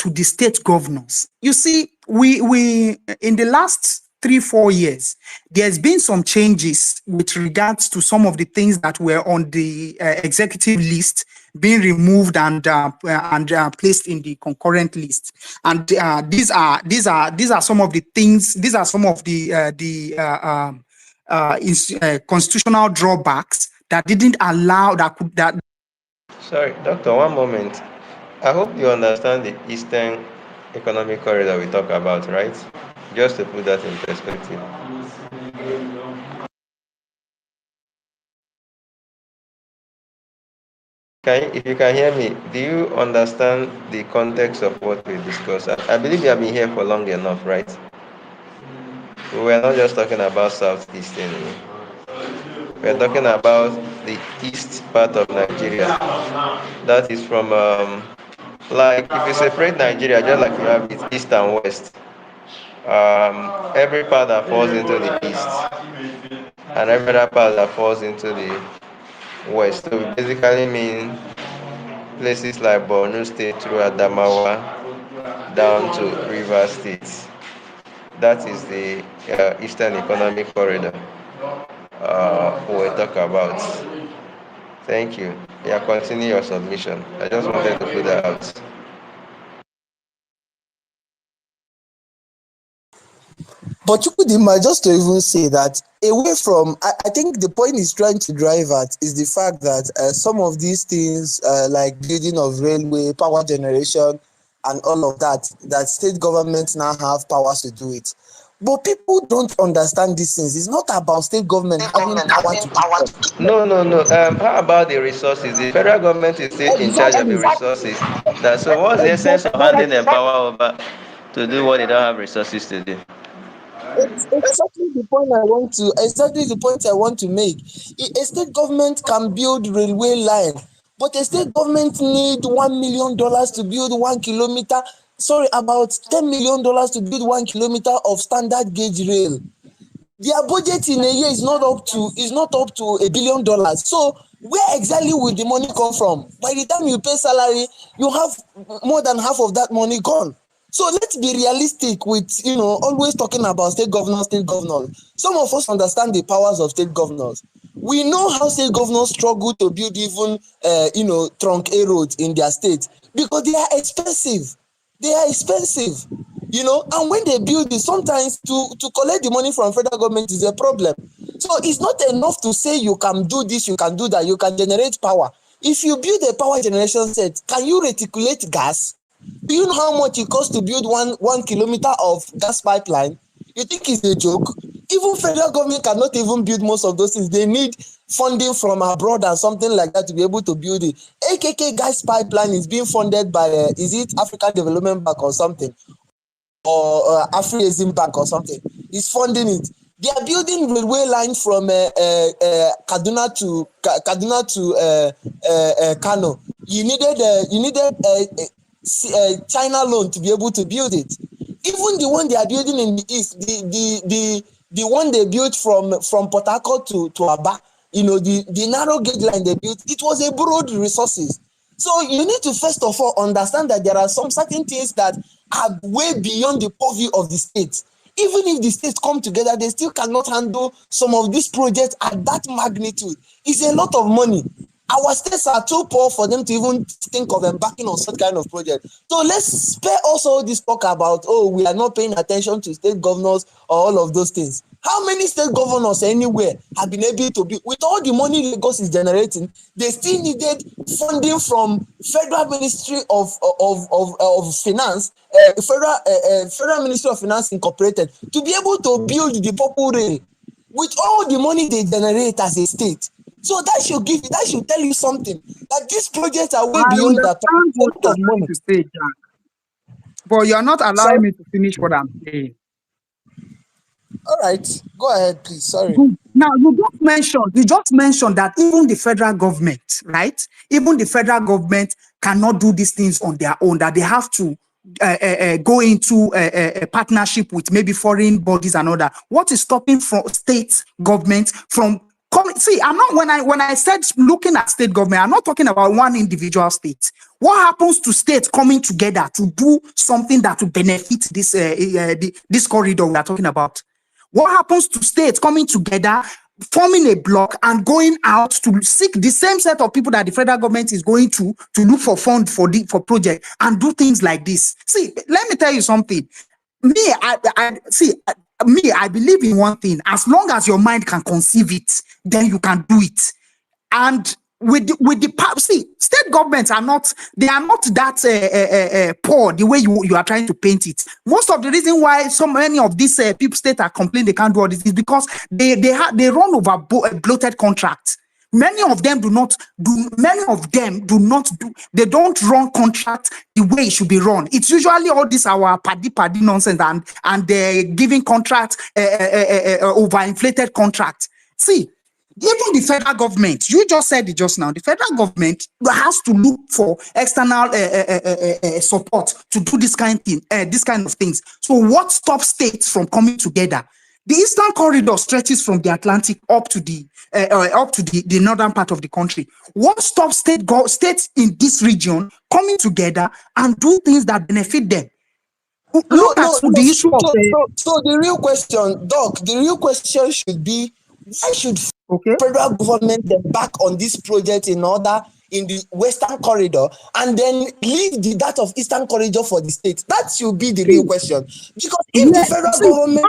the state governors. You see, we in the last 3-4 years, there's been some changes with regards to some of the things that were on the executive list being removed and placed in the concurrent list. And these are some of the things. These are some of the constitutional drawbacks that didn't allow that. Sorry, Doctor, one moment. I hope you understand the Eastern Economic Corridor we talk about, right? Just to put that in perspective. If you can hear me, do you understand the context of what we discussed? I believe you have been here for long enough, right? We were not just talking about Southeast anymore. We're talking about the east part of Nigeria. That is from Like if you separate Nigeria, just like you have it east and west, every part that falls into the east and every other part that falls into the west. So we basically mean places like Borno State through Adamawa down to Rivers State. That is the Eastern Economic Corridor we'll talk about. Thank you. Yeah, continue your submission. I just wanted to put that out. But Chukudima, just to even say that, away from, I think the point he's trying to drive at is the fact that some of these things, like building of railway, power generation, and all of that, that state governments now have powers to do it. But people don't understand these things. It's not about state government having power to do it. No. How about the resources? The federal government is still in charge of the resources. So what's the essence of handing the power over to do what they don't have resources to do? It's exactly the point I want to make. A state government can build railway line, but a state government need $1 million to build 1 kilometer. Sorry, about $10 million to build 1 kilometer of standard gauge rail. Their budget in a year is not up to $1 billion. So where exactly will the money come from? By the time you pay salary, you have more than half of that money gone. So let's be realistic with, always talking about state governors. Some of us understand the powers of state governors. We know how state governors struggle to build even, trunk A roads in their state because they are expensive. And when they build it, sometimes to collect the money from federal government is a problem. So it's not enough to say you can do this, you can do that, you can generate power. If you build a power generation set, can you reticulate gas? Do you know how much it costs to build one kilometer of gas pipeline? You think it's a joke? Even federal government cannot even build most of those things. They need funding from abroad and something like that to be able to build it. AKK gas pipeline is being funded by, is it African Development Bank or something? Or Afri-Exim Bank or something. It's funding it. They are building railway line from Kaduna to Kano. You needed China loan to be able to build it. Even the one they are building in the east, the one they built from Port Harcourt to Aba, the narrow gauge line they built, it was a broad resources. So you need to first of all understand that there are some certain things that are way beyond the purview of the states. Even if the states come together, they still cannot handle some of these projects at that magnitude. It's a lot of money. Our states are too poor for them to even think of embarking on such kind of project. So let's spare also this talk about, we are not paying attention to state governors or all of those things. How many state governors anywhere have been able to be, with all the money Lagos is generating, they still needed funding from Federal Ministry of Finance, Federal Ministry of Finance Incorporated, to be able to build the Purple Rail with all the money they generate as a state. So that should tell you something, that these projects are way beyond that what you're trying to say, Jack. But you're not allowing me to finish what I'm saying. All right, go ahead, please. Sorry. Good. Now, you just mentioned that even the federal government, right? Even the federal government cannot do these things on their own, that they have to go into a partnership with maybe foreign bodies and all that. What is stopping from state government from coming? See, I'm not, when I said looking at state government, I'm not talking about one individual state. What happens to states coming together to do something that will benefit this corridor we are talking about? What happens to states coming together, forming a block and going out to seek the same set of people that the federal government is going to look for funds for project and do things like this? See, let me tell you something. I believe in one thing. As long as your mind can conceive it, then you can do it. And with the see, state governments are not that poor the way you are trying to paint it. Most of the reason why so many of these people state are complaining they can't do all this is because they run over bloated contracts. Many of them do not do. They don't run contract the way it should be run. It's usually all this our paddy nonsense and they're giving contracts overinflated contracts. See. Even the federal government, you just said it just now, the federal government has to look for external support to do this kind of thing, this kind of things. So what stops states from coming together? The Eastern Corridor stretches from the Atlantic up to the northern part of the country. What stops states in this region coming together and do things that benefit them? Look at the issue of so the real question, Doc, the real question should be, why should federal government get back on this project in the Western Corridor and then leave that of Eastern Corridor for the state? That should be the real question. Because if the federal government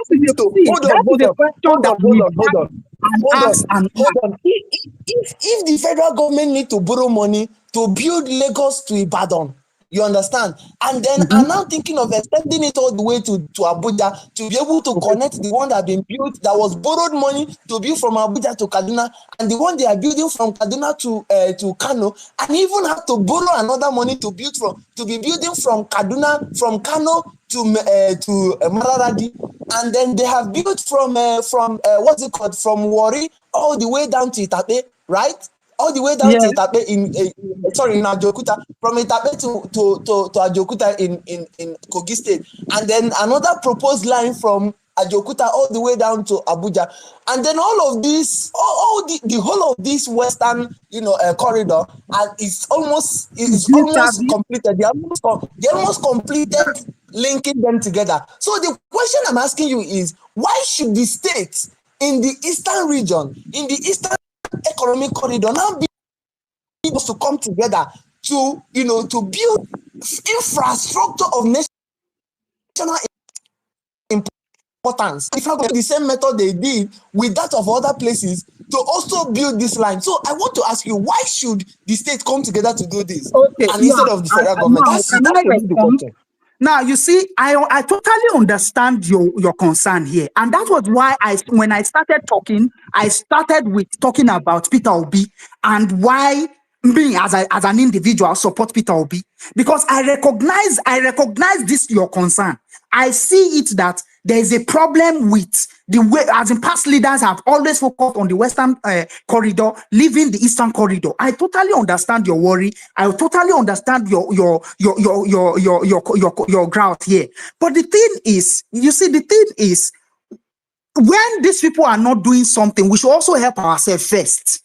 if the federal government need to borrow money to build Lagos to Ibadan, you understand? And then I'm now thinking of extending it all the way to Abuja to be able to connect the one that have been built, that was borrowed money to build from Abuja to Kaduna, and the one they are building from Kaduna to Kano, and even have to borrow another money to be building from Kaduna, from Kano to Mararadi, and then they have built from Warri all the way down to Itape, right? All the way down to Itape in Ajokuta, from Itape to Ajokuta in Kogi State, and then another proposed line from Ajokuta all the way down to Abuja, and then all of this, the whole of this western corridor is almost completed. They almost completed linking them together. So the question I'm asking you is, why should the states in the eastern region, in the eastern economic corridor, now be able to come together to build infrastructure of national importance? If not the same method they did with that of other places to also build this line. So I want to ask you, why should the state come together to do this? Instead of the federal government? That's the question. Now, you see, I totally understand your concern here. And that was why when I started talking, I started with talking about Peter Obi and why me as an individual support Peter Obi, because I recognize this your concern. I see it that there is a problem with the way, as in past leaders have always focused on the Western corridor, leaving the Eastern corridor. I totally understand your worry. I totally understand your ground here. But the thing is, when these people are not doing something, we should also help ourselves first.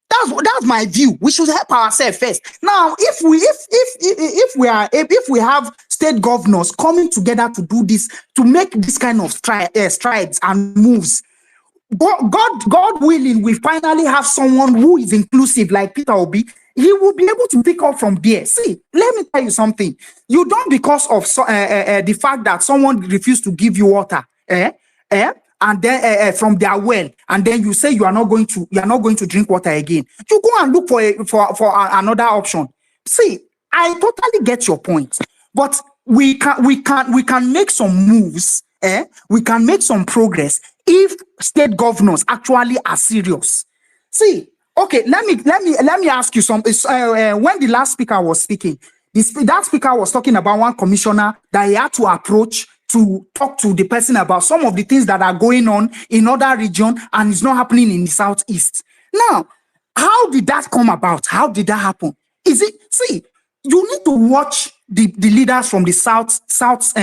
That's my view. We should help ourselves first. Now, if we have state governors coming together to do this, to make this kind of strides and moves, God willing, we finally have someone who is inclusive like Peter Obi. He will be able to pick up from there. See, let me tell you something. You don't, because of the fact that someone refused to give you water, and then from their well, and then you say you are not going to drink water again. You go and look for another option. See, I totally get your point, but we can make some moves. We can make some progress if state governors actually are serious. See, okay, let me ask you something. When the last speaker was speaking, that speaker was talking about one commissioner that he had to approach to talk to the person about some of the things that are going on in other region and it's not happening in the southeast. Now, how did that come about? How did that happen? See, you need to watch the leaders from the southwest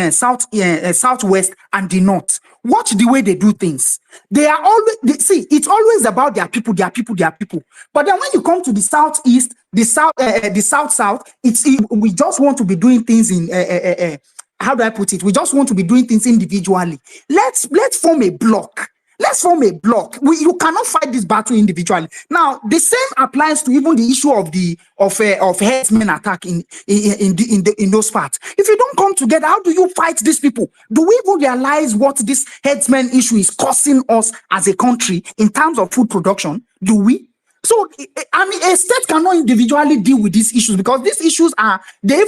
and the north. Watch the way they do things. They are always, it's always about their people. But then when you come to the southeast, the south, we just want to be doing things in how do I put it? We just want to be doing things individually. Let's form a block. You cannot fight this battle individually. Now, the same applies to even the issue of herdsmen attack in those parts. If you don't come together, how do you fight these people? Do we even realize what this herdsmen issue is costing us as a country in terms of food production? Do we? So, I mean, a state cannot individually deal with these issues because these issues are they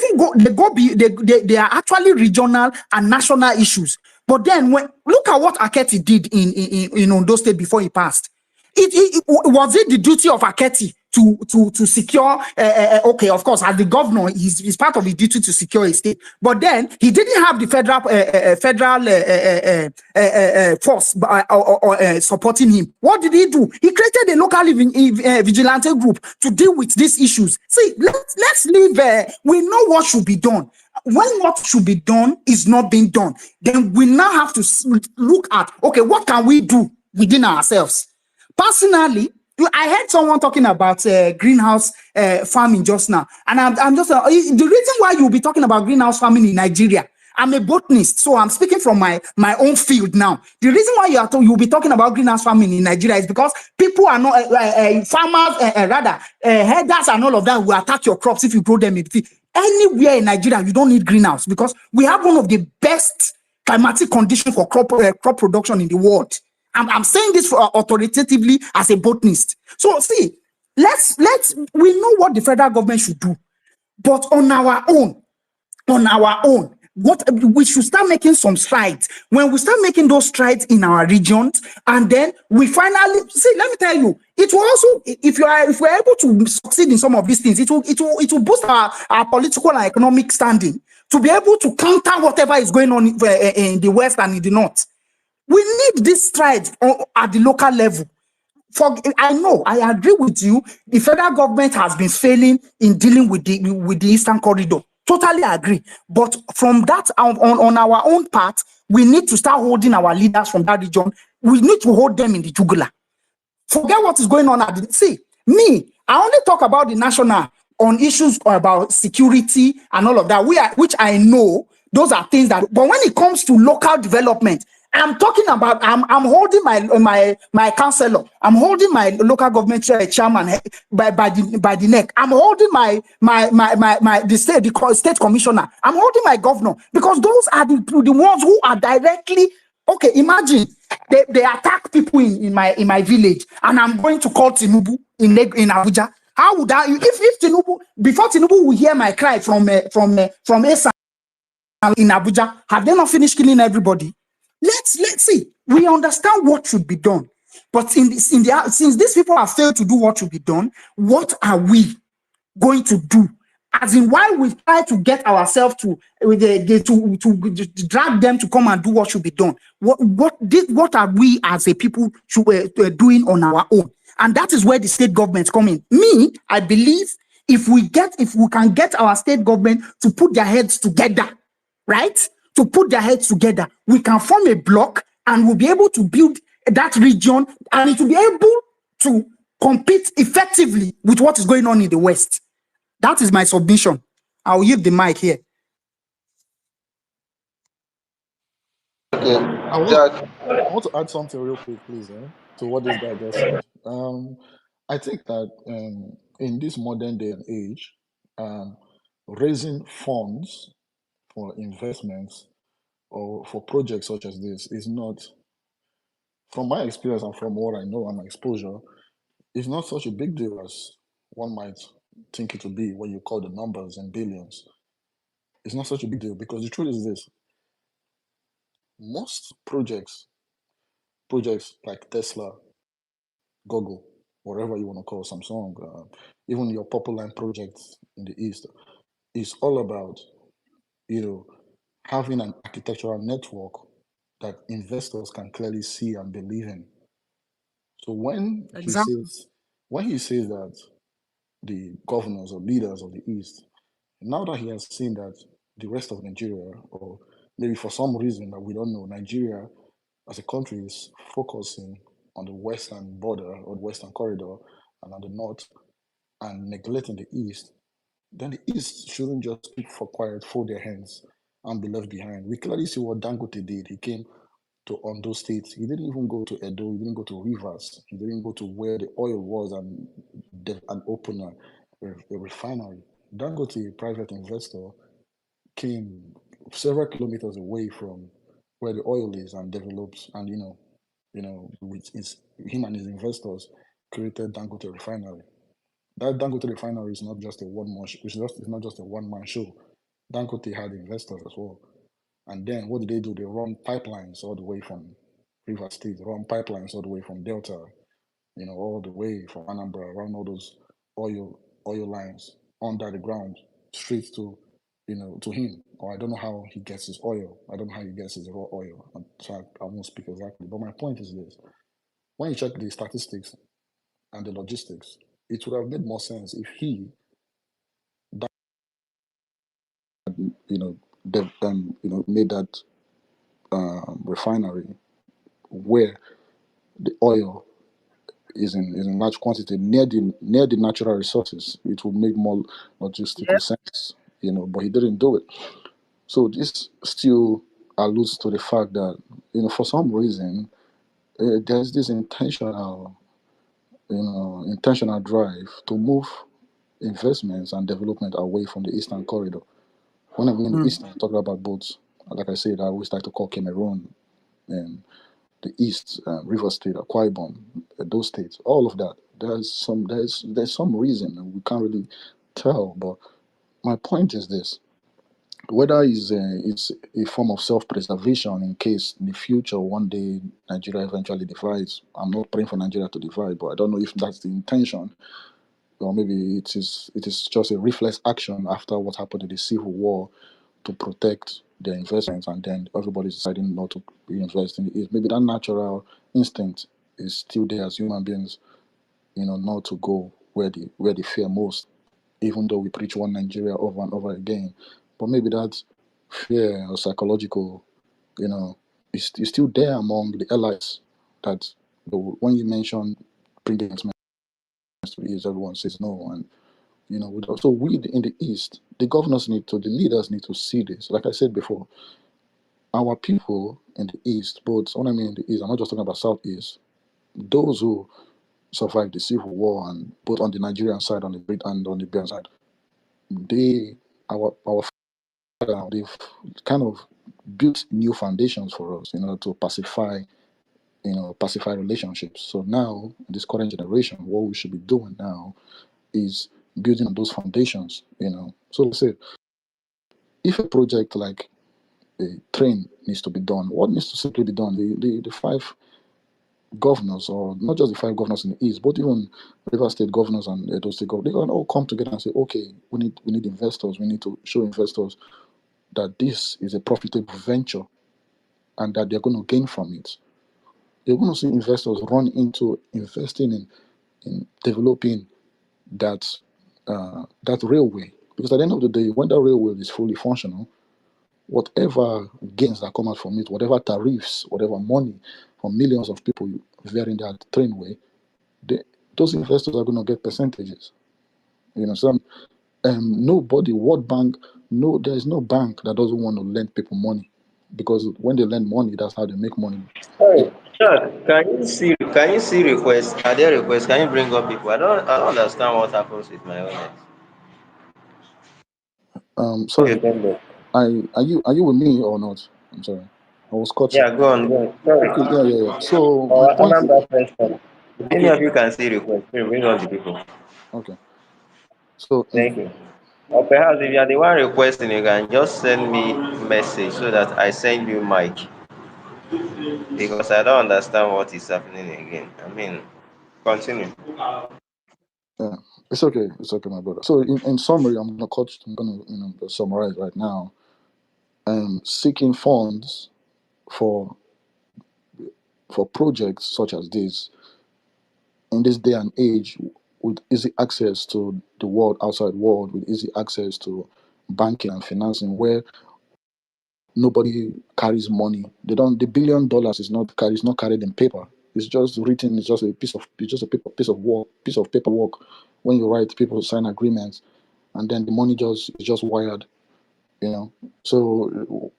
are actually regional and national issues. But then, look at what Aketi did in Ondo State before he passed. Was it the duty of Aketi to secure. Okay, of course, as the governor, he's part of his duty to secure a state. But then he didn't have the federal force supporting him. What did he do? He created a local vigilante group to deal with these issues. See, let's leave. We know what should be done. When what should be done is not being done, then we now have to look at, okay, what can we do within ourselves? Personally, I heard someone talking about greenhouse farming just now, and I'm just the reason why you'll be talking about greenhouse farming in Nigeria. I'm a botanist, so I'm speaking from my own field now. The reason why you'll be talking about greenhouse farming in Nigeria is because people are not farmers, herders and all of that will attack your crops if you grow them in the field. Anywhere in Nigeria, you don't need greenhouse because we have one of the best climatic conditions for crop production in the world. I'm saying this authoritatively as a botanist. So see, we know what the federal government should do, but on our own, what we should start making some strides. When we start making those strides in our regions, and then we finally see. Let me tell you, it will also, if we're able to succeed in some of these things, it will boost our political and economic standing to be able to counter whatever is going on in the West and in the North. We need this stride at the local level. I know, I agree with you. The federal government has been failing in dealing with the Eastern Corridor. Totally agree. But from that, on our own part, we need to start holding our leaders from that region. We need to hold them in the jugular. Forget what is going on. See, me, I only talk about the national on issues about security and all of that, which I know those are things that. But when it comes to local development, I'm talking about. I'm holding my councillor. I'm holding my local government chairman by the neck. I'm holding the state commissioner. I'm holding my governor because those are the ones who are directly. Okay, imagine they attack people in my village, and I'm going to call Tinubu in Abuja. How would I? If Tinubu, before Tinubu will hear my cry from Esa in Abuja, have they not finished killing everybody? Let's see. We understand what should be done, but since these people have failed to do what should be done, what are we going to do? As in, why we try to get ourselves to drag them to come and do what should be done? What are we as a people doing on our own? And that is where the state governments come in. Me, I believe if we can get our state government to put their heads together, right? To put their heads together, we can form a block and we'll be able to build that region, and it will be able to compete effectively with what is going on in the West. That is my submission. I'll leave the mic here. Okay, I want to add something real quick, please, to what this guy just said. I think that in this modern day and age, raising funds for investments or for projects such as this is not, from my experience and from what I know and my exposure, is not such a big deal as one might think it would be when you call the numbers in billions. It's not such a big deal because the truth is this: most projects like Tesla, Google, whatever you want to call Samsung, even your popular projects in the East, is all about having an architectural network that investors can clearly see and believe in. So when he says that the governors or leaders of the East, now that he has seen that the rest of Nigeria, or maybe for some reason that we don't know, Nigeria as a country is focusing on the western border or the western corridor and on the north and neglecting the East, then the East shouldn't just keep for quiet, fold their hands, and be left behind. We clearly see what Dangote did. He came to Ondo State. He didn't even go to Edo. He didn't go to Rivers. He didn't go to where the oil was and open a refinery. Dangote, a private investor, came several kilometers away from where the oil is and developed, and with him and his investors created Dangote refinery. That Dangote refinery is not just a one-man. It's not just a one-man show. Dangote had investors as well. And then what do? They run pipelines all the way from River State, run pipelines all the way from Delta, all the way from Anambra, around all those oil lines under the ground straight to to him. Or I don't know how he gets his oil. I don't know how he gets his raw oil. So I won't speak exactly. But my point is this: when you check the statistics and the logistics, it would have made more sense if he, made that refinery where the oil is in large quantity near the natural resources. It would make more logistical sense, but he didn't do it. So this still alludes to the fact that for some reason there's this intentional drive to move investments and development away from the Eastern Corridor. When I mean the East, I'm talking about both. Like I said, I always like to call Cameroon and the East, River State, Akwa Ibom, those states, all of that. There's some reason, and we can't really tell. But my point is this: whether it's a form of self-preservation in case in the future one day Nigeria eventually divides. I'm not praying for Nigeria to divide, but I don't know if that's the intention, or maybe it is just a reflex action after what happened in the Civil War to protect their investments, and then everybody's deciding not to invest in the East. Maybe that natural instinct is still there as human beings, not to go where they fear most, even though we preach one Nigeria over and over again. But maybe that fear or psychological, is still there among the allies. That when you mention bringing investments to the East, everyone says no, and so we in the East, the leaders need to see this. Like I said before, our people in the East, but when I mean in the East, I'm not just talking about Southeast. Those who survived the Civil War, and both on the Nigerian side, on the Brit and on the Biafran side, our father, they've kind of built new foundations for us, to pacify relationships. So now, this current generation, what we should be doing now is building on those foundations. So let's say if a project like a train needs to be done, what needs to simply be done? The five governors, or not just the five governors in the East, but even River State governors and Edo State governors, they can all come together and say, okay, we need investors. We need to show investors that this is a profitable venture and that they're going to gain from it. You're going to see investors run into investing in developing that railway, because at the end of the day, when that railway is fully functional, whatever gains that come out from it, whatever tariffs, whatever money from millions of people veering that trainway, those investors are going to get percentages. Nobody, World Bank, no, there is no bank that doesn't want to lend people money, because when they lend money, that's how they make money. Sorry, Jack, can you see requests? Are there requests? Can you bring up people? I don't understand what happens with my audience. Sorry, Okay, are you with me or not? I'm sorry, I was cut short. yeah, go on. Sorry. Okay, yeah. So my Or point is, another question. If any okay, of you can see requests, please bring up the people. okay. So Thank you. Or perhaps if you are the one requesting, you can just send me message so that I send you mic, because I don't understand what is happening again. I mean, continue. yeah, it's okay, my brother. So in summary, I'm gonna summarize right now. Seeking funds for projects such as this in this day and age, with easy access to the outside world, with easy access to banking and financing, where nobody carries money. The $1 billion is not carried in paper. It's just written. It's just a piece of paperwork. When you write, people sign agreements, and then the money is just wired. So,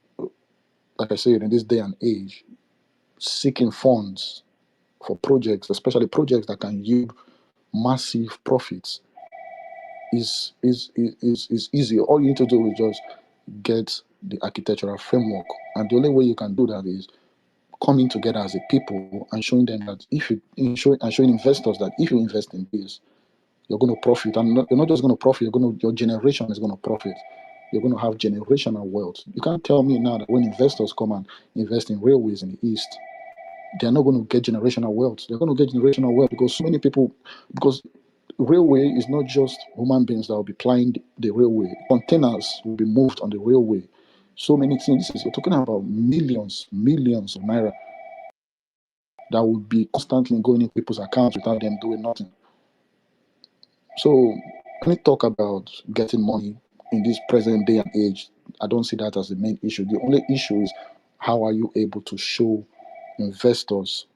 like I said, in this day and age, seeking funds for projects, especially projects that can yield massive profits, is easy. All you need to do is just get the architectural framework, and the only way you can do that is coming together as a people and showing them that showing investors that if you invest in this, you're going to profit, and you're not just going to profit. Your generation is going to profit. You're going to have generational wealth. You can't tell me now that when investors come and invest in railways in the East, they're not going to get generational wealth. They're going to get generational wealth because so many people, because railway is not just human beings that will be plying the railway. Containers will be moved on the railway. So many things. You're talking about millions of naira that will be constantly going in people's accounts without them doing nothing. So when we talk about getting money in this present day and age, I don't see that as the main issue. The only issue is how are you able to show investors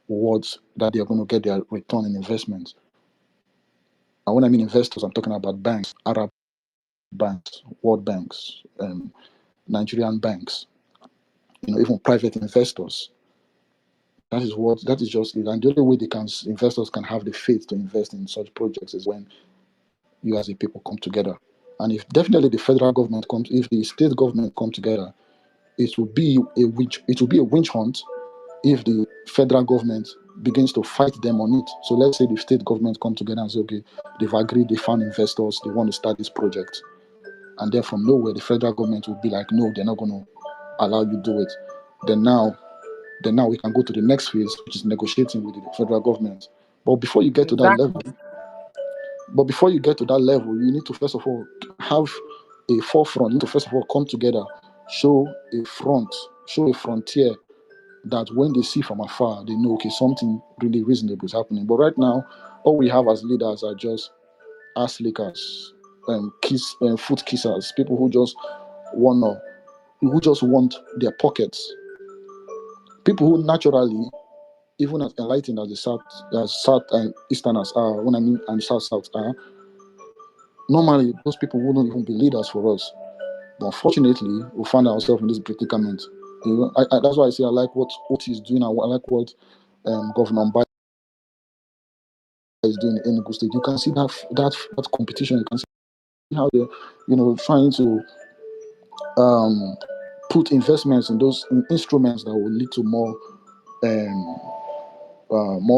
what that they're going to get their return in investment. And when I mean investors, I'm talking about banks, Arab banks, world banks, Nigerian banks, even private investors. That is just it. And the only way investors can have the faith to invest in such projects is when you as a people come together. And if definitely the federal government comes, if the state government come together, it will be a witch hunt if the federal government begins to fight them on it. So let's say the state government come together and say, okay, they've agreed, they found investors, they want to start this project. And then from nowhere, the federal government will be like, no, they're not going to allow you to do it. Then now we can go to the next phase, which is negotiating with the federal government. But before you get to that level, you need to first of all have a forefront. You need to first of all come together, show a frontier that when they see from afar, they know, okay, something really reasonable is happening. But right now, all we have as leaders are just ass lickers, foot kissers, people who just want their pockets. People who naturally, even as enlightened as the South and Easterners are, when I mean and South are, normally those people wouldn't even be leaders for us. But unfortunately, we find ourselves in this predicament. That's why I say I like what he's doing. I like what Governor Mbai is doing in Enugu State. You can see that competition. You can see how they're trying to put investments in those instruments that will lead to more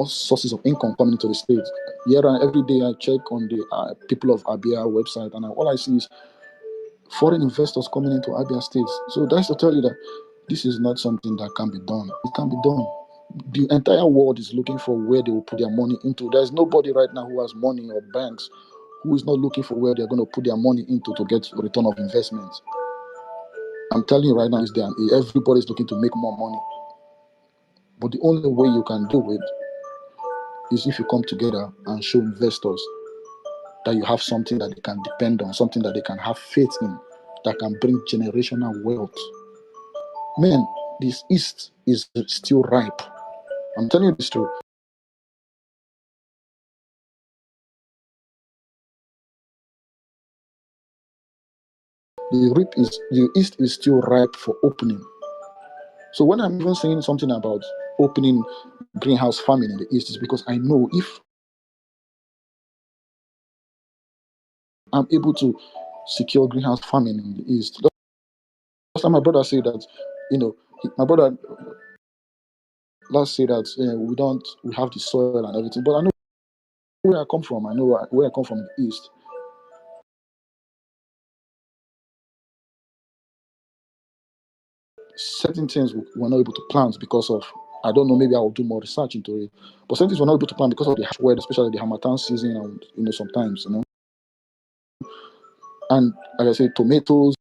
sources of income coming into the state. Every day I check on the People of Abia website, and all I see is foreign investors coming into Abia State. So that's to tell you that this is not something that can be done. It can be done. The entire world is looking for where they will put their money into. There's nobody right now who has money or banks who is not looking for where they're going to put their money into to get return of investment. I'm telling you right now, everybody's looking to make more money. But the only way you can do it is if you come together and show investors that you have something that they can depend on, something that they can have faith in, that can bring generational wealth. Man, this East is still ripe. I'm telling you this truth. The East is still ripe for opening. So when I'm even saying something about opening greenhouse farming in the East, is because I know if I'm able to secure greenhouse farming in the East. Last time my brother said that, my brother last say that we have the soil and everything, but I know where I come from. I know where I come from in the East. Certain things we're not able to plant because of, I don't know, maybe I will do more research into it. But certain things we're not able to plant because of the harsh weather, especially the Harmattan season, and sometimes, And like I say, tomatoes,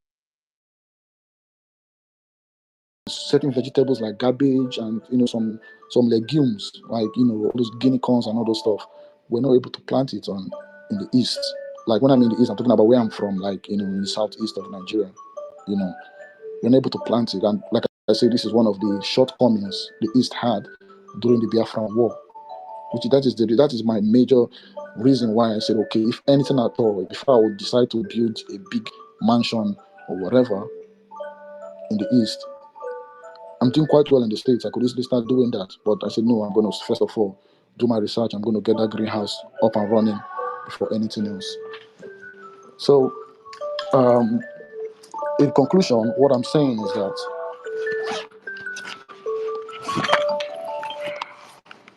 certain vegetables like cabbage, and some legumes like all those guinea corns and all those stuff. We're not able to plant it in the East. Like when I'm in the East, I'm talking about where I'm from, like in the southeast of Nigeria. We're not able to plant it, and like I say, this is one of the shortcomings the East had during the Biafran War. That is my major reason why I said, okay, if anything at all, if I would decide to build a big mansion or whatever in the East, I'm doing quite well in the States. I could easily start doing that. But I said, no, I'm going to, first of all, do my research. I'm going to get that greenhouse up and running before anything else. So, in conclusion, what I'm saying is that,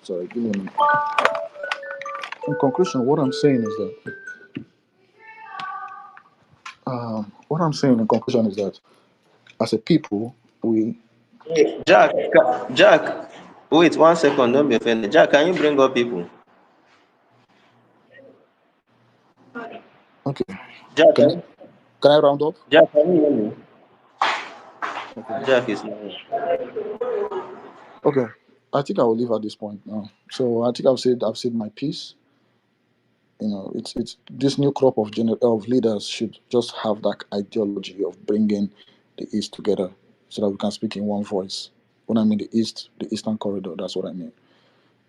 sorry, give me a minute. In conclusion, what I'm saying is that, as a people, Jack, wait 1 second, don't be offended. Jack, can you bring up people? Okay. Jack, Can I round up? Jack, can you hear me? Okay. Jack is not here. Okay. I think I will leave at this point now. So I think I've said my piece. It's this new crop of leaders should just have that ideology of bringing the East together so that we can speak in one voice. When I mean the East, the Eastern Corridor, that's what I mean.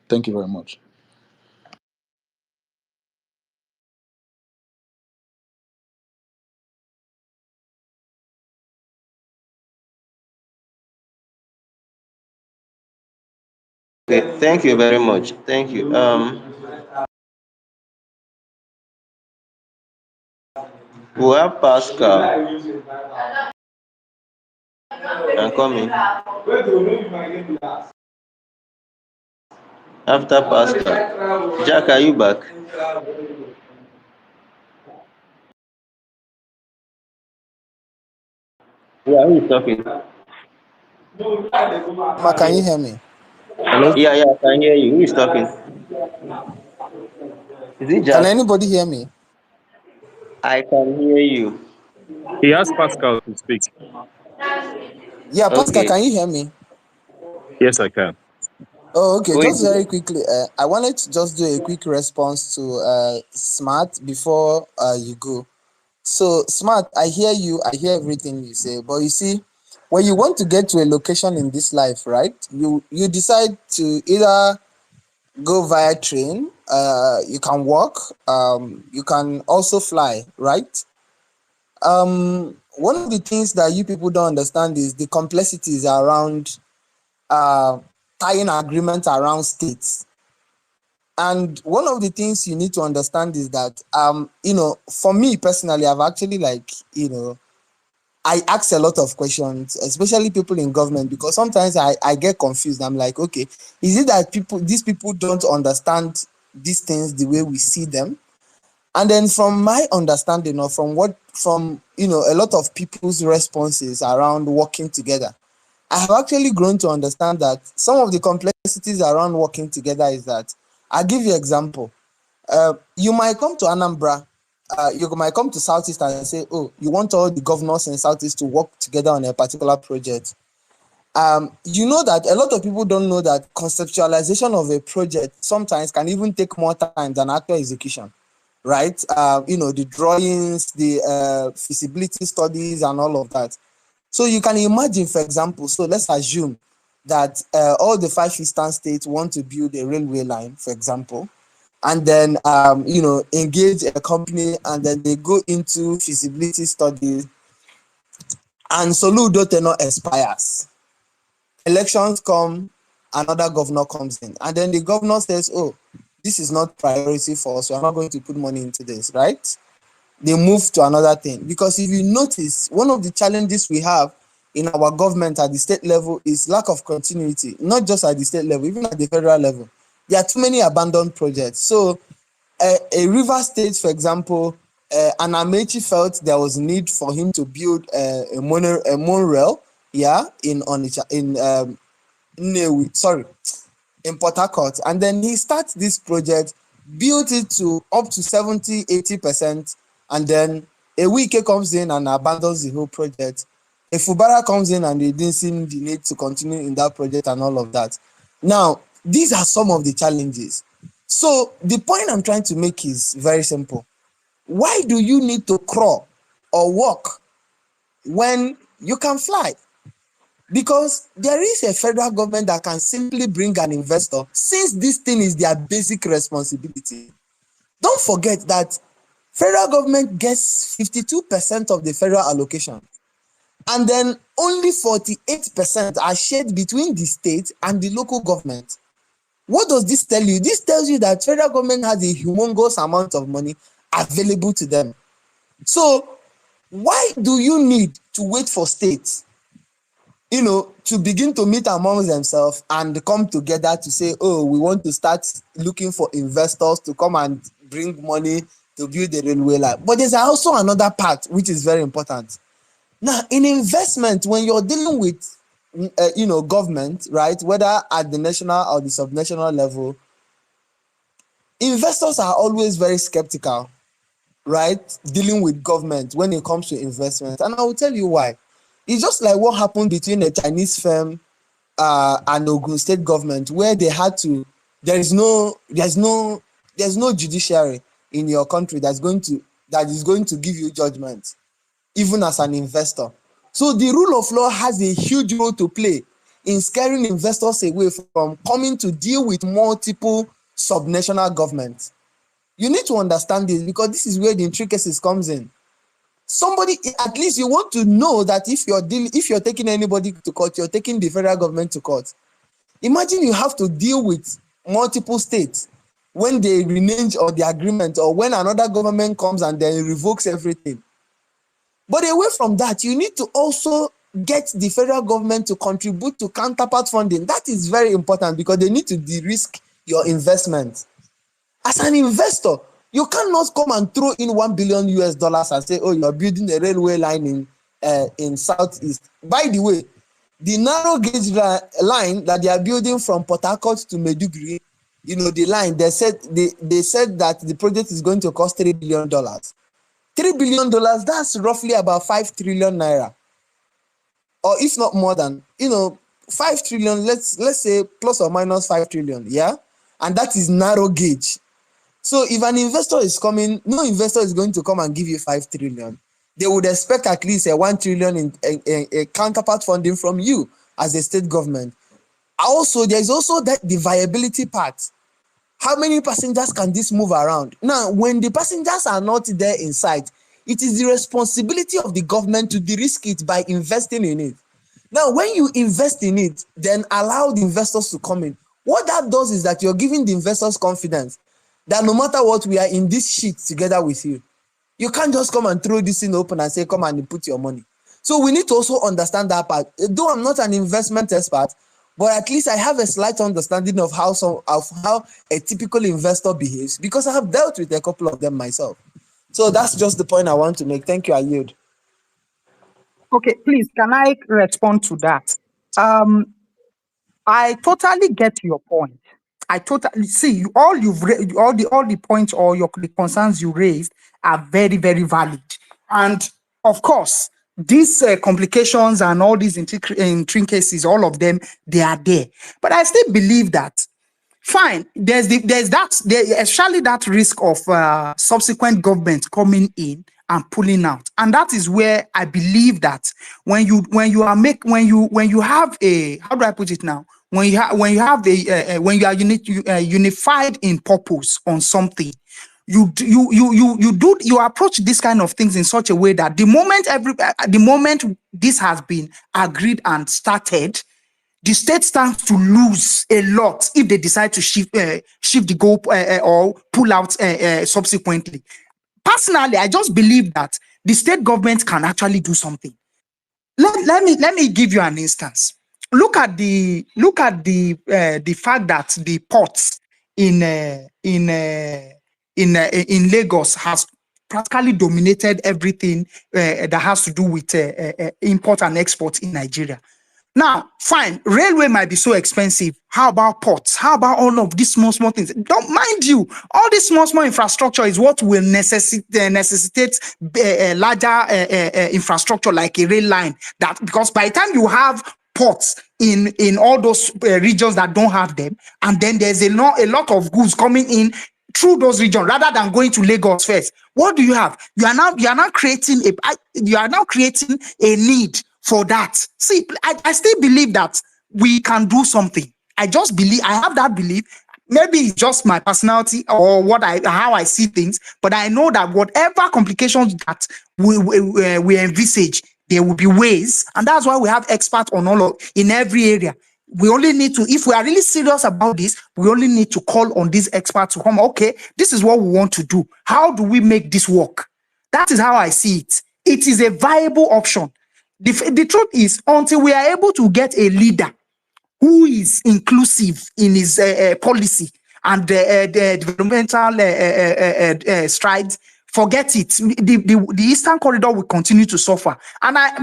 Thank you very much. Okay, thank you very much. Thank you. We have Pascal. I'm coming. After Pascal. Jack, are you back? Yeah, who is talking? Ma, can you hear me? Hello? Yeah, I can hear you. Who is talking? Is it Can Jack? anybody hear me? I can hear you. He asked Pascal to speak. Yeah, Pascal, Okay. can you hear me? Yes, I can. Oh, okay. Who is Just very it? quickly, I wanted to just do a quick response to Smart before you go. So, Smart, I hear you. I hear everything you say. But you see, when you want to get to a location in this life, right? You decide to either go via train. You can walk. You can also fly, right? One of the things that you people don't understand is the complexities around uh, tying agreements around states. And one of the things you need to understand is that, for me personally, I've actually I ask a lot of questions, especially people in government, because sometimes I get confused. I'm like, okay, is it that these people don't understand these things the way we see them? And then from my understanding or from a lot of people's responses around working together, I have actually grown to understand that some of the complexities around working together is that, I'll give you an example. You might come to Anambra, you might come to Southeast and say, oh, you want all the governors in Southeast to work together on a particular project. You know that a lot of people don't know that conceptualization of a project sometimes can even take more time than actual execution, right? The drawings, the feasibility studies, and all of that. So you can imagine, for example, so let's assume that all the 5 eastern states want to build a railway line, for example, and then engage a company, and then they go into feasibility studies, and Soludo tenure expires. Elections come, another governor comes in, and then the governor says, oh, this is not priority for us, we're not going to put money into this, right? They move to another thing. Because if you notice, one of the challenges we have in our government at the state level is lack of continuity, not just at the state level, even at the federal level. There are too many abandoned projects. So a river state, for example, Anamechi felt there was need for him to build a monorail, in Onitsha, Nnewi, sorry, in Port Harcourt. And then he starts this project, built it to up to 70-80%, and then a Wike comes in and abandons the whole project. A Fubara comes in and they didn't see the need to continue in that project and all of that. Now, these are some of the challenges. So the point I'm trying to make is very simple. Why do you need to crawl or walk when you can fly? Because there is a federal government that can simply bring an investor, since this thing is their basic responsibility. Don't forget that federal government gets 52% of the federal allocation, and then only 48% are shared between the state and the local government. What does this tell you? This tells you that federal government has a humongous amount of money available to them. So why do you need to wait for states, to begin to meet amongst themselves and come together to say, oh, we want to start looking for investors to come and bring money to build the railway line? But there's also another part which is very important. Now, in investment, when you're dealing with, government, right, whether at the national or the subnational level, investors are always very skeptical, right, dealing with government when it comes to investment. And I will tell you why. It's just like what happened between a Chinese firm and Ogun State government, where they had to, there's no judiciary in your country that is going to give you judgment, even as an investor. So the rule of law has a huge role to play in scaring investors away from coming to deal with multiple subnational governments. You need to understand this, because this is where the intricacies comes in. Somebody, at least you want to know that if you're taking anybody to court, you're taking the federal government to court. Imagine you have to deal with multiple states when they renege on the agreement, or when another government comes and then revokes everything. But away from that, you need to also get the federal government to contribute to counterpart funding. That is very important, because they need to de-risk your investment. As an investor, you cannot come and throw in $1 billion and say, oh, you're building a railway line in Southeast. By the way, the narrow gauge line that they are building from Port Harcourt to Maiduguri, the line, they said that the project is going to cost $3 billion. $3 billion, that's roughly about 5 trillion naira. Or if not more than, 5 trillion, let's say plus or minus 5 trillion, yeah? And that is narrow gauge. So if an investor is coming, no investor is going to come and give you 5 trillion. They would expect at least a 1 trillion in a counterpart funding from you as a state government. Also, there's also the viability part. How many passengers can this move around? Now, when the passengers are not there in sight, it is the responsibility of the government to de-risk it by investing in it. Now, when you invest in it, then allow the investors to come in. What that does is that you're giving the investors confidence that no matter what, we are in this shit together with you. You can't just come and throw this thing open and say, come and put your money. So we need to also understand that part. Though I'm not an investment expert, but at least I have a slight understanding of how a typical investor behaves, because I have dealt with a couple of them myself. So that's just the point I want to make. Thank you, I yield. Okay, please, can I respond to that? I totally get your point. I totally see all the points or the concerns you raised are very, very valid. And of course, these complications and all these intricacies, all of them, they are there. But I still believe that, fine, there's especially that risk of subsequent government coming in and pulling out, and that is where I believe that when you have a, how do I put it now? When you are unified in purpose on something, you approach this kind of things in such a way that the moment this has been agreed and started, the state stands to lose a lot if they decide to shift the goal or pull out subsequently. Personally, I just believe that the state government can actually do something. Let me give you an instance. Look at the fact that the ports in Lagos has practically dominated everything that has to do with import and export in Nigeria. Now, fine, railway might be so expensive. How about ports? How about all of these small things? Don't mind you, all this small infrastructure is what will necessitate a larger infrastructure like a rail line. That because by the time you have ports in all those regions that don't have them, and then there's a lot of goods coming in through those regions rather than going to Lagos first, what do you have? You are now creating a need for that. See, I still believe that we can do something. I have that belief. Maybe it's just my personality or how I see things, but I know that whatever complications that we envisage, there will be ways, and that's why we have experts in every area. We only need to, if we are really serious about this, we only need to call on these experts to come. Okay, this is what we want to do. How do we make this work? That is how I see it. It is a viable option. The truth is, until we are able to get a leader who is inclusive in his policy and the developmental strides, forget it. The Eastern Corridor will continue to suffer. And I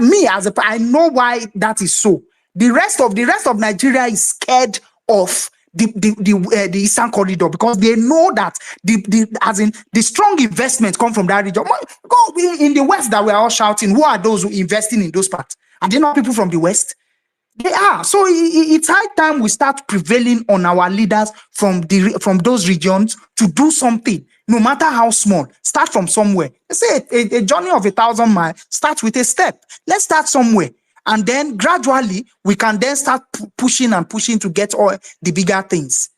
know why that is so. The rest of Nigeria is scared of the Eastern Corridor, because they know that the strong investment come from that region. Go in the West that we are all shouting. Who are those who investing in those parts? Are they not people from the West? They are. So it's high time we start prevailing on our leaders from those regions to do something, no matter how small. Start from somewhere. They say a journey of 1,000 miles starts with a step. Let's start somewhere. And then gradually, we can then start pushing and pushing to get all the bigger things.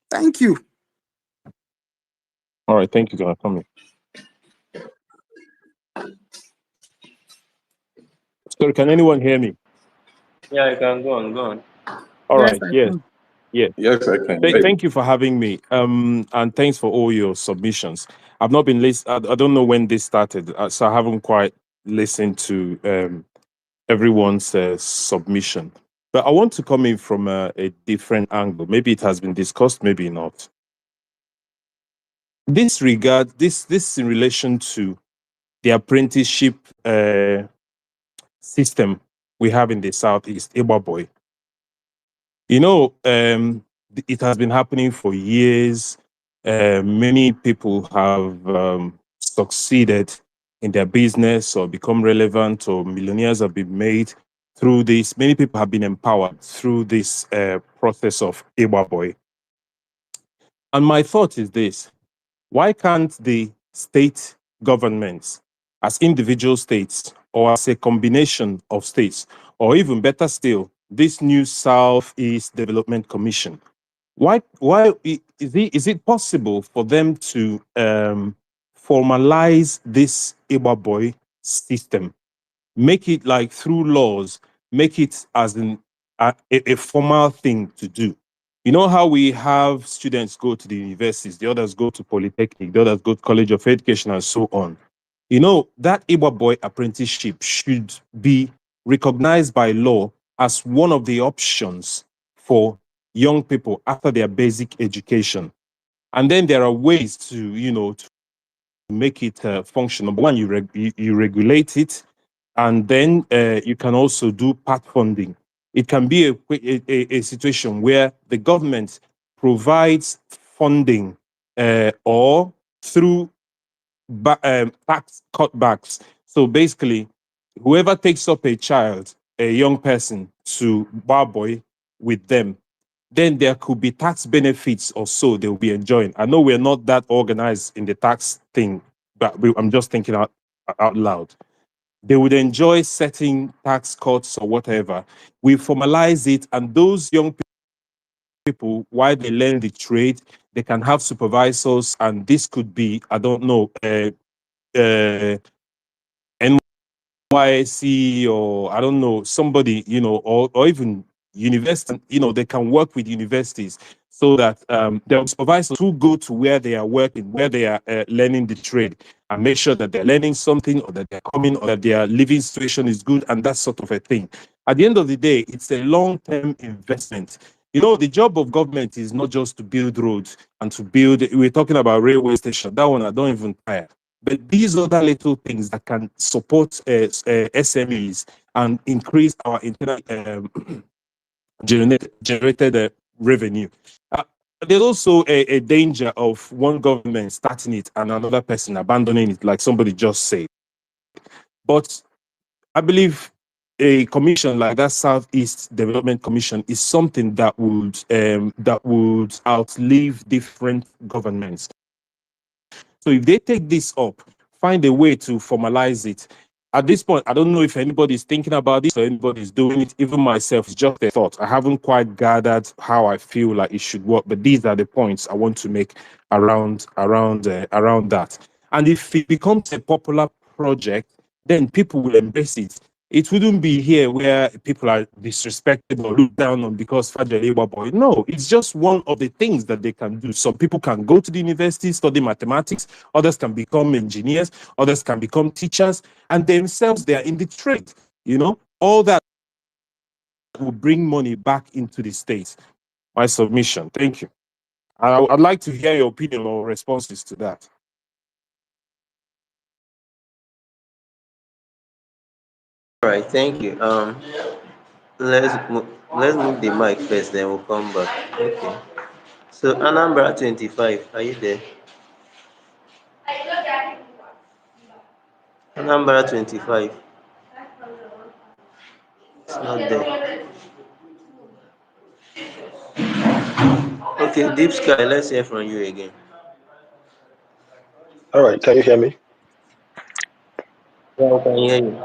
Thank you. All right, thank you, Dr. Tommy. Sorry, can anyone hear me? Yeah, you can go on. All Yes, right, yes. Yeah. Yes, I can. Thank you for having me. And thanks for all your submissions. I've not been listening. I don't know when this started, so I haven't quite listened to everyone's submission. But I want to come in from a different angle. Maybe it has been discussed, maybe not. This in relation to the apprenticeship system we have in the Southeast, Eba Boy. You know, it has been happening for years. Many people have succeeded in their business or become relevant, or millionaires have been made through this. Many people have been empowered through this process of Eba Boy. And my thought is this: why can't the state governments, as individual states or as a combination of states, or even better still, this new Southeast Development Commission, why is it possible for them to formalize this Eba Boy system, make it like through laws, make it as a formal thing to do? You know how we have students go to the universities, the others go to Polytechnic, the others go to College of Education, and so on. You know, that Eba Boy apprenticeship should be recognized by law as one of the options for young people after their basic education. And then there are ways to make it function. Number one, you regulate it, and then you can also do part funding. It can be a situation where the government provides funding or through tax cutbacks. So basically, whoever takes up a child, a young person, to Barboy with them, then there could be tax benefits or so they'll be enjoying. I know we're not that organized in the tax thing, but I'm just thinking out loud. They would enjoy setting tax cuts or whatever. We formalize it, and those young people, while they learn the trade, they can have supervisors, and this could be, I don't know, NYC, or I don't know, somebody, or even university, they can work with universities so that there are supervisors who go to where they are working, where they are learning the trade, and make sure that they're learning something, or that they're coming, or that their living situation is good, and that sort of a thing. At the end of the day, it's a long-term investment. The job of government is not just to build roads and to build, we're talking about railway station, that one I don't even tire. But these other little things that can support SMEs and increase our internal generated revenue. There's also a danger of one government starting it and another person abandoning it, like somebody just said. But I believe a commission like that Southeast Development Commission is something that would outlive different governments. So if they take this up, find a way to formalize it. At this point, I don't know if anybody's thinking about this or anybody's doing it. Even myself, it's just a thought. I haven't quite gathered how I feel like it should work, but these are the points I want to make around that. And if it becomes a popular project, then people will embrace it. It wouldn't be here where people are disrespected or looked down on because Fajr Boy. No, it's just one of the things that they can do. Some people can go to the university, study mathematics, others can become engineers, others can become teachers, and themselves, they are in the trade. All that will bring money back into the state. My submission. Thank you. I'd like to hear your opinion or responses to that. All right, thank you. let's move the mic first, then we'll come back. Okay. So Anambra 25, are you there? Anambra 25. It's not there. Okay, Deep Sky, let's hear from you again. All right, can you hear me? Yeah, I can hear you.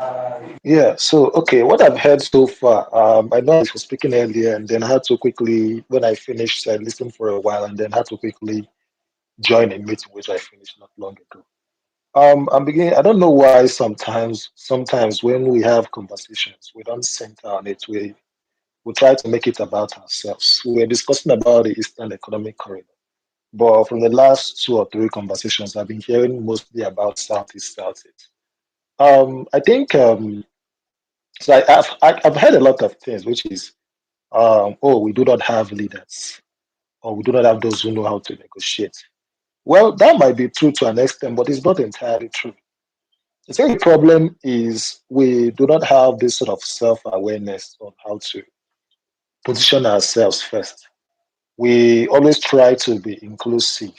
Yeah, so okay, what I've heard so far, I know I was speaking earlier and then had to quickly, when I finished, I listened for a while and then had to quickly join a meeting which I finished not long ago. I'm beginning, I don't know why sometimes when we have conversations, we don't center on it. We try to make it about ourselves. We were discussing about the Eastern Economic Corridor, but from the last 2 or 3 conversations, I've been hearing mostly about Southeast. I think so. I've heard a lot of things, which is oh, we do not have leaders, or we do not have those who know how to negotiate. Well, that might be true to an extent, but it's not entirely true. I think the problem is we do not have this sort of self-awareness on how to position ourselves first. We always try to be inclusive.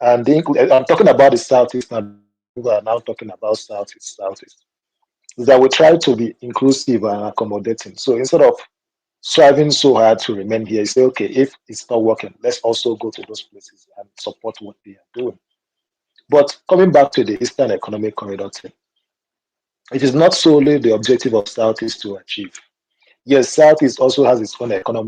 And I'm talking about the Southeast now. We are now talking about Southeast. Is that we try to be inclusive and accommodating. So instead of striving so hard to remain here, you say, okay, if it's not working, let's also go to those places and support what they are doing. But coming back to the Eastern Economic Corridor thing, it is not solely the objective of Southeast to achieve. Yes, Southeast also has its own economic